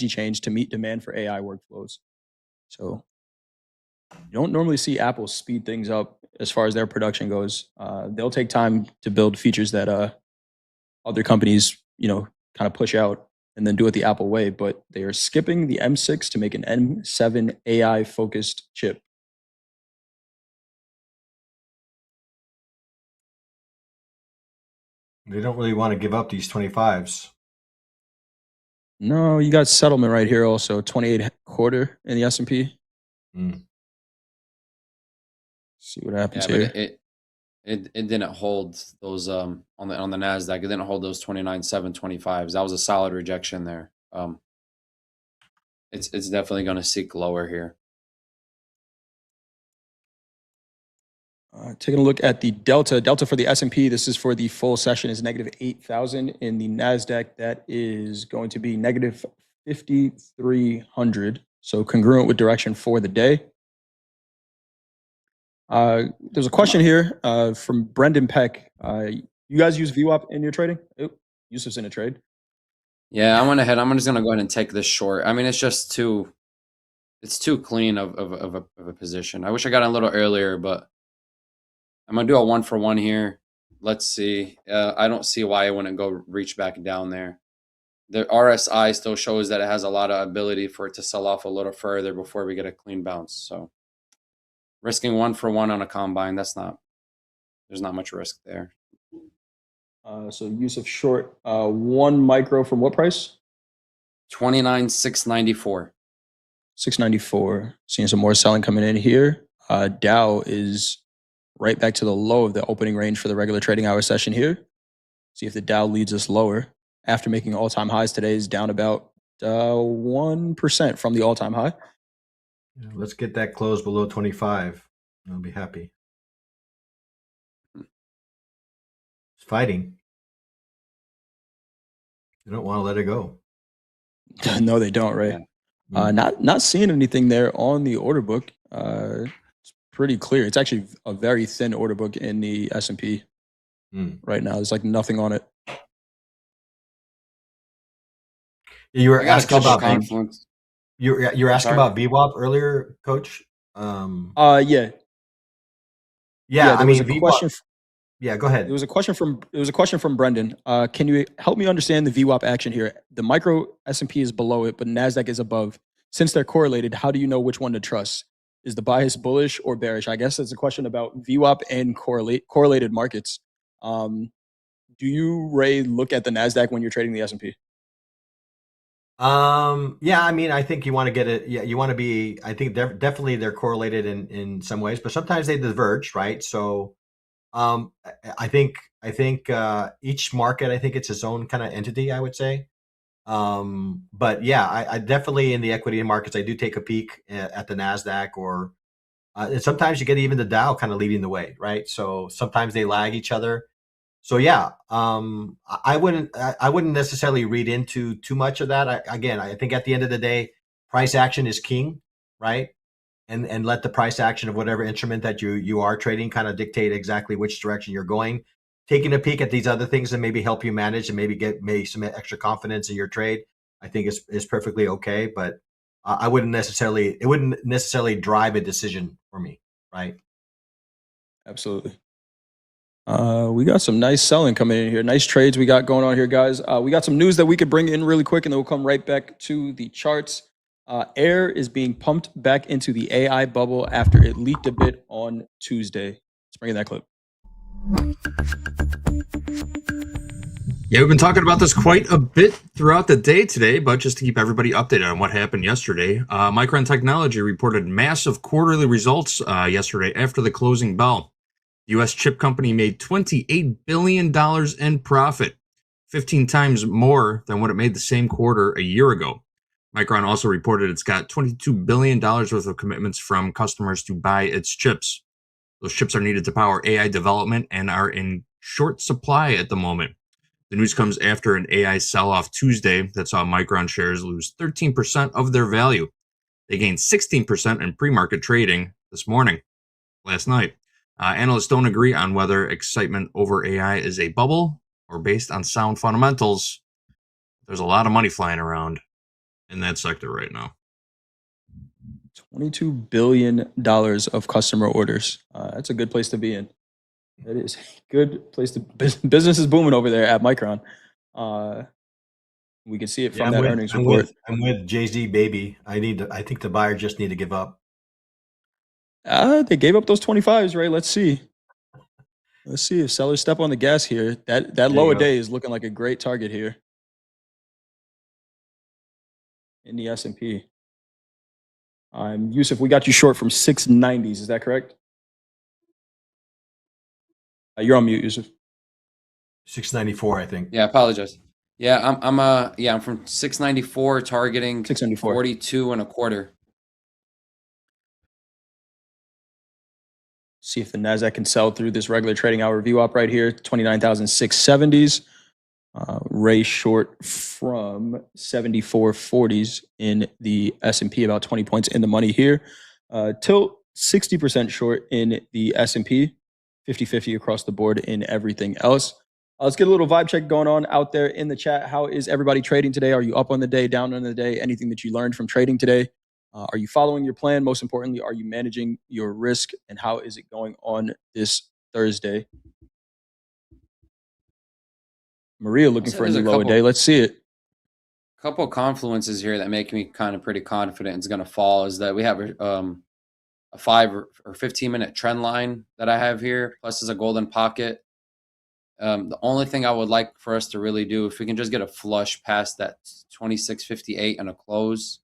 change to meet demand for AI workflows. So you don't normally see Apple speed things up as far as their production goes. They'll take time to build features that other companies, kind of push out and then do it the Apple way, but they are skipping the M6 to make an M7 AI-focused chip. They don't really want to give up these 25s. No, you got settlement right here also, 28.25 in the S&P. See what happens here. It didn't hold those on the NASDAQ. It didn't hold those 29,725s. That was a solid rejection there. It's definitely going to seek lower here. Taking a look at the Delta for the S&P, this is for the full session, is negative 8,000. In the NASDAQ, that is going to be negative 5,300. So congruent with direction for the day. There's a question here from Brendan Peck. You guys use VWAP in your trading? Yusuf's in a trade. Yeah, I went ahead. I'm just going to go ahead and take this short. I mean, it's just too clean of a position. I wish I got in a little earlier, but I'm going to do a 1-for-1 here. Let's see. I don't see why I wouldn't go reach back down there. The RSI still shows that it has a lot of ability for it to sell off a little further before we get a clean bounce. So risking 1-for-1 on a combine, there's not much risk there. So Yusuf short 1 micro from what price? 29,694. 694. Seeing some more selling coming in here. Dow is right back to the low of the opening range for the regular trading hour session here. See if the Dow leads us lower. After making all-time highs today, is down about 1% from the all-time high. Yeah, let's get that close below 25. I'll be happy. It's fighting. They don't want to let it go. No, they don't, right? Yeah. Not seeing anything there on the order book. It's pretty clear. It's actually a very thin order book in the S&P right now. There's like nothing on it. You were asking about confluence. You're asking about VWAP earlier, Coach. Yeah. I mean, a question. Yeah, go ahead. It was a question from Brendan. Can you help me understand the VWAP action here? The micro S&P is below it, but NASDAQ is above. Since they're correlated, how do you know which one to trust? Is the bias bullish or bearish? I guess it's a question about VWAP and correlated markets. Do you, Ray, look at the NASDAQ when you're trading the S&P? Yeah, I mean, I think you want to get it. Yeah, you want to be. I think definitely they're correlated in some ways, but sometimes they diverge, right? So, I think each market, I think it's its own kind of entity, I would say. But yeah, I definitely in the equity markets, I do take a peek at the NASDAQ, or and sometimes you get even the Dow kind of leading the way, right? So sometimes they lag each other. So yeah, I wouldn't necessarily read into too much of that. I think at the end of the day, price action is king, right? And let the price action of whatever instrument that you are trading kind of dictate exactly which direction you're going. Taking a peek at these other things and maybe help you manage and maybe get some extra confidence in your trade, I think is perfectly okay. But it wouldn't necessarily drive a decision for me, right? Absolutely. We got some nice selling coming in here. Nice trades we got going on here, guys. We got some news that we could bring in really quick, and then we'll come right back to the charts. Air is being pumped back into the AI bubble after it leaked a bit on Tuesday. Let's bring in that clip. Yeah, we've been talking about this quite a bit throughout the day today, but just to keep everybody updated on what happened yesterday, Micron Technology reported massive quarterly results yesterday after the closing bell. The U.S. chip company made $28 billion in profit, 15 times more than what it made the same quarter a year ago. Micron also reported it's got $22 billion worth of commitments from customers to buy its chips. Those chips are needed to power AI development and are in short supply at the moment. The news comes after an AI sell-off Tuesday that saw Micron shares lose 13% of their value. They gained 16% in pre-market trading last night. Analysts don't agree on whether excitement over AI is a bubble or based on sound fundamentals. There's a lot of money flying around in that sector right now. $22 billion of customer orders. That's a good place to be in. That is a good place to business is booming over there at Micron. We can see it from that earnings report. I'm with Jay-Z, baby. I think the buyer just need to give up. They gave up those 25s, right? Let's see. Let's see if sellers step on the gas here. That lower day is looking like a great target here in the S&P. Yusuf, we got you short from 690s. Is that correct? You're on mute, Yusuf. 694, I think. Yeah, I apologize. Yeah, I'm from 694 targeting 42 and a quarter. See if the Nasdaq can sell through this regular trading hour view up right here, 29,670s. Ray short from 74.40s in the S&P, about 20 points in the money here. Tilt 60% short in the S&P, 50-50 across the board in everything else. Let's get a little vibe check going on out there in the chat. How is everybody trading today? Are you up on the day, down on the day? Anything that you learned from trading today? Are you following your plan? Most importantly, are you managing your risk? And how is it going on this Thursday? Maria looking for a new lower day. Let's see it. A couple of confluences here that make me kind of pretty confident it's going to fall is that we have a 5 or 15 minute trend line that I have here, plus is a golden pocket. The only thing I would like for us to really do, if we can just get a flush past that 26.58 and a close,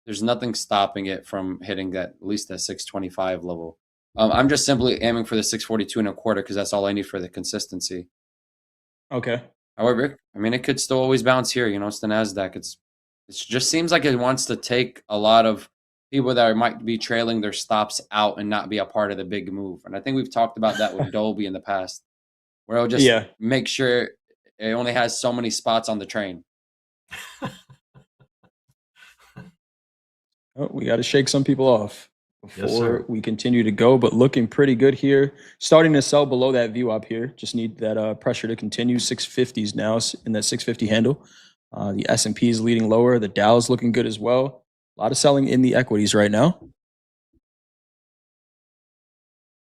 there's nothing stopping it from hitting that at least that 625 level. I'm just simply aiming for the 642 and a quarter because that's all I need for the consistency. Okay. However, I mean, it could still always bounce here. You know, it's the Nasdaq. It just seems like it wants to take a lot of people that might be trailing their stops out and not be a part of the big move. And I think we've talked about that with Dolby in the past, where it'll just make sure it only has so many spots on the train. Oh, we got to shake some people off before we continue to go, but looking pretty good here. Starting to sell below that view up here. Just need that pressure to continue. 650s now in that 650 handle. The S&P is leading lower. The Dow is looking good as well. A lot of selling in the equities right now.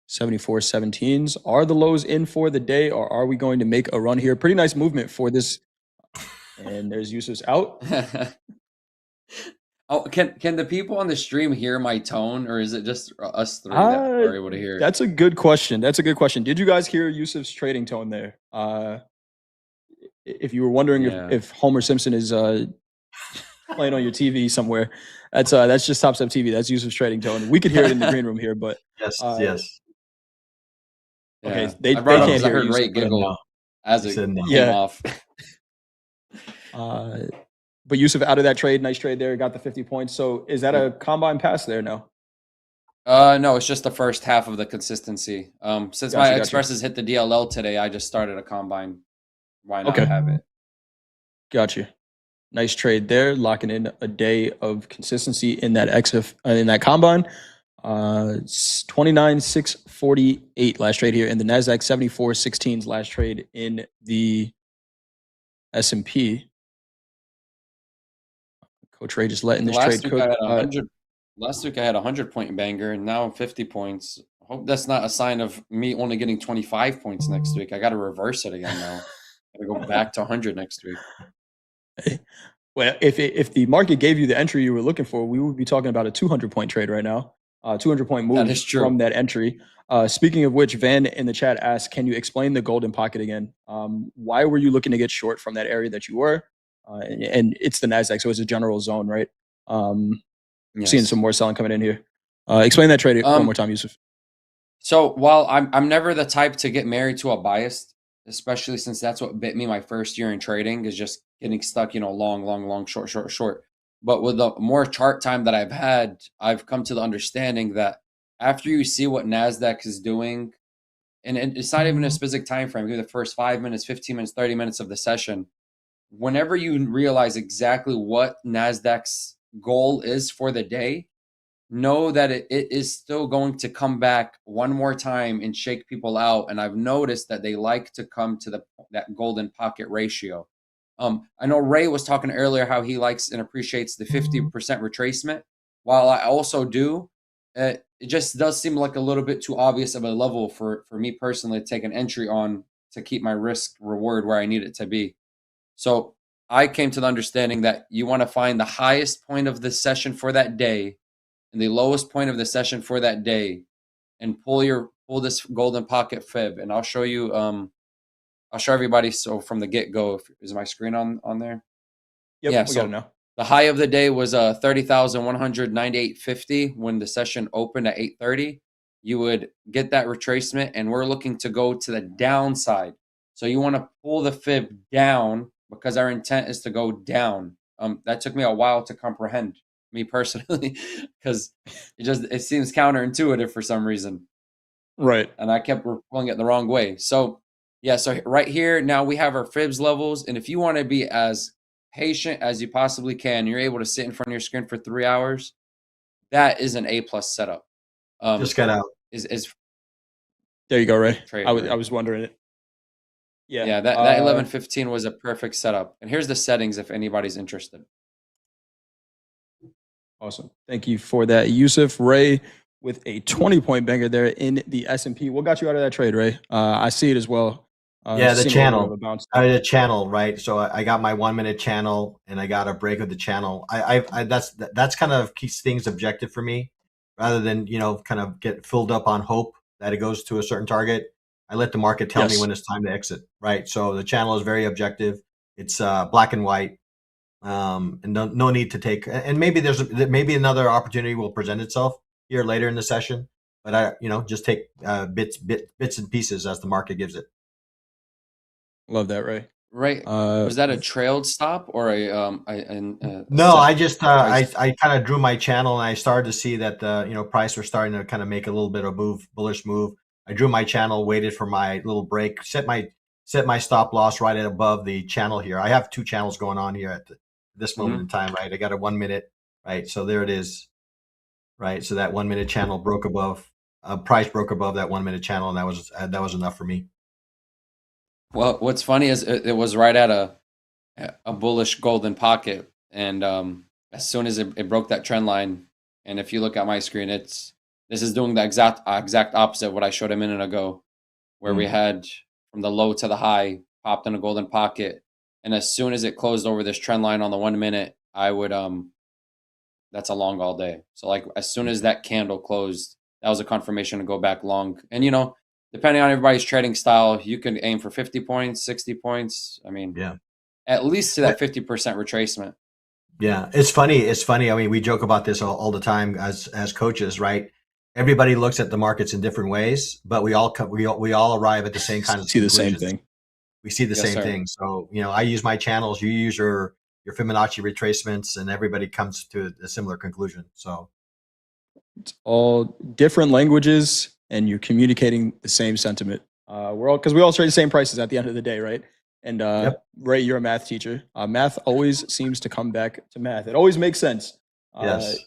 74.17s. Are the lows in for the day, or are we going to make a run here? Pretty nice movement for this. And there's Yusuf's out. Oh, can the people on the stream hear my tone, or is it just us three that are able to hear it? That's a good question. Did you guys hear Yusuf's trading tone there? If you were wondering if Homer Simpson is playing on your TV somewhere, that's just Topstep TV. That's Yusuf's trading tone. We could hear it in the green room here, but yes. Okay, they can't hear. I heard Ray giggle as it came off. But Yusuf out of that trade, nice trade there, got the 50 points. So is that a combine pass there now? No, it's just the first half of the consistency. Since my expresses hit the DLL today, I just started a combine. Why not have it? Got you. Nice trade there, locking in a day of consistency in that in that combine. 29,648 last trade here in the Nasdaq. 74.16s last trade in the S&P. Coach Ray just letting this trade cook. Last week I had a 100-point banger, and now 50 points. Hope that's not a sign of me only getting 25 points next week. I got to reverse it again now. Got to go back to 100 next week. Well, if the market gave you the entry you were looking for, we would be talking about a 200-point trade right now. 200-point move is true. from that entry. Speaking of which, Van in the chat asked, can you explain the golden pocket again? Why were you looking to get short from that area that you were? And it's the NASDAQ, so it's a general zone, right? Seeing some more selling coming in here. Explain that trade one more time, Yusuf. So while I'm never the type to get married to a bias, especially since that's what bit me my first year in trading, is just getting stuck, long, short. But with the more chart time that I've had, I've come to the understanding that after you see what NASDAQ is doing, and it's not even a specific time frame, maybe the first 5 minutes, 15 minutes, 30 minutes of the session, whenever you realize exactly what NASDAQ's goal is for the day, know that it is still going to come back one more time and shake people out. And I've noticed that they like to come to that golden pocket ratio. I know Ray was talking earlier how he likes and appreciates the 50% retracement. While I also do, it just does seem like a little bit too obvious of a level for me personally to take an entry on to keep my risk reward where I need it to be. So I came to the understanding that you want to find the highest point of the session for that day and the lowest point of the session for that day, and pull this golden pocket fib. And I'll show you. I'll show everybody. So from the get go, is my screen on there? Yep, yeah. We So got it now. the high of the day was 30,198.50 when the session opened at 8:30. You would get that retracement, and we're looking to go to the downside. So you want to pull the fib down because our intent is to go down. That took me a while to comprehend, me personally, because it seems counterintuitive for some reason. Right. And I kept pulling it the wrong way. So yeah, so right here, now we have our fibs levels. And if you want to be as patient as you possibly can, you're able to sit in front of your screen for 3 hours, that is an A+ setup. Just got out. There you go, Ray. Trade, I right? was wondering it. Yeah. Yeah, that 11:15 was a perfect setup. And here's the settings if anybody's interested. Awesome. Thank you for that, Yusuf. Ray with a 20-point banger there in the S&P. What got you out of that trade, Ray? I see it as well. Yeah, the seeing a little bit channel. of a bounce. The channel, right? So I got my 1 minute channel, and I got a break of the channel. That's kind of keeps things objective for me, rather than kind of get filled up on hope that it goes to a certain target. I let the market tell me when it's time to exit, right? So the channel is very objective. It's black and white, and no need to take. And maybe maybe another opportunity will present itself here later in the session, but I just take bits and pieces as the market gives it. Love that, Ray. Right. Was that a trailed stop or No, I just I kind of drew my channel, and I started to see that the price was starting to kind of make a little bit of bullish move. I drew my channel, waited for my little break, set my stop loss right at above the channel here. I have two channels going on here at this moment in time, right? I got a 1 minute, right? So there it is, right? So that 1 minute channel broke above, price broke above that 1 minute channel, and that was enough for me. Well, what's funny is it was right at a bullish golden pocket, and as soon as it broke that trend line, and if you look at my screen, this is doing the exact opposite of what I showed a minute ago, where we had from the low to the high popped in a golden pocket, and as soon as it closed over this trend line on the 1 minute, I would that's a long all day. So like as soon as that candle closed, that was a confirmation to go back long, and depending on everybody's trading style, you can aim for 50 points, 60 points. I mean, at least to that 50% retracement. Yeah, it's funny. I mean, we joke about this all the time as coaches, right? Everybody looks at the markets in different ways, but we all arrive at the same kind of see the same thing. We see the same thing. So I use my channels, you use your Fibonacci retracements, and everybody comes to a similar conclusion. So it's all different languages, and you're communicating the same sentiment. Because we all trade the same prices at the end of the day, right? And Ray, you're a math teacher. Math always seems to come back to math. It always makes sense. Yes.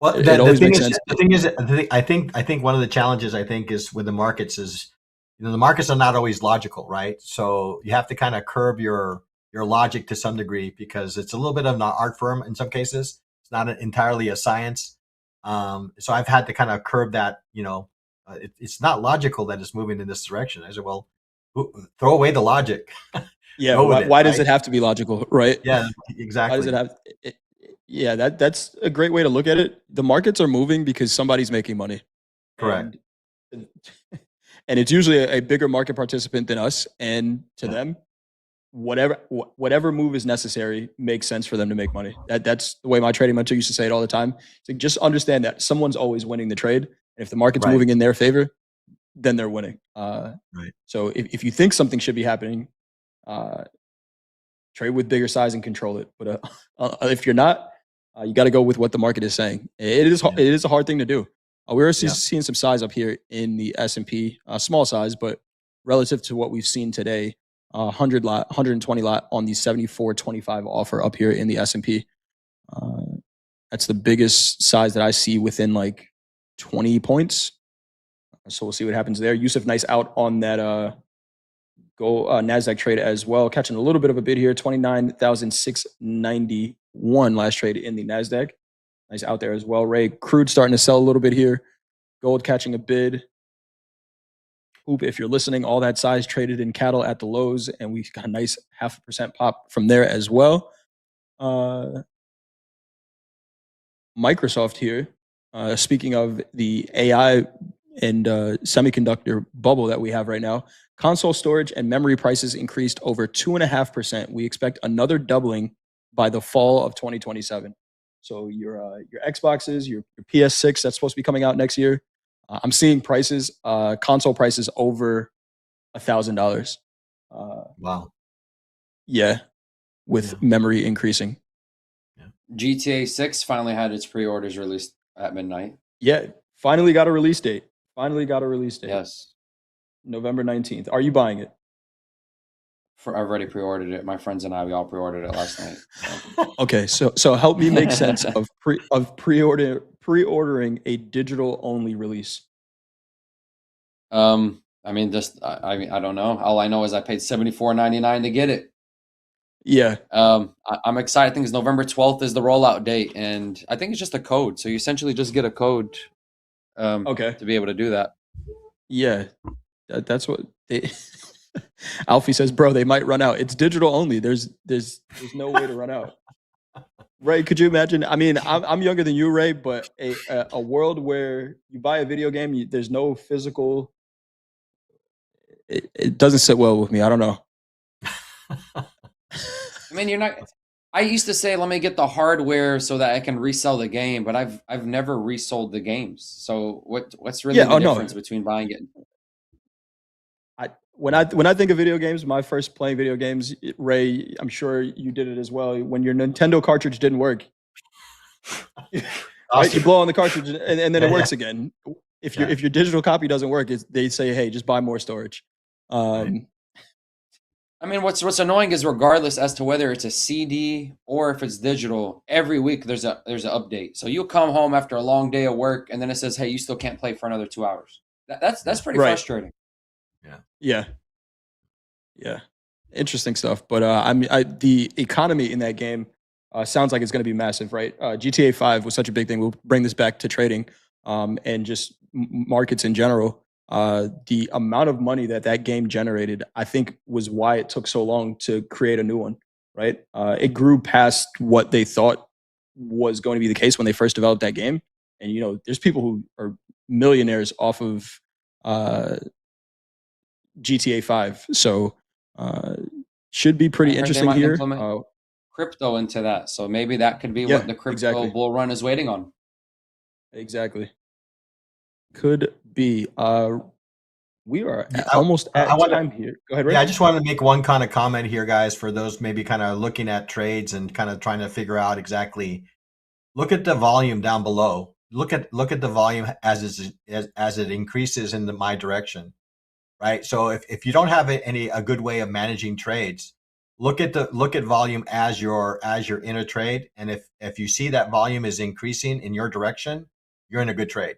Well, the thing is, I think one of the challenges is with the markets is, the markets are not always logical, right? So you have to kind of curb your logic to some degree, because it's a little bit of an art form in some cases. It's not entirely a science. So I've had to kind of curb that, It's not logical that it's moving in this direction. I said, well, throw away the logic. Yeah, Go with why it, does right? it have to be logical, right? Yeah, Why does exactly. it have? Yeah, that's a great way to look at it. The markets are moving because somebody's making money, Correct. and and it's usually a bigger market participant than us. And to Yeah. them, whatever move is necessary makes sense for them to make money. That's the way my trading mentor used to say it all the time. It's like, just understand that someone's always winning the trade, and if the market's Right. moving in their favor, then they're winning. Right. So if you think something should be happening, uh, trade with bigger size and control it. But if you're not, you got to go with what the market is saying. It is a hard thing to do. We are Yeah. seeing some size up here in the S&P, small size, but relative to what we've seen today, 100 lot, 120 lot on the 74.25 offer up here in the S&P. That's the biggest size that I see within like 20 points. So we'll see what happens there. Yusuf Nice out on that NASDAQ trade as well, catching a little bit of a bid here, 29,691 last trade in the NASDAQ. Nice out there as well. Ray, crude starting to sell a little bit here. Gold catching a bid. Hoop, if you're listening, all that size traded in cattle at the lows, and we got a nice 0.5% pop from there as well. Microsoft here, speaking of the AI and semiconductor bubble that we have right now, console storage and memory prices increased over 2.5%. We expect another doubling by the fall of 2027. So your Xboxes, your PS6, that's supposed to be coming out next year. I'm seeing prices, console prices over $1,000. Wow. Yeah, with memory increasing. GTA 6 finally had its pre-orders released at midnight. Yeah, finally got a release date. Yes. November 19th. Are you buying it? I've already pre-ordered it. My friends and I, we all pre-ordered it last night. Okay, so help me make sense of pre-ordering a digital only release. I mean, I don't know. All I know is I paid $74.99 to get it. Yeah. I'm excited. I think it's November 12th is the rollout date, and I think it's just a code. So you essentially just get a code. Okay. To be able to do that. Yeah, that's what they. Alfie says, "Bro, they might run out. It's digital only. There's no way to run out." Ray, could you imagine? I mean, I'm younger than you, Ray, but a world where you buy a video game, there's no physical. It doesn't sit well with me. I don't know. I mean, you're not. I used to say, let me get the hardware so that I can resell the game, but I've never resold the games. So what's really the difference between buying it? When I think of video games, my first playing video games, Ray, I'm sure you did it as well. When your Nintendo cartridge didn't work, right? You blow on the cartridge and then it works again. If your digital copy doesn't work, they say, hey, just buy more storage. I mean, what's annoying is regardless as to whether it's a CD or if it's digital, every week there's an update. So you'll come home after a long day of work, and then it says, "Hey, you still can't play for another 2 hours." That's pretty frustrating. Yeah. Interesting stuff. But the economy in that game sounds like it's going to be massive, right? GTA 5 was such a big thing. We'll bring this back to trading and just markets in general. The amount of money that game generated, I think, was why it took so long to create a new one, right? It grew past what they thought was going to be the case when they first developed that game. And, there's people who are millionaires off of GTA 5. So should be pretty interesting here. Crypto into that. So maybe that could be what the crypto bull run is waiting on. Exactly. Could be. We are almost at time here. Go ahead, Ray. Yeah, I just wanted to make one kind of comment here, guys, for those maybe kind of looking at trades and kind of trying to figure out exactly. Look at the volume down below. Look at the volume as it increases in my direction, right? So if you don't have a good way of managing trades, look at volume as you're in a trade, and if you see that volume is increasing in your direction, you're in a good trade.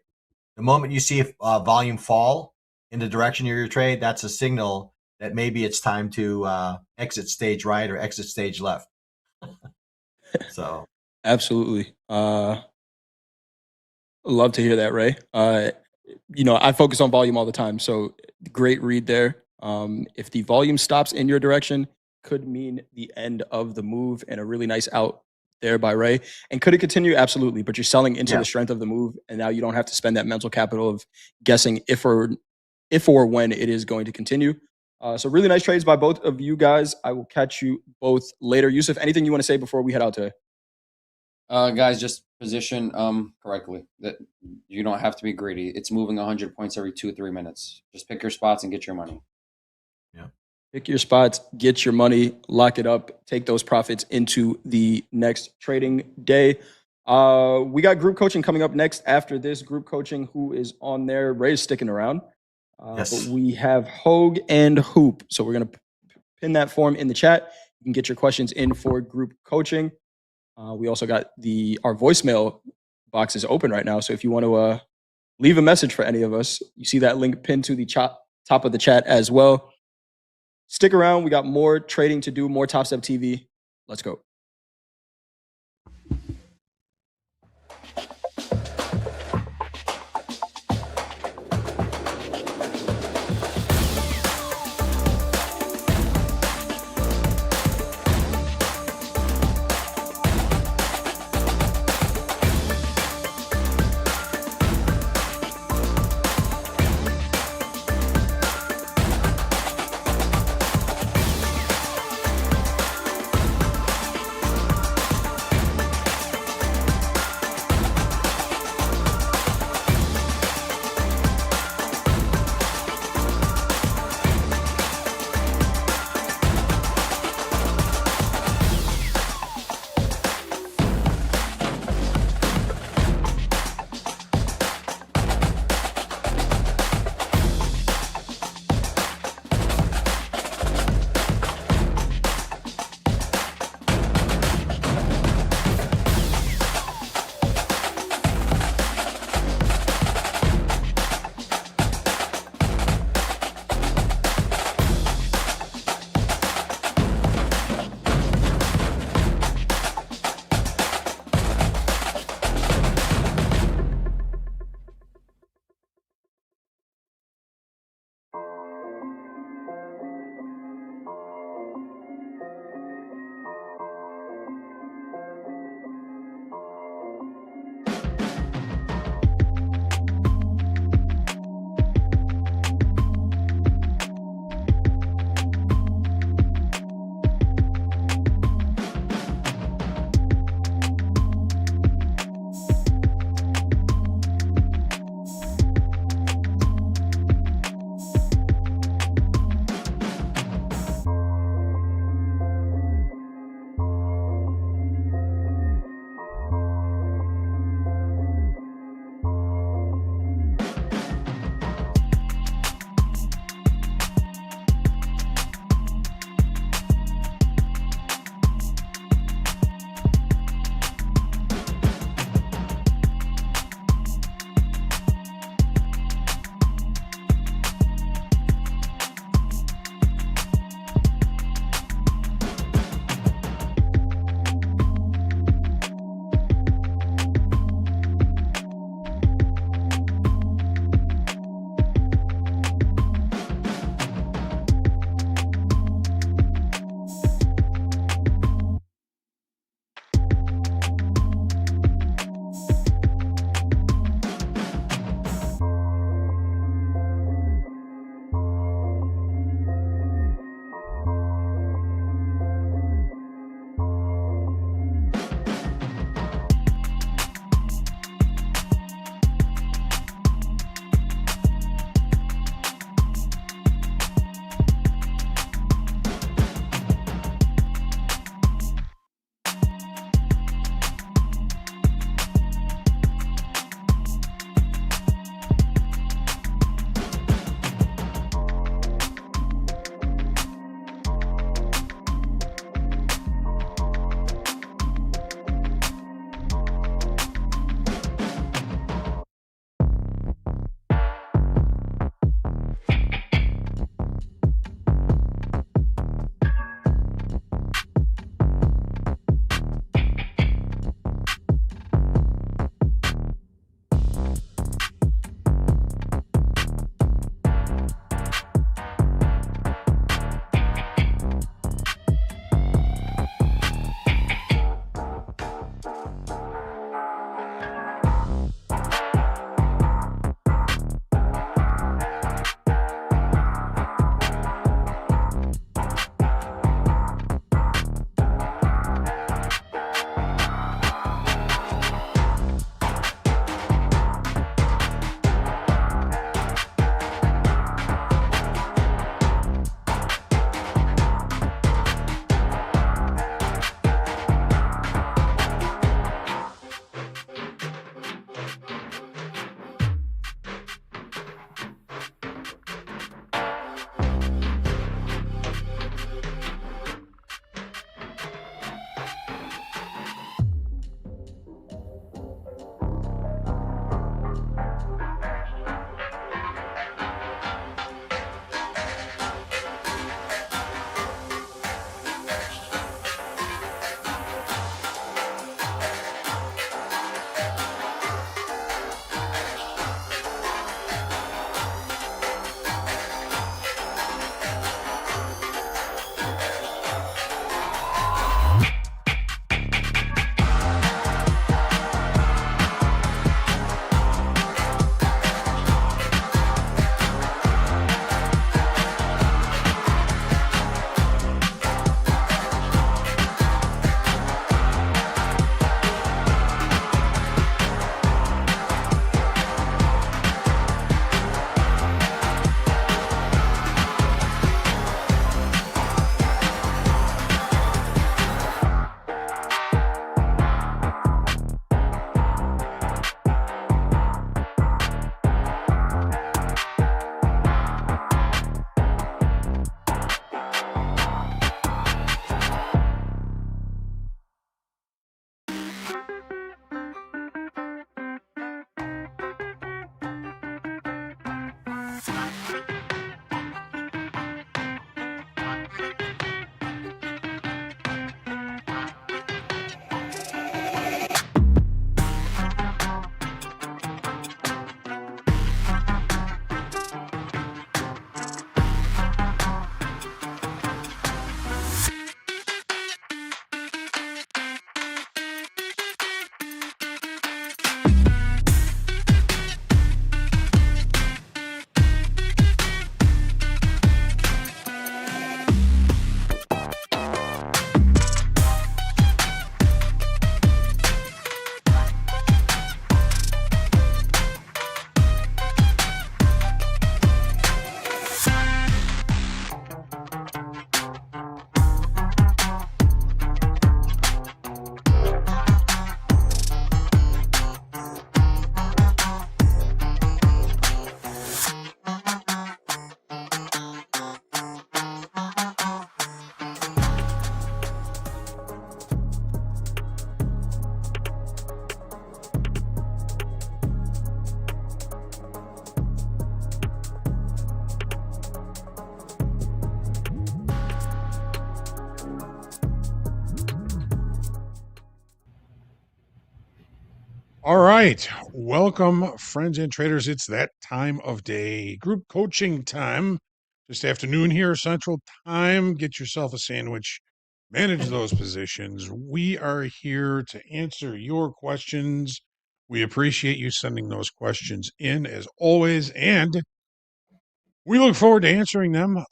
The moment you see volume fall in the direction of your trade, that's a signal that maybe it's time to exit stage right or exit stage left. So absolutely. Love to hear that, Ray. I focus on volume all the time. So great read there. If the volume stops in your direction, could mean the end of the move and a really nice out there by Ray. And could it continue? Absolutely. But you're selling into the strength of the move, and now you don't have to spend that mental capital of guessing if or when it is going to continue. So really nice trades by both of you guys. I will catch you both later. Yusuf, anything you want to say before we head out today? Guys, just position correctly. That you don't have to be greedy. It's moving 100 points every 2-3 minutes. Just pick your spots and get your money. Yeah. Pick your spots, get your money, lock it up, take those profits into the next trading day. We got group coaching coming up next after this. Group coaching, who is on there? Ray's sticking around. Yes. But we have Hogue and Hoop. So we're going to pin that form in the chat. You can get your questions in for group coaching. We also got our voicemail box is open right now. So if you want to leave a message for any of us, you see that link pinned to the top of the chat as well. Stick around. We got more trading to do, more Topstep TV. Let's go. All right. Welcome, friends and traders. It's that time of day. Group coaching time. Just afternoon here, Central Time. Get yourself a sandwich. Manage those positions. We are here to answer your questions. We appreciate you sending those questions in as always. And we look forward to answering them.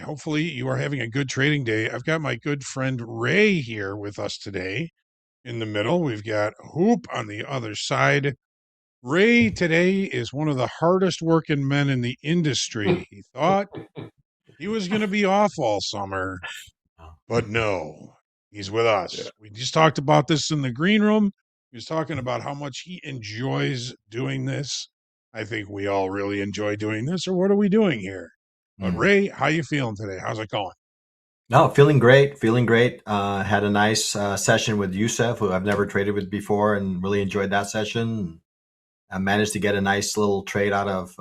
Hopefully, you are having a good trading day. I've got my good friend Ray here with us today. In the middle, we've got Hoop on the other side. Ray today is one of the hardest working men in the industry. He thought he was going to be off all summer, but no, he's with us. We just talked about this in the green room. He was talking about how much he enjoys doing this. I think we all really enjoy doing this, or what are we doing here? But Ray, how you feeling today? How's it going? No, feeling great. Feeling great. Had a nice session with Yusef, who I've never traded with before, and really enjoyed that session. I managed to get a nice little trade out of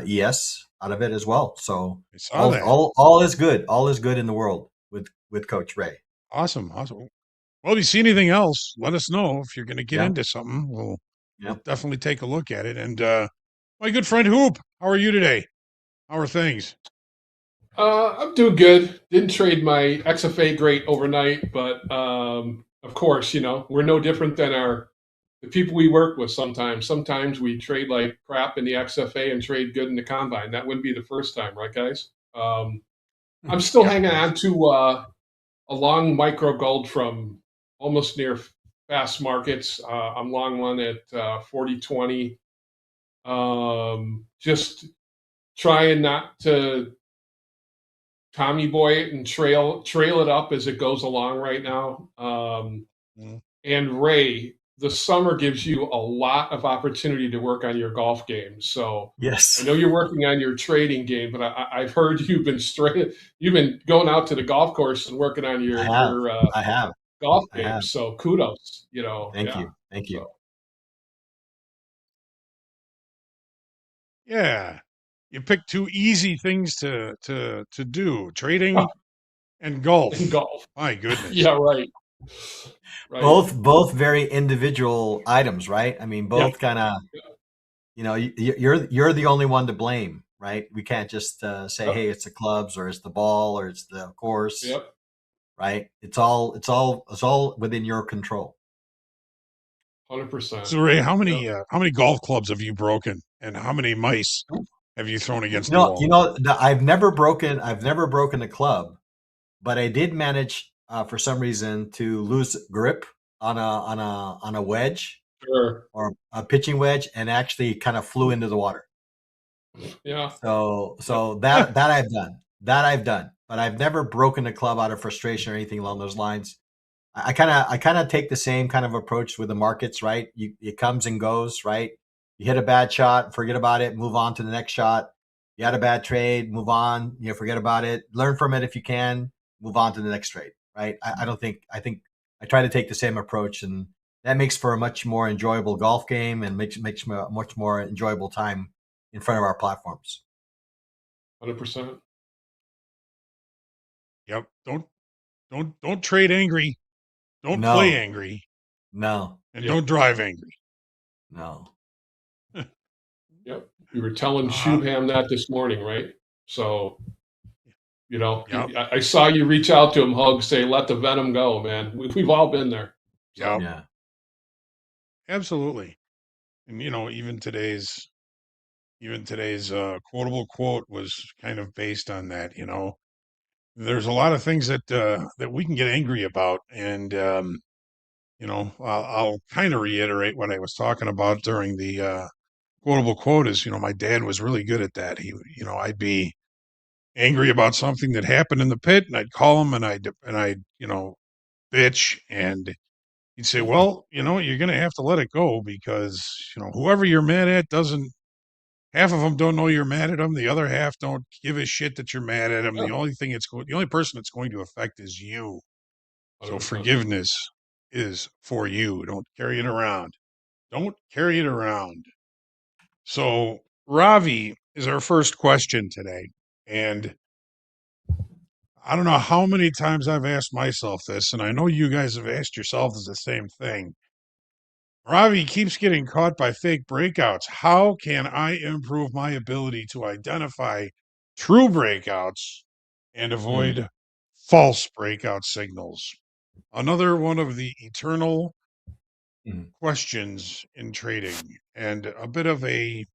ES out of it as well. So I saw that. all is good. All is good in the world with Coach Ray. Awesome. Awesome. Well, if you see anything else, let us know. If you're going to get Yeah. into something, we'll Yeah. definitely take a look at it. And my good friend Hoop, how are you today? How are things? I'm doing good. Didn't trade my XFA great overnight, but of course, we're no different than the people we work with sometimes. Sometimes we trade like crap in the XFA and trade good in the combine. That wouldn't be the first time, right, guys? I'm still hanging on to a long micro gold from almost near fast markets. I'm long one at 40.20. Just trying not to Tommy boy it and trail it up as it goes along right now. And Ray, the summer gives you a lot of opportunity to work on your golf game. So yes, I know you're working on your trading game, but I've heard you've been going out to the golf course and working on your I have golf I game. have. So kudos, Thank you. Thank you. Yeah. You picked two easy things to do, trading and golf. And golf. My goodness. Yeah, right. Both very individual items, right? I mean, both kind of, you're the only one to blame, right? We can't just say, hey, it's the clubs or it's the ball or it's the course. Yep. Right? It's all within your control. 100%. So Ray, how many golf clubs have you broken, and how many mice have you thrown against the wall? I've never broken a club, but I did manage for some reason to lose grip on a wedge, or a pitching wedge, and actually kind of flew into the water. Yeah. So that I've done, but I've never broken a club out of frustration or anything along those lines. I kind of take the same kind of approach with the markets, right? It comes and goes, right? You hit a bad shot, forget about it, move on to the next shot. You had a bad trade, move on, forget about it, learn from it if you can, move on to the next trade, right? I think I try to take the same approach, and that makes for a much more enjoyable golf game and makes a much more enjoyable time in front of our platforms. 100%. Yep. Don't trade angry. Don't play angry. No. And don't drive angry. No. Yep. We were telling Shubham that this morning, right? So, I saw you reach out to him, hug, say, let the venom go, man. We've all been there. So. Yeah. Absolutely. And, even today's quotable quote was kind of based on that. There's a lot of things that we can get angry about. And, I'll kind of reiterate what I was talking about during the quotable quote is, my dad was really good at that. I'd be angry about something that happened in the pit, and I'd call him and I'd bitch, and he'd say, well, you're going to have to let it go because, whoever you're mad at half of them don't know you're mad at them. The other half don't give a shit that you're mad at them. The only person it's going to affect is you. So 100%. Forgiveness is for you. Don't carry it around. Don't carry it around. So Ravi is our first question today. And I don't know how many times I've asked myself this, and I know you guys have asked yourselves the same thing. Ravi keeps getting caught by fake breakouts. How can I improve my ability to identify true breakouts and avoid false breakout signals? Another one of the eternal questions in trading, and a bit of a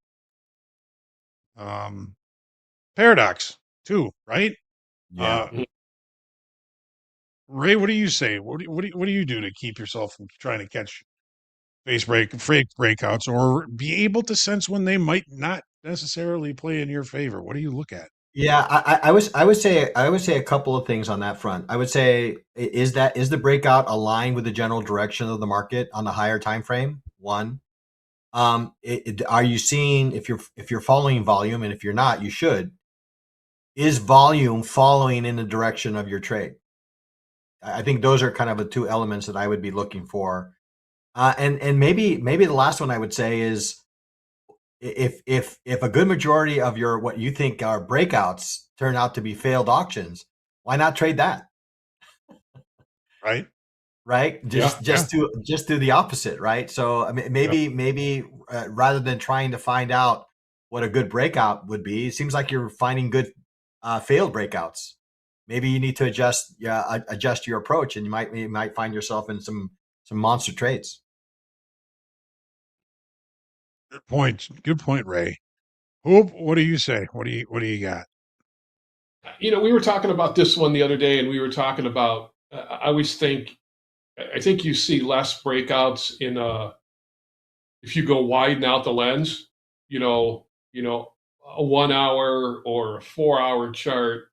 paradox too, right? Yeah. Ray, what do you say? What do you do to keep yourself from trying to catch fake breakouts, or be able to sense when they might not necessarily play in your favor? What do you look at? Yeah, I would say a couple of things on that front. I would say is the breakout aligned with the general direction of the market on the higher time frame? One. Are you seeing, if you're following volume, and if you're not, you should, is volume following in the direction of your trade? I think those are kind of the two elements that I would be looking for. And maybe the last one I would say is, if a good majority of your what you think are breakouts turn out to be failed auctions, why not trade that? Right. Right? Just do the opposite, right? So I mean, maybe rather than trying to find out what a good breakout would be, it seems like you're finding good failed breakouts. Maybe you need to adjust your approach, and you might find yourself in some monster trades. Good point, Ray. Hope, what do you say? What do you got? We were talking about this one the other day, and we were talking about. I always think, I think you see less breakouts in if you go widen out the lens. A 1 hour or a 4 hour chart.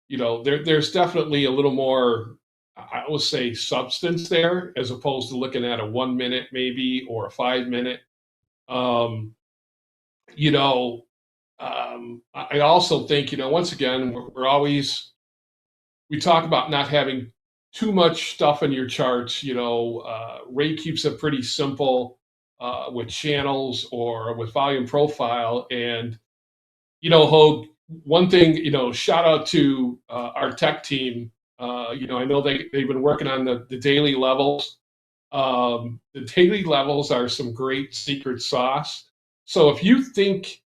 There's definitely a little more, I would say, substance there, as opposed to looking at a 1 minute maybe, or a 5 minute. Um, you know, I also think, once again, we're always, we talk about not having too much stuff in your charts. Ray keeps it pretty simple with channels or with volume profile. And, Hogue, one thing, shout out to our tech team. I know they've been working on the daily levels. The daily levels are some great secret sauce. So if you think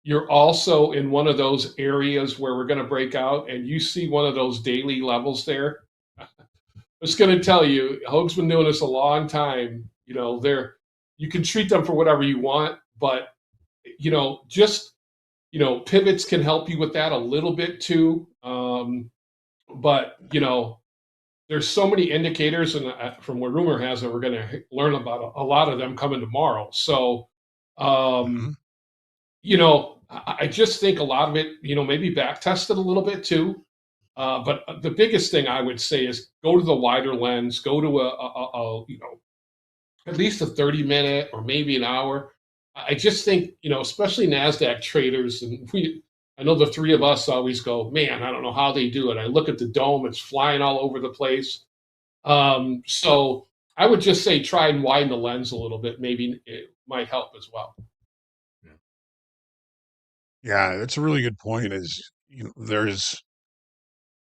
you're also in one of those areas where we're going to break out, and you see one of those daily levels there, I'm just going to tell you, Hogue's been doing this a long time. You can treat them for whatever you want, but just pivots can help you with that a little bit too. But there's so many indicators, and from what rumor has it, we're going to learn about a lot of them coming tomorrow. So, I just think a lot of it, maybe back tested a little bit too. But the biggest thing I would say is go to the wider lens, go to at least a 30-minute or maybe an hour. I just think, especially NASDAQ traders, and I know the three of us always go, man, I don't know how they do it. I look at the dome, it's flying all over the place. So I would just say try and widen the lens a little bit. Maybe it might help as well. Yeah, that's a really good point. There's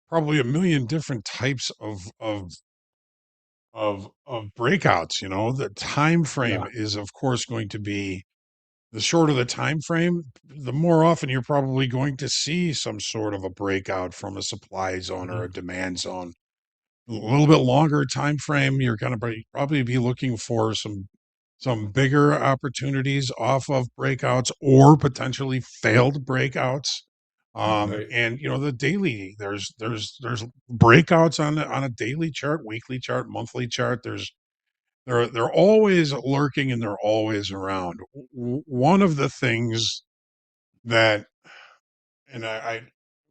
probably a million different types of breakouts. The time frame is, of course, going to be, the shorter the time frame, the more often you're probably going to see some sort of a breakout from a supply zone or a demand zone. A little bit longer time frame, you're going to probably be looking for some bigger opportunities off of breakouts or potentially failed breakouts. And the daily, there's breakouts on a daily chart, weekly chart, monthly chart. They're always lurking, and they're always around. One of the things that, and I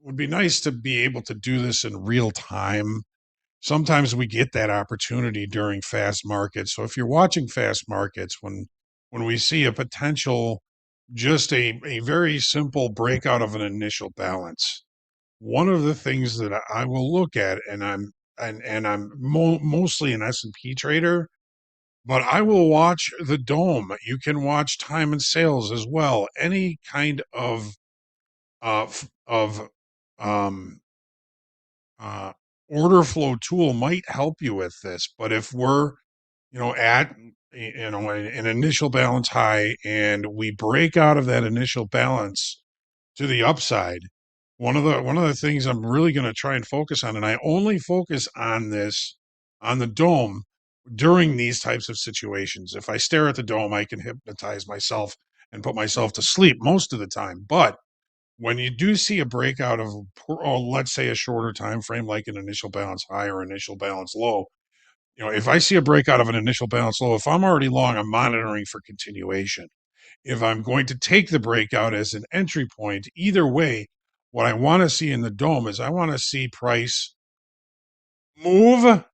would be nice to be able to do this in real time. Sometimes we get that opportunity during fast markets. So if you're watching fast markets, when we see a potential, just a very simple breakout of an initial balance, one of the things that I will look at, and I'm mostly an S&P trader, but I will watch the dome. You can watch time and sales as well. Any kind of of um uh order flow tool might help you with this. But if we're at an initial balance high, and we break out of that initial balance to the upside, one of the things I'm really going to try and focus on, and I only focus on this on the dome during these types of situations. If I stare at the dome, I can hypnotize myself and put myself to sleep most of the time. But when you do see a breakout of, let's say, a shorter time frame, like an initial balance high or initial balance low, if I see a breakout of an initial balance low, if I'm already long, I'm monitoring for continuation. If I'm going to take the breakout as an entry point, either way, what I want to see in the dome is I want to see price move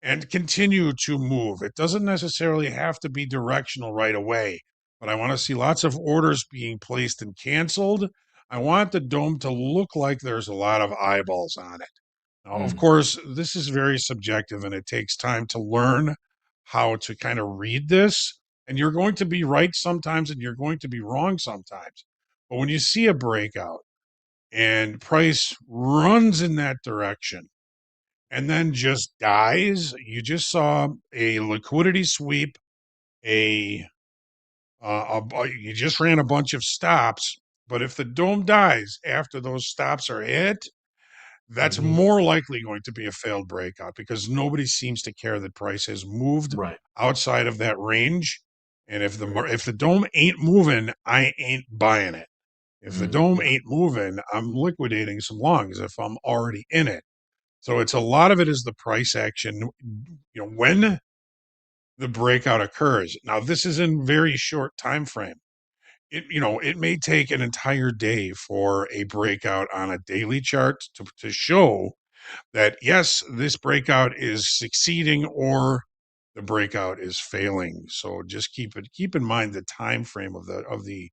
and continue to move. It doesn't necessarily have to be directional right away, but I want to see lots of orders being placed and canceled. I want the dome to look like there's a lot of eyeballs on it. Now, of course, this is very subjective and it takes time to learn how to kind of read this. And you're going to be right sometimes and you're going to be wrong sometimes. But when you see a breakout and price runs in that direction and then just dies, you just saw a liquidity sweep, you just ran a bunch of stops. But if the dome dies after those stops are hit, that's more likely going to be a failed breakout because nobody seems to care that price has moved outside of that range. And if the dome ain't moving, I ain't buying it. If the dome ain't moving, I'm liquidating some longs if I'm already in it. So it's a lot of it is the price action. When the breakout occurs. Now this is in very short time frame. It may take an entire day for a breakout on a daily chart to show that yes, this breakout is succeeding or the breakout is failing. So just keep in mind the time frame of the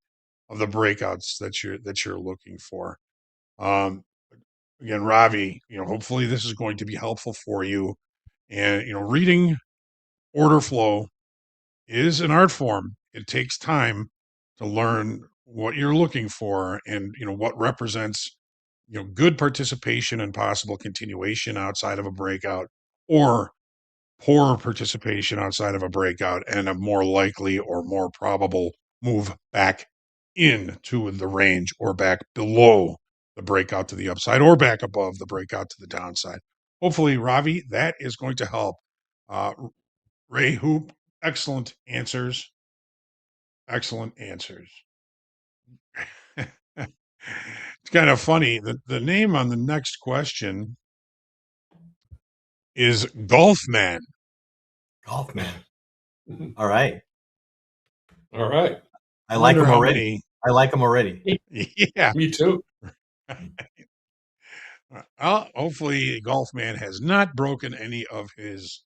breakouts that you're looking for. Again, Ravi, hopefully this is going to be helpful for you. And reading order flow is an art form. It takes time to learn what you're looking for and what represents good participation and possible continuation outside of a breakout or poor participation outside of a breakout and a more likely or more probable move back into the range or back below the breakout to the upside or back above the breakout to the downside. Hopefully, Ravi, that is going to help. Ray Hoop, excellent answers. Excellent answers. It's kind of funny that the name on the next question is Golfman. Golfman. All right. All right. I like him already. I like him already. Yeah. Me too. Hopefully, Golfman has not broken any of his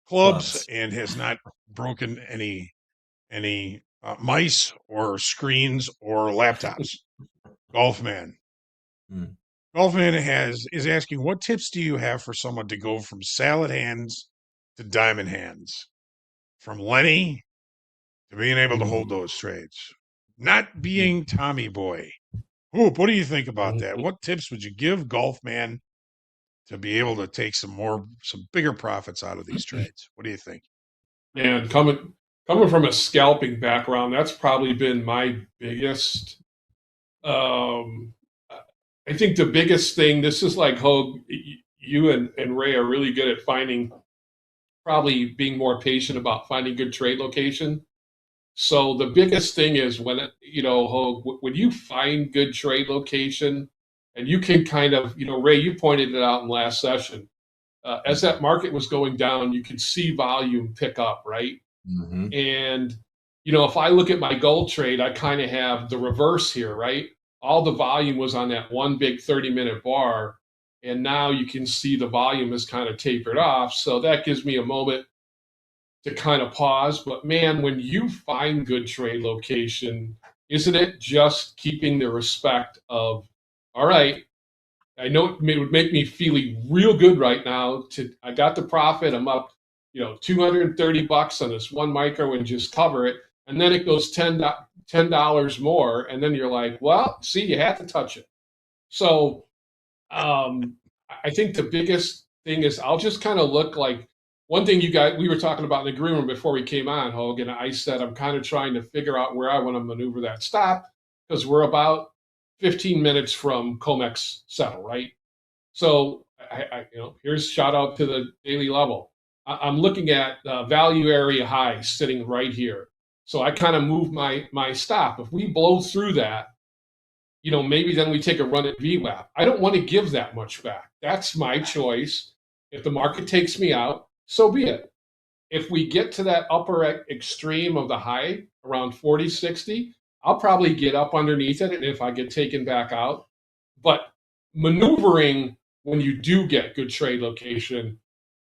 clubs and has not broken any mice or screens or laptops. Golfman. Golfman is asking, what tips do you have for someone to go from salad hands to diamond hands? From Lenny to being able to hold those trades. Not being Tommy Boy. Hoop, what do you think about that? What tips would you give Golfman to be able to take some bigger profits out of these trades? What do you think? And coming from a scalping background, that's probably been my biggest. I think the biggest thing. This is like Hogue. You and Ray are really good at probably being more patient about finding good trade location. So the biggest thing is when Hogue, when you find good trade location, and you can kind of, Ray, you pointed it out in last session. As that market was going down, you could see volume pick up, right? And, if I look at my gold trade, I kind of have the reverse here, right? All the volume was on that one big 30-minute bar. And now you can see the volume is kind of tapered off. So that gives me a moment to kind of pause. But man, when you find good trade location, isn't it just keeping the respect of, all right, I know it would make me feeling real good right now. I got the profit. I'm up, $230 on this one micro and just cover it. And then it goes $10 more. And then you're like, well, see, you had to touch it. So I think the biggest thing is I'll just kind of look like one thing we were talking about in the green room before we came on, Hogue, and I said I'm kind of trying to figure out where I want to maneuver that stop because we're about 15 minutes from COMEX settle, right? So here's shout out to the daily level. I'm looking at value area high sitting right here. So I kind of move my stop. If we blow through that, maybe then we take a run at VWAP. I don't want to give that much back. That's my choice. If the market takes me out, so be it. If we get to that upper extreme of the high around 40, 60, I'll probably get up underneath it. And if I get taken back out, but maneuvering when you do get good trade location,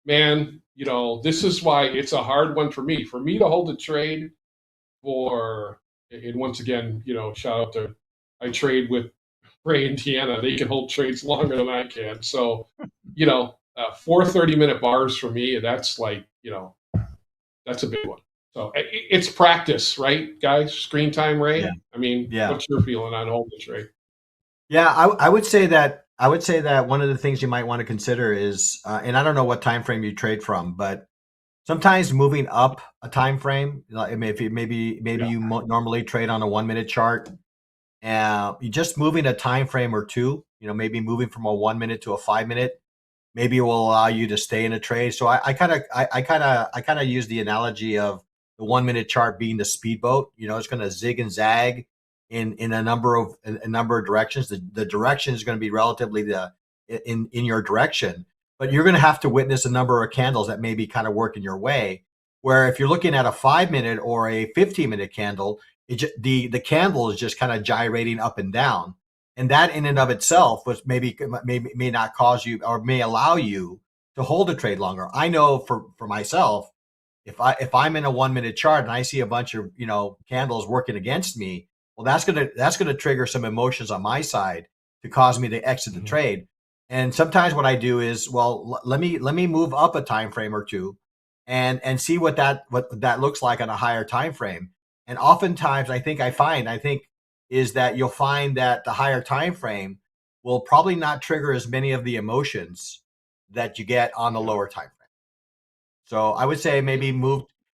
man, this is why it's a hard one for me. For me to hold a trade and once again, shout out to, I trade with Ray and Tiana. They can hold trades longer than I can. So, 4 30-minute bars for me, that's like, that's a big one. So it's practice, right, guys? Screen time, Ray? Yeah. I mean, Yeah. what's your feeling on holding the trade? Yeah, I would say that one of the things you might want to consider is, and I don't know what time frame you trade from, but sometimes moving up a time frame, like maybe you normally trade on a 1 minute chart, you just moving a time frame or two, maybe moving from a 1 minute to a 5 minute, maybe will allow you to stay in a trade. So I kind of use the analogy of the 1 minute chart being the speedboat. It's going to zig and zag in a number of directions. The direction is going to be relatively in your direction, but you're going to have to witness a number of candles that maybe kind of work in your way. Where if you're looking at a 5 minute or a 15-minute candle, the candle is just kind of gyrating up and down. And that in and of itself was may not cause you or may allow you to hold a trade longer. I know for myself, if I'm in a 1 minute chart and I see a bunch of candles working against me, well, that's gonna trigger some emotions on my side to cause me to exit the trade. And sometimes what I do is, well, let me move up a time frame or two, and see what that looks like on a higher time frame. And oftentimes, I think is that you'll find that the higher time frame will probably not trigger as many of the emotions that you get on the lower time frame. So I would say maybe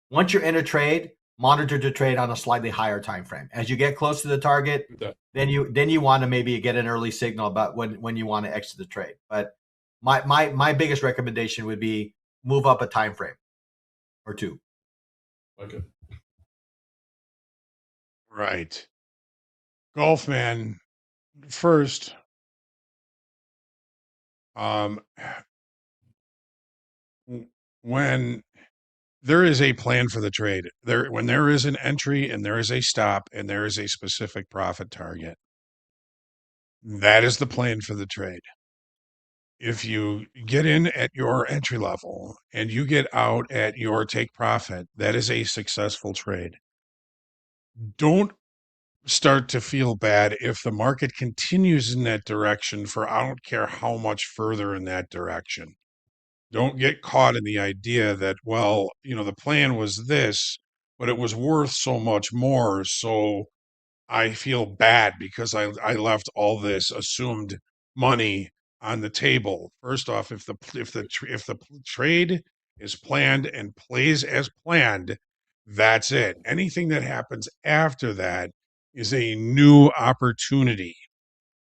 once you're in a trade, monitor the trade on a slightly higher time frame. As you get close to the target, then you want to maybe get an early signal about when you want to exit the trade. But my biggest recommendation would be move up a time frame or two. Okay. Right. Golf man, first, when there is a plan for the trade, when there is an entry and there is a stop and there is a specific profit target, that is the plan for the trade. If you get in at your entry level and you get out at your take profit, that is a successful trade. Don't start to feel bad if the market continues in that direction for I don't care how much further in that direction. Don't get caught in the idea that, well, the plan was this, but it was worth so much more. So I feel bad because I left all this assumed money on the table. First off, if the trade is planned and plays as planned, that's it. Anything that happens after that is a new opportunity.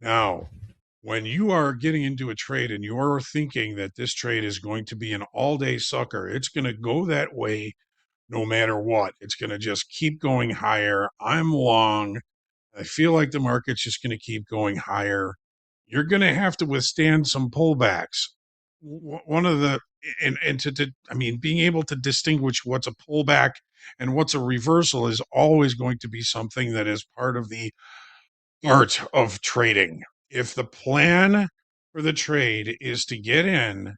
Now, when you are getting into a trade and you're thinking that this trade is going to be an all-day sucker, it's going to go that way no matter what. It's going to just keep going higher. I'm long. I feel like the market's just going to keep going higher. You're going to have to withstand some pullbacks. One of the being able to distinguish what's a pullback and what's a reversal is always going to be something that is part of the art of trading. If the plan for the trade is to get in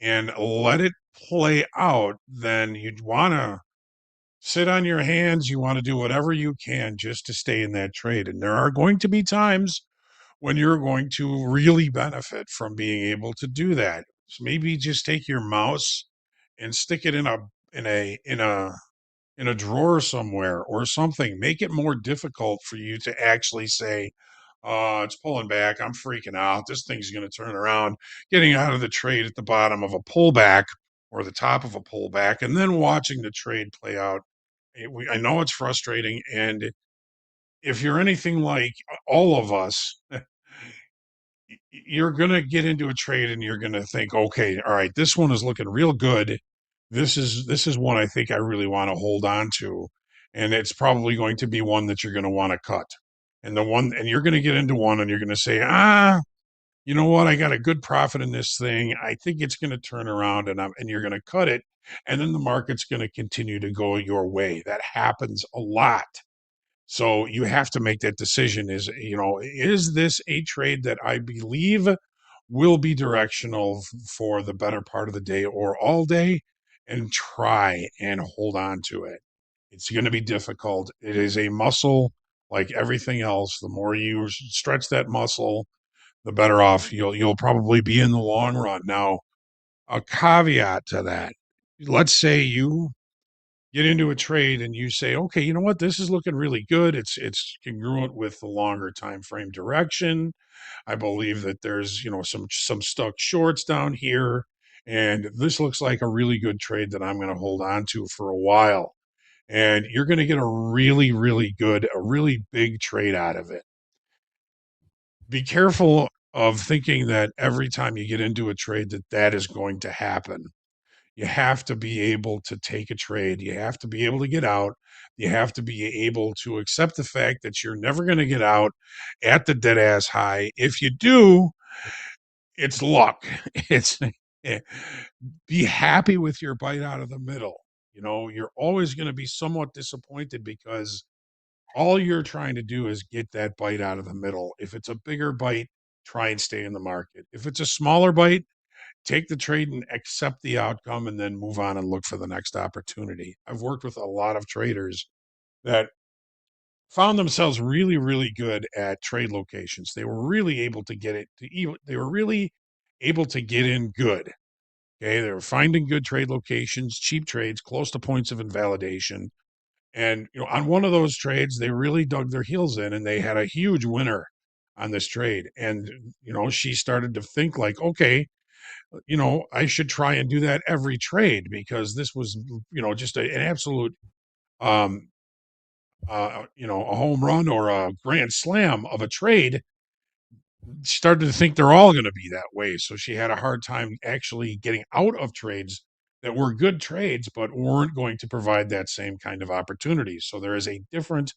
and let it play out, then you'd want to sit on your hands. You want to do whatever you can just to stay in that trade. And there are going to be times when you're going to really benefit from being able to do that. So maybe just take your mouse and stick it in a drawer somewhere or something. Make it more difficult for you to actually say, it's pulling back. I'm freaking out. This thing's going to turn around. Getting out of the trade at the bottom of a pullback or the top of a pullback, and then watching the trade play out. I know it's frustrating, and if you're anything like all of us, you're going to get into a trade and you're going to think, okay, all right, this one is looking real good. This is one I think I really want to hold on to, and it's probably going to be one that you're going to want to cut. And you're going to get into one and you're going to say, you know what? I got a good profit in this thing. I think it's going to turn around, and you're going to cut it, and then the market's going to continue to go your way. That happens a lot. So you have to make that decision. Is this a trade that I believe will be directional for the better part of the day or all day, and try and hold on to it. It's going to be difficult. It is a muscle like everything else. The more you stretch that muscle, the better off you'll probably be in the long run. Now, a caveat to that, let's say you get into a trade and you say, okay, you know what, this is looking really good. It's congruent with the longer time frame direction. I believe that there's some stuck shorts down here, and this looks like a really good trade that I'm going to hold on to for a while. And you're going to get a really, really good, a really big trade out of it. Be careful of thinking that every time you get into a trade that is going to happen. You have to be able to take a trade. You have to be able to get out. You have to be able to accept the fact that you're never going to get out at the dead ass high. If you do, it's luck. It's be happy with your bite out of the middle. You're always going to be somewhat disappointed because all you're trying to do is get that bite out of the middle. If it's a bigger bite, try and stay in the market. If it's a smaller bite, take the trade and accept the outcome and then move on and look for the next opportunity. I've worked with a lot of traders that found themselves really, really good at trade locations. They were really able to get it they were really able to get in good. Okay. They were finding good trade locations, cheap trades, close to points of invalidation. And on one of those trades, they really dug their heels in and they had a huge winner on this trade. And she started to think like, okay, I should try and do that every trade because this was, just an absolute, a home run or a grand slam of a trade. She started to think they're all going to be that way. So she had a hard time actually getting out of trades that were good trades, but weren't going to provide that same kind of opportunity. So there is a different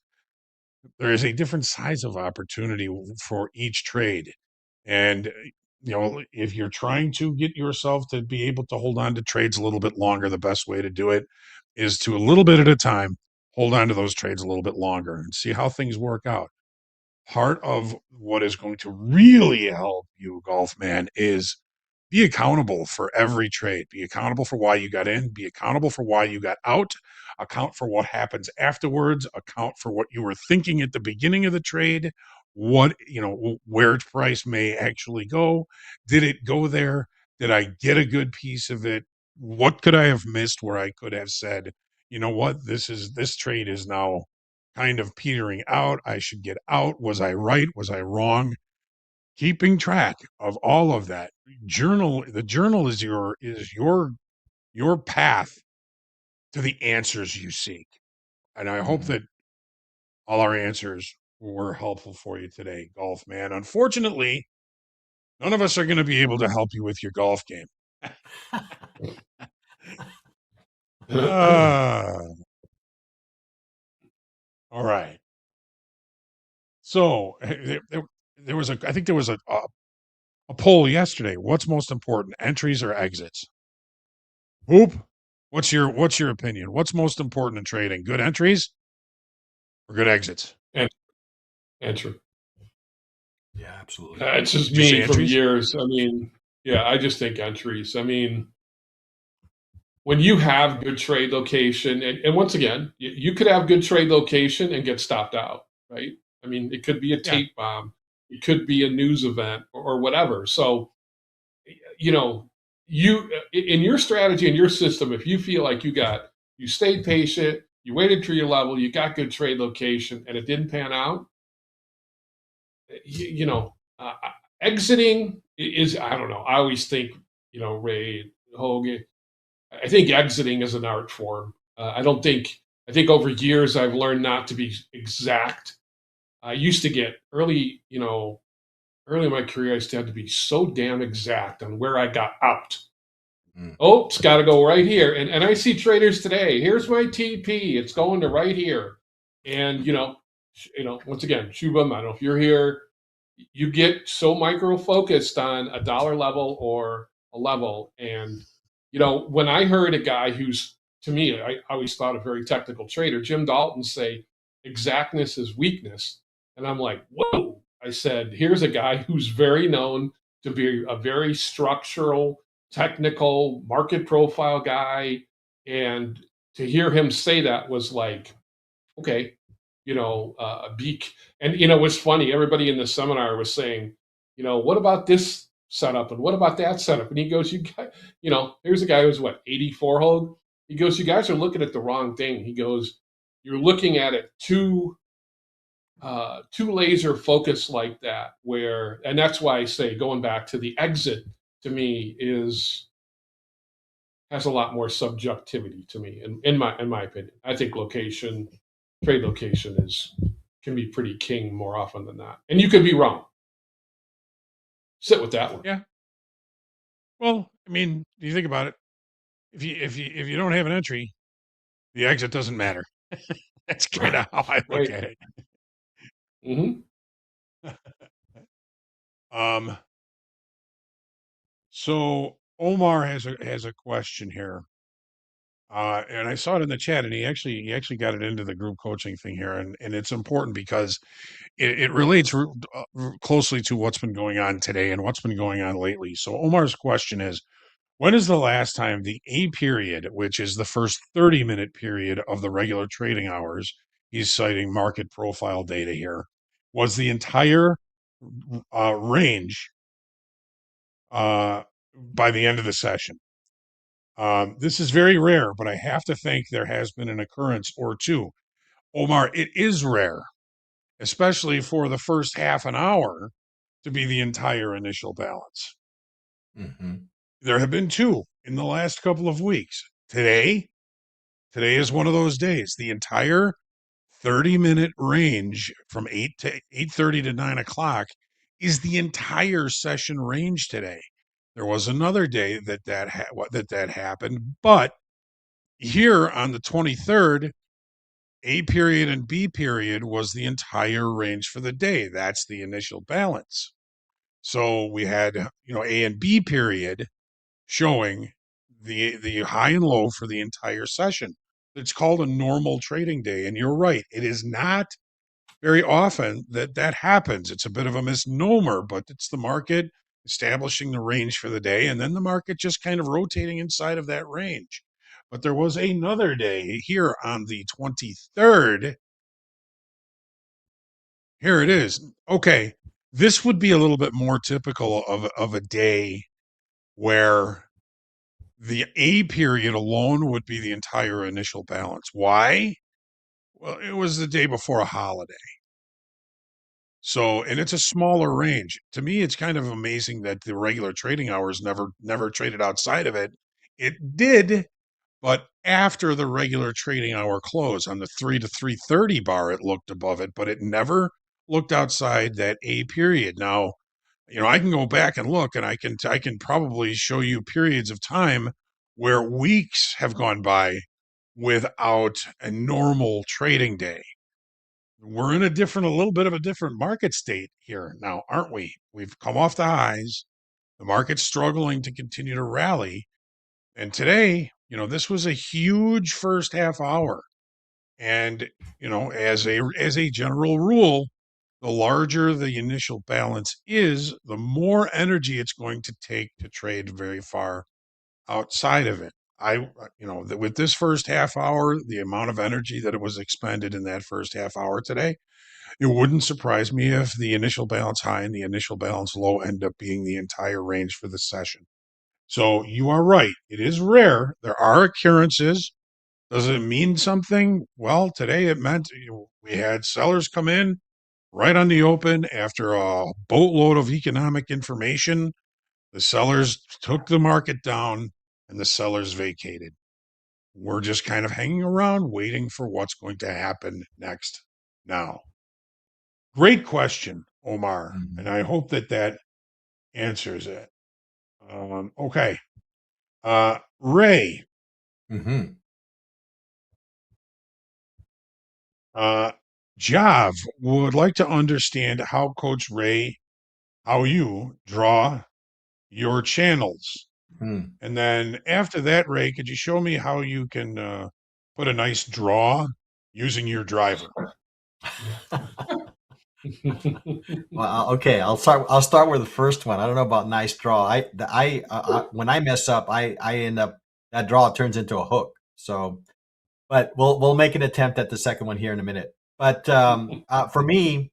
size of opportunity for each trade. And if you're trying to get yourself to be able to hold on to trades a little bit longer, the best way to do it is to, a little bit at a time, hold on to those trades a little bit longer and see how things work out. Part of what is going to really help you, golf man, is be accountable for every trade. Be accountable for why you got in. Be accountable for why you got out. Account for what happens afterwards. Account for what you were thinking at the beginning of the trade. Where its price may actually go. Did it go there? Did I get a good piece of it? What could I have missed where I could have said, you know what, this trade is now kind of petering out. I should get out. Was I right? Was I wrong? Keeping track of all of that. The journal is your path to the answers you seek. And I hope that all our answers were helpful for you today, golf man. Unfortunately, none of us are going to be able to help you with your golf game. All right. So there was a poll yesterday. What's most important, entries or exits? Hoop, what's your opinion? What's most important in trading? Good entries or good exits? Entry. Yeah, absolutely. It's just Did you say me from entries? years. I mean, yeah, I just think entries. I mean, when you have good trade location, and once again, you could have good trade location and get stopped out, right? I mean, it could be a tape bomb, it could be a news event or whatever. So, you in your strategy, in your system, if you feel like you stayed patient, you waited for your level, you got good trade location, and it didn't pan out, exiting is, I don't know. I always think, Ray Hogan, I think exiting is an art form. I don't think. I think over years I've learned not to be exact. I used to get early, early in my career, I used to have to be so damn exact on where I got out. Oh, it's got to go right here. And I see traders today. Here's my TP. It's going to right here. And once again, Shubham, I don't know if you're here. You get so micro focused on a dollar level or a level, and when I heard a guy who's, to me, I always thought a very technical trader, Jim Dalton, say exactness is weakness, and I'm like, whoa. I said, here's a guy who's very known to be a very structural, technical market profile guy, and to hear him say that was like, okay, a beak. And it was funny. Everybody in the seminar was saying, what about this setup and what about that setup? And he goes, here's a guy who's what, 84 hold. He goes, you guys are looking at the wrong thing. He goes, you're looking at it too laser focused like that. And that's why I say, going back to the exit, to me has a lot more subjectivity to me, in my opinion. I think trade location can be pretty king more often than not, and you could be wrong. Sit with that one. Yeah. Well, I mean, you think about it. If you don't have an entry, the exit doesn't matter. That's kind of how I look at it. Mm-hmm. So Omar has a question here. And I saw it in the chat, and he actually got it into the group coaching thing here, and it's important because it relates closely to what's been going on today and what's been going on lately. So Omar's question is, when is the last time the A period, which is the first 30-minute period of the regular trading hours, he's citing market profile data here, was the entire range by the end of the session? This is very rare, but I have to think there has been an occurrence or two. Omar, it is rare, especially for the first half an hour to be the entire initial balance. There have been two in the last couple of weeks. Today is one of those days. The entire 30-minute range from 8 to 8:30 to 9 o'clock is the entire session range today. There was another day that happened, but here on the 23rd, A period and B period was the entire range for the day. That's the initial balance. So we had, A and B period showing the high and low for the entire session. It's called a normal trading day. And you're right, it is not very often that happens. It's a bit of a misnomer, but it's the market establishing the range for the day and then the market just kind of rotating inside of that range. But there was another day here on the 23rd. Here it is. Okay, this would be a little bit more typical of a day where the A period alone would be the entire initial balance. Why? Well, it was the day before a holiday. So, and it's a smaller range. To me, it's kind of amazing that the regular trading hours never traded outside of it. It did, but after the regular trading hour close on the 3 to 3:30 bar, it looked above it, but it never looked outside that A period. Now, I can go back and look, and I can probably show you periods of time where weeks have gone by without a normal trading day. We're in a little bit of a different market state here now, aren't we? We've come off the highs. The market's struggling to continue to rally. And today, this was a huge first half hour. And, as a general rule, the larger the initial balance is, the more energy it's going to take to trade very far outside of it. With this first half hour, the amount of energy that it was expended in that first half hour today, it wouldn't surprise me if the initial balance high and the initial balance low end up being the entire range for the session. So you are right. It is rare. There are occurrences. Does it mean something? Well, today it meant we had sellers come in right on the open after a boatload of economic information. The sellers took the market down. and the sellers vacated. We're just kind of hanging around waiting for what's going to happen next now. Great question, Omar. And I hope that answers it. Okay. Ray. Mm-hmm. Jav would like to understand how Coach Ray, how you draw your channels. And then after that, Ray, could you show me how you can put a nice draw using your driver? Well, okay, I'll start with the first one. I don't know about nice draw. When I mess up, I end up, that draw turns into a hook. So, but we'll make an attempt at the second one here in a minute. But for me,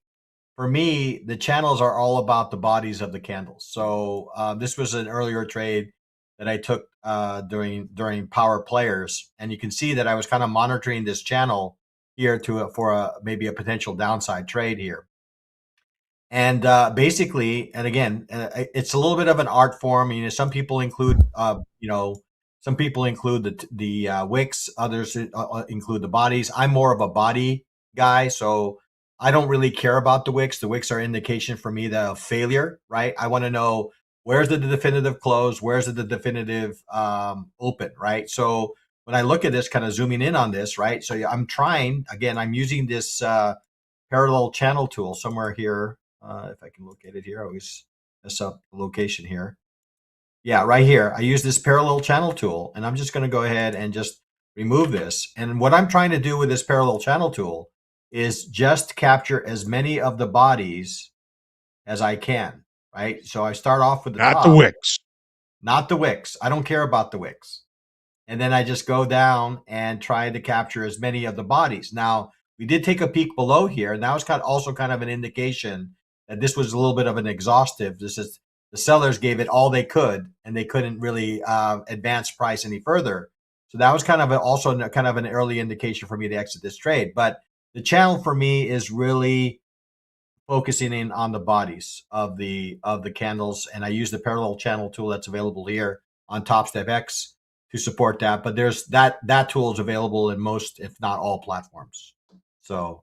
the channels are all about the bodies of the candles. So this was an earlier trade that I took during Power Players, and you can see that I was kind of monitoring this channel here for maybe a potential downside trade here. And basically, and again, it's a little bit of an art form. Some people include, some people include the wicks, others include the bodies. I'm more of a body guy, so I don't really care about the wicks. The wicks are indication for me of failure, right? I want to know where's the definitive close, where's the definitive open, right? So when I look at this, kind of zooming in on this, right? So I'm using this parallel channel tool somewhere here. If I can locate it here, I always mess up the location here. Yeah, right here. I use this parallel channel tool, and I'm just going to go ahead and just remove this. And what I'm trying to do with this parallel channel tool is just capture as many of the bodies as I can, right? So I start off with the top. Not the wicks. Not the wicks. I don't care about the wicks. And then I just go down and try to capture as many of the bodies. Now, we did take a peek below here, and that was also kind of an indication that this was a little bit of an exhaustive. This is, the sellers gave it all they could, and they couldn't really advance price any further. So that was kind of also an early indication for me to exit this trade. But the channel for me is really focusing in on the bodies of the candles, and I use the parallel channel tool that's available here on Topstep X to support that. But there's that tool is available in most, if not all, platforms. So,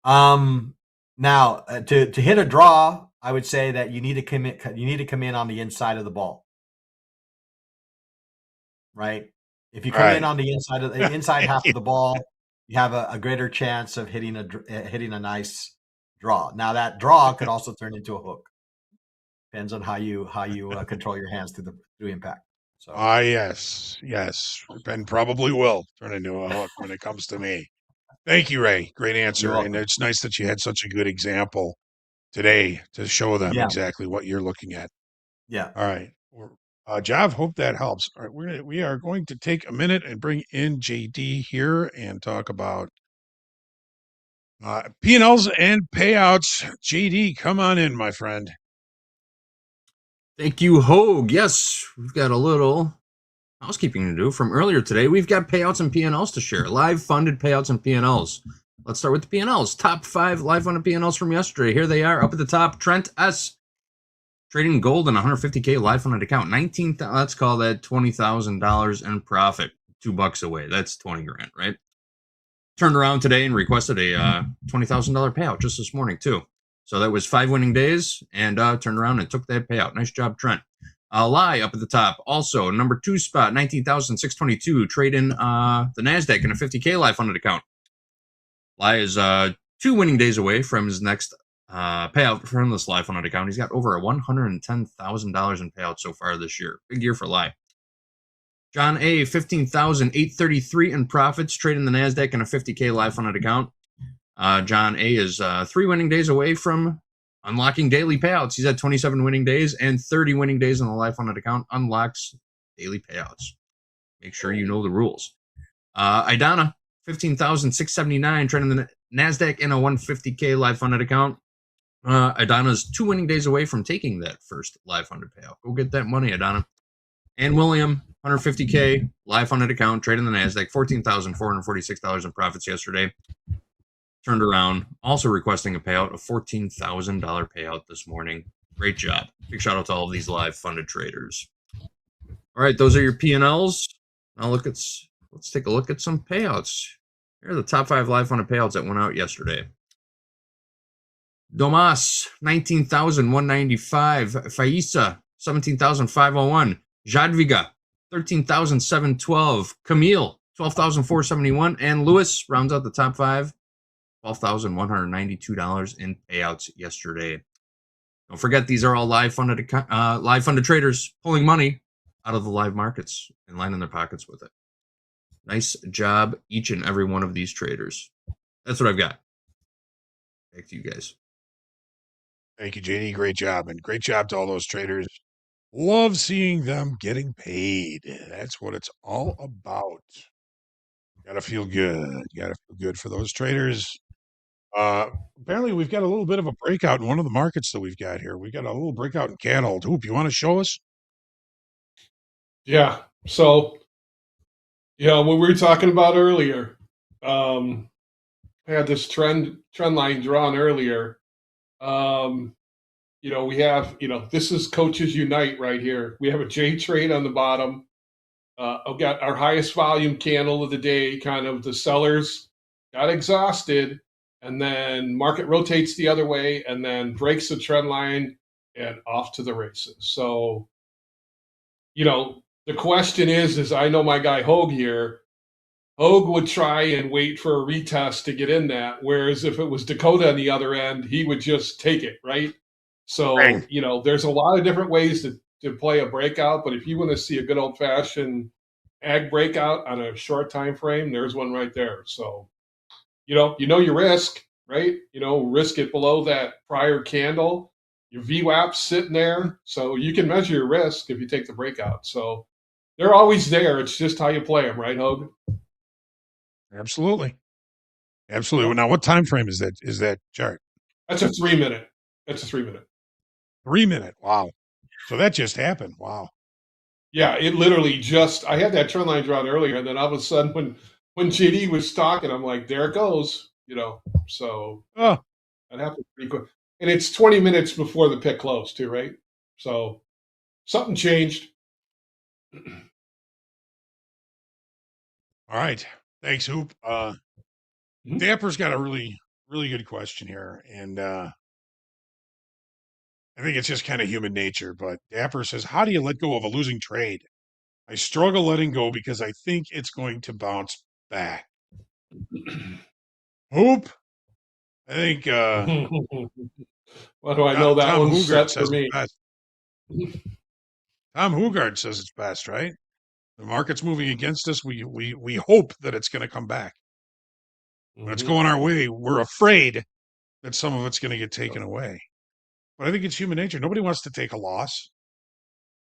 now to hit a draw, I would say that you need to come in on the inside of the ball, right? If you come in on the inside half of the ball, you have a greater chance of hitting a nice draw. Now that draw could also turn into a hook. Depends on how you control your hands through impact. So yes, and probably will turn into a hook when it comes to me. Thank you, Ray. Great answer. And it's nice that you had such a good example today to show them exactly what you're looking at. Yeah. All right. Jav, hope that helps. All right, we are going to take a minute and bring in JD here and talk about P&Ls and payouts. JD, come on in, my friend. Thank you, Hogue. Yes, we've got a little housekeeping to do from earlier today. We've got payouts and P&Ls to share. Live funded payouts and P&Ls. Let's start with the P&Ls. Top 5 live funded P&Ls from yesterday. Here they are up at the top. Trent S. Trading gold in 150K live funded account. Let's call that $20,000 in profit. $2 away. That's 20 grand, right? Turned around today and requested a $20,000 payout just this morning too. So that was 5 winning days, and turned around and took that payout. Nice job, Trent. Lie up at the top. Also, number 2 spot, 19,622. Trade in the NASDAQ in a 50K live funded account. Lie is 2 winning days away from his next payout from this live funded account. He's got over $110,000 in payouts so far this year. Big year for Lie. John A, 15,833 in profits, trading the NASDAQ in a 50K live funded account. John A is 3 winning days away from unlocking daily payouts. He's at 27 winning days and 30 winning days on the live funded account. Unlocks daily payouts. Make sure you know the rules. Idana, 15,679, trading the NASDAQ in a 150K live funded account. Idana's 2 winning days away from taking that first live funded payout. Go get that money, Idana. And William, 150K live funded account, trading the NASDAQ, $14,446 in profits yesterday. Turned around, also requesting a payout, a $14,000 payout this morning. Great job. Big shout out to all of these live funded traders. All right, those are your P&Ls. Now let's take a look at some payouts. Here are the top 5 live funded payouts that went out yesterday. Domas, 19,195. Faisa, 17,501. Jadviga, 13,712. Camille, 12,471. And Lewis rounds out the top 5, $12,192 in payouts yesterday. Don't forget, these are all live funded traders pulling money out of the live markets and lining their pockets with it. Nice job, each and every one of these traders. That's what I've got. Back to you guys. Thank you, JD. Great job. And great job to all those traders. Love seeing them getting paid. That's what it's all about. Gotta feel good. Gotta feel good for those traders. Apparently, we've got a little bit of a breakout in one of the markets that we've got here. We got a little breakout in cattle. Hoop, you want to show us? Yeah. So, what we were talking about earlier, I had this trend line drawn earlier. We have, this is Coaches Unite right here. We have a J trade on the bottom. I've got our highest volume candle of the day. Kind of the sellers got exhausted, and then market rotates the other way, and then breaks the trend line and off to the races. So, the question is I know my guy Hogue here. Hogue would try and wait for a retest to get in that, whereas if it was Dakota on the other end, he would just take it, right? So, Right. There's a lot of different ways to play a breakout, but if you want to see a good old-fashioned ag breakout on a short time frame, there's one right there. So, you know your risk, right? Risk it below that prior candle. Your VWAP's sitting there, so you can measure your risk if you take the breakout. So they're always there. It's just how you play them, right, Hogue? Absolutely. Absolutely. Now, what time frame is that chart? That's a 3-minute. That's a 3-minute. 3-minute. Wow. So that just happened. Wow. Yeah, it literally just. I had that trend line drawn earlier, and then all of a sudden, when JD was talking, I'm like, there it goes. So that happened pretty quick, and it's 20 minutes before the pit closed, too, right? So something changed. All right. Thanks, Hoop. Dapper's got a really, really good question here. And I think it's just kind of human nature. But Dapper says, how do you let go of a losing trade? I struggle letting go because I think it's going to bounce back. Hoop, I think What do I know? That Tom one's Hugard set for says me. it's best. Tom Hugard says it's best, right? The market's moving against us. We hope that it's going to come back. When it's going our way, we're afraid that some of it's going to get taken away. But I think it's human nature. Nobody wants to take a loss.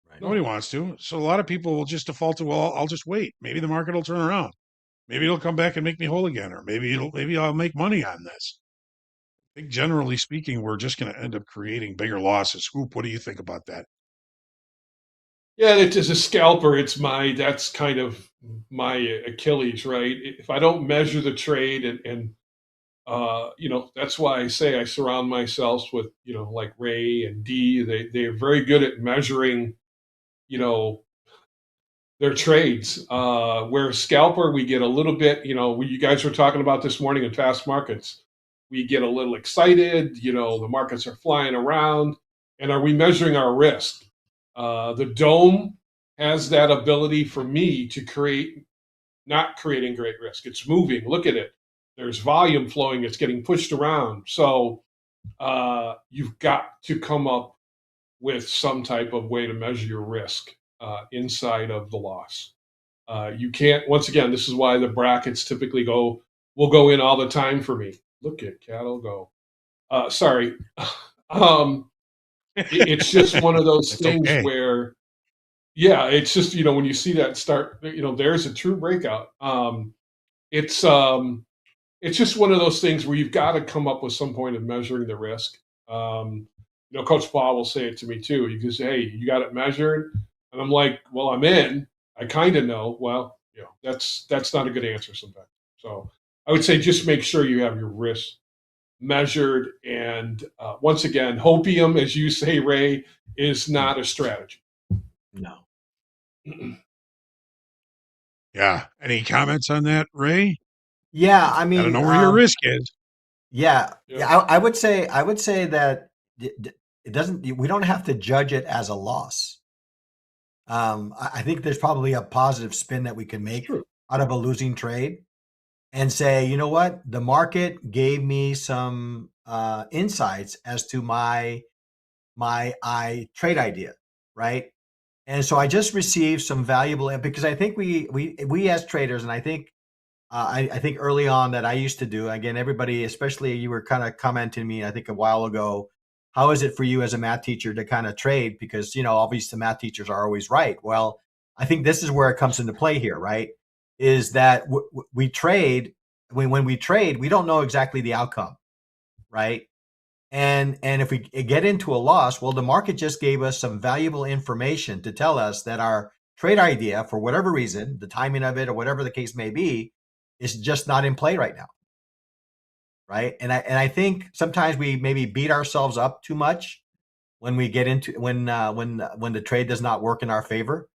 Right. Nobody wants to. So a lot of people will just default to, well, I'll just wait. Maybe the market will turn around. Maybe it'll come back and make me whole again, or maybe I'll make money on this. I think generally speaking, we're just going to end up creating bigger losses. Hoop, what do you think about that? Yeah, as a scalper, that's kind of my Achilles, right? If I don't measure the trade and that's why I say I surround myself with, like Ray and Dee. They're very good at measuring, their trades. Where scalper, we get a little bit, you guys were talking about this morning in fast markets. We get a little excited, the markets are flying around. And are we measuring our risk? The dome has that ability for me to create, not creating great risk. It's moving. Look at it. There's volume flowing. It's getting pushed around. So you've got to come up with some type of way to measure your risk inside of the loss. You can't, once again, this is why the brackets typically will go in all the time for me. Look at cattle go. Sorry. It's just one of those things where, yeah, it's just, when you see that start, there's a true breakout. It's just one of those things where you've got to come up with some point of measuring the risk. Coach Paul will say it to me too. He goes, hey, you got it measured? And I'm like, well, I'm in. I kind of know. Well, that's not a good answer sometimes. So I would say just make sure you have your risk measured. And once again, hopium, as you say, Ray, is not a strategy. No. Yeah. Any comments on that, Ray? Yeah, I Gotta mean, know where your risk is. yeah, Yeah. I would say that it doesn't. We don't have to judge it as a loss. I think there's probably a positive spin that we can It's make true. out of a losing trade and say, you know what, the market gave me some insights as to my trade idea, right? And so I just received some valuable because I think we as traders, and I think I think early on that I used to do again. Everybody, especially you were kind of commenting to me, I think a while ago. How is it for you as a math teacher to kind of trade? Because obviously the math teachers are always right. Well, I think this is where it comes into play here, right? Is that we trade when we trade, we don't know exactly the outcome, right? And if we get into a loss, well, the market just gave us some valuable information to tell us that our trade idea, for whatever reason, the timing of it or whatever the case may be, is just not in play right now, right? And I think sometimes we maybe beat ourselves up too much when we get into when the trade does not work in our favor.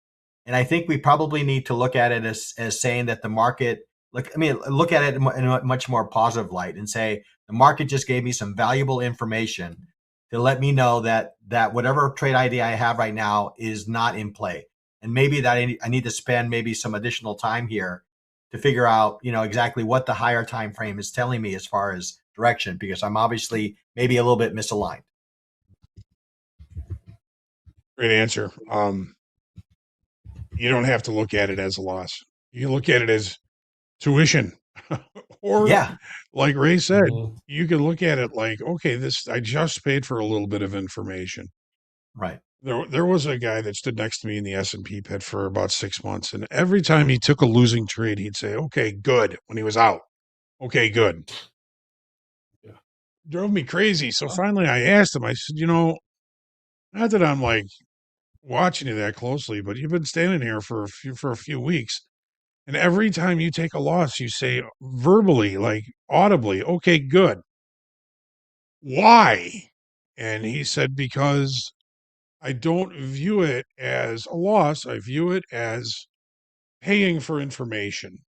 And I think we probably need to look at it as saying that the market, look at it in a much more positive light and say the market just gave me some valuable information to let me know that whatever trade idea I have right now is not in play, and maybe that I need to spend maybe some additional time here to figure out exactly what the higher time frame is telling me as far as direction, because I'm obviously maybe a little bit misaligned. Great answer. You don't have to look at it as a loss. You look at it as tuition. Or Yeah. like Ray said, you can look at it like, okay, I just paid for a little bit of information. Right. There was a guy that stood next to me in the S&P pit for about 6 months, and every time he took a losing trade, he'd say, "Okay, good," when he was out. "Okay, good." Yeah. Drove me crazy. So finally I asked him, I said, not that I'm like watching you that closely, but you've been standing here for a few weeks. And every time you take a loss, you say verbally, like audibly, "Okay, good." Why? And he said, "Because I don't view it as a loss. I view it as paying for information."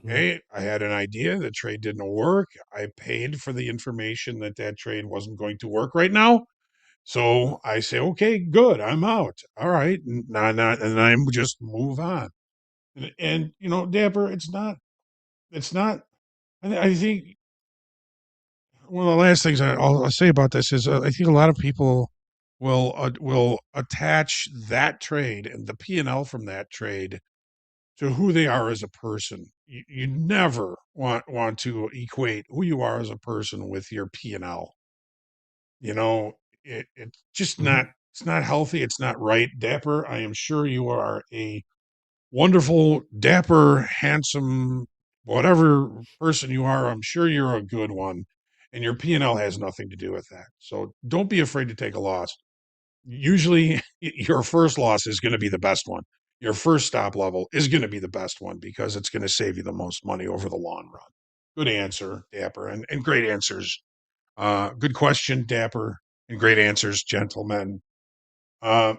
Okay, I had an idea. The trade didn't work. I paid for the information that trade wasn't going to work right now. So I say, "Okay, good. I'm out." All right. And I just move on. And Dapper, it's not, I think one of the last things I'll say about this is I think a lot of people will attach that trade and the P&L from that trade to who they are as a person. You never want to equate who you are as a person with your P&L. It's just not, it's not healthy. It's not right. Dapper, I am sure you are a wonderful, dapper, handsome, whatever person you are. I'm sure you're a good one, and your P&L has nothing to do with that. So don't be afraid to take a loss. Usually your first loss is going to be the best one. Your first stop level is going to be the best one because it's going to save you the most money over the long run. Good answer, Dapper, and great answers. Good question, Dapper, and great answers, gentlemen. Uh,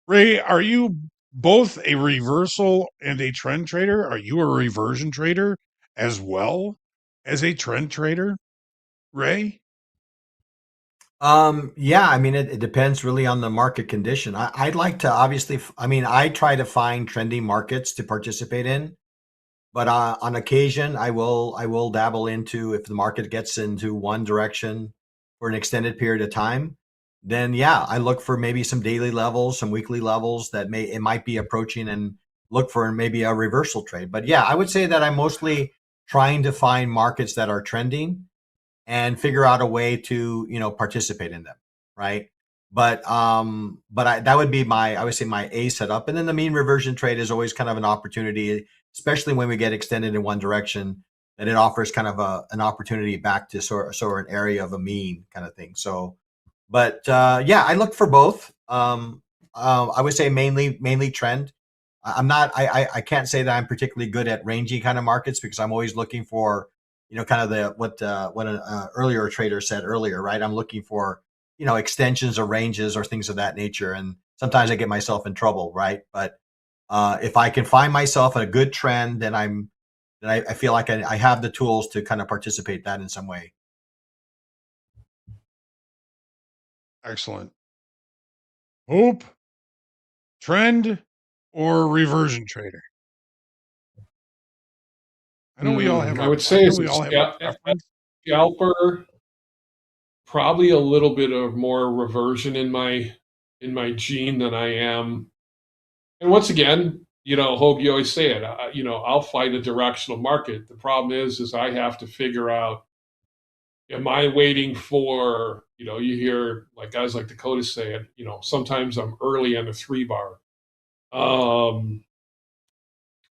Ray, are you both a reversal and a trend trader? Are you a reversion trader as well as a trend trader, Ray? Yeah, I mean, it depends really on the market condition. I'd like to obviously, I try to find trendy markets to participate in, but on occasion, I will dabble into, if the market gets into one direction for an extended period of time, then yeah, I look for maybe some daily levels, some weekly levels that it might be approaching, and look for maybe a reversal trade. But yeah, I would say that I'm mostly trying to find markets that are trending and figure out a way to participate in them, right? But that would be I would say my A setup. And then the mean reversion trade is always kind of an opportunity, especially when we get extended in one direction, that it offers kind of an opportunity back to sort of an area of a mean kind of thing. So but yeah, I look for both. I would say mainly trend. I'm not. I can't say that I'm particularly good at rangy kind of markets, because I'm always looking for kind of what an earlier trader said earlier, right? I'm looking for extensions or ranges or things of that nature, and sometimes I get myself in trouble, right? But if I can find myself in a good trend, then I feel like I have the tools to kind of participate that in some way. Excellent. Hope, trend, or reversion trader? I know we all have I our. would I say know as we a all have our preference. scalper, probably a little bit of more reversion in my gene than I am. And once again, Hope, you always say it. I'll fight a directional market. The problem is I have to figure out: am I waiting for? You hear like guys like Dakota say it. Sometimes I'm early on a 3 bar. Um,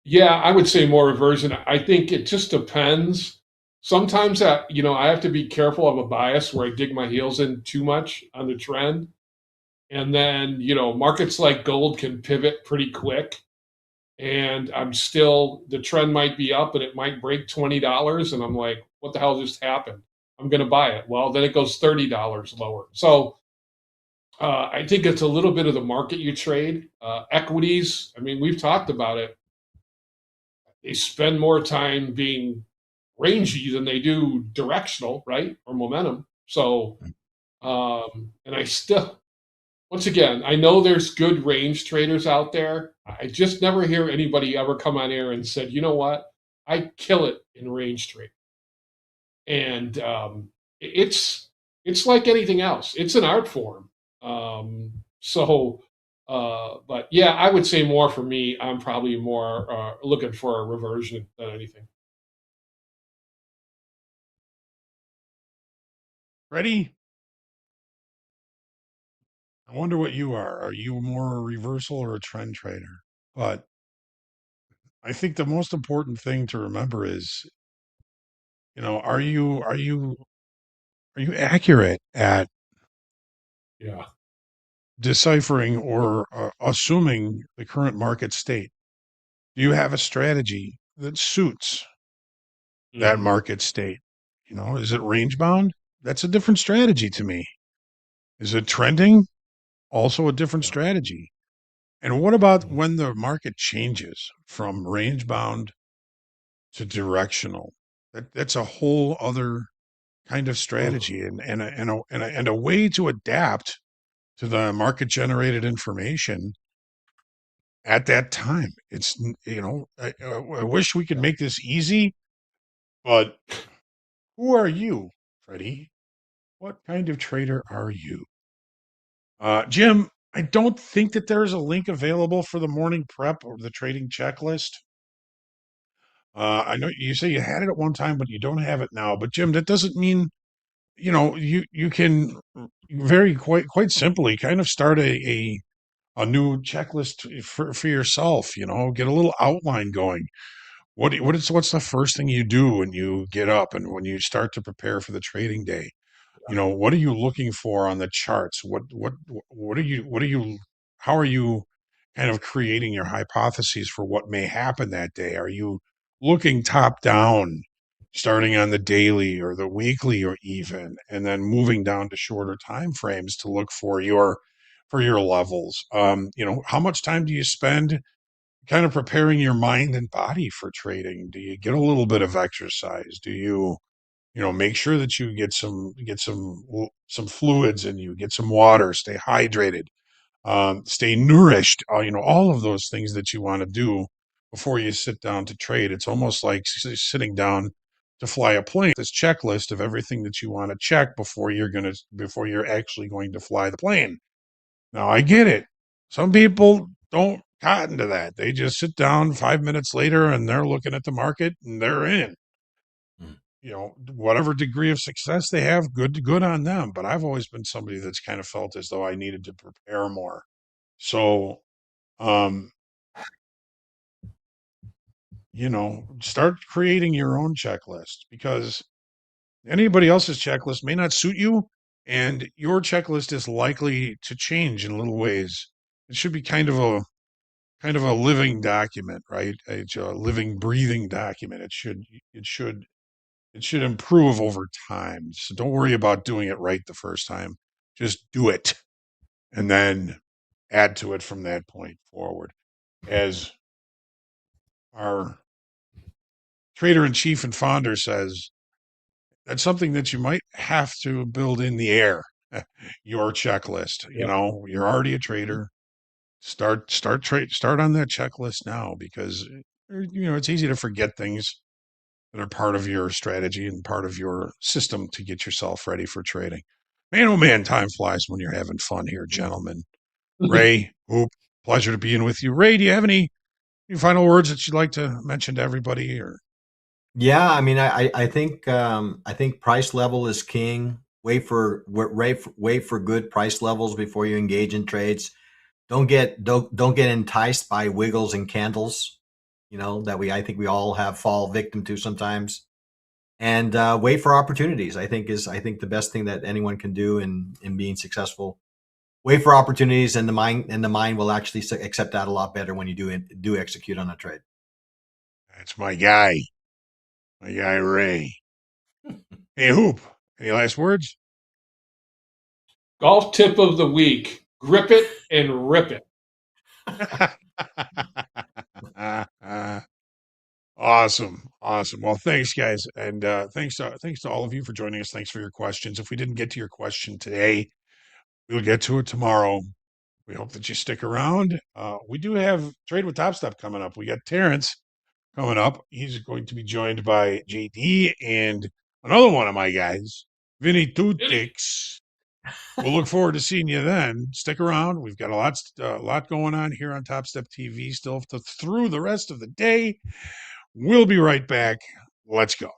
Yeah, I would say more reversion. I think it just depends. Sometimes I have to be careful of a bias where I dig my heels in too much on the trend. And then, markets like gold can pivot pretty quick. And the trend might be up and it might break $20. And I'm like, what the hell just happened? I'm going to buy it. Well, then it goes $30 lower. So I think it's a little bit of the market you trade. Equities, I mean, we've talked about it. They spend more time being rangy than they do directional, right? Or momentum. So, and I still, once again, I know there's good range traders out there. I just never hear anybody ever come on air and said, you know what? I kill it in range trade. And it's like anything else. It's an art form. But yeah, I would say more for me. I'm probably more looking for a reversion than anything. Ready? I wonder what you are. Are you more a reversal or a trend trader? But I think the most important thing to remember is, are you accurate at Yeah. deciphering or assuming the current market state? Do you have a strategy that suits that Mhm. market state? Is it range bound? That's a different strategy to me. Is it trending? Also a different Yeah. strategy. And what about Mhm. when the market changes from range bound to directional? That's a whole other kind of Ugh. strategy and a way to adapt to the market generated information at that time. I wish we could Yeah. make this easy, but who are you, Freddie? What kind of trader are you? Jim, I don't think that there's a link available for the morning prep or the trading checklist. I know you say you had it at one time, but you don't have it now. But Jim, that doesn't mean you can very quite simply kind of start a new checklist for yourself. Get a little outline going. What's the first thing you do when you get up and when you start to prepare for the trading day? What are you looking for on the charts? What are you how are you kind of creating your hypotheses for what may happen that day? Are you looking top down, starting on the daily or the weekly or even, and then moving down to shorter time frames to look for your levels? How much time do you spend kind of preparing your mind and body for trading? Do you get a little bit of exercise? Do you make sure that you get some fluids and you get some water, stay hydrated, stay nourished, all of those things that you want to do before you sit down to trade. It's almost like sitting down to fly a plane. This checklist of everything that you want to check before you're actually going to fly the plane. Now I get it. Some people don't cotton to that. They just sit down 5 minutes later and they're looking at the market and they're in. Whatever degree of success they have, good on them. But I've always been somebody that's kind of felt as though I needed to prepare more. So, um, start creating your own checklist because anybody else's checklist may not suit you, and your checklist is likely to change in little ways. It should be kind of a living document, right? It's a living, breathing document. It should improve over time. So don't worry about doing it right the first time. Just do it. And then add to it from that point forward. As our trader in chief and founder says, that's something that you might have to build in the air. Your checklist. You know, you're already a trader. Start on that checklist now, because it's easy to forget things that are part of your strategy and part of your system to get yourself ready for trading. Man, oh man, time flies when you're having fun here, gentlemen. Ray, Hoop, pleasure to be in with you. Ray, do you have any final words that you'd like to mention to everybody? Or Yeah, I mean, I think price level is king. Wait for good price levels before you engage in trades. Don't get enticed by wiggles and candles, that I think we all fall victim to sometimes. And wait for opportunities. I think the best thing that anyone can do in being successful. Wait for opportunities, and the mind will actually accept that a lot better when you do execute on a trade. that's my guy Ray. Hey, Hoop, any last words? Golf tip of the week: grip it and rip it. Awesome. Well, thanks, guys, and thanks to all of you for joining us. Thanks for your questions. If we didn't get to your question today, we'll get to it tomorrow. We hope that you stick around. We do have Trade with Topstep coming up. We got Terrence coming up. He's going to be joined by JD and another one of my guys, Vinny Tutix. We'll look forward to seeing you then. Stick around. We've got a lot going on here on Topstep TV still through the rest of the day. We'll be right back. Let's go.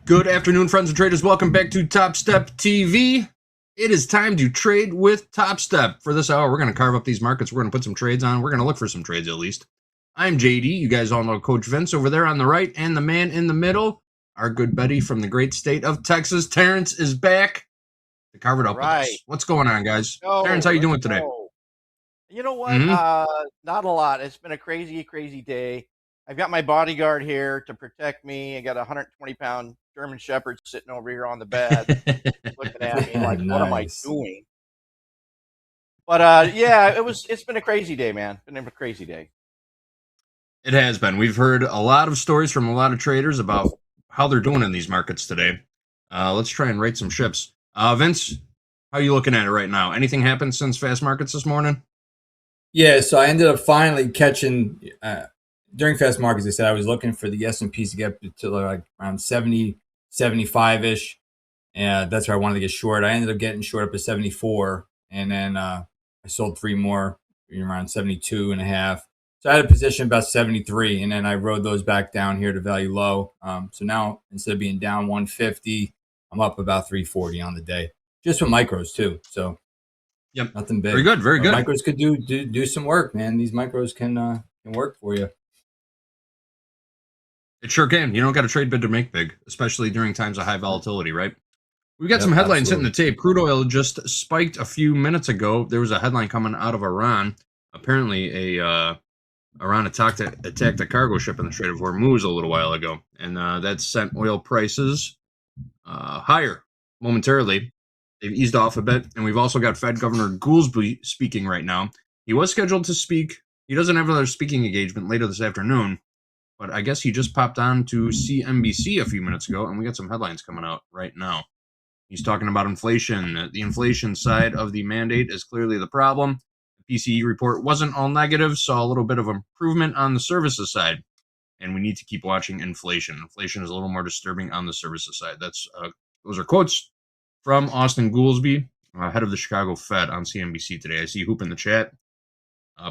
Good afternoon, friends and traders. Welcome back to Topstep TV. It is time to trade with Topstep. For this hour, we're going to carve up these markets. We're going to put some trades on. We're going to look for some trades at least. I'm JD. You guys all know Coach Vince over there on the right, and the man in the middle, our good buddy from the great state of Texas, Terrence, is back to carve it up with us. What's going on, guys? Terrence, how you doing today? You know what? Not a lot. It's been a crazy, crazy day. I've got my bodyguard here to protect me. I got a 120-pound German Shepherd sitting over here on the bed, looking at me like, "What am I doing?" But yeah, it's been a crazy day, man. It's been a crazy day. It has been. We've heard a lot of stories from a lot of traders about how they're doing in these markets today. Let's try and rate some ships. Vince, how are you looking at it right now? Anything happened since fast markets this morning? Yeah, so I ended up finally catching during fast markets. I said I was looking for the S&Ps to get to like around 70, 75-ish. And that's where I wanted to get short. I ended up getting short up to 74. And then I sold 3 more around 72 and a half. So I had a position about 73. And then I rode those back down here to value low. So now instead of being down 150, I'm up about 340 on the day. Just with micros too. So yep, nothing big. Very good, very good. Micros could do some work, man. These micros can work for you. It sure can. You don't got to trade big to make big, especially during times of high volatility, right? We've got some headlines hitting the tape. Crude oil just spiked a few minutes ago. There was a headline coming out of Iran. Apparently, Iran attacked a cargo ship in the Strait of Hormuz a little while ago, and that sent oil prices higher momentarily. They've eased off a bit, and we've also got Fed Governor Goolsbee speaking right now. He was scheduled to speak. He doesn't have another speaking engagement later this afternoon, but I guess he just popped on to CNBC a few minutes ago, and we got some headlines coming out right now. He's talking about inflation. The inflation side of the mandate is clearly the problem. The PCE report wasn't all negative, saw a little bit of improvement on the services side, and we need to keep watching inflation. Inflation is a little more disturbing on the services side. Those are quotes from Austin Goolsbee, head of the Chicago Fed on CNBC today. I see Hoop in the chat,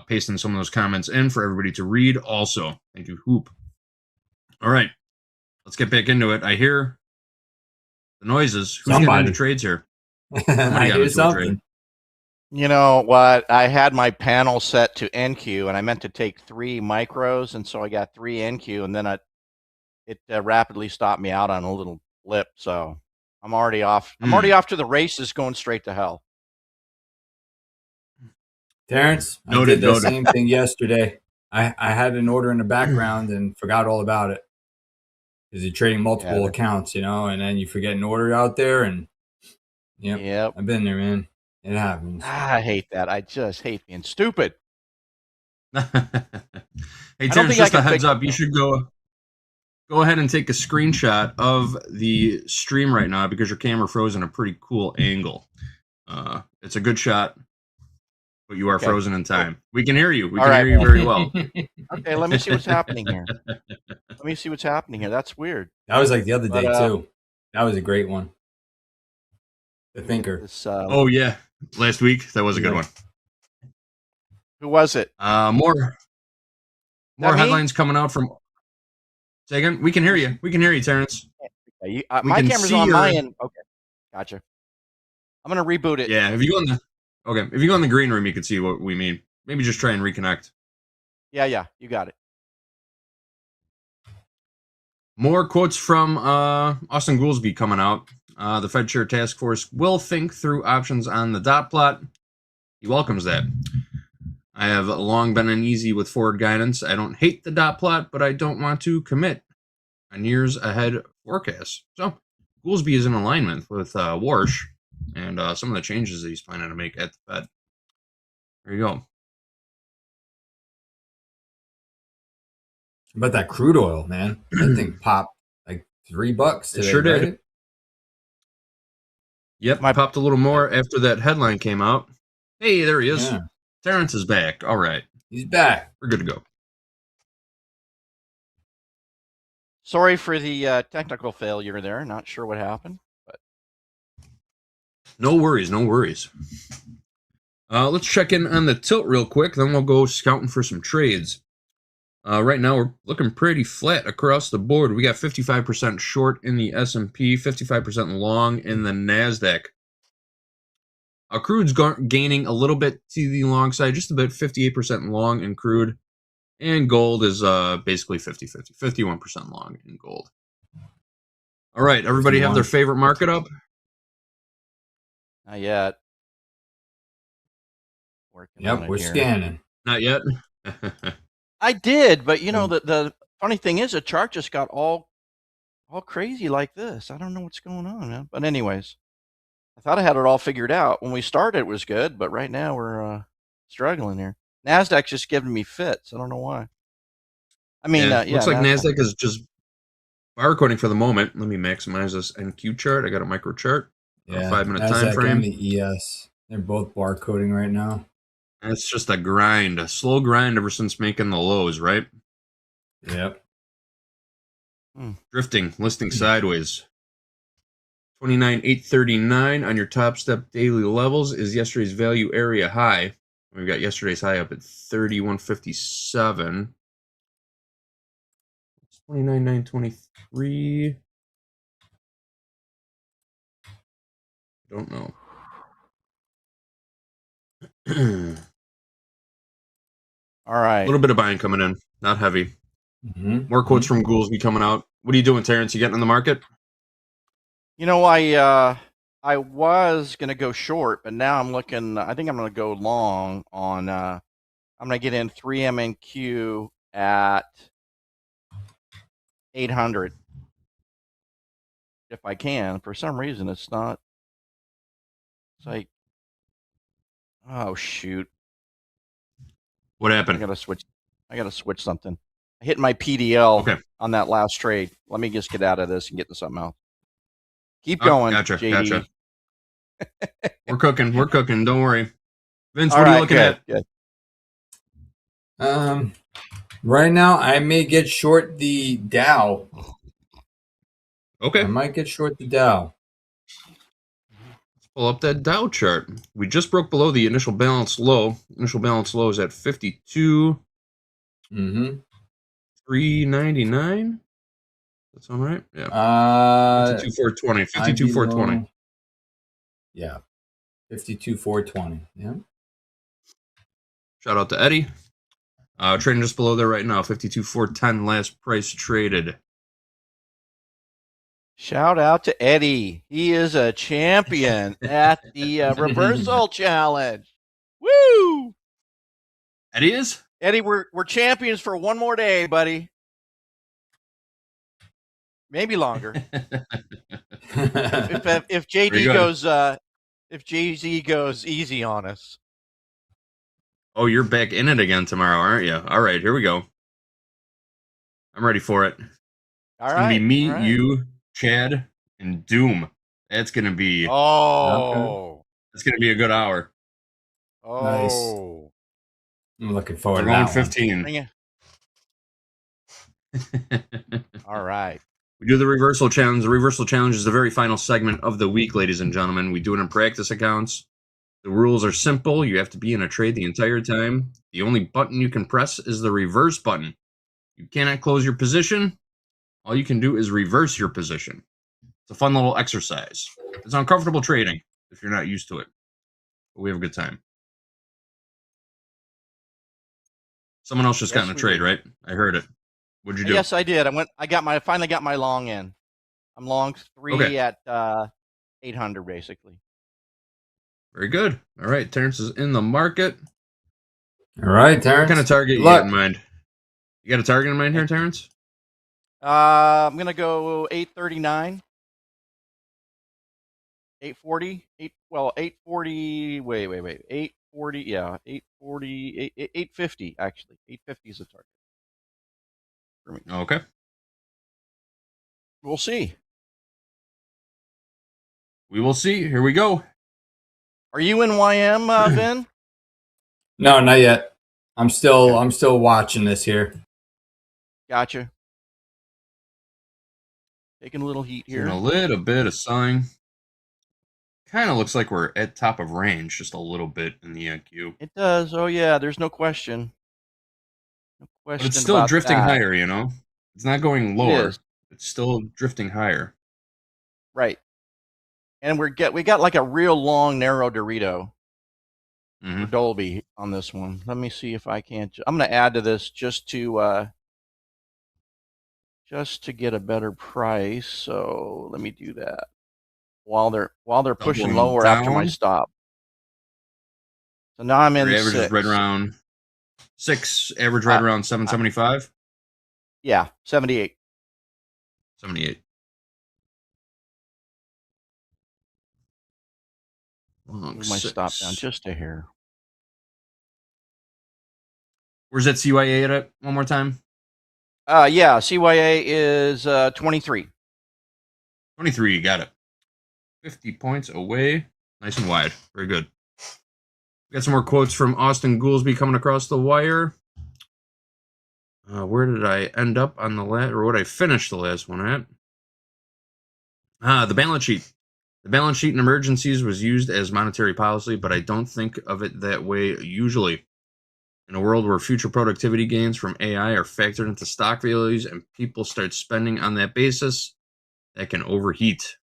pasting some of those comments in for everybody to read also. Thank you, Hoop. All right, let's get back into it. I hear the noises. Who's getting into trades here? I hear something. You know what? I had my panel set to NQ, and I meant to take 3 micros, and so I got 3 NQ, and then it rapidly stopped me out on a little blip. So I'm already off. I'm already off to the races, going straight to hell. Terrence, I did the same thing yesterday. I had an order in the background and forgot all about it because you're trading multiple accounts, and then you forget an order out there, and yep. I've been there, man. It happens. I hate that. I just hate being stupid. Hey, Terrence, just a heads up. You should go ahead and take a screenshot of the stream right now because your camera froze in a pretty cool angle. It's a good shot, but you are frozen in time. We can hear you. We can hear you very well. Okay, let me see what's happening here. That's weird. That was like the other day, too. That was a great one. The thinker. Oh, yeah. Last week. That was a good one. Who was it? More headlines coming out from... Say again? We can hear you. We can hear you, Terrence. My camera's on my end. Okay. Gotcha. I'm going to reboot it. Yeah. If you go in the green room, you can see what we mean. Maybe just try and reconnect. Yeah. You got it. More quotes from Austin Goolsbee coming out. The Fed Chair Task Force will think through options on the dot plot. He welcomes that. I have long been uneasy with forward guidance. I don't hate the dot plot, but I don't want to commit on years ahead forecasts. So Goolsbee is in alignment with Warsh and some of the changes that he's planning to make at the Fed. There you go. How about that crude oil, man? That thing popped like $3 today. It sure did. Right? Yep, I popped a little more after that headline came out. Hey, there he is. Yeah. Terrence is back. All right. He's back. We're good to go. Sorry for the technical failure there. Not sure what happened, but no worries. Let's check in on the tilt real quick. Then we'll go scouting for some trades. Right now, we're looking pretty flat across the board. We got 55% short in the S&P, 55% long in the NASDAQ. Crude's gaining a little bit to the long side, just a bit, 58% long in crude. And gold is basically 50-50, 51% long in gold. All right, everybody have their favorite market up? Not yet. Working Yep, on it we're here. scanning. Not yet? I did, but you know the funny thing is the chart just got all crazy like this. I don't know what's going on, man. But anyways, I thought I had it all figured out. When we started, it was good, but right now we're struggling here. Nasdaq's just giving me fits. I don't know why. I mean, looks like NASDAQ is just barcoding for the moment. Let me maximize this NQ chart. I got a micro chart, a 5-minute time NASDAQ frame. and the ES, they're both barcoding right now. And it's just a grind, a slow grind ever since making the lows, right? Yep. Drifting, listing sideways. 29,839 on your Topstep daily levels is yesterday's value area high. We've got yesterday's high up at 3157. 29,923. Don't know. All right. A little bit of buying coming in, not heavy. More quotes from Goolsby coming out. What are you doing, Terrence? You getting in the market? You know, I was gonna go short, but now I'm looking. I think I'm gonna go long on. I'm gonna get in 3MNQ at 800 if I can. For some reason, it's not. It's like, oh shoot! What happened? I gotta switch something. I hit my PDL on that last trade. Let me just get out of this and get to something else. Keep going, JD. We're cooking. We're cooking. Don't worry. Vince, All what are you right, looking good, at? Right now, I may get short the Dow. Okay. I might get short the Dow. Let's pull up that Dow chart. We just broke below the initial balance low. Initial balance low is at 52. 399. That sound right? Yeah. 52,420. 52,420. Yeah. 52,420. Yeah. Shout out to Eddie. Trading just below there right now. 52,410 last price traded. Shout out to Eddie. He is a champion at the reversal challenge. Woo! Eddie is? Eddie, we're champions for one more day, buddy. Maybe longer. if JD goes if Jay-Z goes easy on us. Oh, you're back in it again tomorrow, aren't you? All right, here we go. I'm ready for it. It's gonna be me, you, Chad, and Doom. That's gonna be It's gonna be a good hour. Nice. I'm looking forward to We're going that 15. All right. We do the reversal challenge. The reversal challenge is the very final segment of the week, ladies and gentlemen. We do it in practice accounts. The rules are simple. You have to be in a trade the entire time. The only button you can press is the reverse button. You cannot close your position. All you can do is reverse your position. It's a fun little exercise. It's uncomfortable trading if you're not used to it, but we have a good time. Someone else just got in a trade, right? I heard it. What'd you do? Yes, I did. I finally got my long in. I'm long 3 at 800 basically. Very good. All right, Terrence is in the market. All right, Terrence. What kind of target you got in mind? You got a target in mind here, Terrence? I'm gonna go 839, 840, 840. Wait. 840. Yeah, 840, 850 actually. 850 is a target for me. Okay. We'll see. We will see. Here we go. Are you in YM, Vin? No, not yet. I'm still watching this here. Gotcha. Taking a little heat here. Doing a little bit of selling. Kind of looks like we're at top of range, just a little bit in the NQ. It does. Oh yeah, there's no question. No But it's Question still about drifting that. higher, you know? It's not going It lower. is. It's still drifting higher. Right. And we got like a real long, narrow Dorito for Dolby on this one. Let me see if I can't. I'm going to add to this just to get a better price. So let me do that while they're pushing Doubling lower after my down. stop. So now I'm in Your the average is right 6. around 6. Average right around 775. Yeah, 78. 78. Long Move my stop down 6. just a hair. Where's that CYA at? One more time. Yeah, CYA is 23. 23. Got it. 50 points away. Nice and wide. Very good. We got some more quotes from Austin Goolsby coming across the wire. Where did I end up on the last, or what I finished the last one at? The balance sheet. The balance sheet in emergencies was used as monetary policy, but I don't think of it that way usually. In a world where future productivity gains from AI are factored into stock values and people start spending on that basis, that can overheat.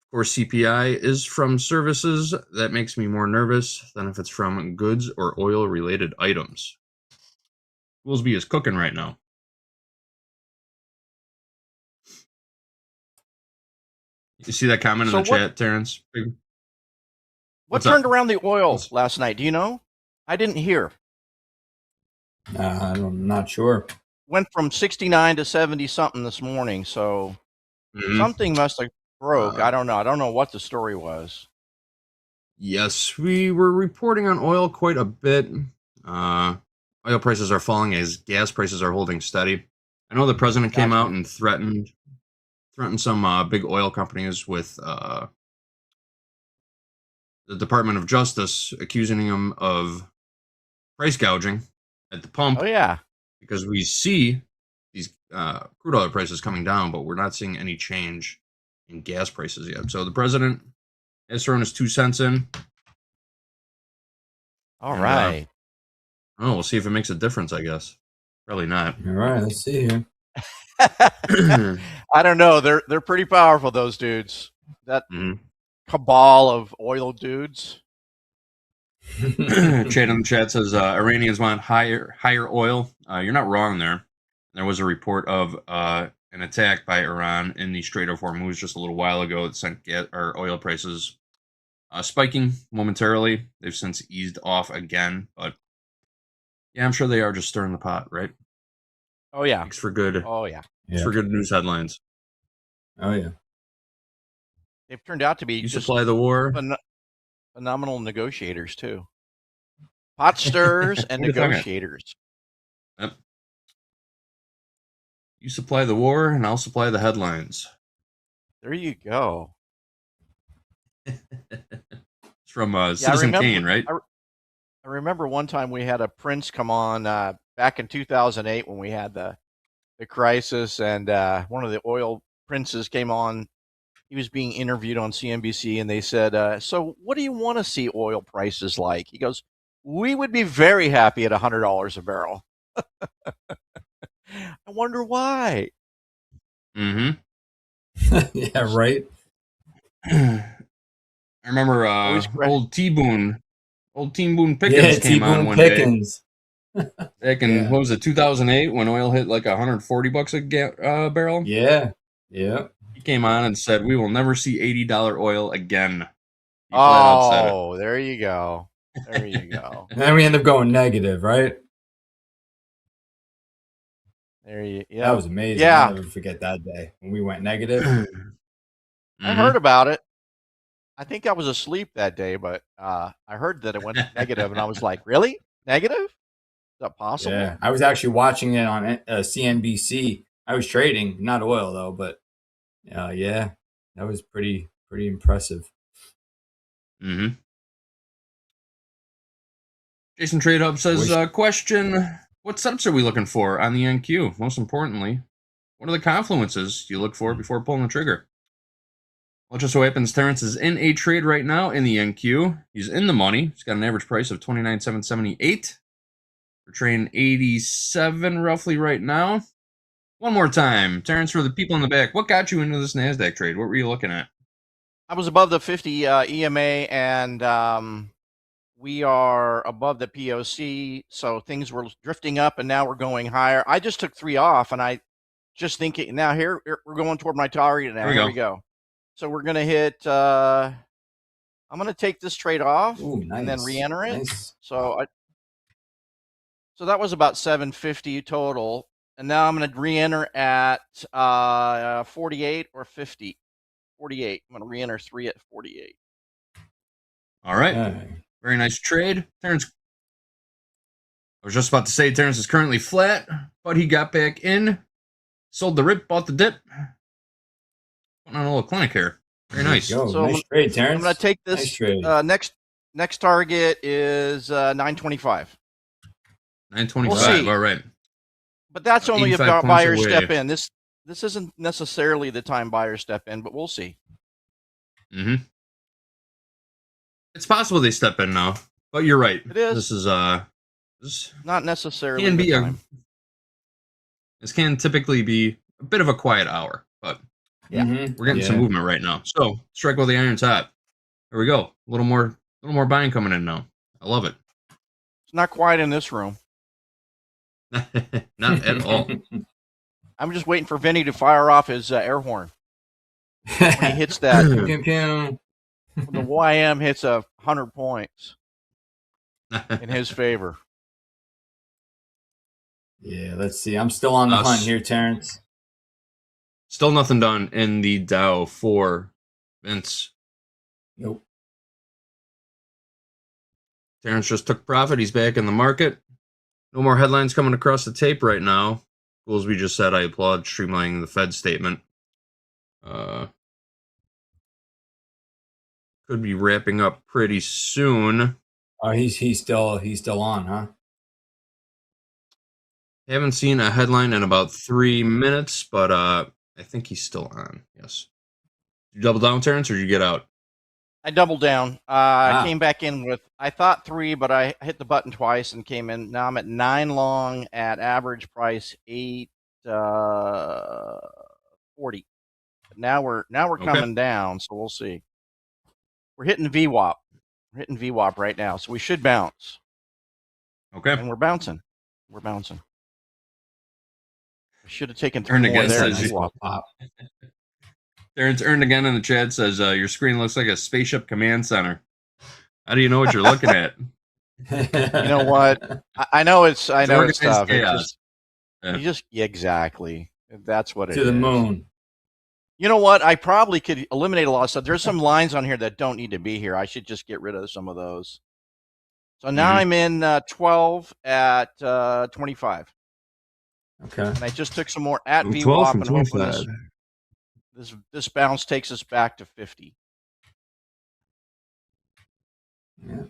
Of course, CPI is from services. That makes me more nervous than if it's from goods or oil-related items. Goolsby is cooking right now. You see that comment in the chat, Terrence? What turned around the oil last night? Do you know? I didn't hear. I'm not sure. Went from 69 to 70 something this morning, so something must have broke. I don't know. I don't know what the story was. Yes, we were reporting on oil quite a bit. Oil prices are falling as gas prices are holding steady. I know the president came out and threatened some big oil companies with the Department of Justice accusing them of price gouging at the pump. Oh, yeah. Because we see these crude oil prices coming down, but we're not seeing any change in gas prices yet. So the president has thrown his 2 cents in. All right. Oh, we'll see if it makes a difference, I guess. Probably not. All right, let's see here. I don't know. They're pretty powerful, those dudes. That cabal of oil dudes. Chad in the chat says Iranians want higher oil. You're not wrong there. There was a report of an attack by Iran in the Strait of Hormuz just a little while ago that sent our oil prices spiking momentarily. They've since eased off again, but yeah, I'm sure they are just stirring the pot, right? Oh yeah. Thanks for good. Oh yeah. Thanks for good news headlines. Oh yeah. They've turned out to be You just supply the war. Phenomenal negotiators too. Pot stirrers and negotiators. Yep. You supply the war, and I'll supply the headlines. There you go. It's from Citizen Kane, right? I remember one time we had a prince come on back in 2008 when we had the crisis, and one of the oil princes came on. He was being interviewed on CNBC, and they said, so what do you want to see oil prices like? He goes, we would be very happy at $100 a barrel. I wonder why. Yeah, right. I remember old T-Boone Pickens came on one day. Back in, what was it, 2008, when oil hit like $140 a barrel? Yeah. Yeah. He came on and said, we will never see $80 oil again. He flat out said it. There you go. There you go. And then we end up going negative, right? Yeah. That was amazing. Yeah. I'll never forget that day when we went negative. I heard about it. I think I was asleep that day, but I heard that it went negative, and I was like, really? Negative? Is that possible? Yeah. I was actually watching it on CNBC. I was trading, not oil though, but yeah, that was pretty impressive. Jason Trade Hub says, question, what setups are we looking for on the NQ? Most importantly, what are the confluences you look for before pulling the trigger? Well, it just so happens Terrence is in a trade right now in the NQ. He's in the money. He's got an average price of $29,778. We're trading 87 roughly right now. One more time, Terrence, for the people in the back, what got you into this NASDAQ trade? What were you looking at? I was above the 50 EMA, and we are above the POC, so things were drifting up, and now we're going higher. I just took 3 off, and I just thinking now here we're going toward my target now. Here we go. So we're gonna hit. I'm gonna take this trade off. Ooh, and then nice. re-enter it. Nice. So that was about 750 total, and now I'm gonna re-enter at 48 or 50. 48. I'm gonna re-enter 3 at 48. All right. Very nice trade. Terrence, I was just about to say Terrence is currently flat, but he got back in, sold the rip, bought the dip. Putting on a little clinic here. Very nice. So nice trade, Terrence. I'm going to take this. Nice trade. Next target is 925. 925. We'll see. All right. But that's only if 85 points buyers away. step in. This isn't necessarily the time buyers step in, but we'll see. Mm-hmm. It's possible they step in now, but you're right. It is. This is this Not necessarily can the be time. this can typically be a bit of a quiet hour, but Yeah. we're getting some movement right now. So strike while the iron's hot. There we go. A little more buying coming in now. I love it. It's not quiet in this room. Not at all. I'm just waiting for Vinny to fire off his air horn. When he hits that, Pew, pew. when the YM hits 100 points in his favor. Yeah, let's see. I'm still on the hunt here, Terrence. Still nothing done in the Dow for Vince. Nope. Terrence just took profit. He's back in the market. No more headlines coming across the tape right now. Cool, as we just said, I applaud streamlining the Fed statement. Could be wrapping up pretty soon. Oh, he's still on, huh? Haven't seen a headline in about 3 minutes, but I think he's still on. Yes. Did you double down, Terrence, or did you get out? I doubled down. I came back in with, I thought 3, but I hit the button twice and came in. Now I'm at 9 long at average price 840. But now we're coming down, so we'll see. We're hitting VWAP. We're hitting VWAP right now, so we should bounce. Okay. And we're bouncing. We're bouncing. I should have taken 3 Earned more again there. says VWAP. Terrence earned again in the chat says your screen looks like a spaceship command center. How do you know what you're looking at? You know what? I know it's tough. Chaos. Exactly. That's what it is. To the moon. You know what? I probably could eliminate a lot of stuff. There's some lines on here that don't need to be here. I should just get rid of some of those. So now I'm in 12 at 25. Okay. And I just took some more at 12 VWAP, from and hopefully 25. this bounce takes us back to 50. Yeah,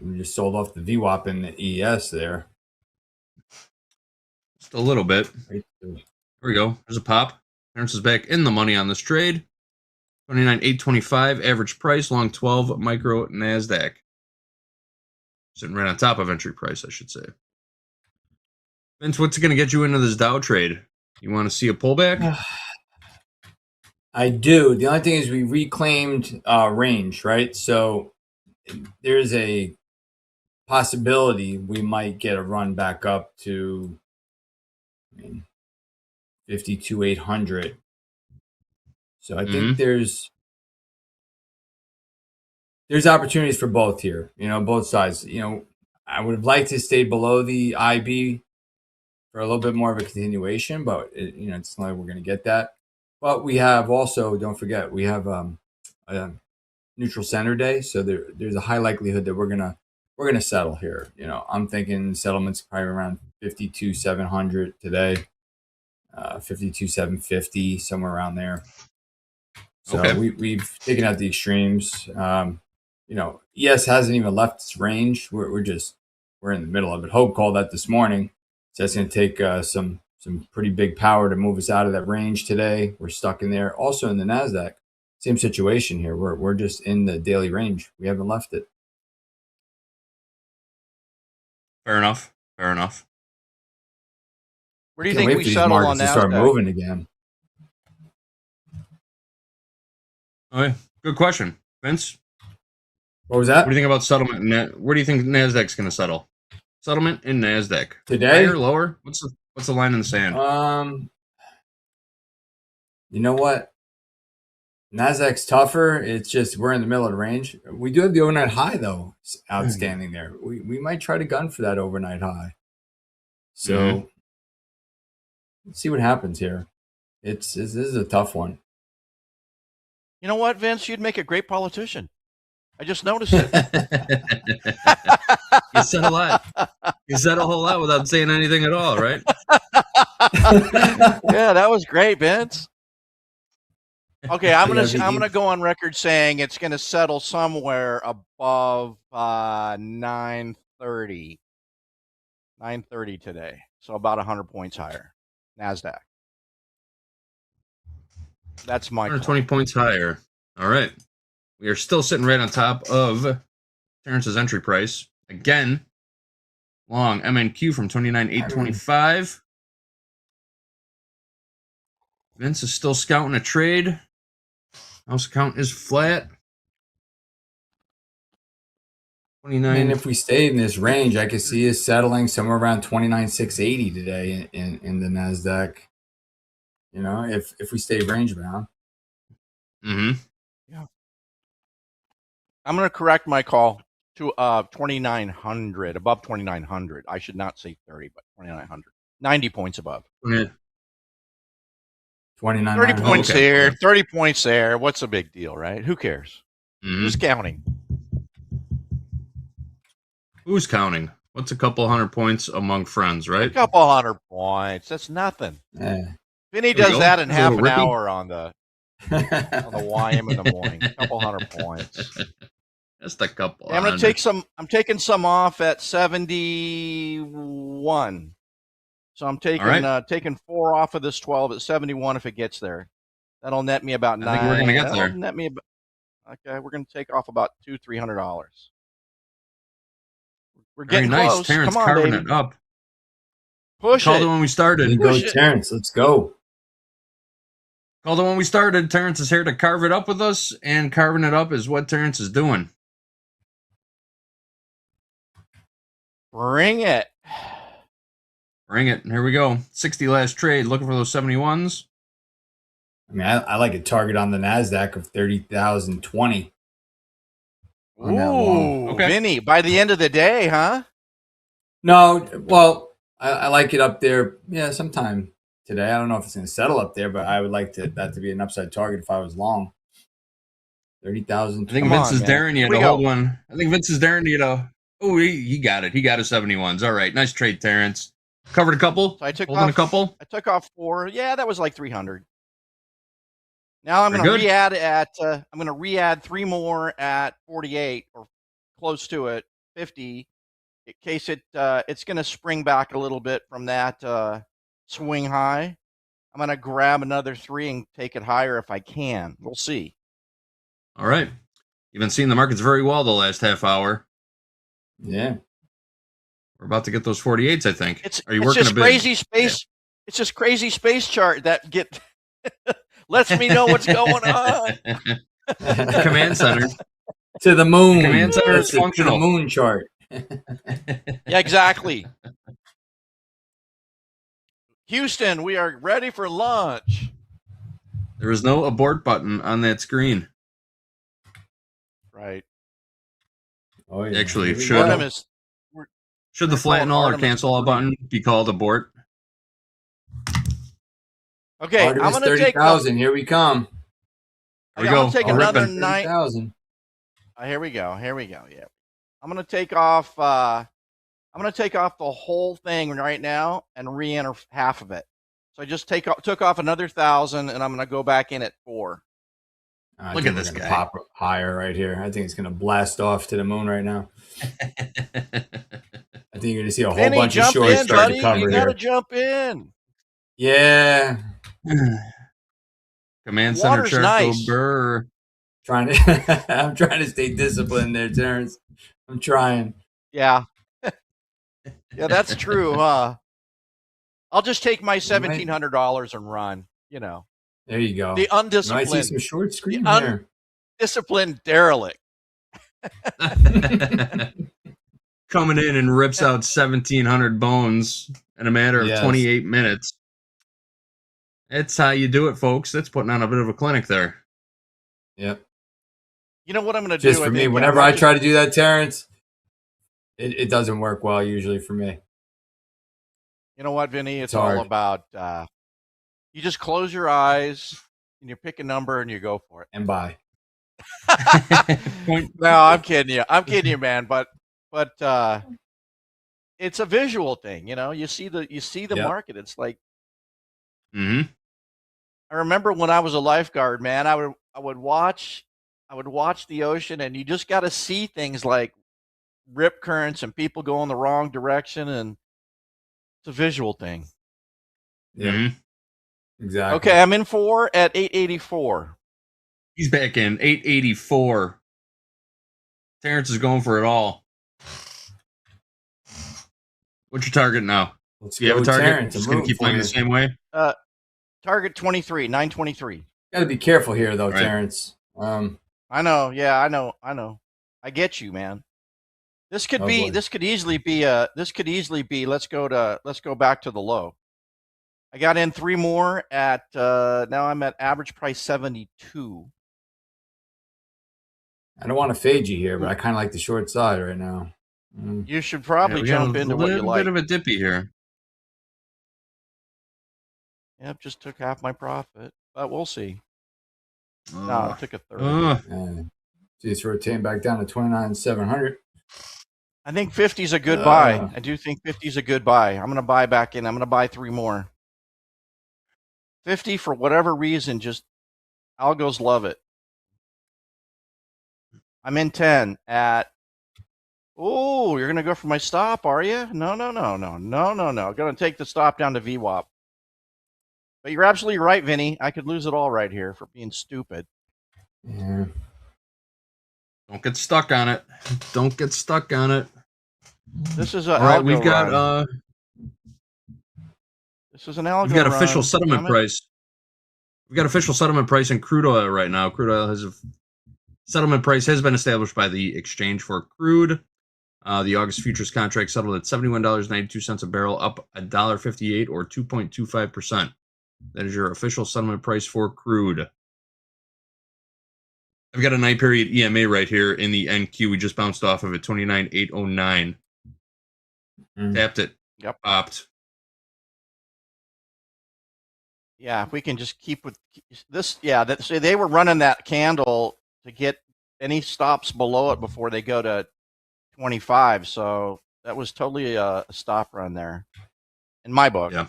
we just sold off the VWAP and the ES there. Just a little bit. Right there we go. There's a pop. Terrence is back in the money on this trade. 29,825 average price, long 12 micro NASDAQ. Sitting right on top of entry price, I should say. Vince, what's going to get you into this Dow trade? You want to see a pullback? I do. The only thing is we reclaimed range, right? So there's a possibility we might get a run back up to 52,800. So I think there's opportunities for both here, both sides. I would have liked to stay below the IB for a little bit more of a continuation, but it's not like we're going to get that. But we have also, don't forget, we have a neutral center day, so there's a high likelihood that we're gonna settle here. I'm thinking settlements probably around 52,700 today, 52,750, somewhere around there. So Okay. we've taken out the extremes. ES hasn't even left its range. We're in the middle of it. Hope called that this morning. So that's going to take some pretty big power to move us out of that range today. We're stuck in there. Also in the NASDAQ, same situation here. We're just in the daily range. We haven't left it. Fair enough. Fair enough. Where do you Can't think wait we for these settle on markets to start NASDAQ? moving again. Okay, good question, Vince. What was What that? do you think about settlement? Where do you think Nasdaq's going to settle? Settlement in Nasdaq Today? higher, lower? What's the line in the sand? You know what? Nasdaq's tougher. It's just we're in the middle of the range. We do have the overnight high though, outstanding there. We might try to gun for that overnight high. So let's see what happens here. This is a tough one. You know what, Vince? You'd make a great politician. I just noticed it. You said a lot. You said a whole lot without saying anything at all, right? Yeah, that was great, Vince. Okay, I'm gonna go on record saying it's gonna settle somewhere above 930. 930 today, so about 100 points higher. Nasdaq. That's my 120 points higher. All right, we are still sitting right on top of Terrence's entry price again. Long MNQ from 29,825. Vince is still scouting a trade. House account is flat. 29. And if we stay in this range, I could see us settling somewhere around 29,680 today in the Nasdaq. You know, if we stay range bound. Yeah. I'm going to correct my call to 2,900, above 2,900. I should not say 30, but 2,900. 90 points above. Yeah. 29. 30 points here, 30 points there. What's the big deal, right? Who cares? Who's counting? Who's counting? What's a couple hundred points among friends, right? A couple hundred points. That's nothing. Vinny does that in half an hour on the YM in the morning. A couple hundred points. Just a couple. Yeah, I'm taking some off at 71. So I'm taking 4 off of this 12 at 71 if it gets there. That'll net me about 9. I think we're gonna get there. Net me about, okay, we're gonna take off about $200-300. We're getting Very nice. close. Terrence Come on, carving baby. it up. Push Called it. it when we started. Go, Terrence. Let's go. Called it when we started. Terrence is here to carve it up with us, and carving it up is what Terrence is doing. Bring it. Bring it. Here we go. 60 last trade. Looking for those 71s. I mean, I like a target on the Nasdaq of 30,020. Ooh, okay. Vinny, by the end of the day, huh? No, well, I like it up there. Yeah, sometime today. I don't know if it's going to settle up there, but I would like that to be an upside target if I was long. 30,000. I think Vince is daring you to hold one. I think Vince is daring you to. Oh, he got it. He got a 71s. All right, nice trade, Terrence. Covered a couple. So I took holding off a couple. I took off 4. Yeah, that was like 300. Now I'm Very going to good. re-add at. I'm going to re-add 3 more at 48 or close to it, 50, in case it's going to spring back a little bit from that swing high. I'm going to grab another 3 and take it higher if I can. We'll see. All right. You've been seeing the markets very well the last half hour. Yeah. We're about to get those 48s, I think. Are you It's working just a bid? crazy space. Yeah. It's just crazy space chart that lets me know what's going on. Command center. To the moon. Command center is To the functional. moon chart. Yeah, exactly. Houston, we are ready for lunch. There is no abort button on that screen. Right. Oh, yeah. Actually, should the flatten all or cancel all button be called abort? Okay, Artemis I'm going to take 30,000. Here we come. Here we I'm go. going to take All another ripping. 30,000. Here we go. Yeah. I'm going to take off the whole thing right now and re-enter half of it. So I just took off another 1,000 and I'm going to go back in at 4. Look at this guy. Pop higher right here. I think it's going to blast off to the moon right now. I think you're going to see a whole Vinny, bunch of jump shorts in, start buddy. to cover You here. got to jump in. Yeah. Command center Water's chart nice. go burr. I'm trying to stay disciplined there, Terrence. I'm trying. Yeah. Yeah, that's true. I'll just take my might- $1,700 and run. You know, There you go. the You might see undisciplined, some short the screen here. undisciplined derelict. Coming in and rips out 1,700 bones in a matter of Yes. 28 minutes. That's how you do it, folks. That's putting on a bit of a clinic there. Yep. You know what I'm going to do? Just I for me, think, whenever I'll I just- try to do that, Terrence, it doesn't work well usually for me. You know what, Vinny? It's It's all hard. about you just close your eyes and you pick a number and you go for it. And buy. No, I'm kidding you. I'm kidding you, man. But it's a visual thing. You know, you see the Yep. market. It's like Mm-hmm. I remember when I was a lifeguard, man. I would watch the ocean, and you just got to see things like rip currents and people go in the wrong direction, and it's a visual thing. Yeah. Mm-hmm. Exactly. Okay, I'm in 4 at 884. He's back in 884. Terrence is going for it all. What's your target now? Let's Do you have a go, target? Terrence. Just I'm going to rooting keep for playing you. the same way? Target 23, 923. Got to be careful here, though, Right. Terrence. I know. Yeah, I know. I get you, man. This could Oh, be. boy. This could easily be. Let's go back to the low. I got in 3 more at. Now I'm at average price 72. I don't want to fade you here, but I kind of like the short side right now. You should Yeah, probably we got jump a into what you little like. bit of a dippy here. Yep, just took half my profit, but we'll see. No, Uh, I took a third. See, it's rotating back down to 29,700. I think 50 is a good buy. Uh. I do think 50 is a good buy. I'm going to buy back in. I'm going to buy 3 more. 50 for whatever reason, just algos love it. I'm in 10 at. Oh, you're going to go for my stop, are you? No. Going to take the stop down to VWAP. But you're absolutely right, Vinny. I could lose it all right here for being stupid. Yeah. Don't get stuck on it. Don't get stuck on it. This is a All right, algo we've got run. This is an algo we've got official run. settlement Damn it. price. We've got official settlement price in crude oil right now. Crude oil has a settlement price has been established by the exchange for crude. The August futures contract settled at $71.92 a barrel, up $1.58 or 2.25%. That is your official settlement price for crude. I've got a 9-period EMA right here in the NQ. We just bounced off of it, 29,809. Tapped it. Yep. Popped. Yeah, if we can just keep with this. Yeah, so they were running that candle to get any stops below it before they go to 25. So that was totally a stop run there, in my book. Yeah.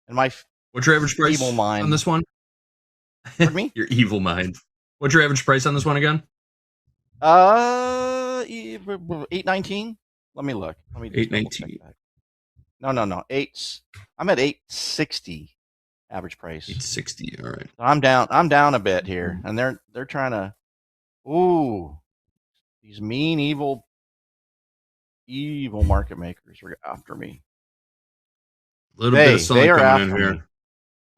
In my What's your average price evil mind on this one? Pardon me? Your evil mind. What's your average price on this one again? 819. Let me look. Let me just double check 819. that. No. I'm at 860 average price. 860. All right. I'm down a bit here, and they're trying to. Ooh, these mean evil market makers are after me. A little bit of sun they are coming in after here. me.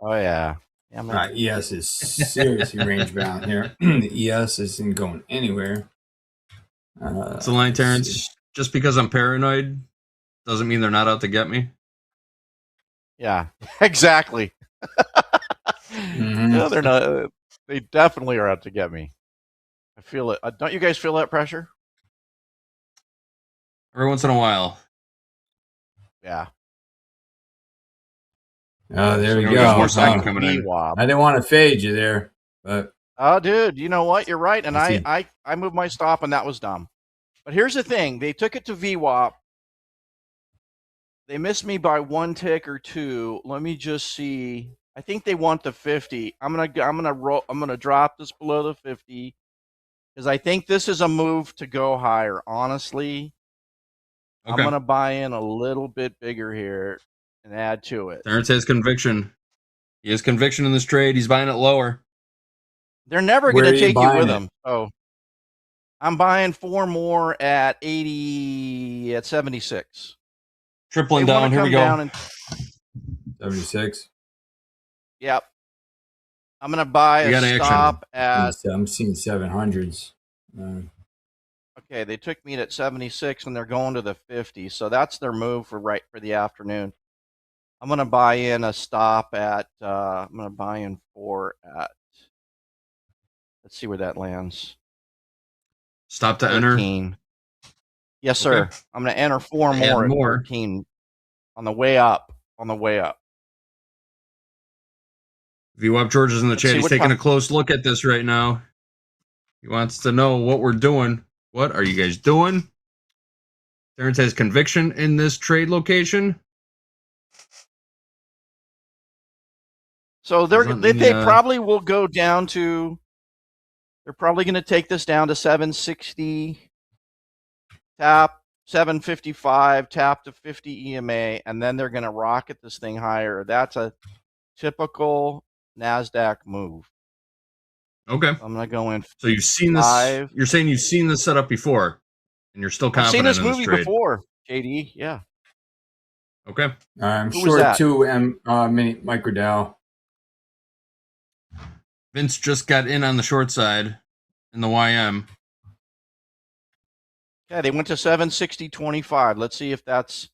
Oh yeah. Yeah, All right, ES is seriously range bound here. The ES isn't going anywhere. It's the line, Terrence. Just because I'm paranoid doesn't mean they're not out to get me. Yeah, exactly. Mhm. No, they're not. They definitely are out to get me. I feel it. Don't you guys feel that pressure? Every once in a while. Yeah. Oh, there we So go. there's more sun coming in. VWAP. I didn't want to fade you there, but Oh, dude, you know what? You're right, and I see. I moved my stop, and that was dumb. But here's the thing: they took it to VWAP. They missed me by 1 tick or 2. Let me just see. I think they want the 50. I'm gonna drop this below the 50 because I think this is a move to go higher. Honestly, I'm Okay. gonna buy in a little bit bigger here and add to it. Terrence has conviction. He has conviction in this trade. He's buying it lower. They're never Where going are to you take you buying with it? them. So I'm buying 4 more at 80 at 76. Tripling They wanna down. Here we come go. down and 76. yep. I'm gonna buy We got a action. stop at. I'm seeing 700s. Okay, they took me at 76 and they're going to the 50. So that's their move for the afternoon. I'm gonna buy in a stop at I'm gonna buy in 4 at, let's see where that lands. Stop to enter. 13. Yes, sir. Okay. I'm gonna enter 4 Add more at more. 13 on the way up. On the way up. VWAP George is in the Let's chat. see He's what taking time- a close look at this right now. He wants to know what we're doing. What are you guys doing? Terrence has conviction in this trade location. So they probably will go down to. They're probably going to take this down to 760, tap 755, tap to 50 EMA, and then they're going to rocket this thing higher. That's a typical NASDAQ move. Okay. I'm going to go in. So you've seen this. 5. You're saying you've seen this setup before, and you're still I've confident seen this in movie this trade. before, JD. Yeah. Okay. I'm Who was short that? 2 mini micro Dow. Vince just got in on the short side in the YM. Yeah, they went to 760.25. Let's see if that's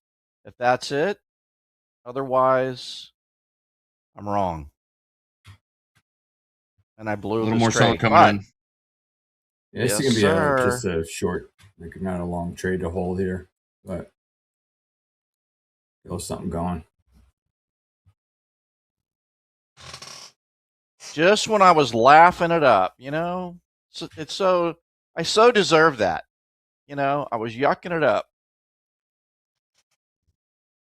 it. Otherwise, I'm wrong. And I blew A little this more trade. selling coming But- in. Yeah, this Yes, is gonna be sir. just a short, like not a long trade to hold here, but feel something going. Just when I was laughing it up, I so deserve that. I was yucking it up.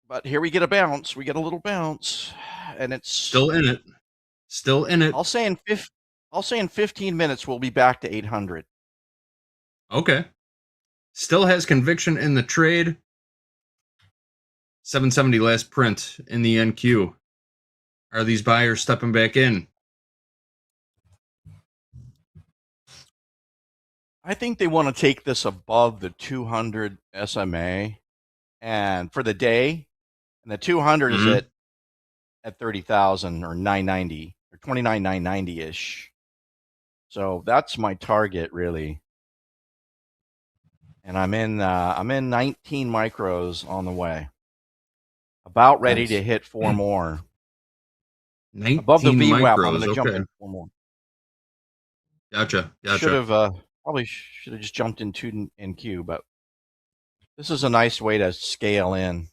But here we get a bounce. We get a little bounce, and it's Still in it. Still in it. I'll say in 15 minutes we'll be back to 800. Okay. Still has conviction in the trade. 770 last print in the NQ. Are these buyers stepping back in? I think they want to take this above the 200 SMA, and for the day, and the 200 Mhm. is at 30,000 or 990 or 29,990 ish. So that's my target really. And I'm in 19 micros on the way. About ready to hit 4 more. 19 Above the VWAP, I'm micros. going to jump Okay. in 4 more. Gotcha. Should have probably should have just jumped in 2 in Q, but this is a nice way to scale in.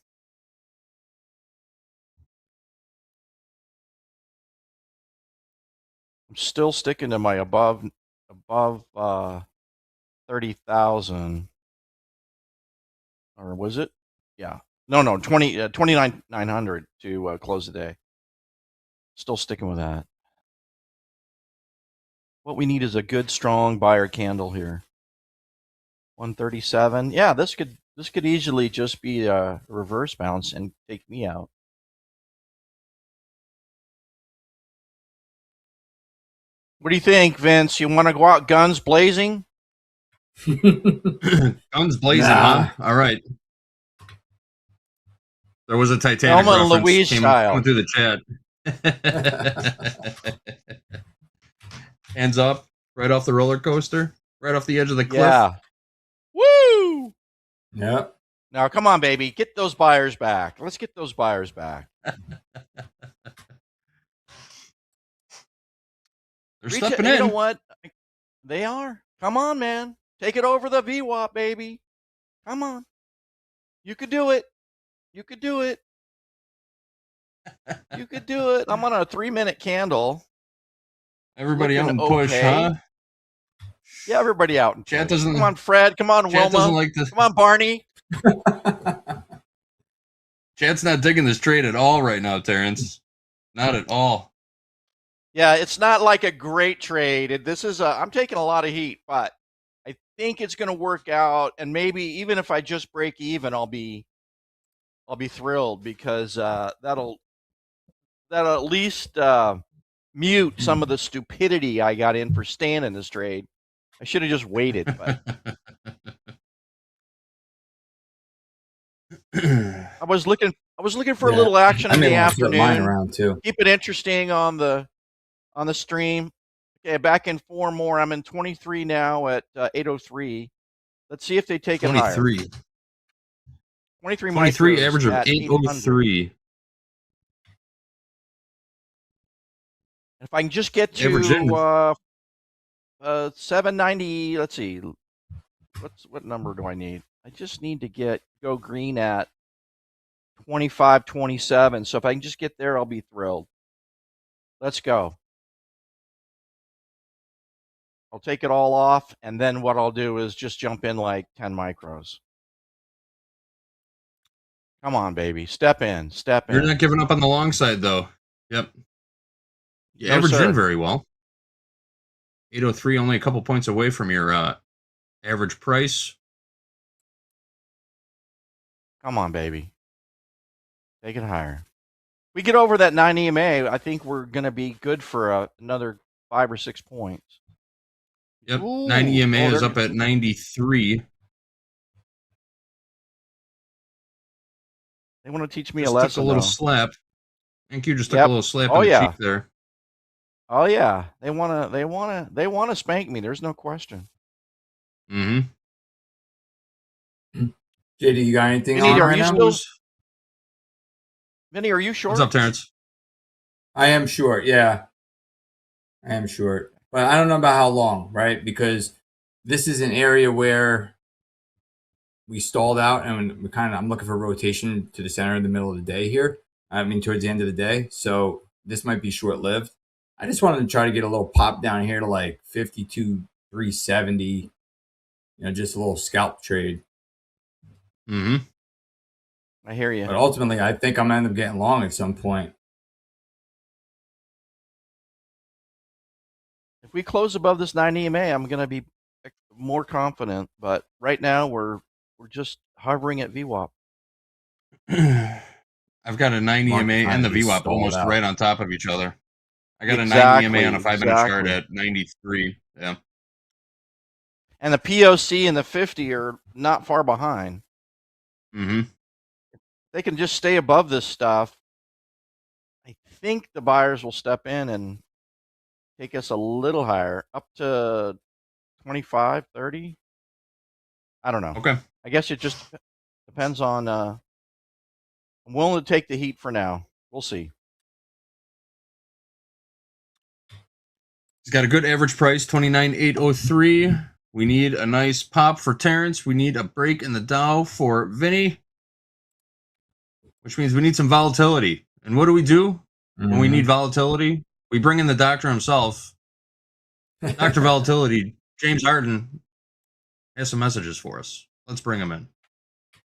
I'm still sticking to my above 30,000, or was it? Yeah, no, 29,900 to close the day. Still sticking with that. What we need is a good, strong buyer candle here. 137. Yeah, this could easily just be a reverse bounce and take me out. What do you think, Vince? You want to go out guns blazing? Guns blazing, huh? All right. There was a Titanic Thelma and reference Louise style. coming through the chat. Hands up, right off the roller coaster, right off the edge of the cliff. Yeah. Woo! Yep. Now, come on, baby. Get those buyers back. Let's get those buyers back. They're stepping You in. know what? They are. Come on, man. Take it over the VWAP, baby. Come on. You could do it. You could do it. You could do it. I'm on a 3-minute candle. Everybody out Looking and push, okay. huh? Yeah, everybody out. And Chat push. doesn't. Come on, Fred. Come on, Chat Wilma. doesn't like this. Come on, Barney. Chat's not digging this trade at all right now, Terrence. Not at all. Yeah, it's not like a great trade. This is I'm taking a lot of heat, but I think it's going to work out. And maybe even if I just break even, I'll be thrilled because that'll at least mute some of the stupidity I got in for staying in this trade. I should have just waited, but I was looking for a little action I in may the want to flip mine afternoon. around too. Keep it interesting on the stream. Okay, back in 4 more. I'm in 23 now at 803. Let's see if they take it higher. 23. 23 23 micros average of at 800. 803. If I can just get Average in. to 790, let's see. What number do I need? I just need to go green at 25.27. So if I can just get there, I'll be thrilled. Let's go. I'll take it all off, and then what I'll do is just jump in like 10 micros. Come on, baby. Step in. You're not giving up on the long side, though. Yep. You No, averaged sir. in very well. 803, only a couple points away from your average price. Come on, baby. Take it higher. We get over that 9 EMA, I think we're going to be good for another 5 or 6 points. Yep. Ooh. 9 EMA is they're- up at 93. They want to teach me Just a lesson. took a little though. slap. I think you just took Yep. a little slap Oh, in the yeah. cheek there. Oh yeah, they want to spank me. There's no question. Mm-hmm. JD, you got anything Vinny, on are right you now? still? Vinny, are you short? What's up, Terrence? I am short. Yeah, I am short, but I don't know about how long, right? Because this is an area where we stalled out, and I'm looking for rotation to the center in the middle of the day here. I mean, towards the end of the day. So this might be short lived. I just wanted to try to get a little pop down here to like 52.370. Just a little scalp trade. Mm-hmm. I hear you. But ultimately, I think I'm gonna end up getting long at some point. If we close above this 9 EMA, I'm going to be more confident. But right now, we're just hovering at VWAP. I've got a 9 Market EMA and the finally VWAP stalled almost out. right on top of each other. I got a 9 Exactly, EMA on a 5-minute chart exactly. at 93. Yeah. And the POC and the 50 are not far behind. Mm-hmm. They can just stay above this stuff. I think the buyers will step in and take us a little higher, up to 25, 30. I don't know. Okay. I guess it just depends on. I'm willing to take the heat for now. We'll see. He's got a good average price, 29,803. We need a nice pop for Terrence. We need a break in the Dow for Vinny, which means we need some volatility. And what do? When we need volatility? We bring in the doctor himself. Dr. Volatility, James Arden, has some messages for us. Let's bring him in.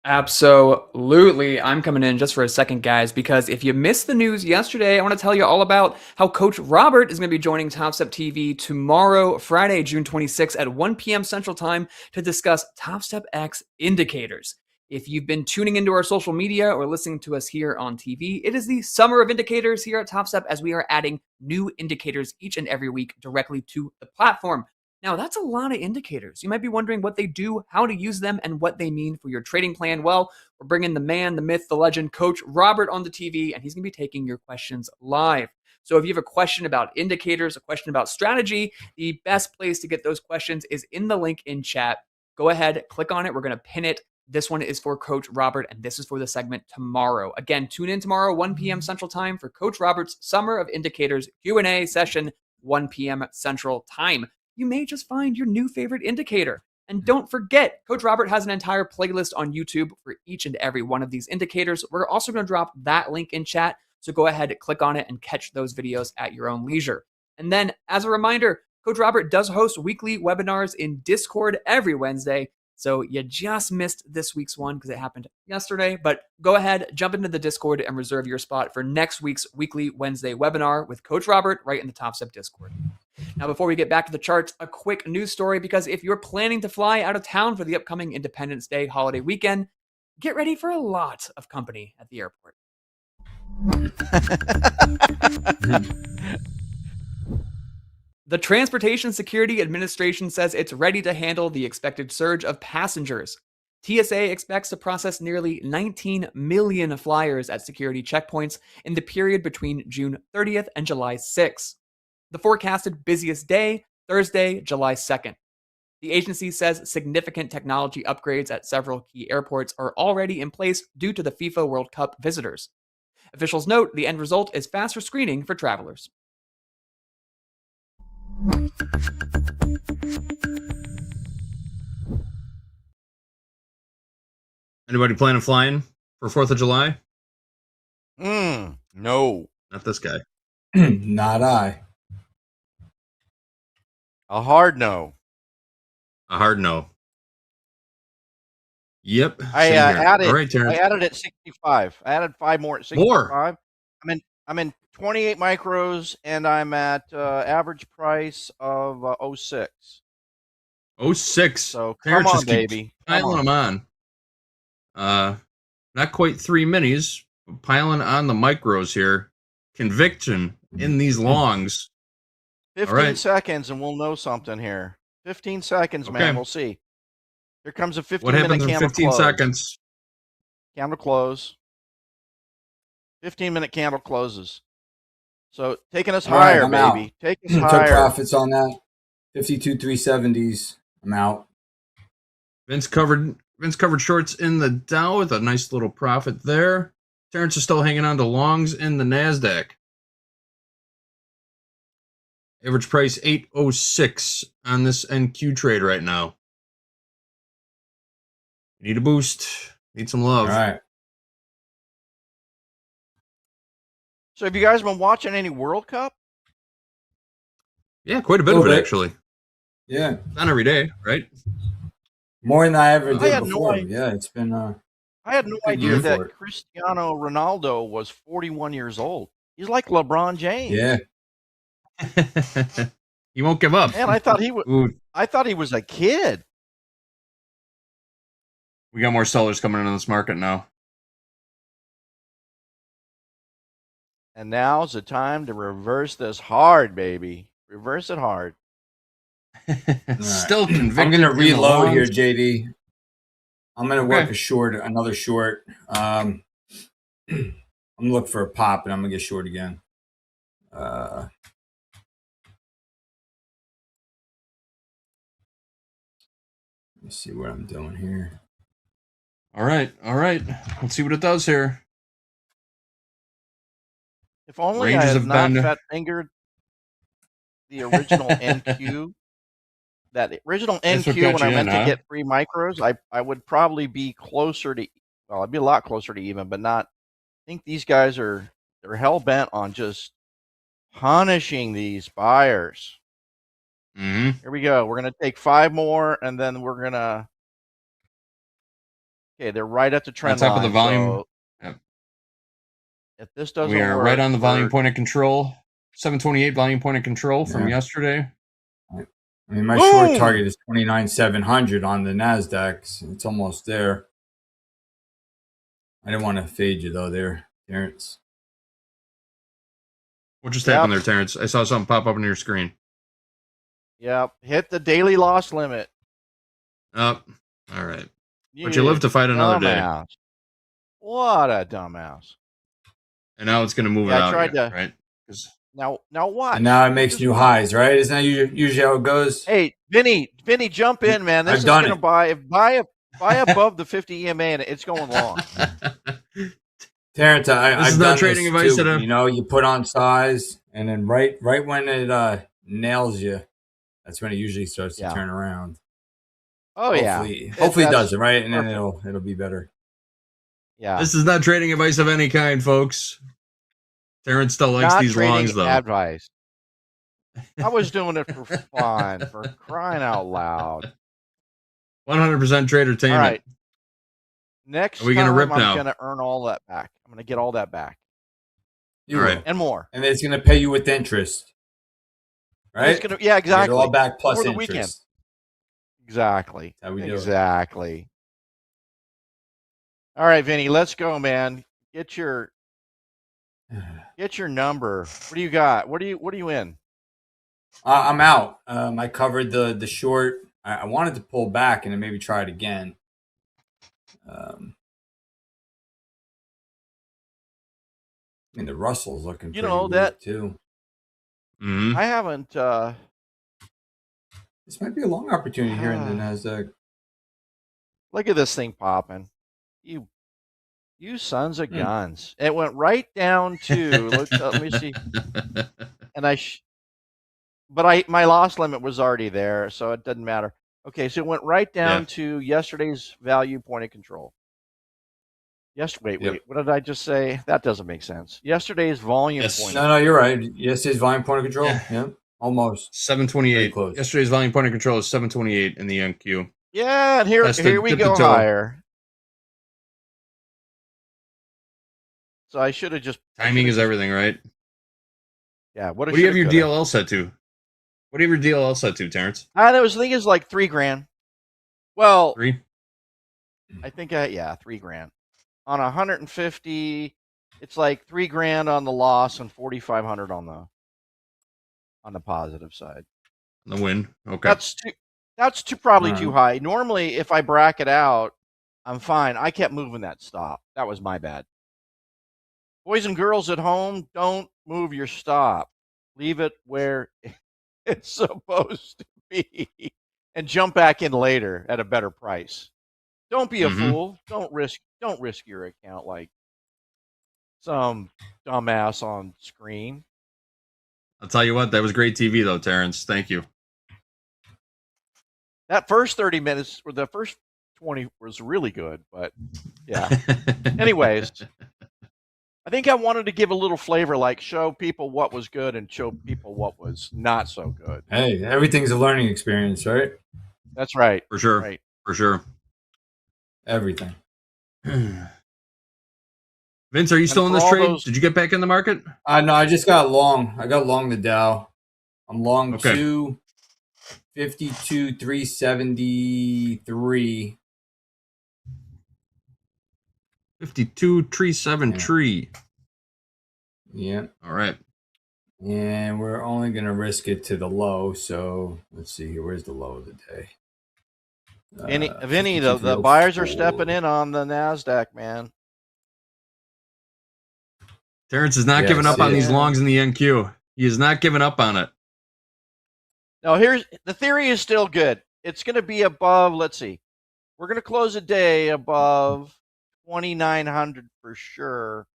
Absolutely. I'm coming in just for a second, guys, because if you missed the news yesterday, I want to tell you all about how Coach Robert is going to be joining Topstep TV tomorrow, Friday, June 26th at 1 p.m. Central Time to discuss Topstep X indicators. If you've been tuning into our social media or listening to us here on TV, it is the summer of indicators here at Topstep as we are adding new indicators each and every week directly to the platform. Now, that's a lot of indicators. You might be wondering what they do, how to use them, and what they mean for your trading plan. Well, we're bringing the man, the myth, the legend, Coach Robert on the TV, and he's going to be taking your questions live. So if you have a question about indicators, a question about strategy, the best place to get those questions is in the link in chat. Go ahead, click on it. We're going to pin it. This one is for Coach Robert, and this is for the segment tomorrow. Again, tune in tomorrow, 1 p.m. Central Time for Coach Robert's Summer of Indicators Q&A session, 1 p.m. Central Time. You may just find your new favorite indicator. And don't forget, Coach Robert has an entire playlist on YouTube for each and every one of these indicators. We're also going to drop that link in chat, so go ahead, click on it, and catch those videos at your own leisure. And then, as a reminder, Coach Robert does host weekly webinars in Discord every Wednesday. So you just missed this week's one because it happened yesterday. But go ahead, jump into the Discord and reserve your spot for next week's weekly Wednesday webinar with Coach Robert right in the Topstep Discord. Now, before we get back to the charts, a quick news story, because if you're planning to fly out of town for the upcoming Independence Day holiday weekend, get ready for a lot of company at the airport. The Transportation Security Administration says it's ready to handle the expected surge of passengers. TSA expects to process nearly 19 million flyers at security checkpoints in the period between June 30th and July 6th. The forecasted busiest day, Thursday, July 2nd. The agency says significant technology upgrades at several key airports are already in place due to the FIFA World Cup visitors. Officials note the end result is faster screening for travelers. Anybody planning flying for 4th of July? No. Not this guy. Not I. A hard no. A hard no. Yep. I same here. added. All right, Terrence. I added at 65. I added 5 more at 65. More. I'm in 28 micros, and I'm at average price of 06. 06. So come Terrence on, just keeps baby. piling them on. Not quite 3 minis, but piling on the micros here. Conviction in these longs. 15 All right. seconds, and we'll know something here. 15 seconds, man. Okay. We'll see. Here comes a 15 What happens minute in candle 15 close. seconds? Candle close. 15-minute candle closes. So taking us All right, higher, I'm out. baby. Take us Took higher. profits on that. 52,370s. I'm out. Vince covered shorts in the Dow with a nice little profit there. Terrence is still hanging on to longs in the NASDAQ. Average price 806 on this NQ trade right now. Need a boost. Need some love. All right. So have you guys been watching any World Cup? Yeah, quite a bit of it, actually. Yeah. Not every day, right? More than I ever I did had no before. idea. Yeah, it's been I had no good idea year that for it. Cristiano Ronaldo was 41 years old. He's like LeBron James. Yeah. He won't give up. Man, I thought he was. Ooh, I thought he was a kid. we got more sellers coming into this market now. And now's the time to reverse this hard, baby. Reverse it hard. Still convicted. I'm going to in the reload here, longs. JD. I'm going to work Okay. a short, another short. I'm looking for a pop, and I'm going to get short again. Let me see what I'm doing here. All right. Let's see what it does here. If only Ranges I had have not been- fat fingered the original NQ. That original That's what NQ got when I you went in, to huh? get 3 micros, I would probably be closer to, well, I'd be a lot closer to even, but not. I think these guys they're hell bent on just punishing these buyers. Mm-hmm. Here we go. We're gonna take 5 more, and then we're gonna. Okay, they're right at the trend top line. of the volume. So Yep. if this doesn't We are work, right on the volume we're- point of control. 728 volume point of control from Yeah. yesterday. I mean, my Boom! short target is 29,700 on the NASDAQ. So it's almost there. I didn't want to fade you, though, there, Terrence. What just Yep. happened there, Terrence? I saw something pop up on your screen. Yep, hit the daily loss limit. Oh, all right. But you live to fight another day. dumbass. What a dumbass. And now it's going to move Yeah, it I out, tried here, to- right? 'Cause- Now what? And now it makes new highs, right? Isn't that usually how it goes? Hey, Vinny, jump in, man. This I've is done gonna it. buy above the 50 EMA, and it's going long. Terrence, This I've is not done trading this advice too. at a- You know, you put on size, and then right when it nails you, that's when it usually starts to Yeah. turn around. Oh yeah, Hopefully it That's does it, right? And then perfect. it'll be better. Yeah, This is not trading advice of any kind, folks. Terrence still likes not these trading longs, though. advice. I was doing it for fun, for crying out loud. 100% tradertainment. All right. Next Are we gonna time, rip I'm now? gonna earn all that back. I'm gonna get all that back You All will. right. and more. And it's going to pay you with interest, And right? it's gonna, yeah, Get it exactly. all back plus Over the interest. weekend. Exactly. That's how we do it. Exactly. All right, Vinny, let's go, man. Get your number. What do you got? What are you in? I'm out. I covered the short. I wanted to pull back and then maybe try it again. I mean, the Russell's looking You pretty know weak that too. I haven't. This might be a long opportunity here in the Nasdaq. Look at this thing popping. You sons of guns! It went right down to. Let me see. And my loss limit was already there, so it doesn't matter. Okay, so it went right down to yesterday's value point of control. Wait. What did I just say? That doesn't make sense. Yesterday's volume point. No, you're right. Yesterday's volume point of control. Yeah, almost 728. Yesterday's volume point of control is 728 in the NQ. Yeah, and here we go higher. So I should have just timing is everything, right? Yeah. What do you have your DLL set to? What do you have your DLL set to, Terrence? I think it's like $3,000. Well, 3. I think $3,000 on 150. It's like $3,000 on the loss and 4,500 on the positive side. The win. Okay. That's probably too high. Normally, if I bracket out, I'm fine. I kept moving that stop. That was my bad. Boys and girls at home, don't move your stop. Leave it where it's supposed to be and jump back in later at a better price. Don't be a fool. Don't risk your account like some dumbass on screen. I'll tell you what, that was great TV though, Terrence. Thank you. That first 30 minutes or the first 20 was really good, but yeah. Anyways, I think I wanted to give a little flavor, like show people what was good and show people what was not so good. Hey, everything's a learning experience, right? That's right. For sure. Right. For sure. Everything. Vince, are you still in this trade? Did you get back in the market? No, I just got long. I got long the Dow. I'm long 52,373. 52,373. Yeah. All right. And we're only going to risk it to the low. So let's see here. Where's the low of the day? The buyers are stepping in on the NASDAQ, man. Terrence is not giving up on these longs in the NQ. He is not giving up on it. Now, here's the theory is still good. It's going to be above, let's see. We're going to close a day above 2,900 for sure.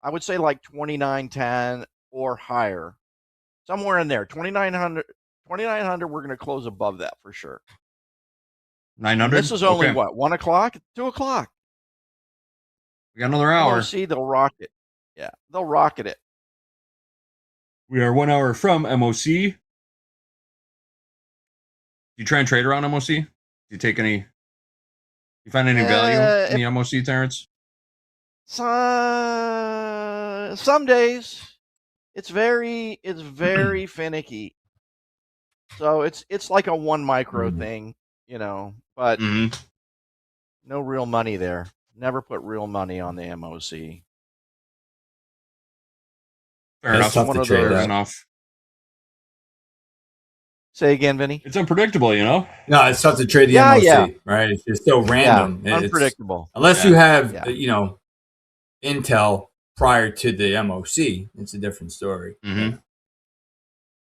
I would say like 2,910 or higher. Somewhere in there. 2,900, we're going to close above that for sure. 900? This is only what, 1 o'clock? 2 o'clock. We got another hour. See, they'll rock it. Yeah, they'll rocket it. We are 1 hour from MOC. You try and trade around MOC? Do you take any? You find any value in the MOC, Terrence? Some days, it's very finicky. So it's like a 1 micro thing, but no real money there. Never put real money on the MOC. Fair enough. Fair enough. Say again, Vinny. It's unpredictable, No, it's tough to trade the MOC, right? It's just so random. Yeah, unpredictable. Unless you have, intel prior to the MOC, it's a different story. And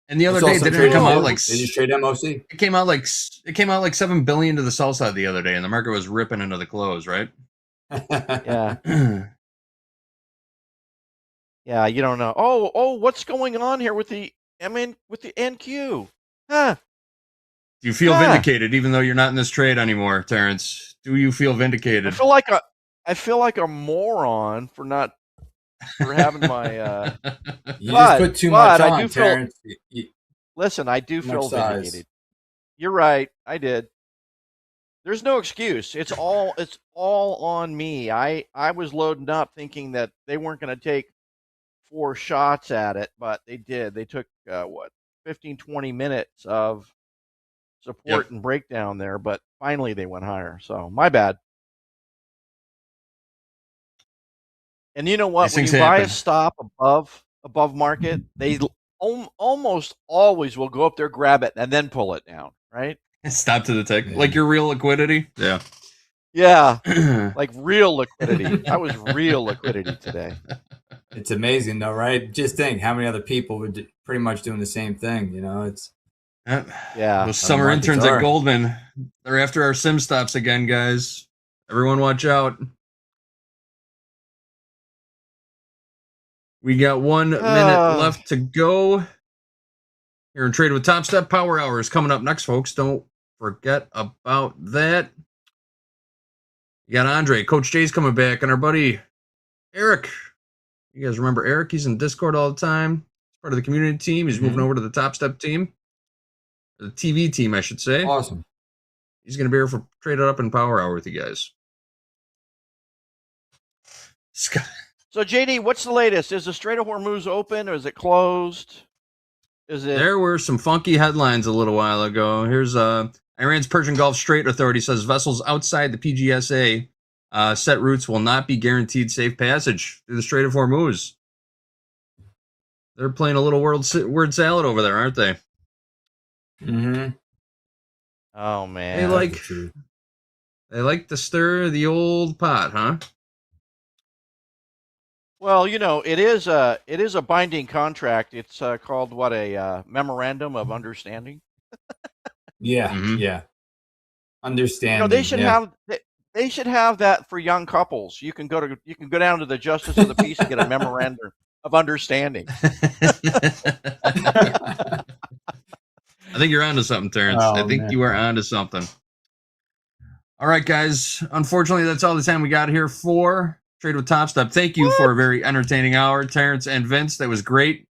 the other day, didn't it come out like they just trade MOC? It came out like $7 billion to the sell side the other day, and the market was ripping into the close, right? Yeah. Yeah, you don't know. Oh, what's going on here with the NQ? Huh. Do you feel vindicated, even though you're not in this trade anymore, Terrence? Do you feel vindicated? I feel like a moron for having my. You just put too much on, Terrence. Listen, I do feel vindicated. You're right. I did. There's no excuse. It's all on me. I was loading up thinking that they weren't going to take 4 shots at it, but they did. They took 15, 20 minutes of support and breakdown there, but finally they went higher. So my bad. And you know what? When you buy a stop above market, they almost always will go up there, grab it, and then pull it down, right? Stop to the tick. Like your real liquidity. Yeah. Yeah, like real liquidity. That was real liquidity today. It's amazing though, right? Just think how many other people were pretty much doing the same thing. You know, it's Yeah. Those summer markets interns are. at Goldman, they're after our sim stops again, guys. Everyone watch out. We got 1 minute left to go. Here in Trade with Topstep. Power Hour is coming up next, folks. Don't forget about that. You got Andre. Coach Jay's coming back, and our buddy Eric. You guys remember Eric? He's in Discord all the time. He's part of the community team. He's moving over to the Topstep team. The TV team, I should say. Awesome. He's going to be here for Trade It Up and Power Hour with you guys. Scott. So JD, what's the latest? Is the Strait of Hormuz open or is it closed? Is it? There were some funky headlines a little while ago. Here's Iran's Persian Gulf Strait Authority says vessels outside the PGSA set routes will not be guaranteed safe passage through the Strait of Hormuz. They're playing a little word salad over there, aren't they? Mm-hmm. Oh man. They like to stir the old pot, huh? Well, you know, it is a binding contract. It's called what, a memorandum of understanding. Yeah, yeah. Understanding. You know, they should have that for young couples. You can go down to the Justice of the Peace and get a memorandum of understanding. I think you're onto something, Terrence. Oh, I think man. you are onto something. All right, guys. Unfortunately, that's all the time we got here for Trade with Topstep. Thank you for a very entertaining hour, Terrence and Vince. That was great.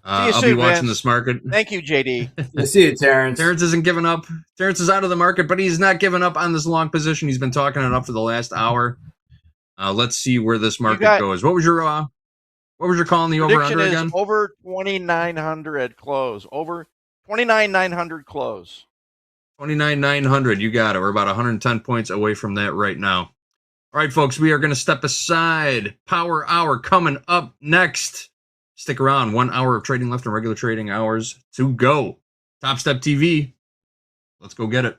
I'll be watching this market. Thank you, JD. You see it, Terrence. Terrence isn't giving up. Terrence is out of the market, but he's not giving up on this long position. He's been talking it up for the last hour. Let's see where this market goes. What was your call on the over Prediction under is again? over 2,900 close. Over 29,900 close. 29,900. You got it. We're about 110 points away from that right now. All right, folks, we are going to step aside. Power Hour coming up next. Stick around. 1 hour of trading left and regular trading hours to go. Topstep TV. Let's go get it.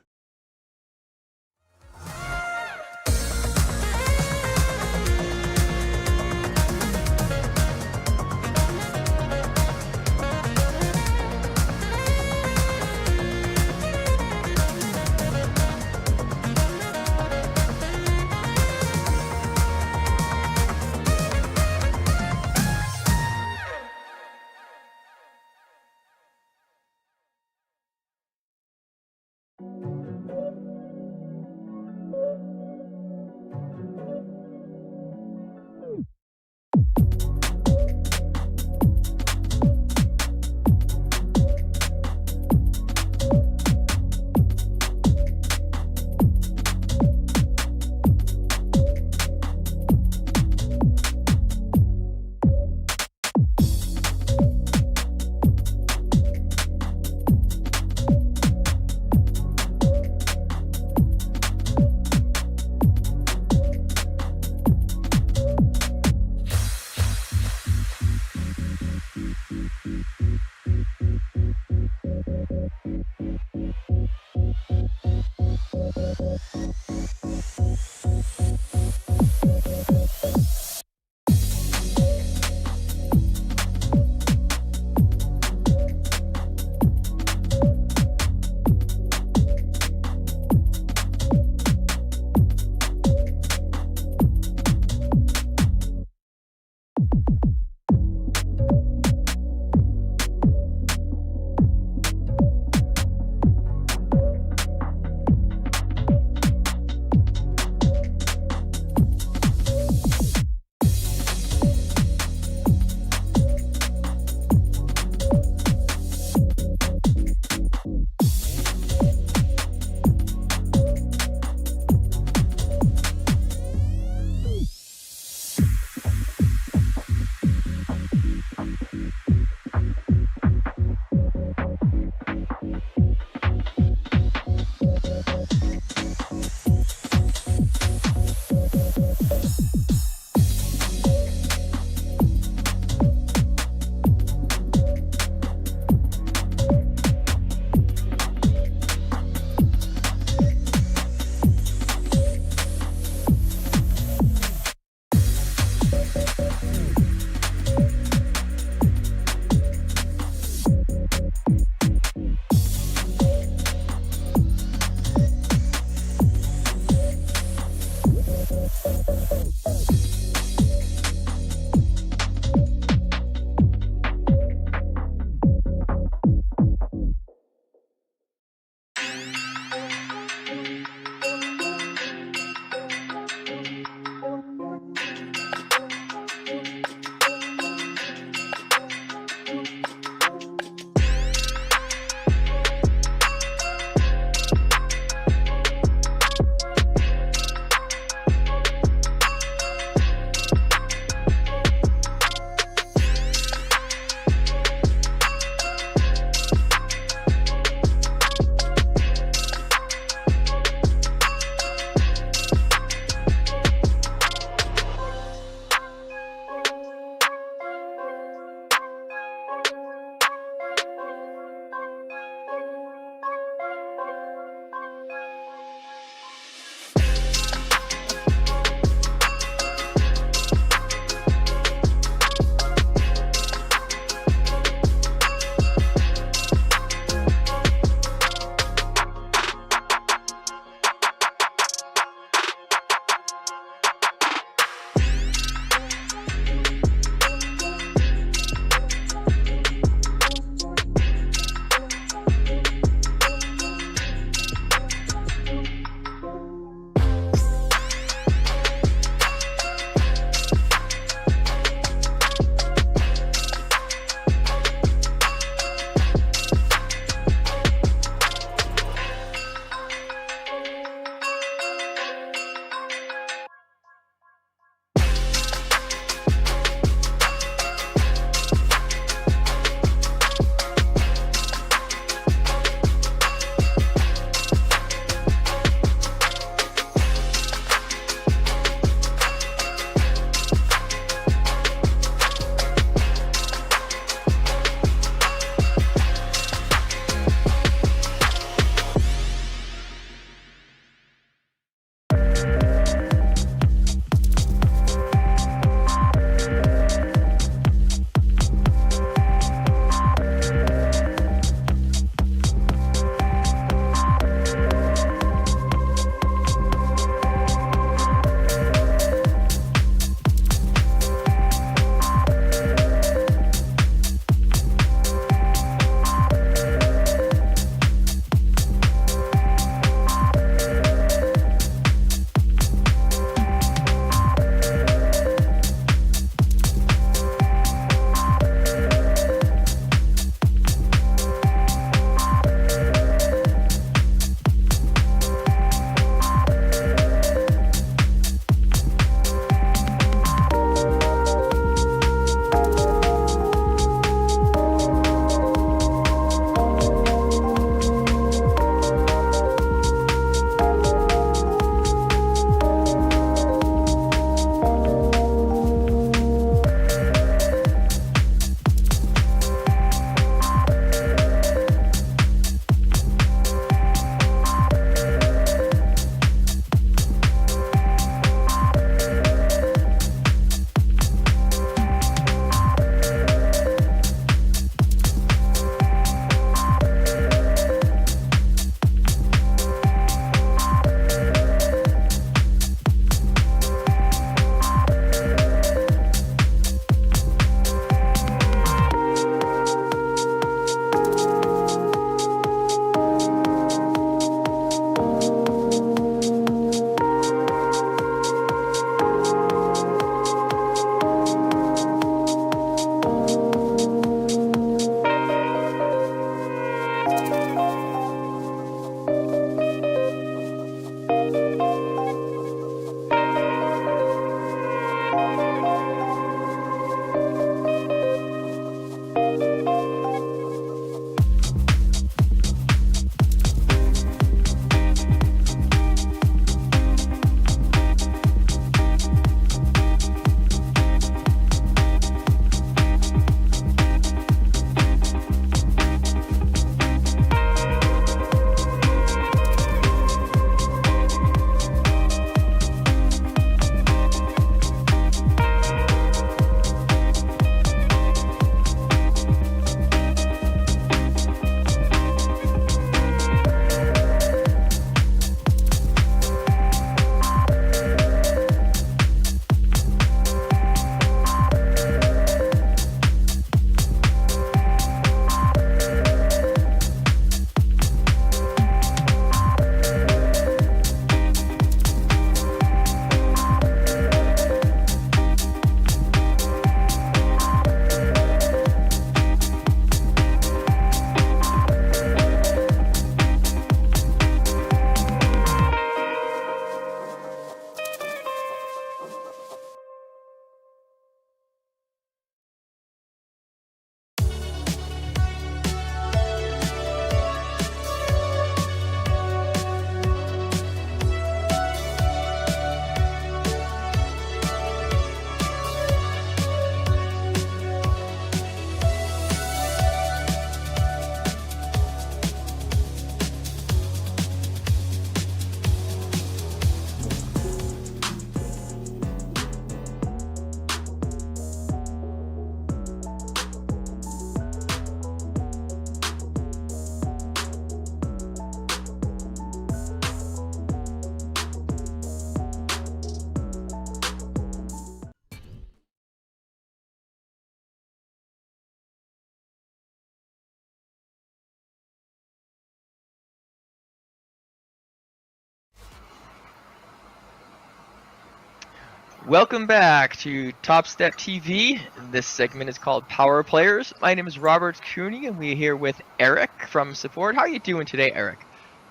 Welcome back to Topstep TV. This segment is called Power Players. My name is Robert Cooney, and we're here with Eric from Support. How are you doing today, Eric?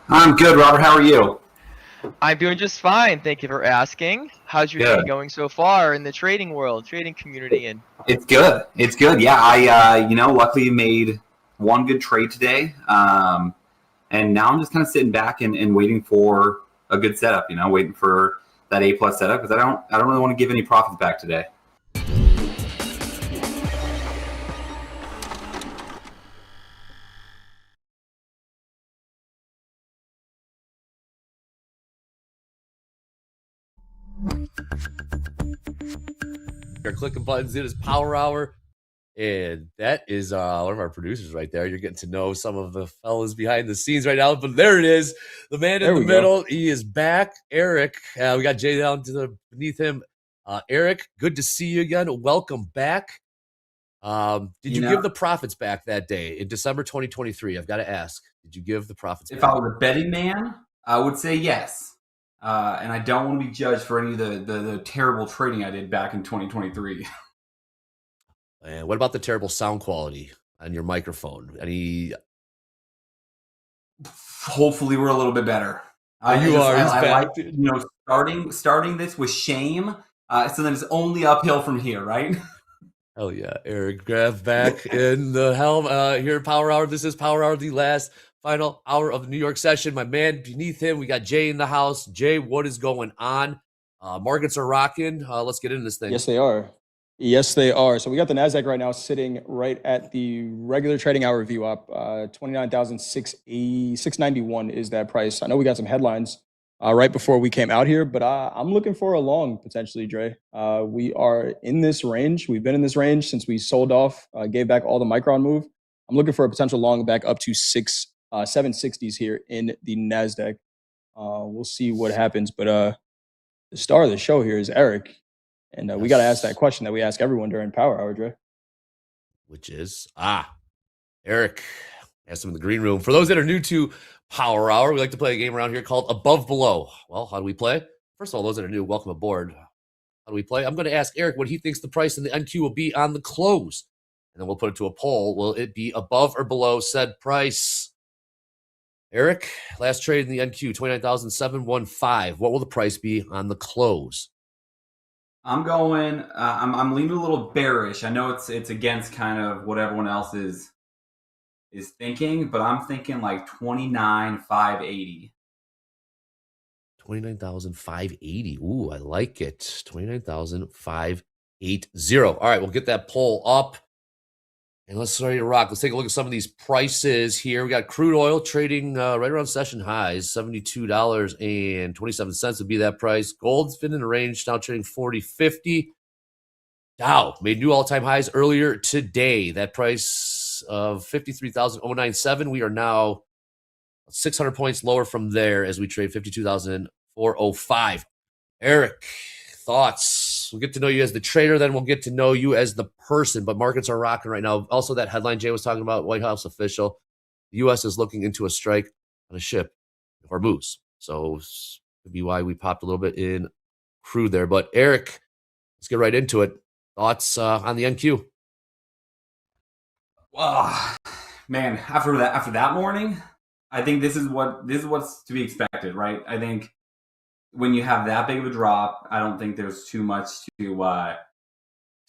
I'm good, Robert. How are you? I'm doing just fine. Thank you for asking. How's your day going so far in the trading world, trading community? And It's good. It's good. Yeah, I luckily made one good trade today, and now I'm just kind of sitting back and waiting for a good setup. Waiting for that A+ setup because I don't really want to give any profits back today. You're clicking buttons. It is Power Hour. And that is one of our producers right there. You're getting to know some of the fellas behind the scenes right now. But there it is. The man in the middle. He is back. Eric. We got Jay down to the beneath him. Eric, good to see you again. Welcome back. Did you give the profits back that day in December 2023? I've got to ask. Did you give the profits back? If I was a betting man, I would say yes. And I don't want to be judged for any of the terrible trading I did back in 2023. And what about the terrible sound quality on your microphone? Any? Hopefully, we're a little bit better. I like, starting this with shame. So then it's only uphill from here, right? Hell yeah, Eric Graff back in the helm here at Power Hour. This is Power Hour, the last final hour of the New York session. My man beneath him, we got Jay in the house. Jay, what is going on? Markets are rocking. Let's get into this thing. Yes, they are. Yes, they are. So we got the NASDAQ right now sitting right at the regular trading hour view up. 29,691 is that price. I know we got some headlines right before we came out here, but I'm looking for a long potentially, Dre. We are in this range. We've been in this range since we sold off, gave back all the Micron move. I'm looking for a potential long back up to 760s here in the NASDAQ. We'll see what happens, but the star of the show here is Eric. And we got to ask that question that we ask everyone during Power Hour, Dre. Which is, Eric, asked him in the green room. For those that are new to Power Hour, we like to play a game around here called Above Below. Well, how do we play? First of all, those that are new, welcome aboard. How do we play? I'm going to ask Eric what he thinks the price in the NQ will be on the close. And then we'll put it to a poll. Will it be above or below said price? Eric, last trade in the NQ, 29,715. What will the price be on the close? I'm going. I'm leaning a little bearish. I know it's against kind of what everyone else is thinking, but I'm thinking like 29,580. 29,580. Ooh, I like it. 29,580. All right, we'll get that poll up. And let's ready to rock. Let's take a look at some of these prices here. We got crude oil trading right around session highs. $72.27 would be that price. Gold's been in the range, now trading 40.50. Dow made new all-time highs earlier today. That price of 53,097. We are now 600 points lower from there as we trade 52,405. Eric, thoughts? We'll get to know you as the trader, then we'll get to know you as the person. But markets are rocking right now. Also, that headline Jay was talking about, White House official, the U.S. is looking into a strike on a ship or moose. So could be why we popped a little bit in crude there. But Eric, let's get right into it. Thoughts on the NQ? Man, after that morning, I think this is what's to be expected, right? I think when you have that big of a drop, I don't think there's too much to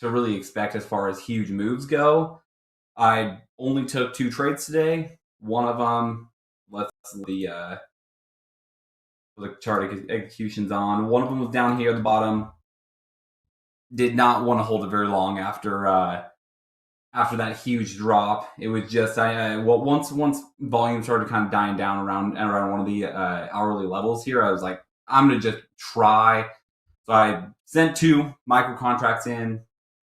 really expect as far as huge moves go. I only took 2 trades today. One of them, the chart executions on. One of them was down here at the bottom. Did not want to hold it very long after that huge drop. It was just once volume started kind of dying down around one of the hourly levels here, I was like, I'm gonna just try. So I sent 2 micro contracts in.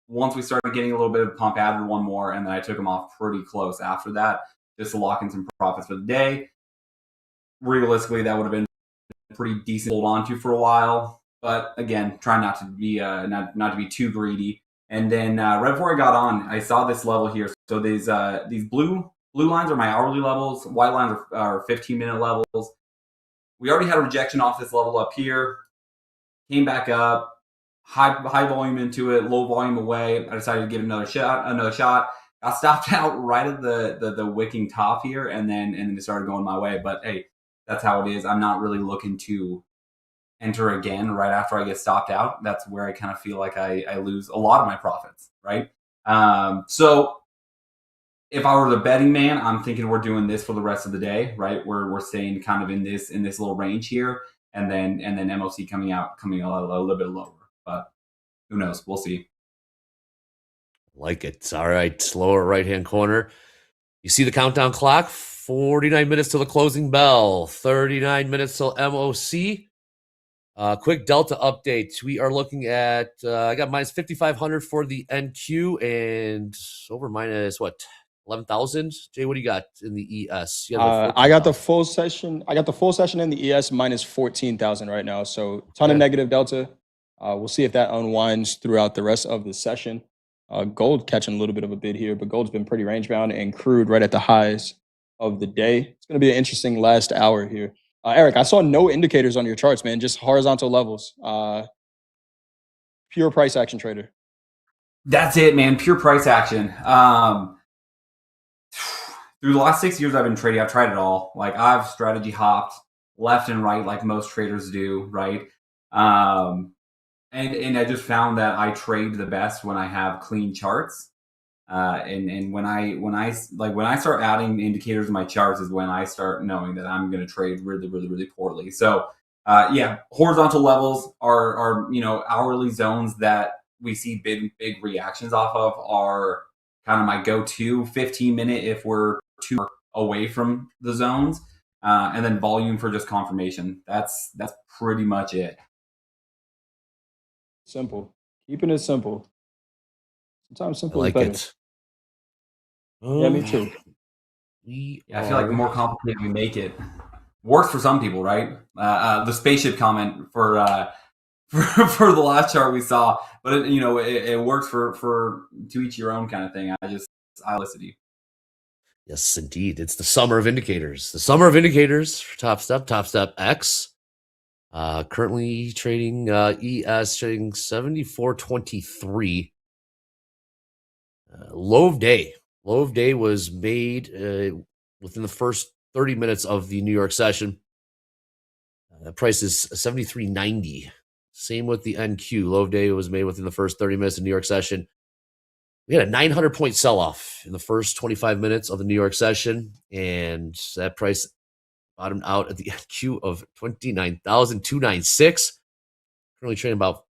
Once we started getting a little bit of pump, added 1 more, and then I took them off pretty close after that, just to lock in some profits for the day. Realistically, that would have been pretty decent to hold on to for a while, but again, try not to be not to be too greedy. And then right before I got on, I saw this level here. So these blue lines are my hourly levels. White lines are 15-minute levels. We already had a rejection off this level up here. Came back up, high volume into it, low volume away. I decided to give it another shot. Got stopped out right at the wicking top here, and then it started going my way. But hey, that's how it is. I'm not really looking to enter again right after I get stopped out. That's where I kind of feel like I lose a lot of my profits, right? So if I were the betting man, I'm thinking we're doing this for the rest of the day, right? We're staying kind of in this little range here, and then MOC coming a little bit lower. But who knows? We'll see. Like it. All right, lower right-hand corner. You see the countdown clock? 49 minutes till the closing bell. 39 minutes till MOC. Quick Delta update. We are looking at, I got minus 5,500 for the NQ and over minus what? 11,000. Jay, what do you got in the ES? I got the full session. I got the full session in the ES minus 14,000 right now. So ton of negative delta. We'll see if that unwinds throughout the rest of the session. Gold catching a little bit of a bid here, but gold's been pretty range bound, and crude right at the highs of the day. It's going to be an interesting last hour here. Eric, I saw no indicators on your charts, man. Just horizontal levels. Pure price action trader. That's it, man. Pure price action. Through the last 6 years I've been trading, I've tried it all. Like, I've strategy hopped left and right like most traders do, right? And I just found that I trade the best when I have clean charts. And when I start adding indicators in my charts is when I start knowing that I'm going to trade really, really, really poorly. So horizontal levels are hourly zones that we see big reactions off of are kind of my go-to. 15-minute if we're too away from the zones, and then volume for just confirmation. That's pretty much it. Simple. Keeping it simple. Sometimes simple I is like better. it. Yeah, me too. I feel like the more complicated we make it, works for some people, right? The spaceship comment for the last chart we saw, but it works for to each your own kind of thing. I listen to you. Yes, indeed. It's the summer of indicators. The summer of indicators for Topstep X. Currently trading ES trading 74.23. Low of day. Low of day was made within the first 30 minutes of the New York session. The price is 73.90. Same with the NQ. Low of day was made within the first 30 minutes of New York session. We had a 900-point sell-off in the first 25 minutes of the New York session, and that price bottomed out at the NQ of 29,296. Currently trading about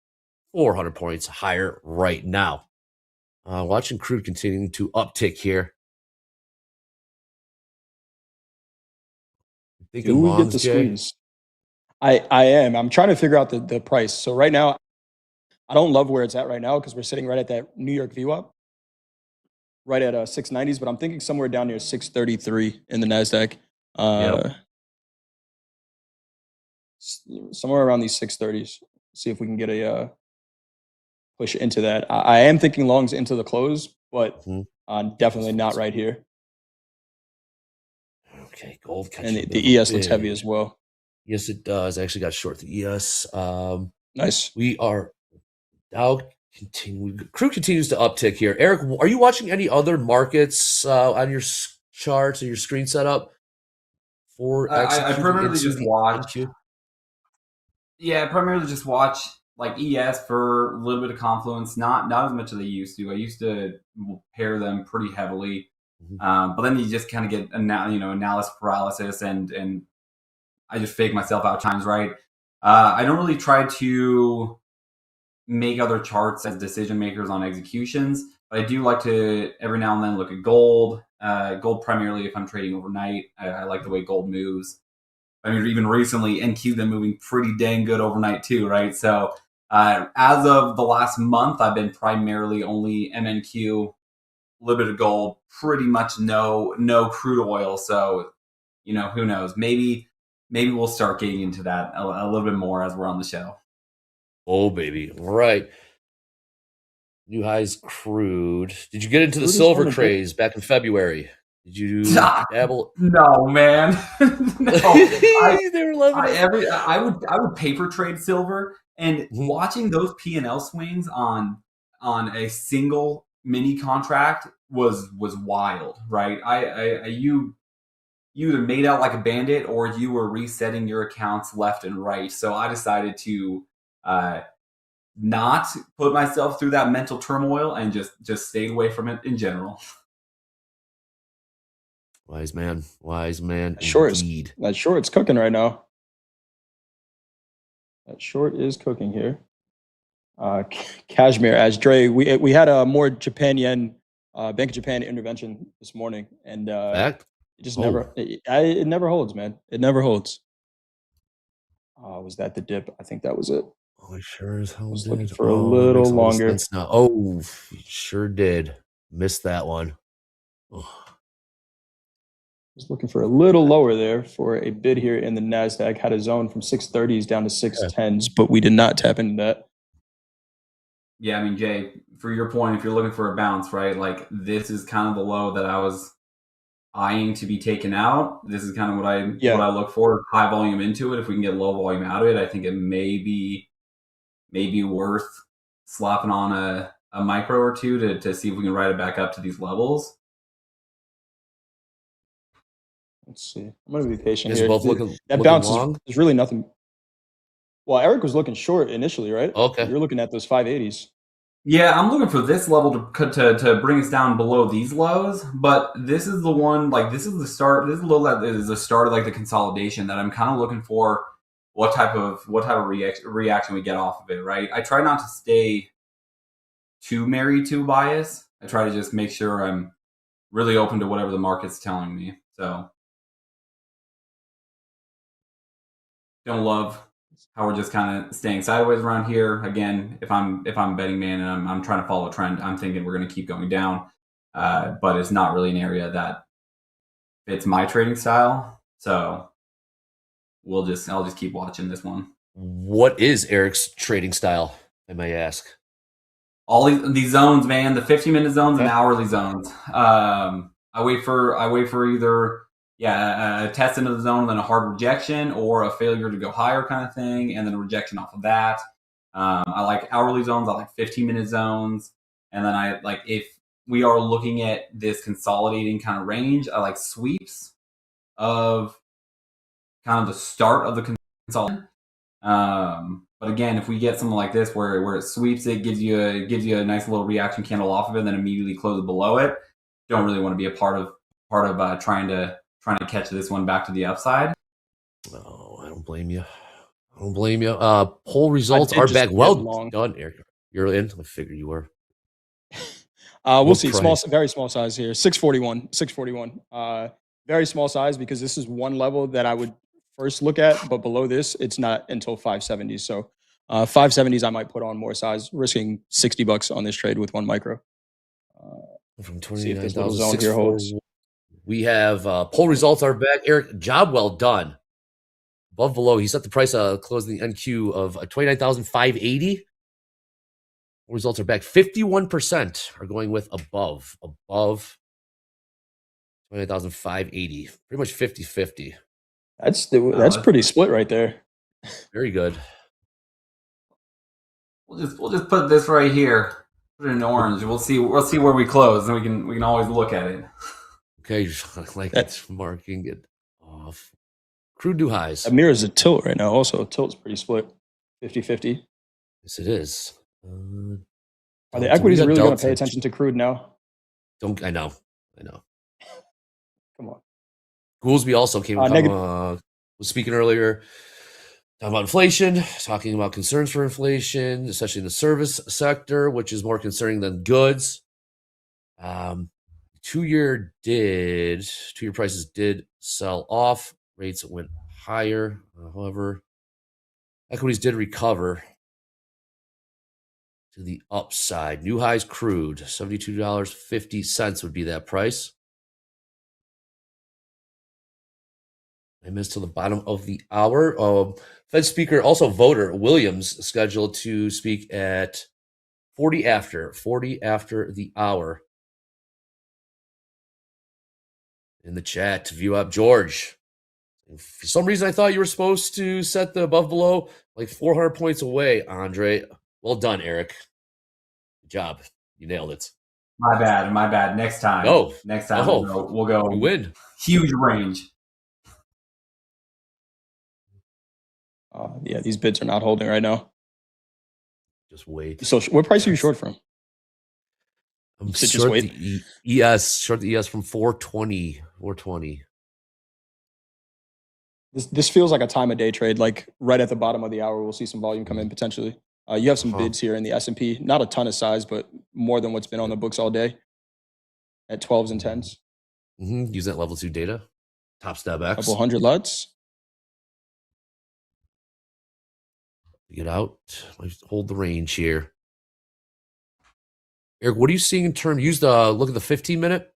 400 points higher right now. Watching crude continuing to uptick here. Do we get the squeeze? I am. I'm trying to figure out the price. So right now, I don't love where it's at right now because we're sitting right at that New York VWAP, right at 690s, but I'm thinking somewhere down near 633 in the NASDAQ. Somewhere around these 630s. See if we can get a push into that. I am thinking longs into the close, but definitely not right here. Okay, gold and the ES looks heavy as well. Yes, it does. I actually got short the ES. Nice. We are Dow crude continues to uptick here. Eric, are you watching any other markets on your charts or your screen setup? For I primarily just watch. Yeah, I primarily just watch like ES for a little bit of confluence. Not as much as I used to. I used to pair them pretty heavily. But then you just kind of get analysis paralysis, and I just fake myself out times, right? I don't really try to make other charts as decision makers on executions, but I do like to every now and then look at gold. Gold primarily if I'm trading overnight. I like the way gold moves. I mean, even recently, NQ's been moving pretty dang good overnight too, right? So as of the last month, I've been primarily only MNQ, a little bit of gold, pretty much no crude oil. So, who knows? Maybe we'll start getting into that a little bit more as we're on the show. Oh, baby. Right. New highs crude. Did you get into the silver craze back in February? Did you dabble? No, man. No. They were loving it. I would paper trade silver, and watching those P&L swings on a single mini contract was wild, right? You either made out like a bandit or you were resetting your accounts left and right. So I decided to not put myself through that mental turmoil and just stayed away from it in general. Wise man Sure indeed. That short's cooking right now. That short is cooking here. Kashmir, as Dre, we had a more Japan yen, Bank of Japan intervention this morning, and it just never it never holds, man. It never holds. Was that the dip? I think that was it. Oh, it sure as hell did. Looking for a little longer. Oh, sure did. Missed that one. Oh. Was looking for a little lower there for a bid here in the NASDAQ. Had a zone from 630s down to 610s, but we did not tap into that. Yeah, I mean, Jay, for your point, if you're looking for a bounce, right, like this is kind of the low that I was eyeing to be taken out. This is kind of what I look for, high volume into it. If we can get low volume out of it, I think it may be worth slapping on a micro or two to see if we can ride it back up to these levels. Let's see. I'm going to be patient Is here. both looking bounce long? is really nothing. Well, Eric was looking short initially, right? Okay. You're looking at those 580s. Yeah, I'm looking for this level to bring us down below these lows, but this is the one, like this is the start. This is a little that is the start of like the consolidation that I'm kind of looking for. What type of reaction we get off of it, right? I try not to stay too married to bias. I try to just make sure I'm really open to whatever the market's telling me. So don't love how we're just kind of staying sideways around here. Again, if I'm betting man and I'm trying to follow a trend, I'm thinking we're going to keep going down. But it's not really an area that fits my trading style. So I'll just keep watching this one. What is Eric's trading style, I may ask? All these zones, man, the 15-minute zones and hourly zones. I wait for either a test into the zone, then a hard rejection, or a failure to go higher kind of thing, and then a rejection off of that. I like hourly zones. I like 15-minute zones, and then I like if we are looking at this consolidating kind of range, I like sweeps of kind of the start of the consolidation. But again, if we get something like this where it sweeps it, gives you a nice little reaction candle off of it, and then immediately closes below it, don't really want to be a part of trying to catch this one back to the upside. Oh, I don't blame you. I don't blame you. Poll results did are just back. get Well long. done, Eric. You're in. I figured you were. We'll What see. price? Very small size here. 641. Very small size because this is one level that I would first look at, but below this, it's not until 570s. So 570s, I might put on more size, risking $60 on this trade with one micro. From See if this little zone here holds. 29,641. We have poll results are back. Eric, job well done. Above below, he set the price closing the NQ of 29,580. Results are back. 51% are going with above 29,580. Pretty much 50-50. That's pretty split right there. Very good. We'll just put this right here. Put it in orange. We'll see where we close, and we can always look at it. Okay, like that's marking it off. Crude new highs. That mirrors a tilt right now. Also, tilt's pretty split. 50-50. Yes, it is. Are the equities really going to pay attention to crude now? I know. Come on. Goolsby also came was speaking earlier, talking about inflation, talking about concerns for inflation, especially in the service sector, which is more concerning than goods. Two-year prices did sell off. Rates went higher. However, equities did recover to the upside. New highs crude, $72.50 would be that price. I missed to the bottom of the hour. Fed speaker, also voter, Williams, scheduled to speak at 40 after the hour. In the chat, view up George. For some reason, I thought you were supposed to set the above below like 400 points away, Andre. Well done, Eric. Good job. You nailed it. My bad. Next time. Next time we'll go. You win. Huge range. Yeah, these bids are not holding right now. Just wait. So, what price are you short from? I'm short the ES. Short the ES from 420. 420. This feels like a time of day trade. Like right at the bottom of the hour, we'll see some volume come in potentially. You have some bids here in the S&P. Not a ton of size, but more than what's been on the books all day. At 12s and 10s. Use that level 2 data. Topstep X. Couple hundred lots. Get out. Let's hold the range here. Eric, what are you seeing in terms? Look at the 15-minute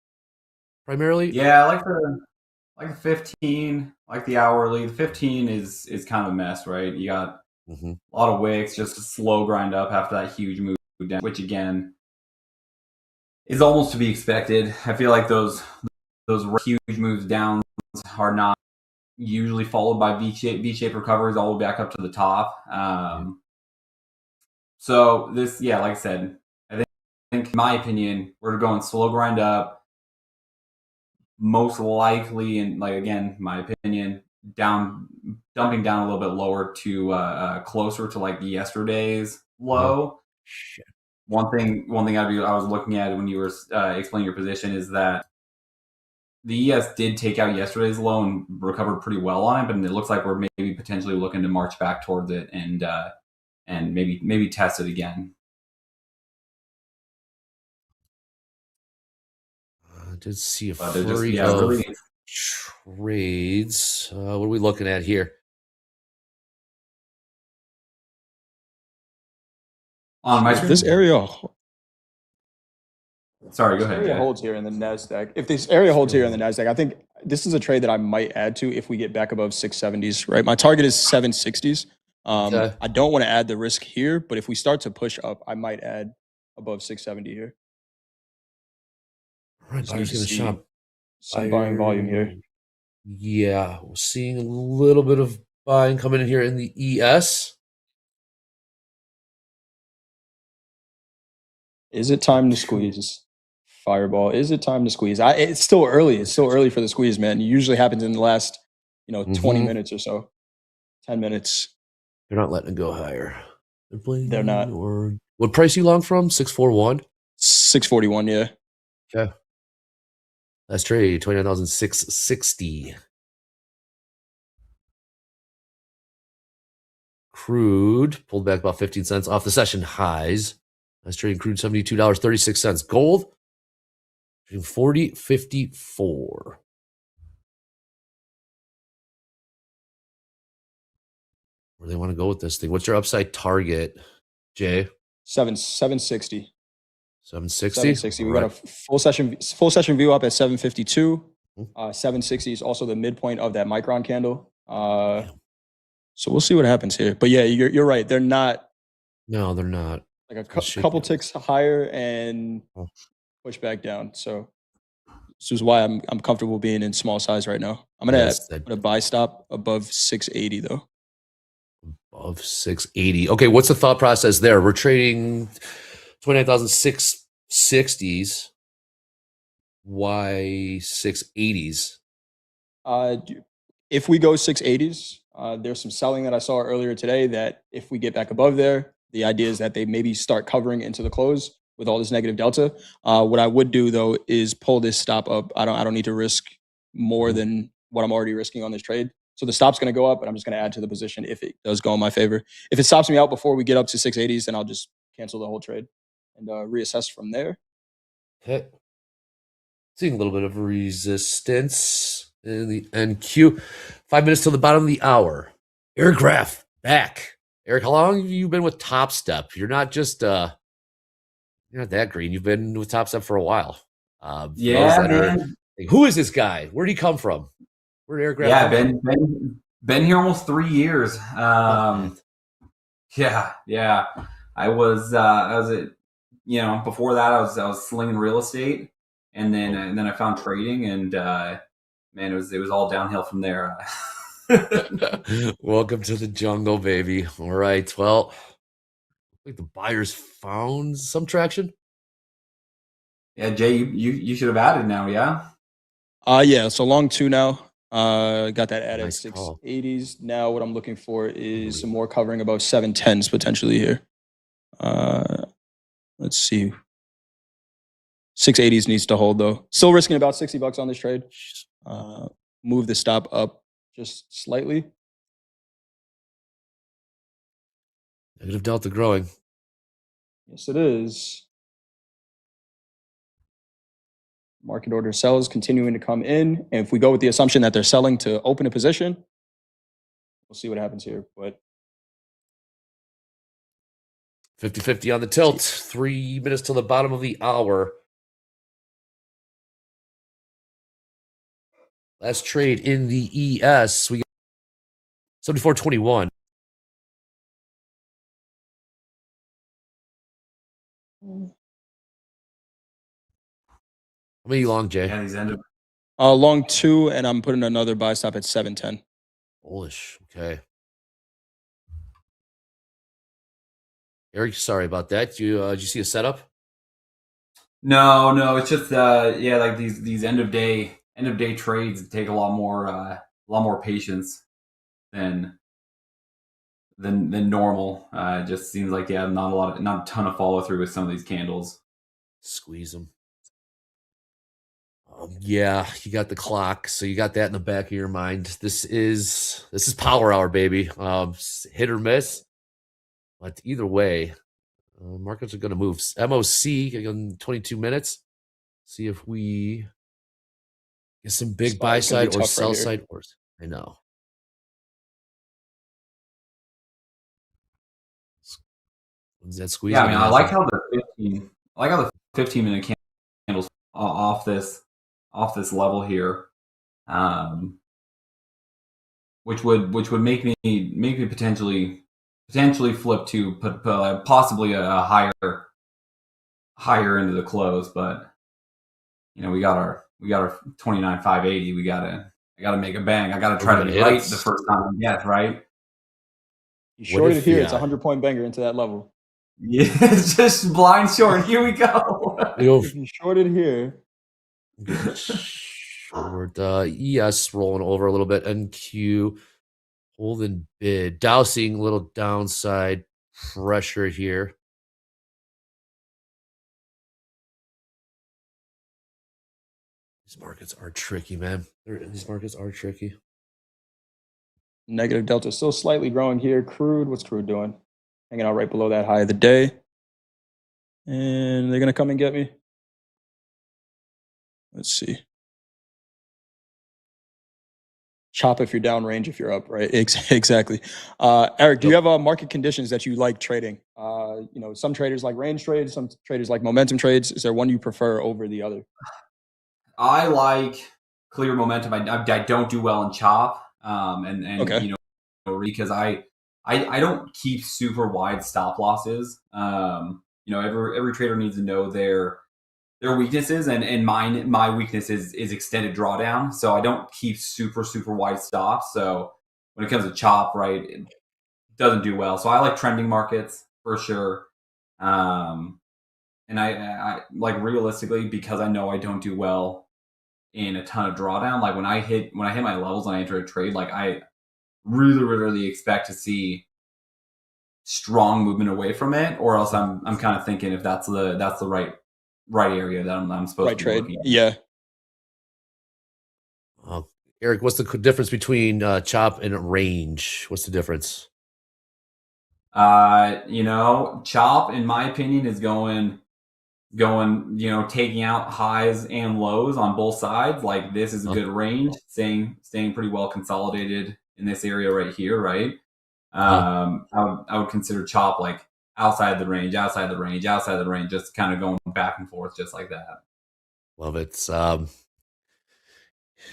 primarily. Yeah, I like the 15, like the hourly. The 15 is kind of a mess, right? You got a lot of wicks, just a slow grind up after that huge move down, which again is almost to be expected. I feel like those huge moves down are not usually followed by V-shaped recoveries all the way back up to the top. So this, like I said, I think in my opinion, we're going slow grind up, most likely, and like again, my opinion, dumping down a little bit lower to closer to like yesterday's low. Shit. One thing I was looking at when you were explaining your position is that the ES did take out yesterday's low and recovered pretty well on it, but it looks like we're maybe potentially looking to march back towards it and maybe test it again. I did see a flurry of trades. What are we looking at here? On my screen? This area. Sorry, go ahead. Area holds here in the NASDAQ. If this area holds here in the NASDAQ, I think this is a trade that I might add to if we get back above 670s, right? My target is 760s. I don't want to add the risk here, but if we start to push up, I might add above 670 here. All right, buyers going to shop. Some buying volume here. Yeah, we're seeing a little bit of buying coming in here in the ES. Is it time to squeeze? Fireball. Is it time to squeeze? It's still early. It's still early for the squeeze, man. It usually happens in the last, 20 minutes or so. 10 minutes. They're not letting it go higher. They're playing. They're not. Or what price you long from? 641. 641. Yeah. Okay. Last trade 29,660. Crude pulled back about 15 cents off the session highs. Last trading crude $72.36. Gold trading 40.54. Where they want to go with this thing? What's your upside target, Jay? 760. 760. 760. We got a full session view up at 752. 760 is also the midpoint of that micron candle. So we'll see what happens here. But yeah, you're right. They're not. No, they're not. Like a couple ticks higher and push back down. So this is why I'm comfortable being in small size right now. I'm gonna put a buy stop above 680 though. Above 680. Okay, what's the thought process there? We're trading 29,660s. Why 680s? If we go 680s, there's some selling that I saw earlier today that if we get back above there, the idea is that they maybe start covering into the close with all this negative delta. What I would do though is pull this stop up. I don't need to risk more than what I'm already risking on this trade. So the stop's going to go up, but I'm just going to add to the position if it does go in my favor. If it stops me out before we get up to 680s, then I'll just cancel the whole trade and reassess from there. Okay. Seeing a little bit of resistance in the NQ. 5 minutes till the bottom of the hour. Eric Graff back. Eric, how long have you been with Topstep? You're not just you're not that green. You've been with Topstep for a while. Yeah, man. Who is this guy? Where did he come from? Where did Eric Graff come from? Been here almost 3 years. Yeah. I was at, before that I was slinging real estate, and then I found trading, and man, it was all downhill from there. Welcome to the jungle, baby. All right. Well, I think the buyers found some traction. Yeah, Jay, you should have added now, yeah? Yeah, so long 2 now. Got that added Nice call. 680s. Now what I'm looking for is some more covering above 710s potentially here. Let's see. 680s needs to hold though. Still risking about $60 on this trade. Move the stop up just slightly. Negative delta growing. Yes, it is. Market order sells continuing to come in. And if we go with the assumption that they're selling to open a position, we'll see what happens here. But 50-50 on the tilt. 3 minutes till the bottom of the hour. Last trade in the ES. We got 74.21. How many long, Jay? Yeah, these ended. Long 2, and I'm putting another buy stop at 710. Bullish. Okay. Eric, sorry about that. Did you see a setup? No, it's just like these end of day trades take a lot more patience than normal. It just seems like not a ton of follow through with some of these candles. Squeeze them. Yeah, you got the clock, so you got that in the back of your mind. This is power hour, baby. Hit or miss, but either way, markets are going to move. MOC in 22 minutes. See if we get some big buy side or sell side orders. I know. When's that squeeze? Yeah, I mean, I like how the 15-minute candles off this level here, which would make me potentially flip to possibly a higher into the close, but we got our 29,580. I gotta make a bang. I gotta try to be right the first time I get right. You shorted here. It's a 100-point banger into that level. Yeah, it's just blind short. Here we go. If you shorted here. Short ES rolling over a little bit. NQ Holding bid. Dow seeing a little downside pressure here. These markets are tricky, man. These markets are tricky. Negative delta still slightly growing here. Crude, what's crude doing? Hanging out right below that high of the day. And they're going to come and get me. Let's see. Chop if you're down, range if you're up, right? Exactly. Eric, do you have market conditions that you like trading? Some traders like range trades, some traders like momentum trades. Is there one you prefer over the other? I like clear momentum. I don't do well in chop, Okay. Because I don't keep super wide stop losses. Every trader needs to know their weaknesses, and my weakness is extended drawdown. So I don't keep super wide stops. So when it comes to chop, right, it doesn't do well. So I like trending markets for sure. And I like realistically, because I know I don't do well in a ton of drawdown. Like when I hit my levels and I enter a trade, like I really expect to see strong movement away from it, or else I'm kind of thinking if that's the right area that I'm supposed to be trade. looking at. Yeah. Eric, what's the difference between chop and range? What's the difference? Chop, in my opinion, is going, taking out highs and lows on both sides. Like this is a good range, staying pretty well consolidated in this area right here, right? I would consider chop like outside the range, just kind of going back and forth just like that. Love it.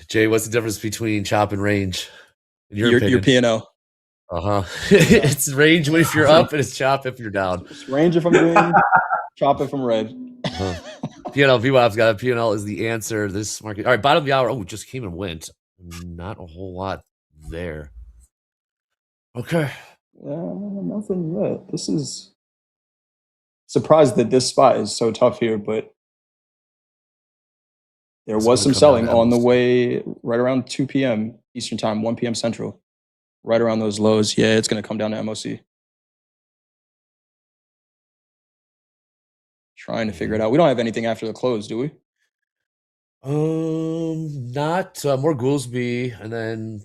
Jay, what's the difference between chop and range? In your opinion? Your P&L. It's range if you're up, and it's chop if you're down. It's range if I'm green, chop if I'm red. P&L, VWAP's got it. P&L is the answer. This market. All right, bottom of the hour. Oh, just came and went. Not a whole lot there. Okay. Nothing yet. This is surprised that this spot is so tough here, but there was some selling on the way right around 2 p.m. Eastern time, 1 p.m. Central, right around those lows. Yeah, it's going to come down to MOC. Trying to figure it out. We don't have anything after the close, do we? Not more Goolsby, and then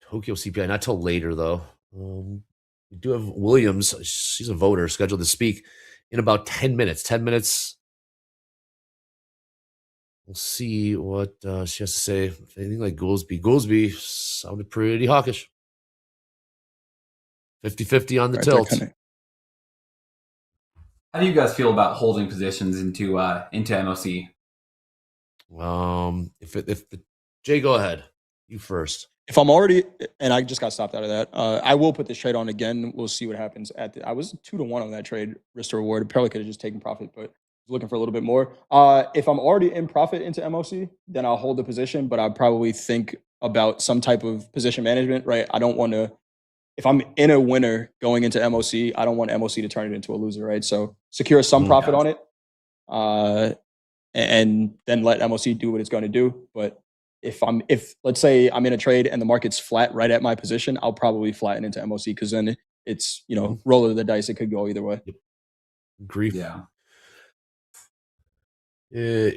Tokyo CPI. Not till later though. We do have Williams. She's a voter scheduled to speak in about 10 minutes. 10 minutes. We'll see what she has to say. If anything like Goolsby. Goolsby sounded pretty hawkish. 50-50 on the tilt. How do you guys feel about holding positions into MOC? If Jay, go ahead. You first. If I'm already, and I just got stopped out of that, I will put this trade on again. We'll see what happens I was 2-1 on that trade, risk to reward. Probably could have just taken profit, but looking for a little bit more. If I'm already in profit into MOC, then I'll hold the position, but I'll probably think about some type of position management, right? I don't want to, if I'm in a winner going into MOC, I don't want MOC to turn it into a loser, right? So secure some profit on it, and then let MOC do what it's going to do. But if let's say I'm in a trade and the market's flat right at my position, I'll probably flatten into MOC because then it's, roll of the dice. It could go either way. Agree. Yeah.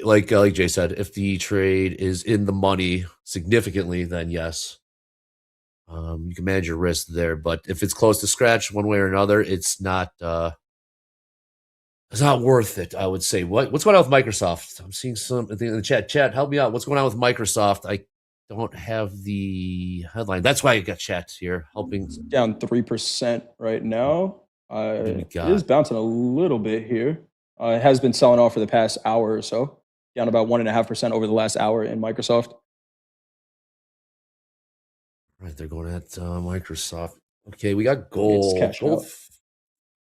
Like Jay said, if the trade is in the money significantly, then yes, you can manage your risk there. But if it's close to scratch one way or another, it's not worth it, I would say. What's going on with Microsoft? I'm seeing something in the chat. Chat, help me out. What's going on with Microsoft? I don't have the headline. That's why I got chat here helping. Down 3% right now. It is bouncing a little bit here. It has been selling off for the past hour or so, down about 1.5% over the last hour in Microsoft. Right, they're going at Microsoft. Okay, we got gold. Gold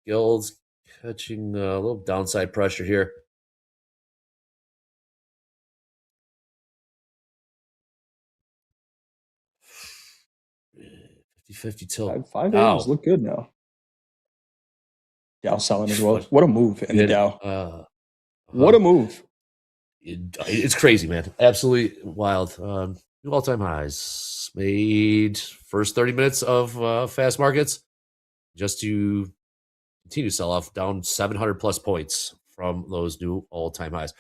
Guilds catching a little downside pressure here. $50 tilt. 5 days look good now. Dow selling as well. What a move in the Dow. What a move. It's crazy, man. Absolutely wild. New all-time highs made first 30 minutes of fast markets just to continue sell off down 700 plus points from those new all-time highs.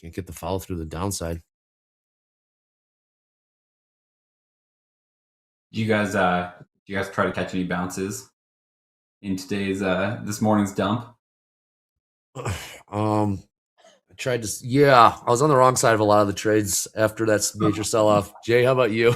Can't get the follow through the downside. Do you guys try to catch any bounces in today's this morning's dump? I tried to. Yeah, I was on the wrong side of a lot of the trades after that major sell-off. Jay, how about you?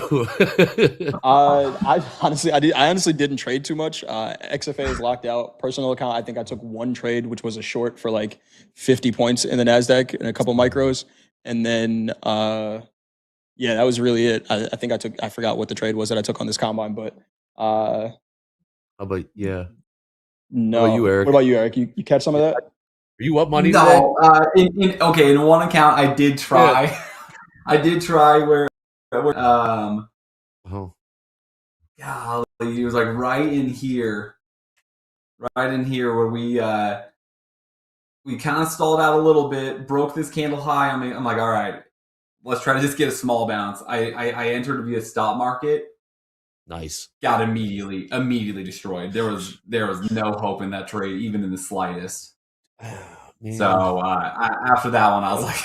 I honestly didn't trade too much. XFA is locked out. Personal account, I think I took one trade, which was a short for like 50 points in the Nasdaq and a couple micros, and then yeah, that was really it. I think I forgot what the trade was that I took on this combine, but How about yeah? no. How about you, Eric? What about you, Eric? You catch some of that? Are you up money No, in one account I did try. Yeah. I did try where Oh, golly, it was like right in here where we kind of stalled out a little bit, broke this candle high. I'm like, all right, let's try to just get a small bounce. I entered via stop market. nice. Got immediately destroyed. There was no hope in that trade, even in the slightest. Man. So after that one, I was like,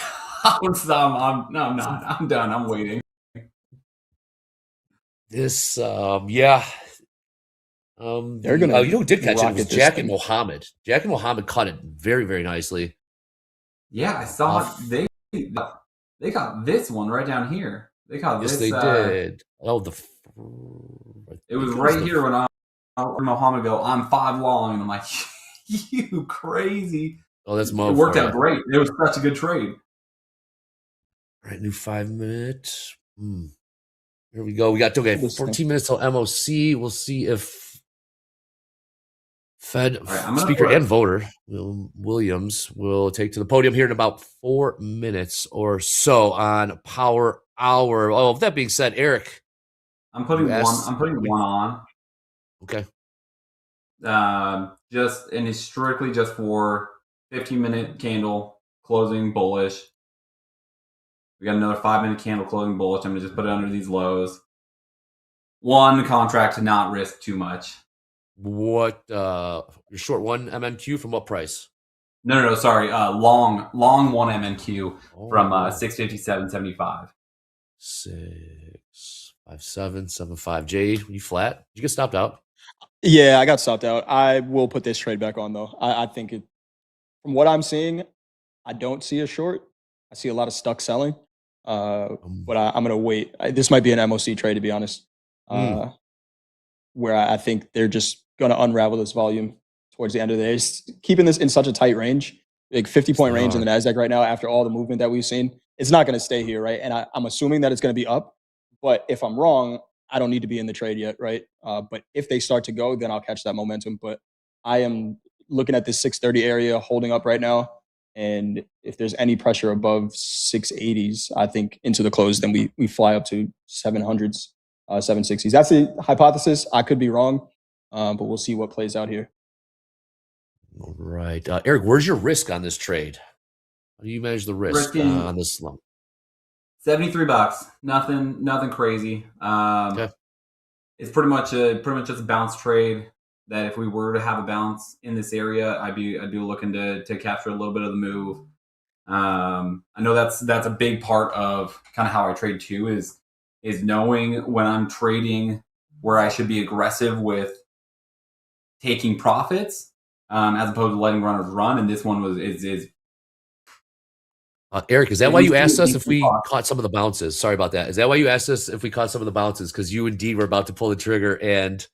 I'm not. I'm done. I'm waiting. This, yeah. They're gonna you know who did catch it? It was rocket this Jack and thing. Mohammed. Jack and Mohammed caught it very, very nicely. Yeah, I saw it. They got this one right down here. They got Yes, this. they did. Oh, It was right here when I heard Mohammed go, I'm 5 long, and I'm like, you crazy. Oh, that's Mo. It worked for out ya. great. It was such a good trade. All right, new 5 minutes. Here we go. We got 14 minutes till MOC. We'll see if Fed right, I'm gonna speaker put- and voter Williams will take to the podium here in about 4 minutes or so on Power Hour. Oh, with that being said, Eric, I'm putting you one. asked- I'm putting one on. Okay. And it's strictly just for 15-minute candle closing bullish. We got another 5-minute candle closing bullish. I'm gonna just put it under these lows. One contract to not risk too much. What you're short 1 MMQ from what price? No, sorry. Long 1 MMQ from Oh. 657.75. 657.75. Jay, you flat? Did you get stopped out? Yeah, I got stopped out. I will put this trade back on though. I think it, from what I'm seeing, I don't see a short. I see a lot of stuck selling. But I'm gonna wait. This might be an MOC trade, to be honest. Where I think they're just gonna unravel this volume towards the end of the day. Just keeping this in such a tight range, like 50-point range in the Nasdaq right now, after all the movement that we've seen, it's not gonna stay here, right? And I'm assuming that it's gonna be up. But if I'm wrong, I don't need to be in the trade yet, right? But if they start to go, then I'll catch that momentum. But I am looking at this 630 area holding up right now. And if there's any pressure above 680s, I think into the close, then we fly up to 700s, 760s. That's the hypothesis. I could be wrong, but we'll see what plays out here. All right. Eric, where's your risk on this trade? How do you manage the risk Risking- on this slump? $73. Nothing crazy. It's pretty much just a bounce trade. That if we were to have a bounce in this area, I'd be looking to capture a little bit of the move. I know that's a big part of kind of how I trade too, is knowing when I'm trading where I should be aggressive with taking profits, as opposed to letting runners run. And this one is Eric, is that why you asked us if we caught some of the bounces? Sorry about that. Is that why you asked us if we caught some of the bounces? Because you indeed were about to pull the trigger and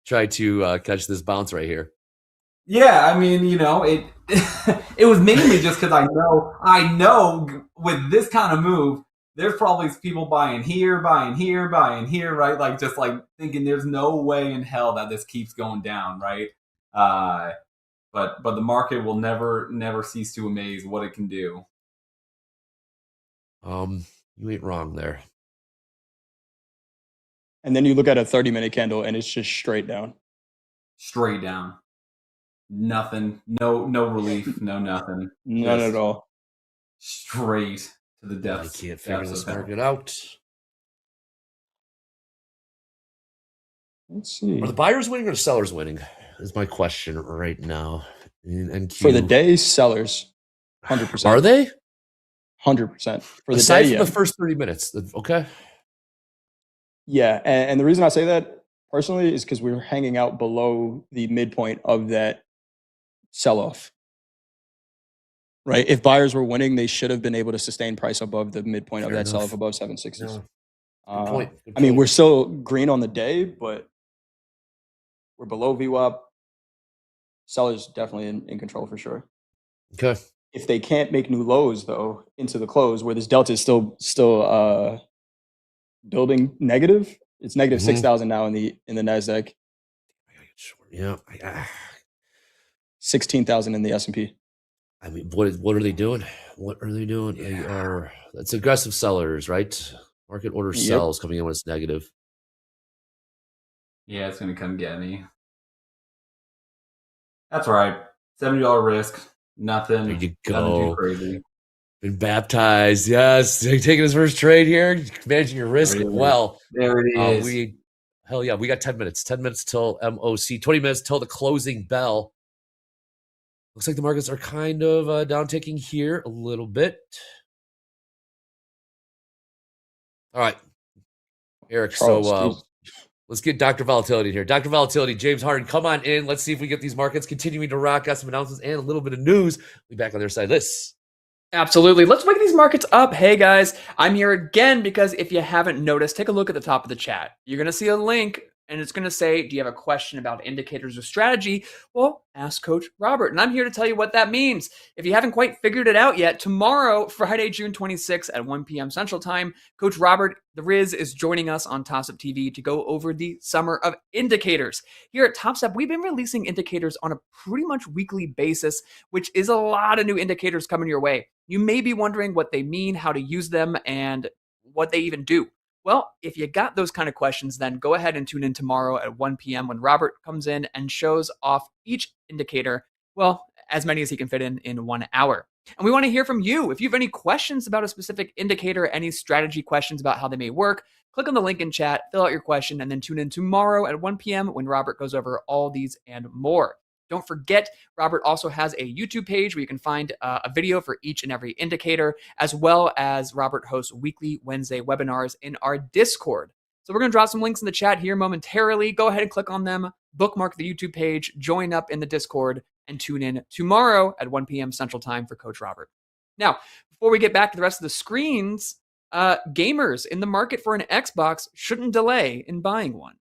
try to catch this bounce right here. Yeah, I mean, it it was mainly just because I know with this kind of move, there's probably people buying here, right? Like just like thinking there's no way in hell that this keeps going down, right? But the market will never cease to amaze what it can do. You ain't wrong there. And then you look at a 30-minute candle and it's just straight down. Straight down. Nothing. No relief. No nothing. None Just at all. Straight to the I depths. can't figure depths this of hell. market out. Let's see. Are the buyers winning or the sellers winning? Is my question right now. In NQ. For the day, sellers, 100%. Are they? 100%. For the Aside day, from yeah. the first 30 minutes. Okay. Yeah, and the reason I say that personally is because we're hanging out below the midpoint of that sell-off. Right? If buyers were winning, they should have been able to sustain price above the midpoint of Fair that enough. sell-off above 760s. No. Good point. Good I mean, point. we're still green on the day, but we're below VWAP. Sellers definitely in control for sure. Okay. If they can't make new lows though into the close, where this delta is still building negative, it's negative 6,000 now in the Nasdaq. Yeah. 16,000 in the S&P. I mean, what are they doing? What are they doing? They are, that's aggressive sellers, right? Market order Yep. sells coming in when it's negative. Yeah, it's gonna come get me. That's right. $70 risk. Nothing. There you Nothing too go. crazy. Been baptized. Yes. Taking his first trade here. Managing your risk There it is. well. There it is. Hell yeah. We got 10 minutes. 10 minutes till MOC. 20 minutes till the closing bell. Looks like the markets are kind of down ticking here a little bit. All right. Eric, Charles, let's get Dr. Volatility in here. Dr. Volatility, James Harden, come on in. Let's see if we get these markets continuing to rock. Got some announcements and a little bit of news. We'll be back on their side of this. Absolutely. Let's wake these markets up. Hey guys, I'm here again because if you haven't noticed, take a look at the top of the chat. You're going to see a link and it's going to say, do you have a question about indicators or strategy? Well, ask Coach Robert. And I'm here to tell you what that means. If you haven't quite figured it out yet, tomorrow, Friday, June 26th at 1 p.m. Central Time, Coach Robert, the Riz, is joining us on Topstep TV to go over the summer of indicators. Here at Topstep, we've been releasing indicators on a pretty much weekly basis, which is a lot of new indicators coming your way. You may be wondering what they mean, how to use them, and what they even do. Well, if you got those kind of questions, then go ahead and tune in tomorrow at 1 p.m. when Robert comes in and shows off each indicator, well, as many as he can fit in 1 hour. And we want to hear from you. If you have any questions about a specific indicator, any strategy questions about how they may work, click on the link in chat, fill out your question, and then tune in tomorrow at 1 p.m. when Robert goes over all these and more. Don't forget, Robert also has a YouTube page where you can find a video for each and every indicator, as well as Robert hosts weekly Wednesday webinars in our Discord. So we're going to drop some links in the chat here momentarily. Go ahead and click on them, bookmark the YouTube page, join up in the Discord, and tune in tomorrow at 1 p.m. Central Time for Coach Robert. Now, before we get back to the rest of the screens, gamers in the market for an Xbox shouldn't delay in buying one.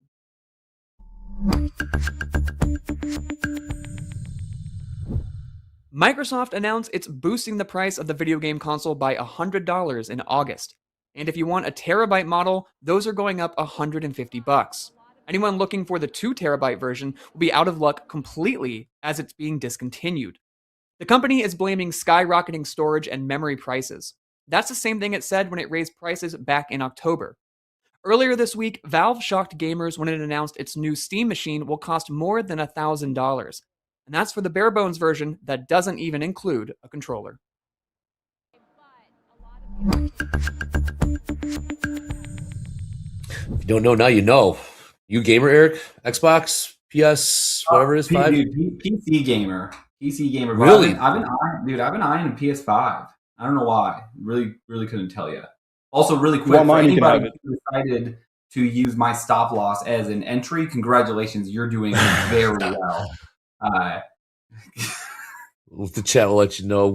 Microsoft announced it's boosting the price of the video game console by $100 in August. And if you want a terabyte model, those are going up $150. Anyone looking for the 2 terabyte version will be out of luck completely as it's being discontinued. The company is blaming skyrocketing storage and memory prices. That's the same thing it said when it raised prices back in October. Earlier this week, Valve shocked gamers when it announced its new Steam machine will cost more than $1,000. And that's for the bare bones version that doesn't even include a controller. If you don't know, now you know. You gamer, Eric? Xbox, PS, whatever it is, 5? Dude, PC gamer. PC gamer. But Really? I've been eyeing a PS5. I don't know why. Really couldn't tell you. Also, really quick, for anybody who decided to use my stop loss as an entry, congratulations, you're doing very well. The chat will let you know.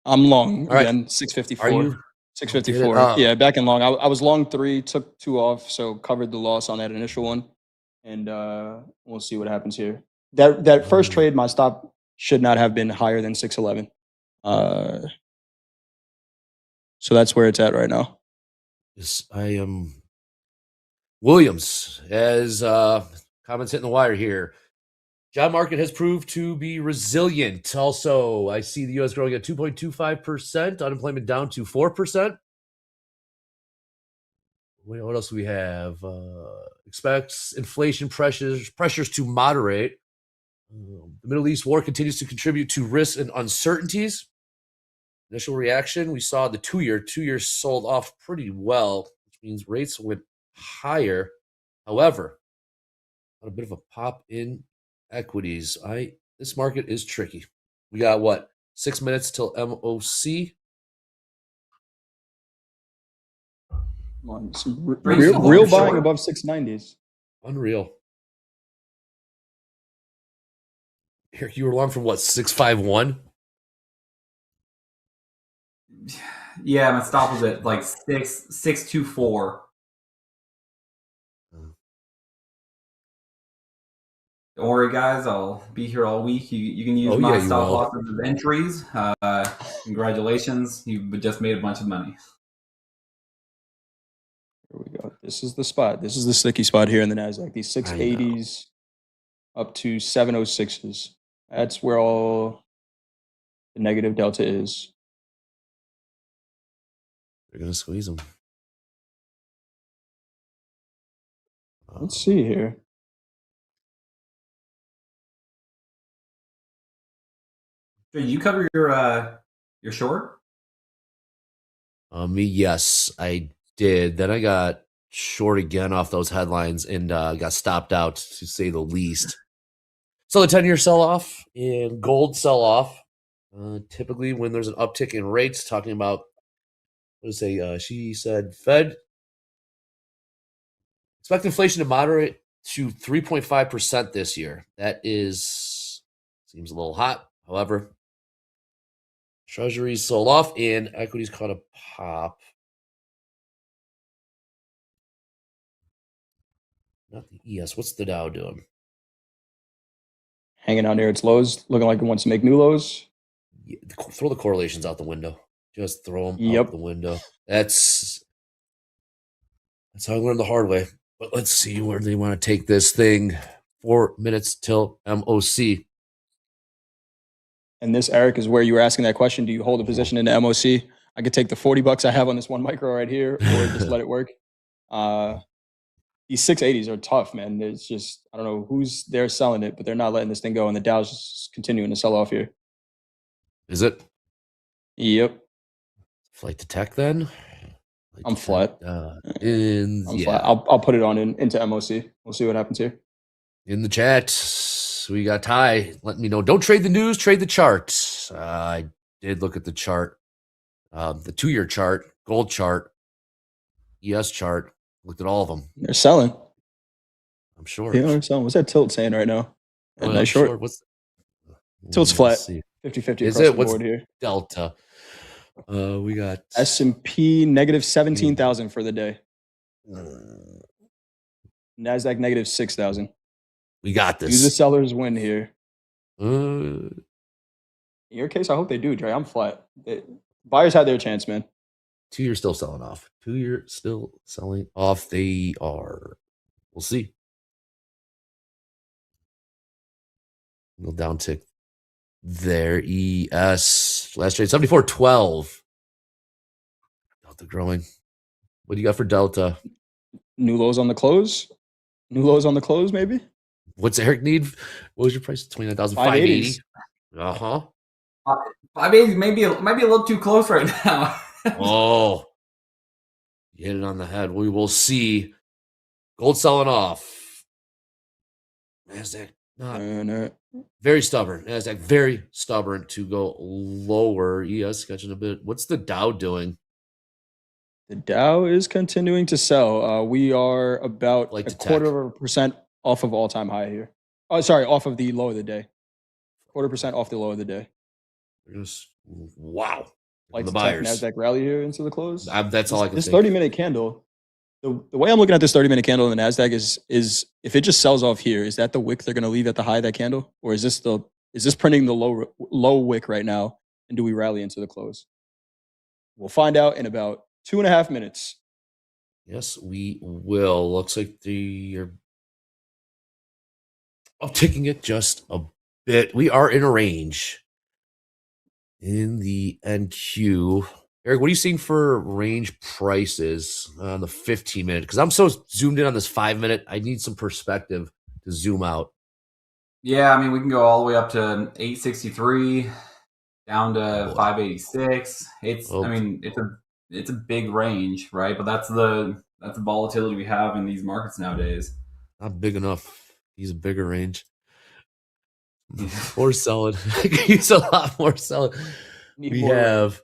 I'm long All right. again, 654. Are you? 654. Yeah, back in long. I was long 3, took 2 off, so covered the loss on that initial one. And we'll see what happens here. That first trade, my stop should not have been higher than 611. So that's where it's at right now. Yes, I am. Williams has comments hitting the wire here. Job market has proved to be resilient. Also, I see the U.S. growing at 2.25%, unemployment down to 4%. What else do we have? Expects inflation pressures to moderate. The Middle East war continues to contribute to risks and uncertainties. Initial reaction, we saw the 2-year sold off pretty well, which means rates went higher. However, a bit of a pop in equities. This market is tricky. We got what, 6 minutes till MOC? Real buying above 690s. Unreal. Eric, you were long from what, 651? Yeah, my stop was at like 624. Don't worry, guys. I'll be here all week. You can use my stop losses as entries. Congratulations. You just made a bunch of money. Here we go. This is the spot. This is the sticky spot here in the NASDAQ. These 680s up to 706s. That's where all the negative delta is. They're going to squeeze them. Let's see here. Did you cover your short? Yes, I did. Then I got short again off those headlines and got stopped out, to say the least. So the 10-year sell-off and gold sell-off. Typically, when there's an uptick in rates, talking about, she said, Fed expect inflation to moderate to 3.5% this year. That seems a little hot. However, Treasuries sold off and equities caught a pop. Not the ES. What's the Dow doing? Hanging out near its lows, looking like it wants to make new lows. Yeah, throw the correlations out the window. Just throw them out the window. That's how I learned the hard way. But let's see where they want to take this thing. 4 minutes till MOC. And this, Eric, is where you were asking that question. Do you hold a position in the MOC? I could take the $40 I have on this one micro right here, or just let it work. These 680s are tough, man. There's just, I don't know who's there selling it, but they're not letting this thing go. And the Dow's just continuing to sell off here. Is it? Yep. Flight to tech then? I'm flat. I'm flat. I'll put it on into MOC. We'll see what happens here. In the chat, we got Ty letting me know, don't trade the news, trade the chart. I did look at the chart. The 2-year chart, gold chart, ES chart. Looked at all of them. They're selling. I'm short. Yeah, they're selling. What's that tilt saying right now? Nice short. Tilt's flat. 50-50 Is across it? the What's board here. Delta? We got S&P negative 17,000 for the day. NASDAQ negative 6,000. We got this. Use the sellers win here. In your case, I hope they do, Dre. I'm flat. Buyers had their chance, man. 2-year still selling off. 2-year still selling off. They are. We'll see. Little downtick there. ES last trade 74.12. Delta growing. What do you got for Delta? New lows on the close. New lows on the close, maybe. What's Eric need? What was your price? 29,580. 580 might be a little too close right now. Oh, you hit it on the head. We will see. Gold selling off. NASDAQ not very stubborn. NASDAQ very stubborn to go lower. ES catching a bit. What's the Dow doing? The Dow is continuing to sell. We are about a 0.25% off of all-time high here. Oh, sorry, off of the low of the day. 0.25% off the low of the day. Just wow. Like the the buyers. NASDAQ rally here into the close. That's all I can This think. 30-minute candle, the way I'm looking at this 30-minute candle in the NASDAQ is if it just sells off here, is that the wick they're going to leave at the high of that candle? Or is this printing the low wick right now? And do we rally into the close? We'll find out in about 2.5 minutes. Yes, we will. Looks like you're upticking it just a bit. We are in a range in the NQ. Eric, what are you seeing for range prices on the 15-minute? Because I'm so zoomed in on this 5-minute. I need some perspective to zoom out. Yeah, I mean, we can go all the way up to 863, down to boy. 586. It's Oh. I mean it's a big range, right? But that's the volatility we have in these markets nowadays. Not big enough. He's a bigger range. More selling. He's a lot more selling. Need We more range. have.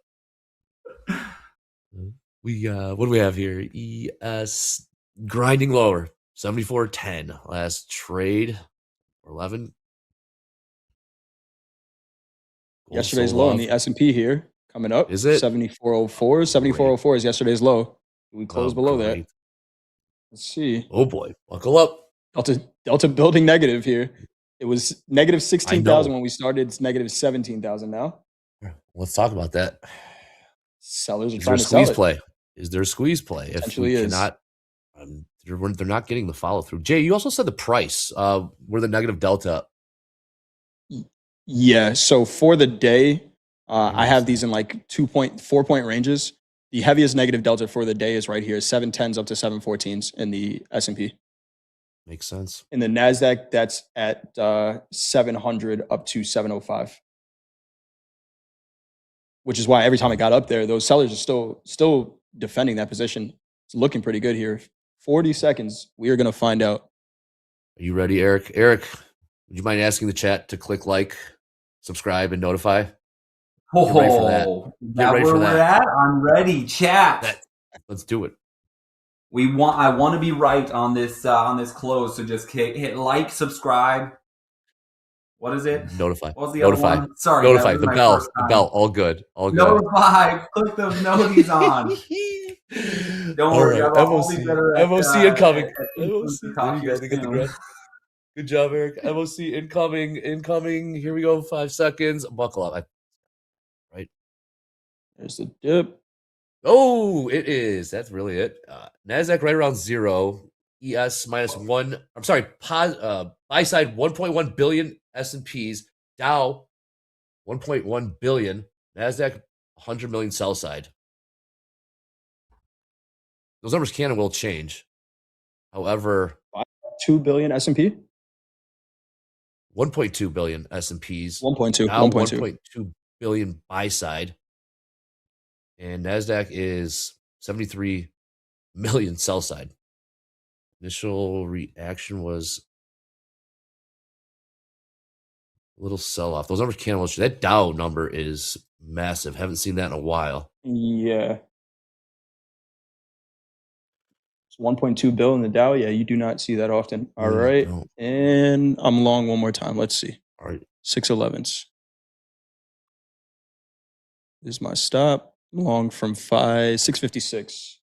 What do we have here? ES grinding lower, 74.10. Last trade, 11. Gold Yesterday's sold low in off. the S&P here coming up. Is it? 7404. 7404 is yesterday's low. We closed below that. great. Let's see. Oh boy, buckle up. Delta building negative here. It was negative 16,000 know. when we started. It's negative 17,000 now. Let's talk about that. Sellers are Is there trying a to sell squeeze it. play? Is there a squeeze play? If Potentially we is. cannot, they're not getting the follow through. Jay, you also said the price. Where the negative delta. Yeah. So for the day, I have these in like 4 point ranges. The heaviest negative delta for the day is right here, 710s up to 714s in the S&P. Makes sense. In the NASDAQ, that's at 700 up to 705. Which is why every time it got up there, those sellers are still defending that position. It's looking pretty good here. 40 seconds. We are going to find out. Are you ready, Eric? Eric, would you mind asking the chat to click like, subscribe, and notify? Get ready for that. Get ready for that. We're at? I'm ready, chat. Let's do it. I want to be right on this close. So just hit like, subscribe. What is it? Notify. What was the Notify. other one? Sorry, Notify. that was The my bell. first The time. bell. All good. All good. Notify. Click those noties on. Don't worry. All right. I'll be better at MOC incoming. at MOC. talk There you go. here They get the soon. graph. Good job, Eric. MOC incoming. Incoming. Here we go. 5 seconds. Buckle up. Right. There's the dip. Oh, it is. That's really it. NASDAQ right around 0. ES minus 1. I'm sorry. Buy side 1.1 billion S&Ps. Dow 1.1 billion. NASDAQ 100 million sell side. Those numbers can and will change. However, 2 billion S&P? 1.2 billion S&Ps. 1.2. Dow 1.2. 1.2 billion buy side. And NASDAQ is 73 million sell side. Initial reaction was a little sell off. Those numbers can't. That Dow number is massive. Haven't seen that in a while. Yeah. It's 1.2 bill in the Dow. Yeah, you do not see that often. All right. don't. And I'm long one more time. Let's see. All right. 611s. This is my stop. Long from 656.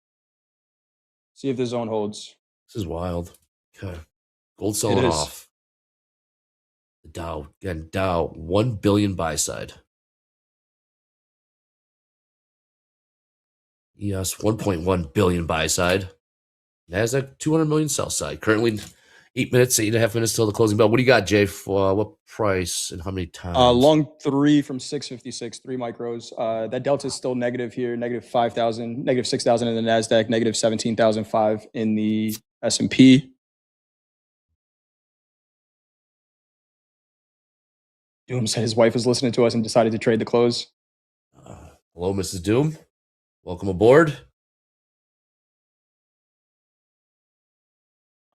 See if the zone holds. This is wild. Okay. Gold selling is. off. The Dow. Again, Dow, 1 billion buy side. ES, 1.1 billion buy side. NASDAQ, 200 million sell side. Currently 8.5 minutes till the closing bell. What do you got, Jay? For what price and how many times? Long 3 from 656, 3 micros. That delta is still negative here, negative 5,000, negative 6,000 in the NASDAQ, negative 17,005 in the S&P. Doom said his wife was listening to us and decided to trade the close. Hello, Mrs. Doom. Welcome aboard.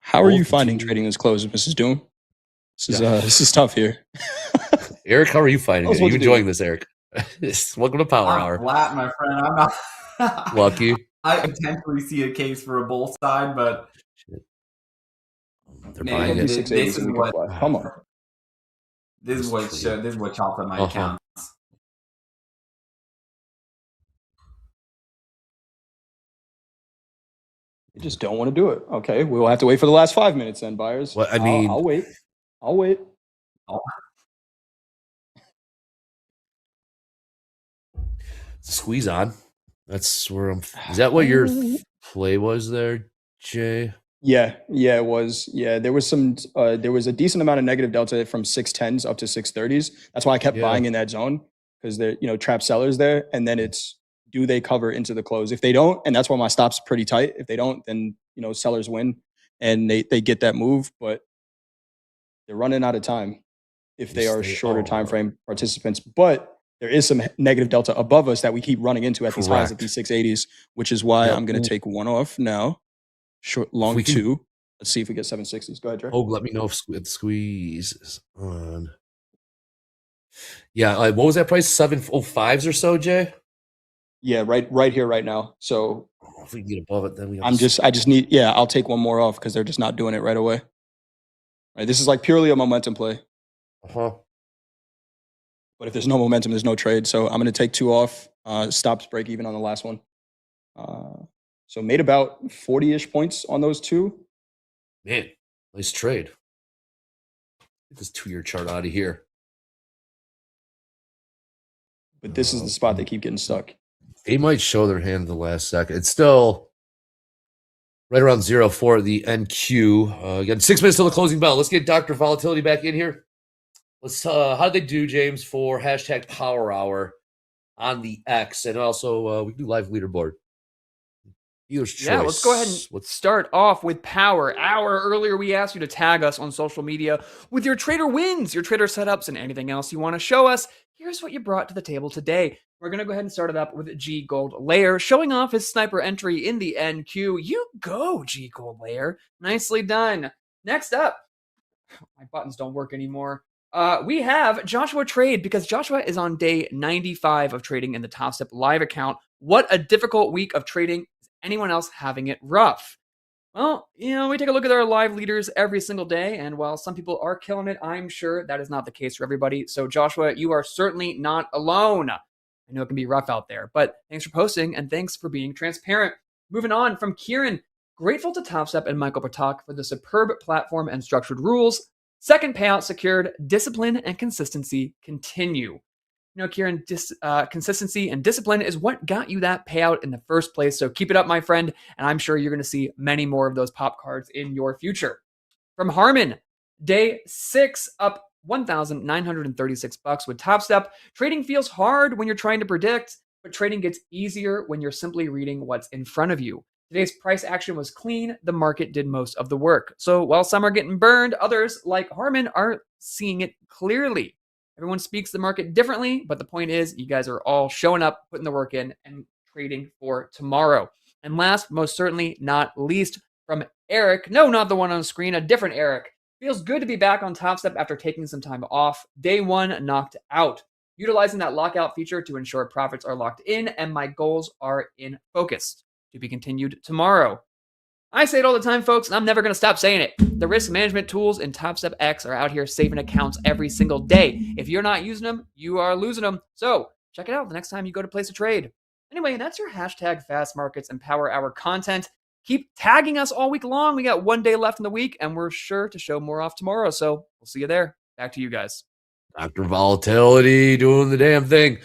How are you finding trading this close, Mrs. Doom? This is tough here. Eric, how are you finding it? Are you enjoying this, Eric? Welcome to Power I'm Hour. flat, my friend. I'm not Lucky. I potentially see a case for a bull side, but They're buying it. this is what Come on. this is what chopped up my account. You just don't want to do it. Okay, we'll have to wait for the last 5 minutes then, buyers. Well, I mean- I'll wait. I'll wait. Squeeze on. That's where I'm. Is that what your play was there, Jay? Yeah, it was. Yeah, there was a decent amount of negative delta from 610s up to 630s. That's why I kept buying in that zone, because they're, trap sellers there. And then it's, do they cover into the close? If they don't, and that's why my stop's pretty tight. If they don't, then, sellers win and they get that move, but they're running out of time if they are shorter time frame participants. But there is some negative delta above us that we keep running into at these highs at Correct. these 680s, which is why Yep. I'm going to take one off now. Short, long we can- 2. Let's see if we get 760s. Go ahead, Dre. Oh, let me know if the squeeze is on. Yeah, what was that price? 705s or so, Jay? Yeah, right here, right now. So if we can get above it, then we have I just need, I'll take one more off because they're just not doing it right away. Right, this is like purely a momentum play. But if there's no momentum, there's no trade. So I'm going to take 2 off. Stops break even on the last one. So made about 40-ish points on those 2. Man, nice trade. Get this 2-year chart out of here. But this is the spot they keep getting stuck. They might show their hand at the last second. It's still right around 0.4 at the NQ. Again, 6 minutes till the closing bell. Let's get Dr. Volatility back in here. Let's how did they do, James, for hashtag Power Hour on the X, and also we can do live leaderboard. Dealer's choice. Yeah, let's go ahead and start off with Power Hour. Earlier, we asked you to tag us on social media with your trader wins, your trader setups, and anything else you want to show us. Here's what you brought to the table today. We're going to go ahead and start it up with G Gold Layer, showing off his sniper entry in the NQ. You go, G Gold Layer. Nicely done. Next up, my buttons don't work anymore. We have Joshua Trade, because Joshua is on day 95 of trading in the Topstep live account. What a difficult week of trading. Is anyone else having it rough? Well, we take a look at our live leaders every single day, and while some people are killing it, I'm sure that is not the case for everybody. So Joshua, you are certainly not alone. I know it can be rough out there, but thanks for posting, and thanks for being transparent. Moving on from Kieran, grateful to Topstep and Michael Patak for the superb platform and structured rules. Second payout secured, discipline and consistency continue. Kieran, consistency and discipline is what got you that payout in the first place. So keep it up, my friend. And I'm sure you're going to see many more of those pop cards in your future. From Harmon, day 6 up $1,936 with Topstep. Trading feels hard when you're trying to predict, but trading gets easier when you're simply reading what's in front of you. Today's price action was clean. The market did most of the work. So while some are getting burned, others, like Harmon, are seeing it clearly. Everyone speaks the market differently, but the point is you guys are all showing up, putting the work in, and trading for tomorrow. And last, most certainly not least, from Eric. No, not the one on the screen, a different Eric. Feels good to be back on Topstep after taking some time off. Day 1 knocked out. Utilizing that lockout feature to ensure profits are locked in and my goals are in focus. To be continued tomorrow. I say it all the time, folks, and I'm never going to stop saying it. The risk management tools in Topstep X are out here saving accounts every single day. If you're not using them, you are losing them. So check it out the next time you go to place a trade. Anyway, that's your hashtag Fast Markets and Power Hour content. Keep tagging us all week long. We got 1 day left in the week, and we're sure to show more off tomorrow. So we'll see you there. Back to you guys. Dr. Volatility doing the damn thing.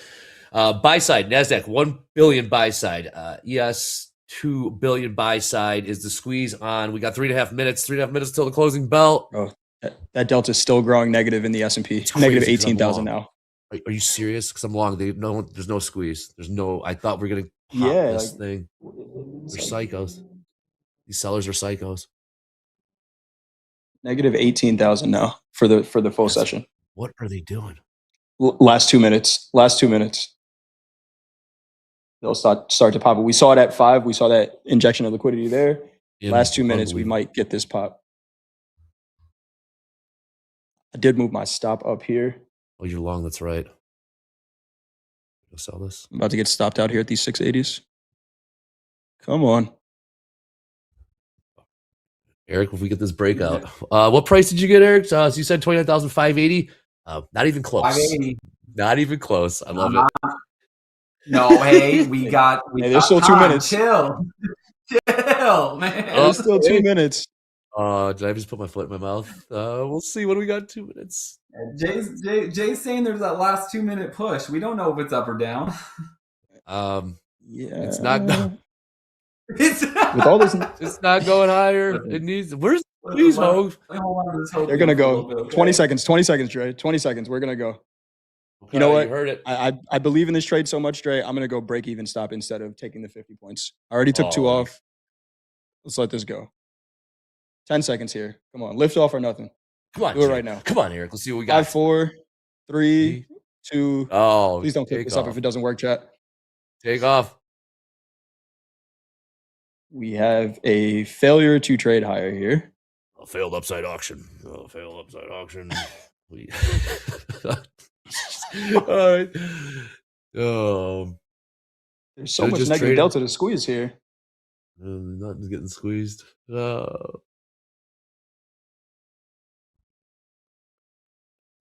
Buy side, NASDAQ, 1 billion buy side. ES, 2 billion buy side is the squeeze on. We got 3.5 minutes, 3.5 minutes till the closing bell. Oh, that delta is still growing negative in the S&P. Negative 18,000 now. Are you serious? Because I'm long. There's no squeeze. There's no. I thought we were gonna pop this thing. They're psychos. These sellers are psychos. Negative 18,000 now for the full session. What are they doing? Last 2 minutes. Last 2 minutes. They'll start to pop it. We saw it at 5. We saw that injection of liquidity there. Last 2 minutes, we might get this pop. I did move my stop up here. Oh, you're long. That's right. Go sell this. I'm about to get stopped out here at these 680s. Come on. Eric, if we get this breakout. What price did you get, Eric? So you said 29,580. Not even close. 580. Not even close. I love it. No, hey, we got there's still 2 minutes. Chill, man. There's still 2 minutes. Did I just put my foot in my mouth? We'll see. What do we got? 2 minutes. Jay's saying there's that last 2 minute push. We don't know if it's up or down. Yeah. It's not. With all this, it's not going higher. It needs. Where's these hoes? They're gonna go. 20 seconds. 20 seconds, Dre. 20 seconds. We're gonna go. You know what? You heard it. I believe in this trade so much, Dre. I'm gonna go break even stop instead of taking the 50 points. I already took 2 off. Let's let this go. 10 seconds here. Come on, lift off or nothing. Come on, do it right now. Come on, Eric. Let's see what we got. 5, 4, 3, 2. Oh, Please don't click take this up if off. it doesn't work, chat. Take off. We have a failure to trade higher here. A failed upside auction. Oh, failed upside auction. We... All right. There's so much negative delta to squeeze here. Nothing's getting squeezed.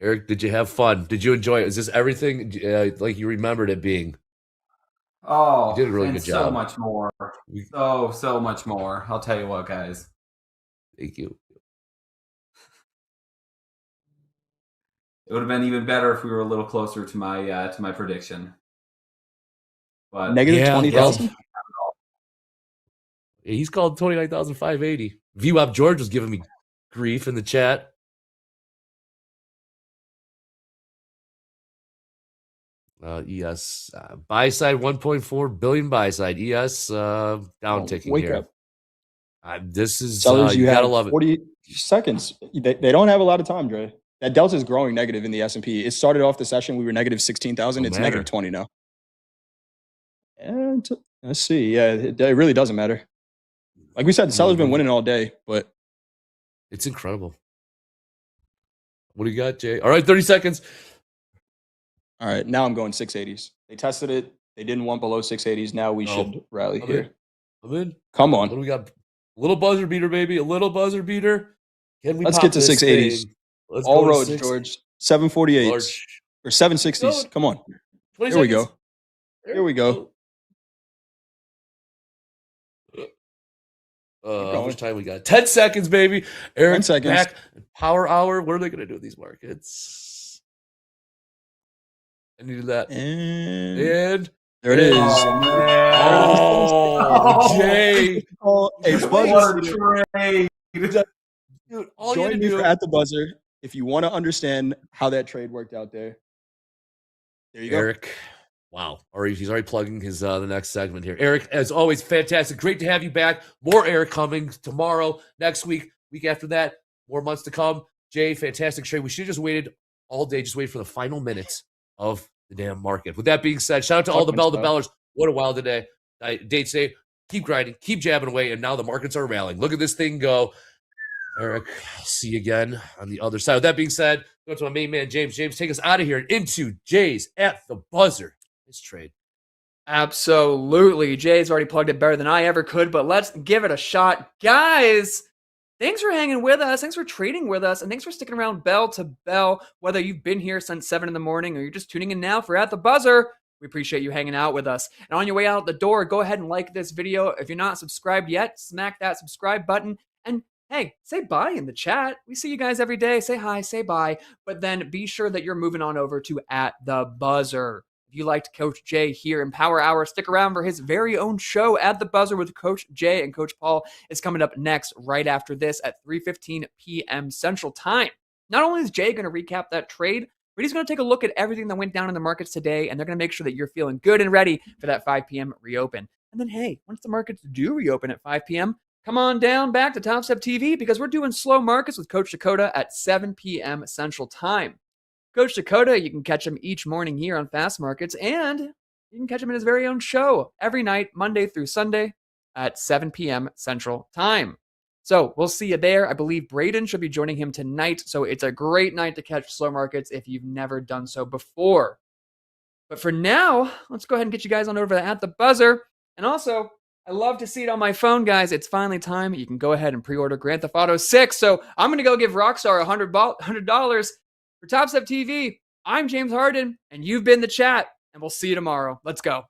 Eric, did you have fun? Did you enjoy it? Is this everything like you remembered it being? Oh, You did a really and good so job. much more. So much more. I'll tell you what, guys. Thank you. It would have been even better if we were a little closer to my prediction. But Negative 20,000? Yeah, he's called 29,580. VWAP George was giving me grief in the chat. ES buy side 1.4 billion buy side. ES down ticking wake here. up. This is Sellers, you you gotta have love it. 40 seconds. They don't have a lot of time, Dre. That delta is growing negative in the S&P. It started off the session, we were negative 16,000. It's negative 20 now. And let's see. Yeah, it really doesn't matter. Like we said, the seller's been winning all day, but it's incredible. What do you got, Jay? All right, 30 seconds. All right, now I'm going 680s. They tested it. They didn't want below 680s. Now we should rally here. I'm in. Come on. What do we got? A little buzzer beater, baby. A little buzzer beater. Can we Let's pop get to this 680s. thing? Let's All go to roads, 6. George. 748s Large. or 760s. Come on. 20 Here we go. seconds. Here we go. How much time we got? 10 seconds, baby. Eric, 10 seconds. back. Power hour. What are they going to do with these markets? I needed that. And there it is. Oh, Jay. A buzzer. Dude, all you Join had me to for do. at the buzzer if you want to understand how that trade worked out there. There you go. Eric. Wow. He's already plugging his the next segment here. Eric, as always, fantastic. Great to have you back. More Eric coming tomorrow, next week, week after that. More months to come. Jay, fantastic trade. We should have just waited all day, just waited for the final minutes of the damn market. With that being said, shout out to all the bellers. What a wild day. Dates say, keep grinding, keep jabbing away, and now the markets are rallying. Look at this thing go. Eric, I'll see you again on the other side. With that being said, go to my main man, James. James, take us out of here and into Jay's at the buzzer. This trade. Absolutely. Jay's already plugged it better than I ever could, but let's give it a shot. Guys, thanks for hanging with us. Thanks for trading with us. And thanks for sticking around bell to bell, whether you've been here since 7 in the morning or you're just tuning in now for At the Buzzer. We appreciate you hanging out with us. And on your way out the door, go ahead and like this video. If you're not subscribed yet, smack that subscribe button. And hey, say bye in the chat. We see you guys every day. Say hi, say bye. But then be sure that you're moving on over to At the Buzzer. If you liked Coach Jay here in Power Hour, stick around for his very own show At the Buzzer with Coach Jay and Coach Paul. It's coming up next, right after this at 3:15 p.m. Central Time. Not only is Jay going to recap that trade, but he's going to take a look at everything that went down in the markets today, and they're going to make sure that you're feeling good and ready for that 5 p.m. reopen. And then, hey, once the markets do reopen at 5 p.m., come on down back to Topstep TV because we're doing slow markets with Coach Dakota at 7 p.m. Central Time. Coach Dakota, you can catch him each morning here on Fast Markets, and you can catch him in his very own show every night, Monday through Sunday at 7 p.m. Central Time. So we'll see you there. I believe Braden should be joining him tonight, so it's a great night to catch slow markets if you've never done so before. But for now, let's go ahead and get you guys on over to At the Buzzer. And also, I love to see it on my phone, guys. It's finally time. You can go ahead and pre-order Grand Theft Auto 6. So I'm going to go give Rockstar $100 for Topstep TV. I'm James Harden, and you've been the chat, and we'll see you tomorrow. Let's go.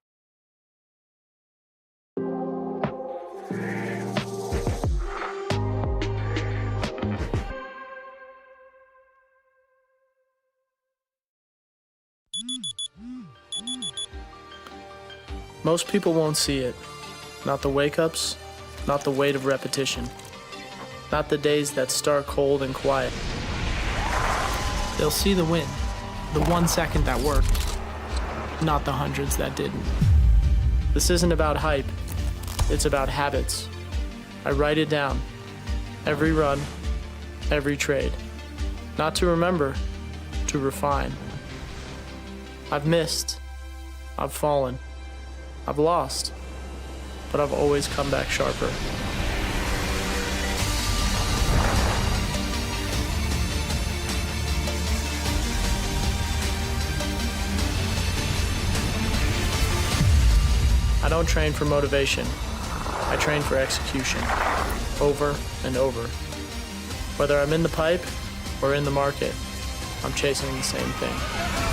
Most people won't see it. Not the wake-ups, not the weight of repetition, not the days that start cold and quiet. They'll see the win, the 1 second that worked, not the hundreds that didn't. This isn't about hype, it's about habits. I write it down, every run, every trade. Not to remember, to refine. I've missed. I've fallen. I've lost. But I've always come back sharper. I don't train for motivation. I train for execution, over and over. Whether I'm in the pipe or in the market, I'm chasing the same thing.